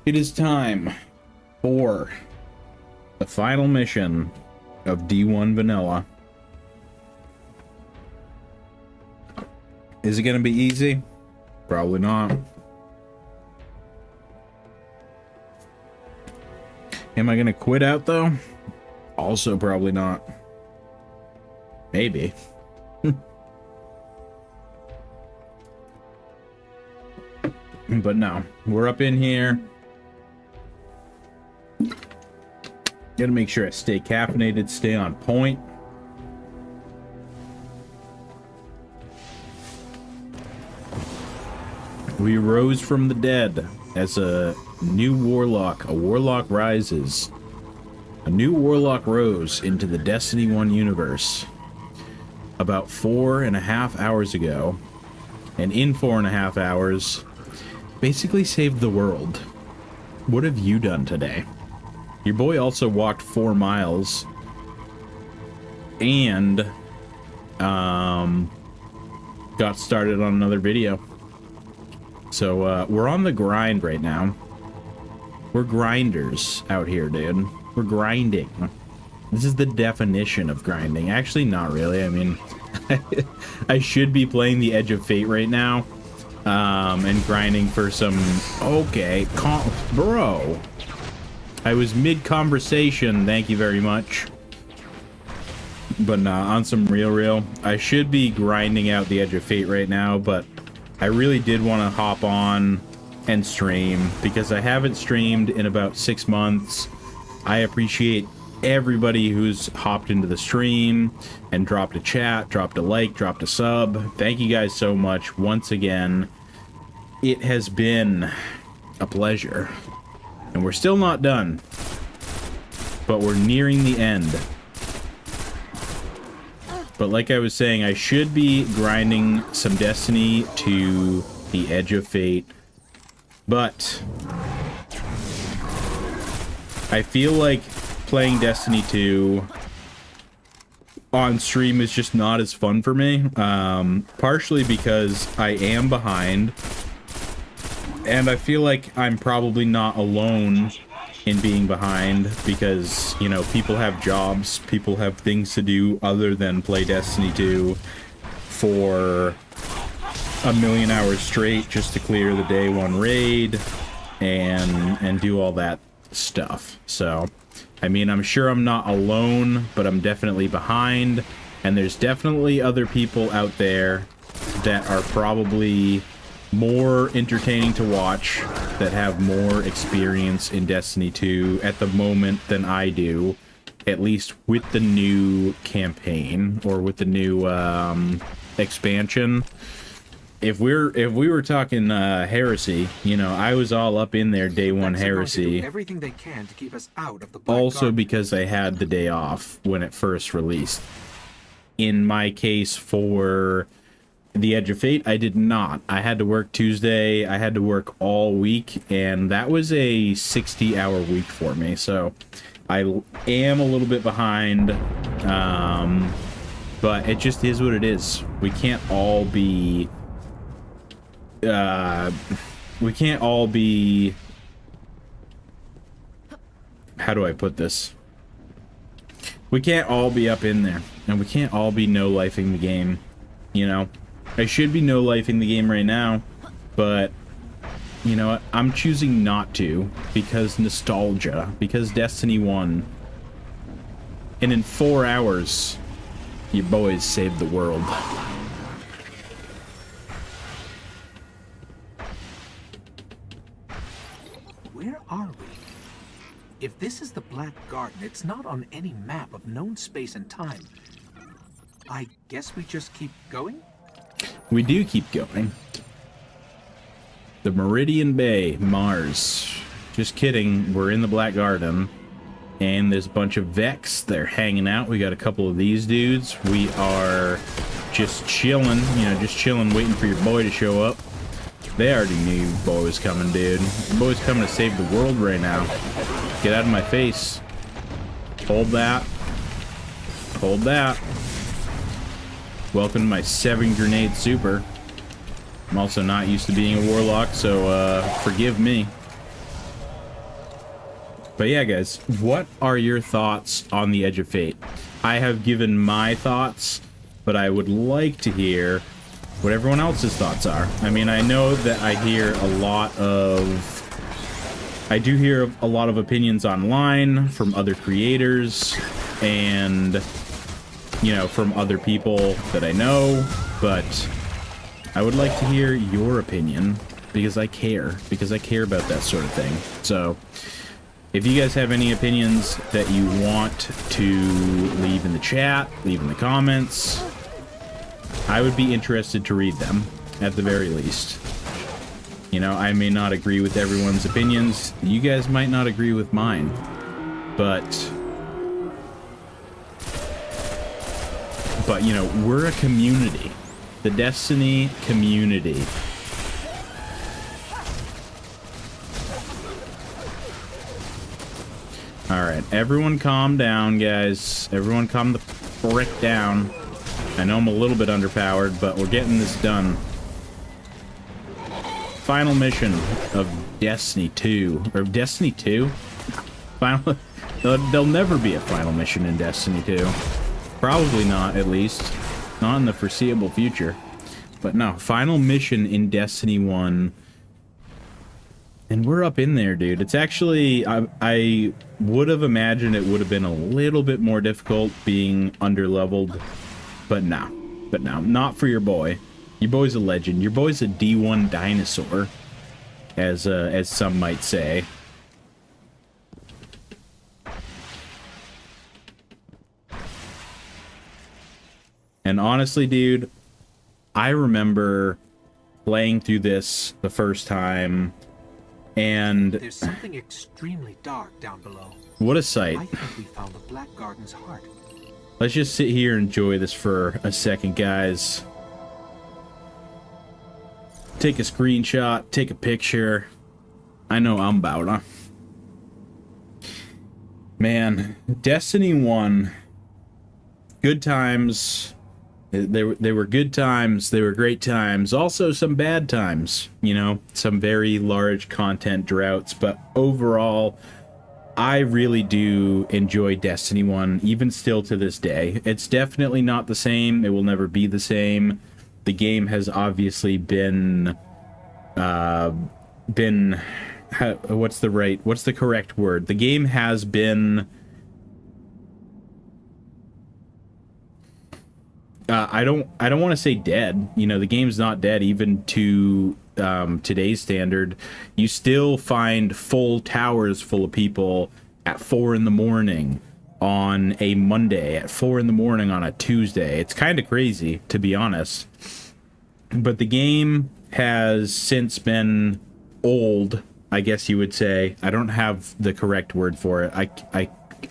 It is time for the final mission of D1 Vanilla. Is it going to be easy? Probably not. Am I going to quit out though? Also probably not. Maybe. But no, we're up in here. Gotta make sure I stay caffeinated, stay on point. We rose from the dead as a new warlock. A warlock rises. A new warlock rose into the Destiny 1 universe about 4.5 hours ago. And in 4.5 hours, basically saved the world. What have you done today? Your boy also walked 4 miles and got started on another video. So we're on the grind right now. We're grinders out here, dude. We're grinding. This is the definition of grinding. Actually, not really. I mean, I should be playing the Edge of Fate right now. And grinding for some... Okay, bro. I was mid-conversation, thank you very much. But on some real, I should be grinding out the Edge of Fate right now, but I really did want to hop on and stream, because I haven't streamed in about 6 months. I appreciate everybody who's hopped into the stream and dropped a chat, dropped a like, dropped a sub. Thank you guys so much once again. It has been a pleasure. And we're still not done. But we're nearing the end. But like I was saying, I should be grinding some Destiny to the Edge of Fate. But I feel like playing Destiny 2 on stream is just not as fun for me. Partially because I am behind. And I feel like I'm probably not alone in being behind, because, you know, people have jobs, people have things to do other than play Destiny 2 for a million hours straight just to clear the day 1 raid and do all that stuff. So, I mean, I'm sure I'm not alone, but I'm definitely behind, and there's definitely other people out there that are probably more entertaining to watch, that have more experience in Destiny 2 at the moment than I do, at least with the new campaign or with the new expansion. If we were talking Heresy, you know, I was all up in there day 1 Heresy. Everything they can to keep us out of the Also because I had the day off when it first released. In my case, for the Edge of Fate, I did not. I had to work Tuesday. I had to work all week, and that was a 60-hour week for me. So I am a little bit behind, but it just is what it is. We can't all be... we can't all be... How do I put this? We can't all be up in there, and we can't all be no-lifing the game, you know? I should be no-lifing the game right now, but you know what? I'm choosing not to, because nostalgia, because Destiny 1. And in 4 hours, your boys saved the world. Where are we? If this is the Black Garden, it's not on any map of known space and time. I guess we just keep going? We do keep going. The Meridian Bay, Mars. Just kidding, we're in the Black Garden. And there's a bunch of Vex, they're hanging out. We got a couple of these dudes. We are just chilling, you know, just chilling, waiting for your boy to show up. They already knew your boy was coming, dude. Your boy's coming to save the world right now. Get out of my face. Hold that. Hold that. Welcome to my 7 grenade super. I'm also not used to being a warlock, so forgive me. But yeah, guys, what are your thoughts on the Edge of Fate? I have given my thoughts, but I would like to hear what everyone else's thoughts are. I mean, I know that I do hear a lot of opinions online from other creators and, you know, from other people that I know, but I would like to hear your opinion because I care about that sort of thing. So if you guys have any opinions that you want to leave in the chat, leave in the comments, I would be interested to read them, at the very least. You know, I may not agree with everyone's opinions. You guys might not agree with mine. But, you know, we're a community. The Destiny community. Alright, everyone calm down, guys. Everyone calm the frick down. I know I'm a little bit underpowered, but we're getting this done. Final mission of Destiny 2. Or Destiny 2? Final... There'll never be a final mission in Destiny 2. Probably not, at least. Not in the foreseeable future. But no, final mission in Destiny 1. And we're up in there, dude. It's actually... I would have imagined it would have been a little bit more difficult being underleveled. But no. But no, not for your boy. Your boy's a legend. Your boy's a D1 dinosaur. As some might say. And honestly, dude, I remember playing through this the first time, and there's something extremely dark down below. What a sight. I think we found the Black Garden's heart. Let's just sit here and enjoy this for a second, guys. Take a screenshot, take a picture. I know I'm about, huh? Man, Destiny 1. Good times. They were good times. They were great times. Also some bad times. You know, some very large content droughts. But overall, I really do enjoy Destiny 1, even still to this day. It's definitely not the same. It will never be the same. The game has obviously been what's the correct word? The game has been I don't want to say dead. You know, the game's not dead even to today's standard. You still find full towers full of people at 4 in the morning on a Monday, at 4 in the morning on a Tuesday. It's kind of crazy, to be honest. But the game has since been old, I guess you would say. I don't have the correct word for it.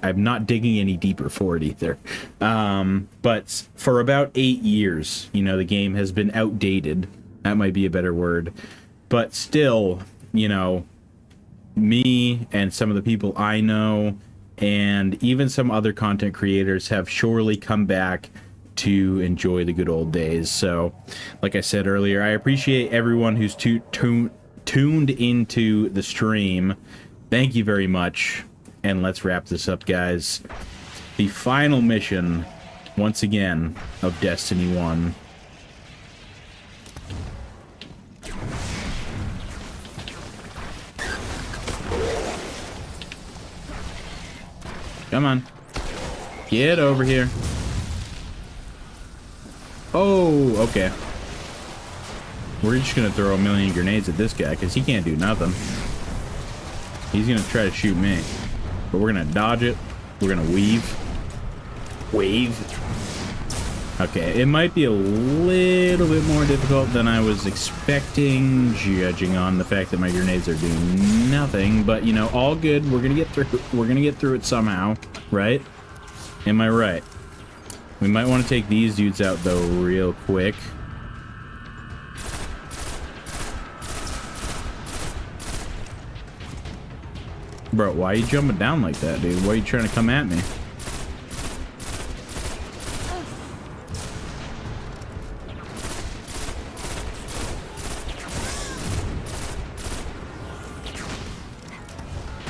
I'm not digging any deeper for it either. But for about 8 years, you know, the game has been outdated. That might be a better word. But still, you know, me and some of the people I know, and even some other content creators have surely come back to enjoy the good old days. So, like I said earlier, I appreciate everyone who's tuned into the stream. Thank you very much. And let's wrap this up, guys. The final mission, once again, of Destiny 1. Come on. Get over here. Oh, okay. We're just gonna throw a million grenades at this guy, because he can't do nothing. He's gonna try to shoot me. But we're gonna dodge it. We're gonna weave. Okay, it might be a little bit more difficult than I was expecting, judging on the fact that my grenades are doing nothing. But, you know, all good. We're gonna get through. We're gonna get through it somehow, right? Am I right? We might want to take these dudes out, though, real quick. Bro, why are you jumping down like that, dude? Why are you trying to come at me?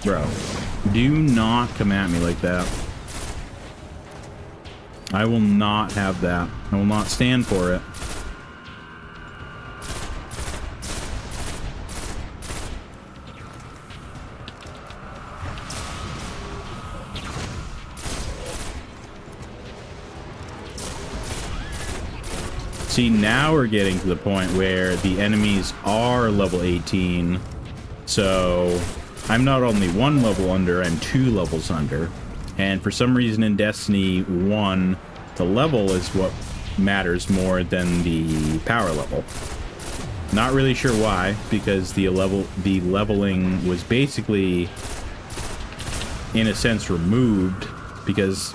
Bro, do not come at me like that. I will not have that. I will not stand for it. See, now we're getting to the point where the enemies are level 18. So I'm not only 1 level under, I'm 2 levels under. And for some reason in Destiny 1, the level is what matters more than the power level. Not really sure why, because the leveling was basically, in a sense, removed, because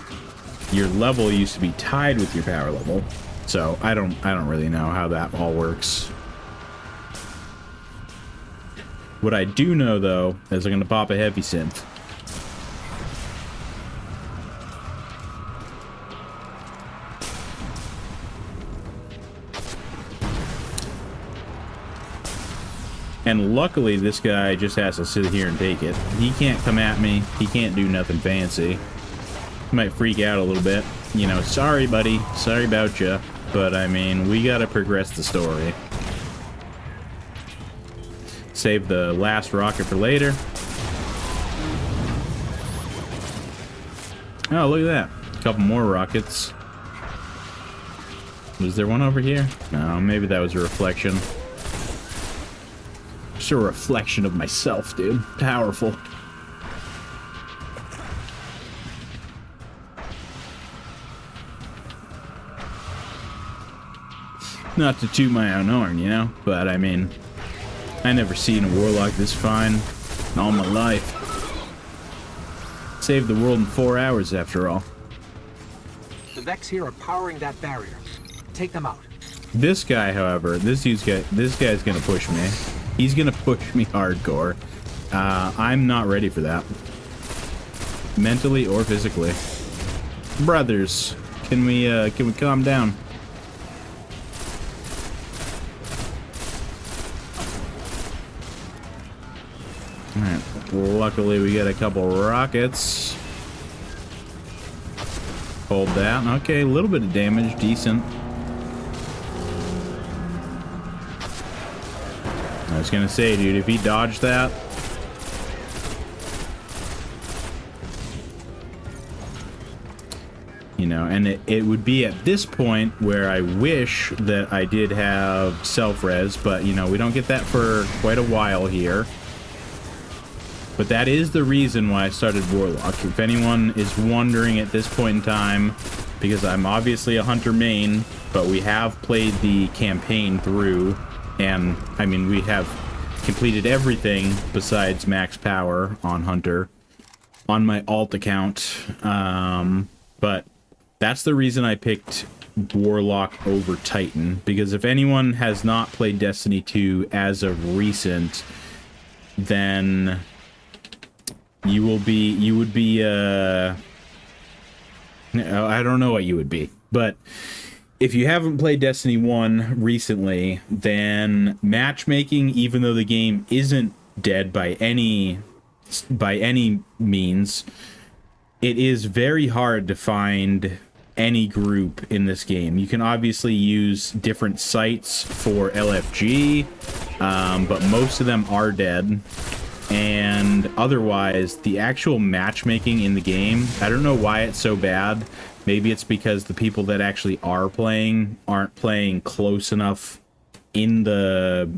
your level used to be tied with your power level. So I don't really know how that all works. What I do know, though, is I'm going to pop a heavy synth. And luckily, this guy just has to sit here and take it. He can't come at me. He can't do nothing fancy. He might freak out a little bit. You know, sorry, buddy. Sorry about you. But, I mean, we gotta progress the story. Save the last rocket for later. Oh, look at that. A couple more rockets. Was there one over here? No, maybe that was a reflection. Just a reflection of myself, dude. Powerful. Not to toot my own horn, you know? But, I mean, I never seen a Warlock this fine in all my life. Saved the world in 4 hours, after all. The Vex here are powering that barrier. Take them out. This guy, however, this guy's gonna push me. He's gonna push me hardcore. I'm not ready for that. Mentally or physically. Brothers, can we calm down? Alright, luckily we get a couple rockets. Hold that. Okay, a little bit of damage, decent. I was gonna say, dude, if he dodged that... You know, and it would be at this point where I wish that I did have self-res, but, you know, we don't get that for quite a while here. But that is the reason why I started Warlock. If anyone is wondering at this point in time, because I'm obviously a Hunter main, but we have played the campaign through, and, I mean, we have completed everything besides max power on Hunter on my alt account. But that's the reason I picked Warlock over Titan, because if anyone has not played Destiny 2 as of recent, then you would be I don't know what you would be, but if you haven't played Destiny 1 recently, then matchmaking, even though the game isn't dead by any means, it is very hard to find any group in this game. You can obviously use different sites for LFG, but most of them are dead. And otherwise, the actual matchmaking in the game, I don't know why it's so bad. Maybe it's because the people that actually are playing aren't playing close enough in the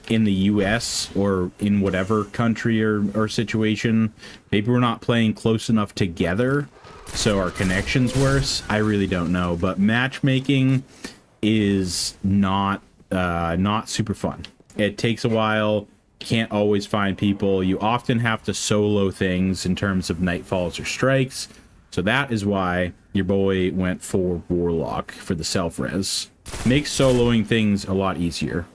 US or in whatever country or situation. Maybe we're not playing close enough together, so our connection's worse. I really don't know, but matchmaking is not super fun. It takes a while. Can't always find people. You often have to solo things in terms of nightfalls or strikes. So that is why your boy went for Warlock for the self-res. Makes soloing things a lot easier,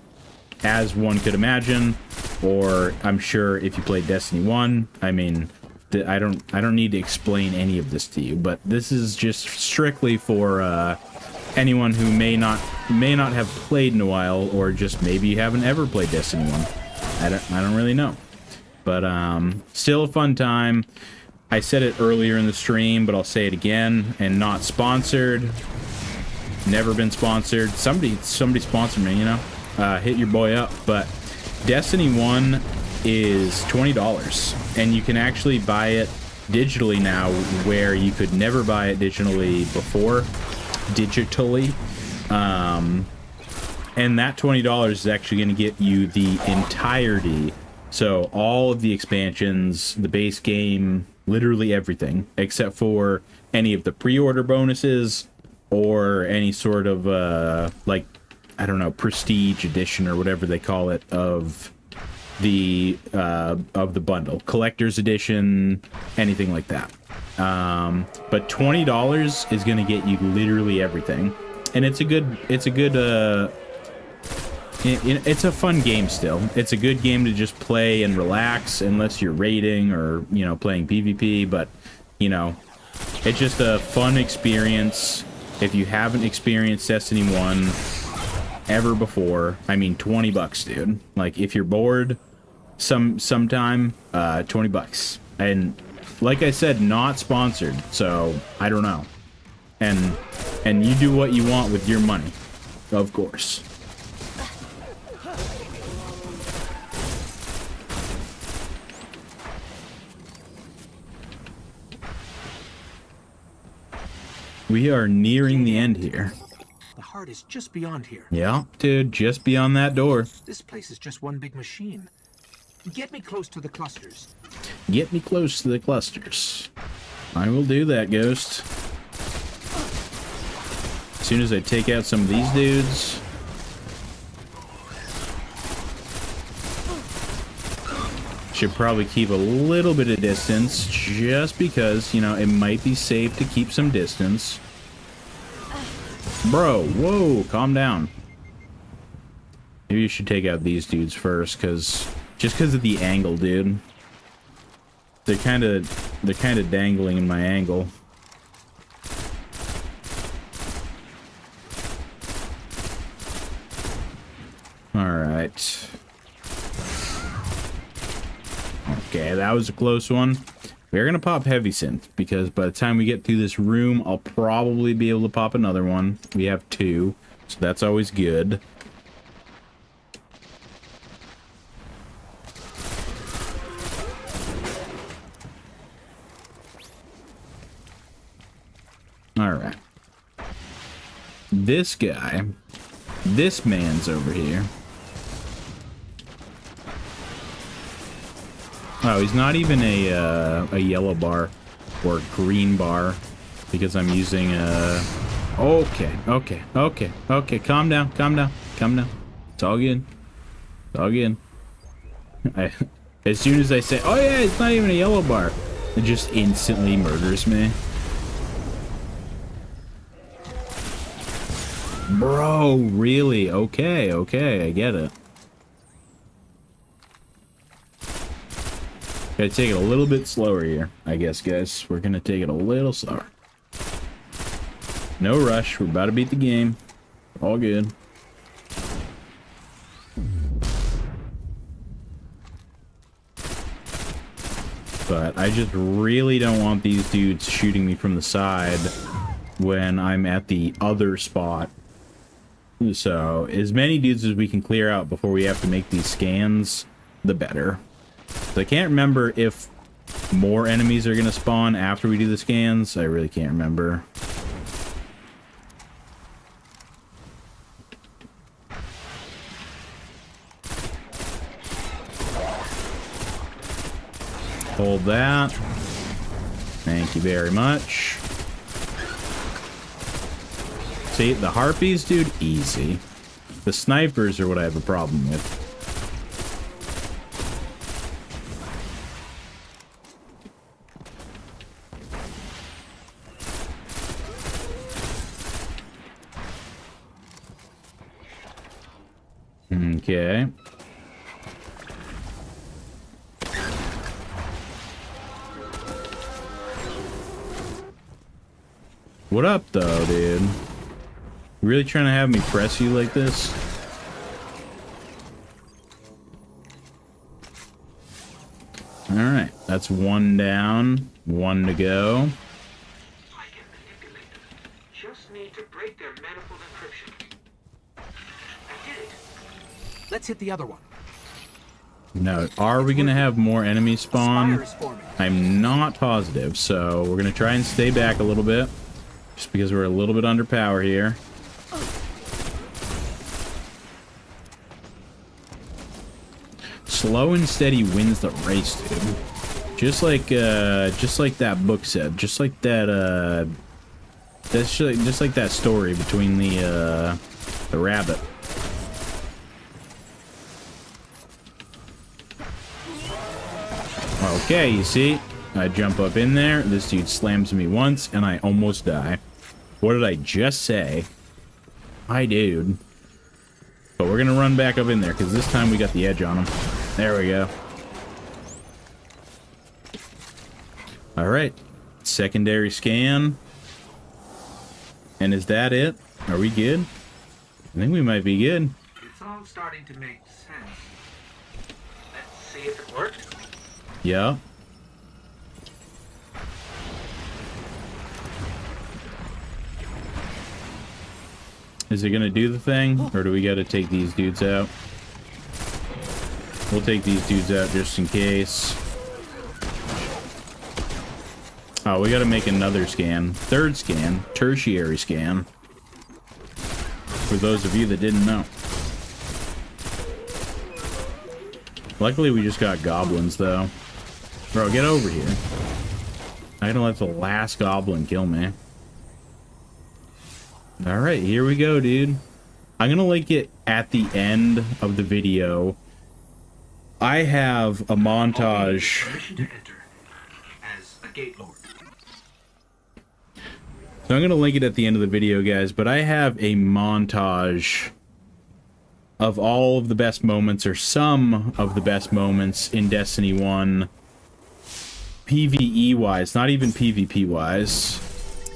as one could imagine, or I'm sure if you played Destiny 1, I mean, I don't need to explain any of this to you, but this is just strictly for anyone who may not have played in a while, or just maybe you haven't ever played Destiny 1. I don't really know. But still a fun time. I said it earlier in the stream, but I'll say it again. And not sponsored. Never been sponsored. Somebody sponsored me, you know. Hit your boy up. But Destiny 1 is $20, and you can actually buy it digitally now, where you could never buy it digitally before. And that $20 is actually going to get you the entirety. So all of the expansions, the base game, literally everything, except for any of the pre-order bonuses or any sort of like, I don't know, prestige edition or whatever they call it of the bundle, collector's edition, anything like that. But $20 is going to get you literally everything, and it's a fun game still. It's a good game to just play and relax, unless you're raiding or, you know, playing PvP, but, you know, it's just a fun experience. If you haven't experienced Destiny 1 ever before, I mean, $20, dude. Like, if you're bored sometime, $20. And like I said, not sponsored, so I don't know. And you do what you want with your money, of course. We are nearing the end here. The heart is just beyond here. Yeah, dude, just beyond that door. This place is just one big machine. Get me close to the clusters. Get me close to the clusters. I will do that, Ghost. As soon as I take out some of these dudes. Should probably keep a little bit of distance, just because, you know, it might be safe to keep some distance. Bro, whoa, calm down. Maybe you should take out these dudes first, just because of the angle, dude. They're kind of dangling in my angle. All right. Okay, that was a close one. We're gonna pop heavy synth, because by the time we get through this room, I'll probably be able to pop another one. We have 2, so that's always good. Alright. This guy, this man's over here. Oh, he's not even a yellow bar or green bar, because I'm using a... Okay, calm down. It's all good. It's all good. As soon as I say, oh yeah, it's not even a yellow bar, it just instantly murders me. Bro, really? Okay, I get it. Gotta take it a little bit slower here, I guess, guys. We're gonna take it a little slower. No rush. We're about to beat the game. All good. But I just really don't want these dudes shooting me from the side when I'm at the other spot. So, as many dudes as we can clear out before we have to make these scans, the better. So I can't remember if more enemies are going to spawn after we do the scans. I really can't remember. Hold that. Thank you very much. See, the harpies, dude, easy. The snipers are what I have a problem with. Okay. What up, though, dude? You really trying to have me press you like this? Alright, that's one down. One to go. Just need to break their manifold encryption. I did it. Let's hit the other one. Now, are we going to have more enemies spawn? I'm not positive, so we're going to try and stay back a little bit. Just because we're a little bit under power here. Slow and steady wins the race, dude. Just like that book said. Just like that, just like that story between the rabbit. Okay, you see? I jump up in there, this dude slams me once, and I almost die. What did I just say? Hi, dude. But we're gonna run back up in there, because this time we got the edge on him. There we go. Alright. Secondary scan. And is that it? Are we good? I think we might be good. It's all starting to make sense. Let's see if it works. Yeah. Is it gonna do the thing? Or do we gotta take these dudes out? We'll take these dudes out just in case. Oh, we gotta make another scan. Third scan. Tertiary scan. For those of you that didn't know. Luckily, we just got goblins, though. Bro, get over here. I'm gonna let the last goblin kill me. Alright, here we go, dude. I'm gonna link it at the end of the video. I have a montage. As a gate lord. So I'm gonna link it at the end of the video, guys, but I have a montage of all of the best moments, or some of the best moments in Destiny 1, PvE-wise, not even PvP-wise,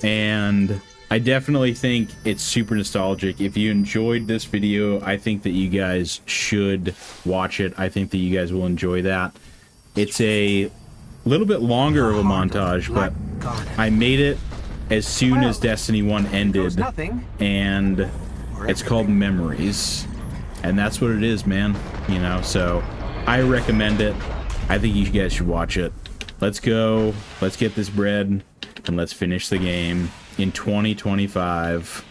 and I definitely think it's super nostalgic. If you enjoyed this video, I think that you guys should watch it. I think that you guys will enjoy that. It's a little bit longer of a montage, but I made it as soon as Destiny 1 ended, and it's called Memories. And that's what it is, man. You know, so I recommend it. I think you guys should watch it. Let's go. Let's get this bread, and let's finish the game in 2025.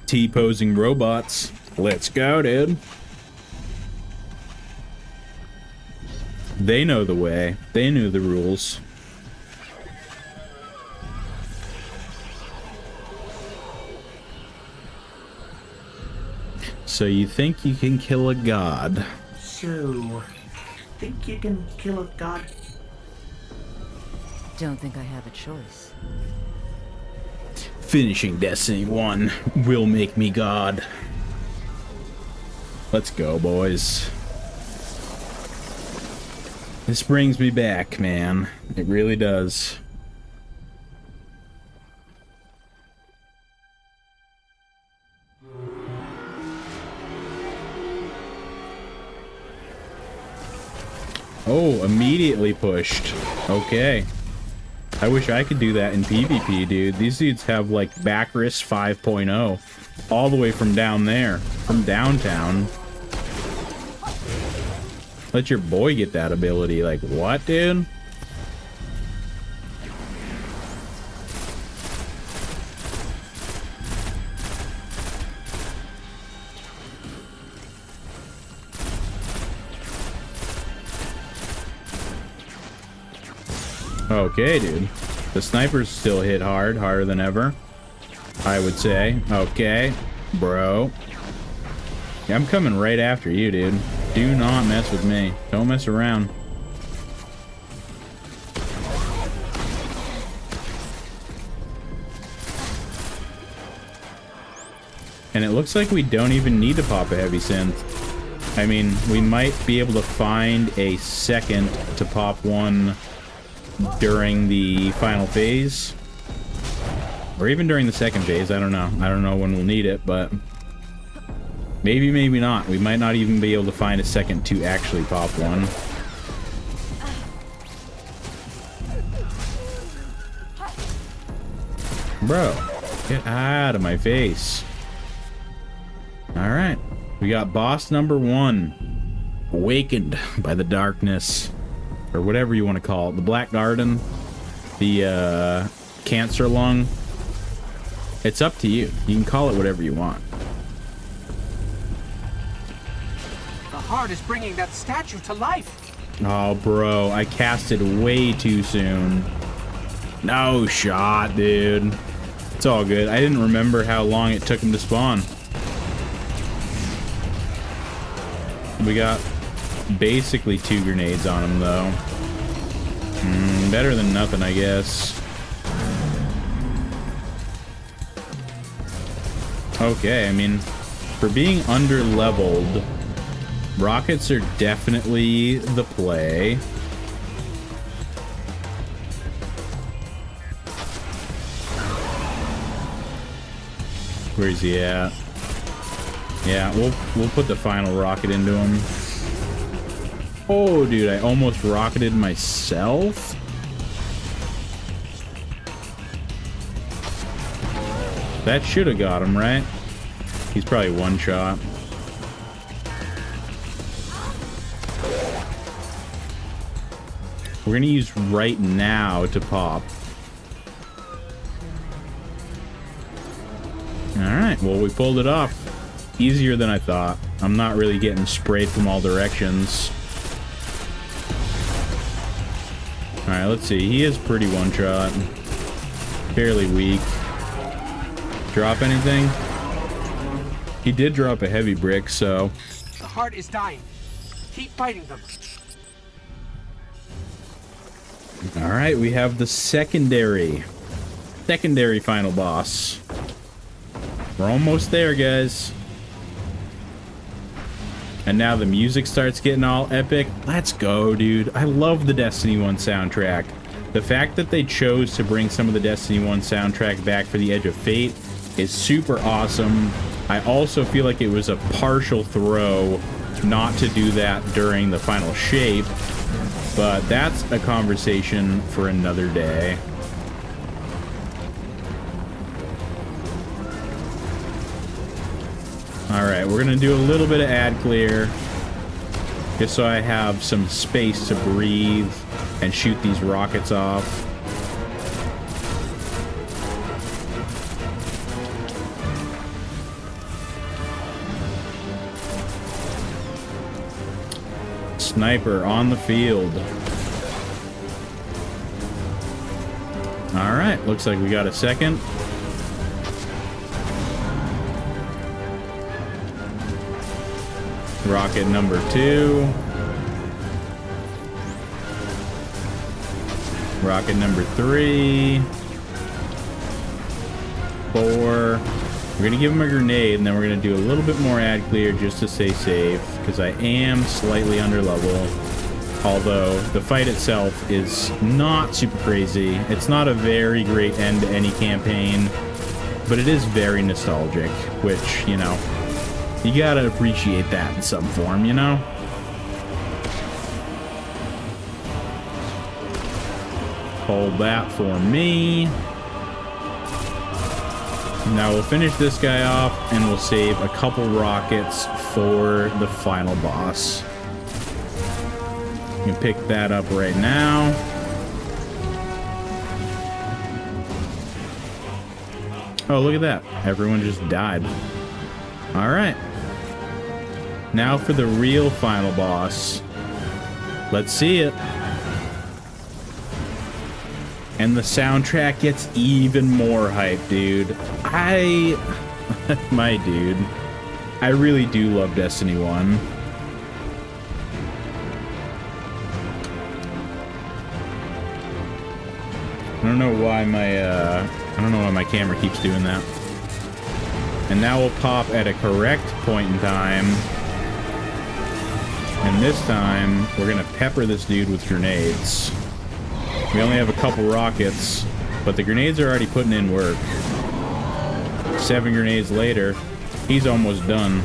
T-posing robots. Let's go, dude. They know the way. They knew the rules. So you think you can kill a god? So, think you can kill a god? Don't think I have a choice. Finishing Destiny 1 will make me god. Let's go, boys. This brings me back, man. It really does. Oh, immediately pushed. Okay. I wish I could do that in PvP, dude. These dudes have, like, Backrus 5.0. All the way from down there. From downtown. Let your boy get that ability. Like, what, dude? Okay, dude. The snipers still hit hard, harder than ever, I would say. Okay, bro. Yeah, I'm coming right after you, dude. Do not mess with me. Don't mess around. And it looks like we don't even need to pop a heavy synth. I mean, we might be able to find a second to pop one during the final phase. Or even during the second phase, I don't know. I don't know when we'll need it, but maybe, maybe not. We might not even be able to find a second to actually pop one. Bro, get out of my face. Alright, we got boss number 1. Awakened by the darkness. Or whatever you want to call it. The Black Garden. The, cancer lung. It's up to you. You can call it whatever you want. The heart is bringing that statue to life. Oh, bro, I cast it way too soon. No shot, dude. It's all good. I didn't remember how long it took him to spawn. We got basically 2 grenades on him, though. Better than nothing, I guess. Okay, I mean, for being under-leveled, rockets are definitely the play. Where's he at? Yeah, we'll put the final rocket into him. Oh, dude, I almost rocketed myself. That should have got him, right? He's probably one shot. We're gonna use right now to pop. Alright, well, we pulled it off. Easier than I thought. I'm not really getting sprayed from all directions. Alright, let's see. He is pretty one-shot. Fairly weak. Drop anything? He did drop a heavy brick, so... The heart is dying. Keep fighting them. Alright, we have the secondary final boss. We're almost there, guys. And now the music starts getting all epic. Let's go, dude. I love the Destiny 1 soundtrack. The fact that they chose to bring some of the Destiny 1 soundtrack back for the Edge of Fate is super awesome. I also feel like it was a partial throw not to do that during the final shape, but that's a conversation for another day. Alright, we're gonna do a little bit of ad clear, just so I have some space to breathe and shoot these rockets off. Sniper on the field. Alright, looks like we got a second. Rocket number 2. Rocket number 3. 4. We're gonna give him a grenade, and then we're gonna do a little bit more ad clear just to stay safe, because I am slightly under level. Although the fight itself is not super crazy. It's not a very great end to any campaign, but it is very nostalgic, which, you know, you gotta appreciate that in some form, you know? Hold that for me. Now we'll finish this guy off, and we'll save a couple rockets for the final boss. You can pick that up right now. Oh, look at that. Everyone just died. Alright. Now for the real final boss. Let's see it. And the soundtrack gets even more hype, dude. My dude. I really do love Destiny 1. I don't know why my camera keeps doing that. And now we'll pop at a correct point in time. And this time, we're gonna pepper this dude with grenades. We only have a couple rockets, but the grenades are already putting in work. 7 grenades later, he's almost done.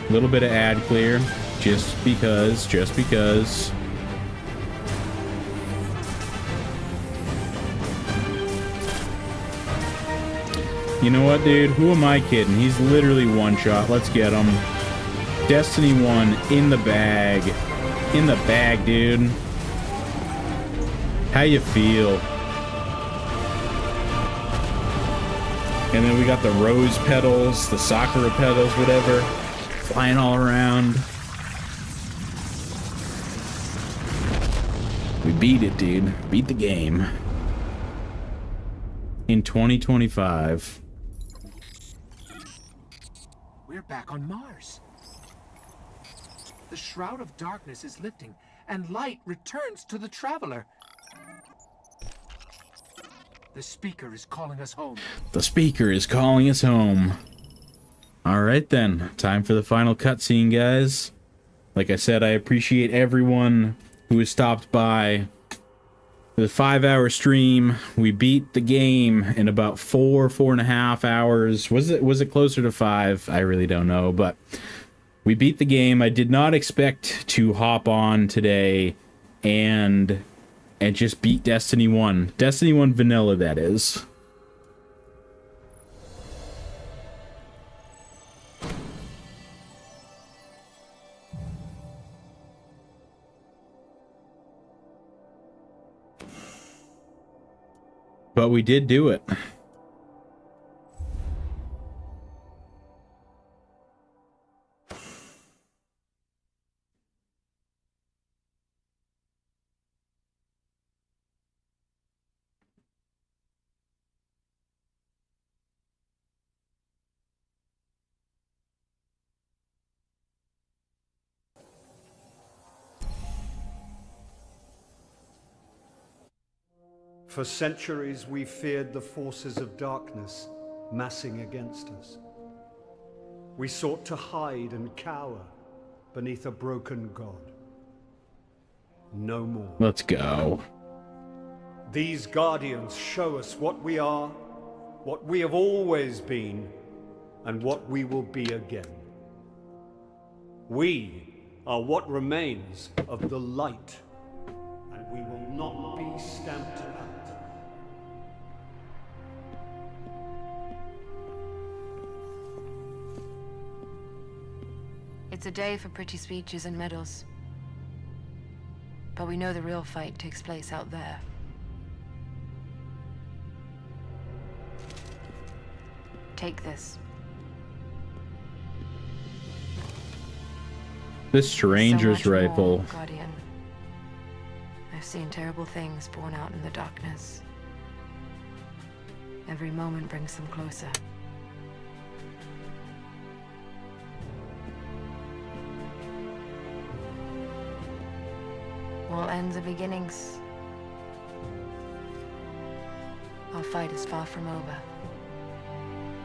A little bit of ad clear, just because. You know what, dude? Who am I kidding? He's literally one shot. Let's get him. Destiny 1 in the bag. In the bag, dude. How you feel? And then we got the rose petals, the sakura petals, whatever, flying all around. We beat it, dude. Beat the game. In 2025. We're back on Mars. The Shroud of Darkness is lifting, and light returns to the Traveler. The speaker is calling us home. The speaker is calling us home. Alright then, time for the final cutscene, guys. Like I said, I appreciate everyone who has stopped by. The 5-hour stream, we beat the game in about 4.5 hours. Was it closer to 5? I really don't know, but we beat the game. I did not expect to hop on today and just beat Destiny 1. Destiny 1 vanilla, that is. But we did do it. For centuries we feared the forces of darkness massing against us. We sought to hide and cower beneath a broken god. No more. Let's go. These guardians show us what we are, what we have always been, and what we will be again. We are what remains of the light, and we will not be stamped out. It's a day for pretty speeches and medals. But we know the real fight takes place out there. Take this. This stranger's So much rifle. more, Guardian. I've seen terrible things born out in the darkness. Every moment brings them closer. All ends are beginnings. Our fight is far from over.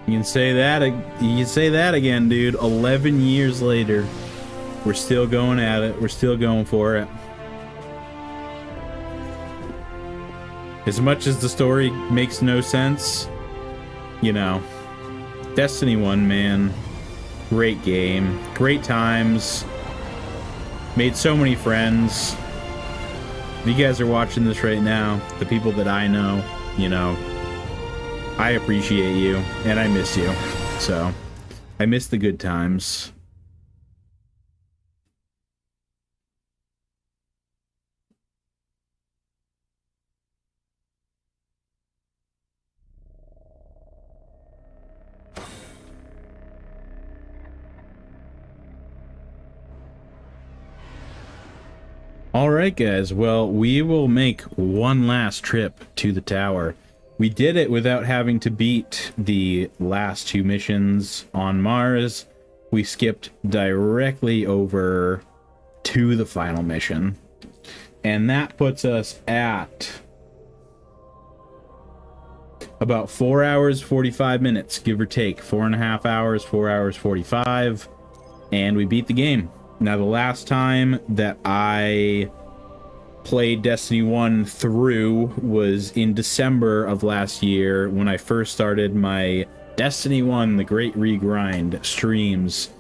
You can say that. You can say that again, dude. 11 years later, we're still going at it. We're still going for it. As much as the story makes no sense, you know, Destiny 1, man, great game, great times. Made so many friends. If you guys are watching this right now, the people that I know, you know, I appreciate you, and I miss you. So, I miss the good times. Alright guys, well, we will make one last trip to the tower. We did it without having to beat the last 2 missions on Mars. We skipped directly over to the final mission. And that puts us at about 4 hours 45 minutes, give or take. 4.5 hours, 4 hours 45, and we beat the game. Now, the last time that I played Destiny 1 through was in December of last year when I first started my Destiny 1 The Great Regrind streams,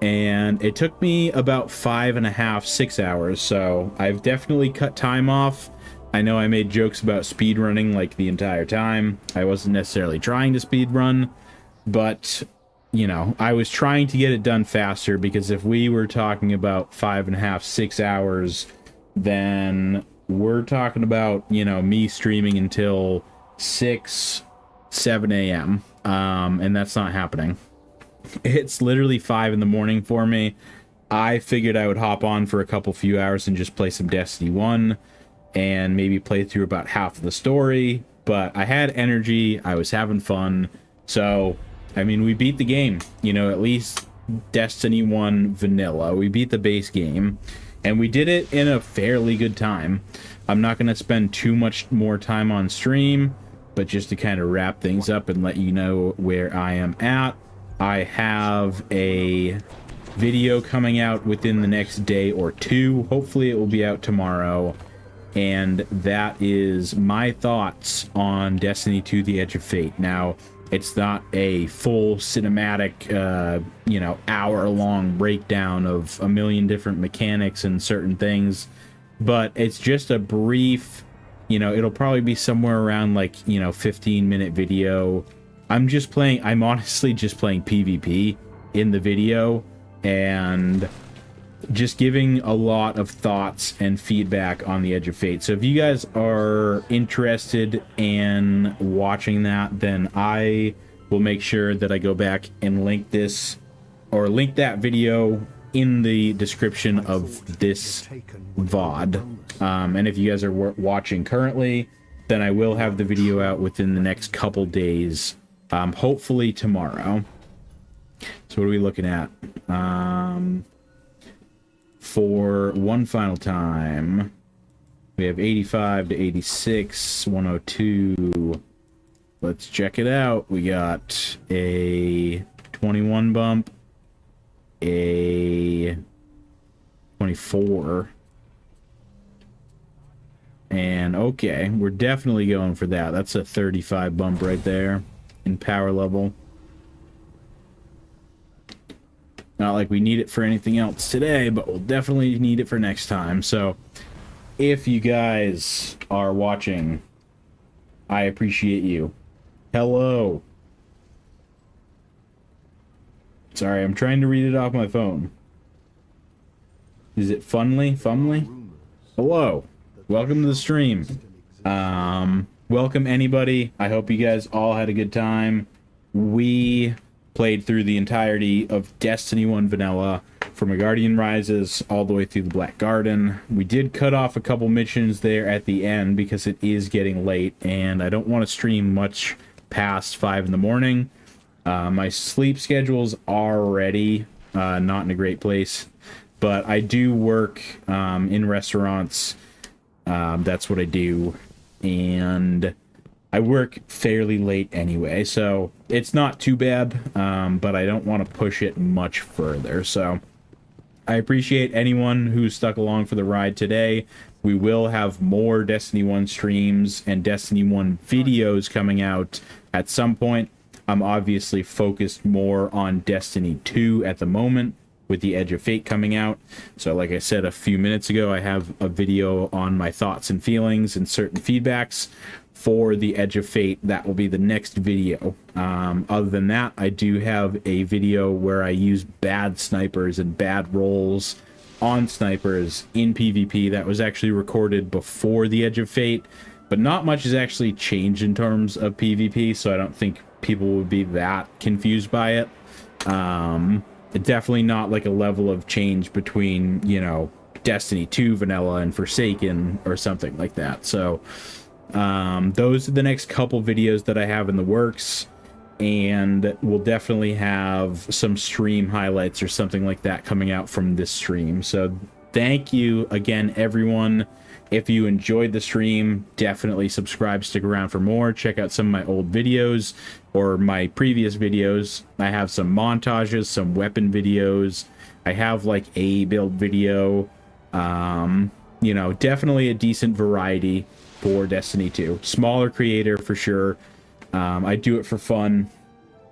and it took me about 5.5, 6 hours, so I've definitely cut time off. I know I made jokes about speedrunning like the entire time. I wasn't necessarily trying to speedrun, but, you know, I was trying to get it done faster, because if we were talking about 5.5, 6 hours, then we're talking about, you know, me streaming until 6, 7 a.m. And that's not happening. It's literally 5 in the morning for me. I figured I would hop on for a few hours and just play some Destiny 1 and maybe play through about half of the story, but I had energy, I was having fun, so, I mean, we beat the game, you know, at least Destiny 1 vanilla. We beat the base game, and we did it in a fairly good time. I'm not going to spend too much more time on stream, but just to kind of wrap things up and let you know where I am at, I have a video coming out within the next day or two. Hopefully it will be out tomorrow, and that is my thoughts on Destiny 2 The Edge of Fate. Now, it's not a full cinematic, you know, hour-long breakdown of a million different mechanics and certain things, but it's just a brief, you know, it'll probably be somewhere around, like, you know, 15-minute video. I'm honestly just playing PvP in the video, and just giving a lot of thoughts and feedback on The Edge of Fate. So if you guys are interested in watching that, then I will make sure that I go back and link that video in the description of this VOD. And if you guys are watching currently, then I will have the video out within the next couple days, hopefully tomorrow. So what are we looking at? For one final time, we have 85 to 86, 102. Let's check it out. We got a 21 bump, a 24, and okay, we're definitely going for that. That's a 35 bump right there in power level. Not like we need it for anything else today, but we'll definitely need it for next time. So, if you guys are watching, I appreciate you. Hello. Sorry, I'm trying to read it off my phone. Is it Funly? Hello. Welcome to the stream. Welcome anybody. I hope you guys all had a good time. We played through the entirety of Destiny 1 Vanilla, from A Guardian Rises all the way through the Black Garden. We did cut off a couple missions there at the end because it is getting late, and I don't want to stream much past 5 in the morning. My sleep schedule's already not in a great place, but I do work in restaurants. That's what I do, and I work fairly late anyway, so it's not too bad, but I don't want to push it much further. So I appreciate anyone who stuck along for the ride today. We will have more Destiny 1 streams and Destiny 1 videos coming out at some point. I'm obviously focused more on Destiny 2 at the moment, with The Edge of Fate coming out. So like I said a few minutes ago, I have a video on my thoughts and feelings and certain feedbacks for The Edge of Fate. That will be the next video. Other than that, I do have a video where I use bad snipers and bad rolls on snipers in PvP. That was actually recorded before The Edge of Fate, but not much has actually changed in terms of PvP, so I don't think people would be that confused by it. Definitely not like a level of change between, you know, Destiny 2 Vanilla and Forsaken or something like that. So those are the next couple videos that I have in the works, and we'll definitely have some stream highlights or something like that coming out from this stream. So thank you again, everyone. If you enjoyed the stream, definitely subscribe, stick around for more. Check out some of my old videos or my previous videos. I have some montages, some weapon videos. I have like a build video. You know, definitely a decent variety for Destiny 2. Smaller creator for sure. I do it for fun.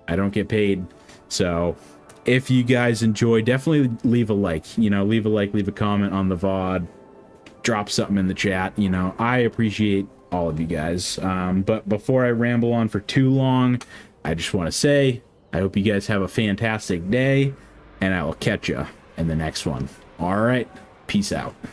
I don't get paid. So if you guys enjoy, definitely leave a like. You know, leave a like, leave a comment on the VOD. Drop something in the chat. You know, I appreciate all of you guys. But before I ramble on for too long, I just want to say, I hope you guys have a fantastic day, and I will catch you in the next one. All right, peace out.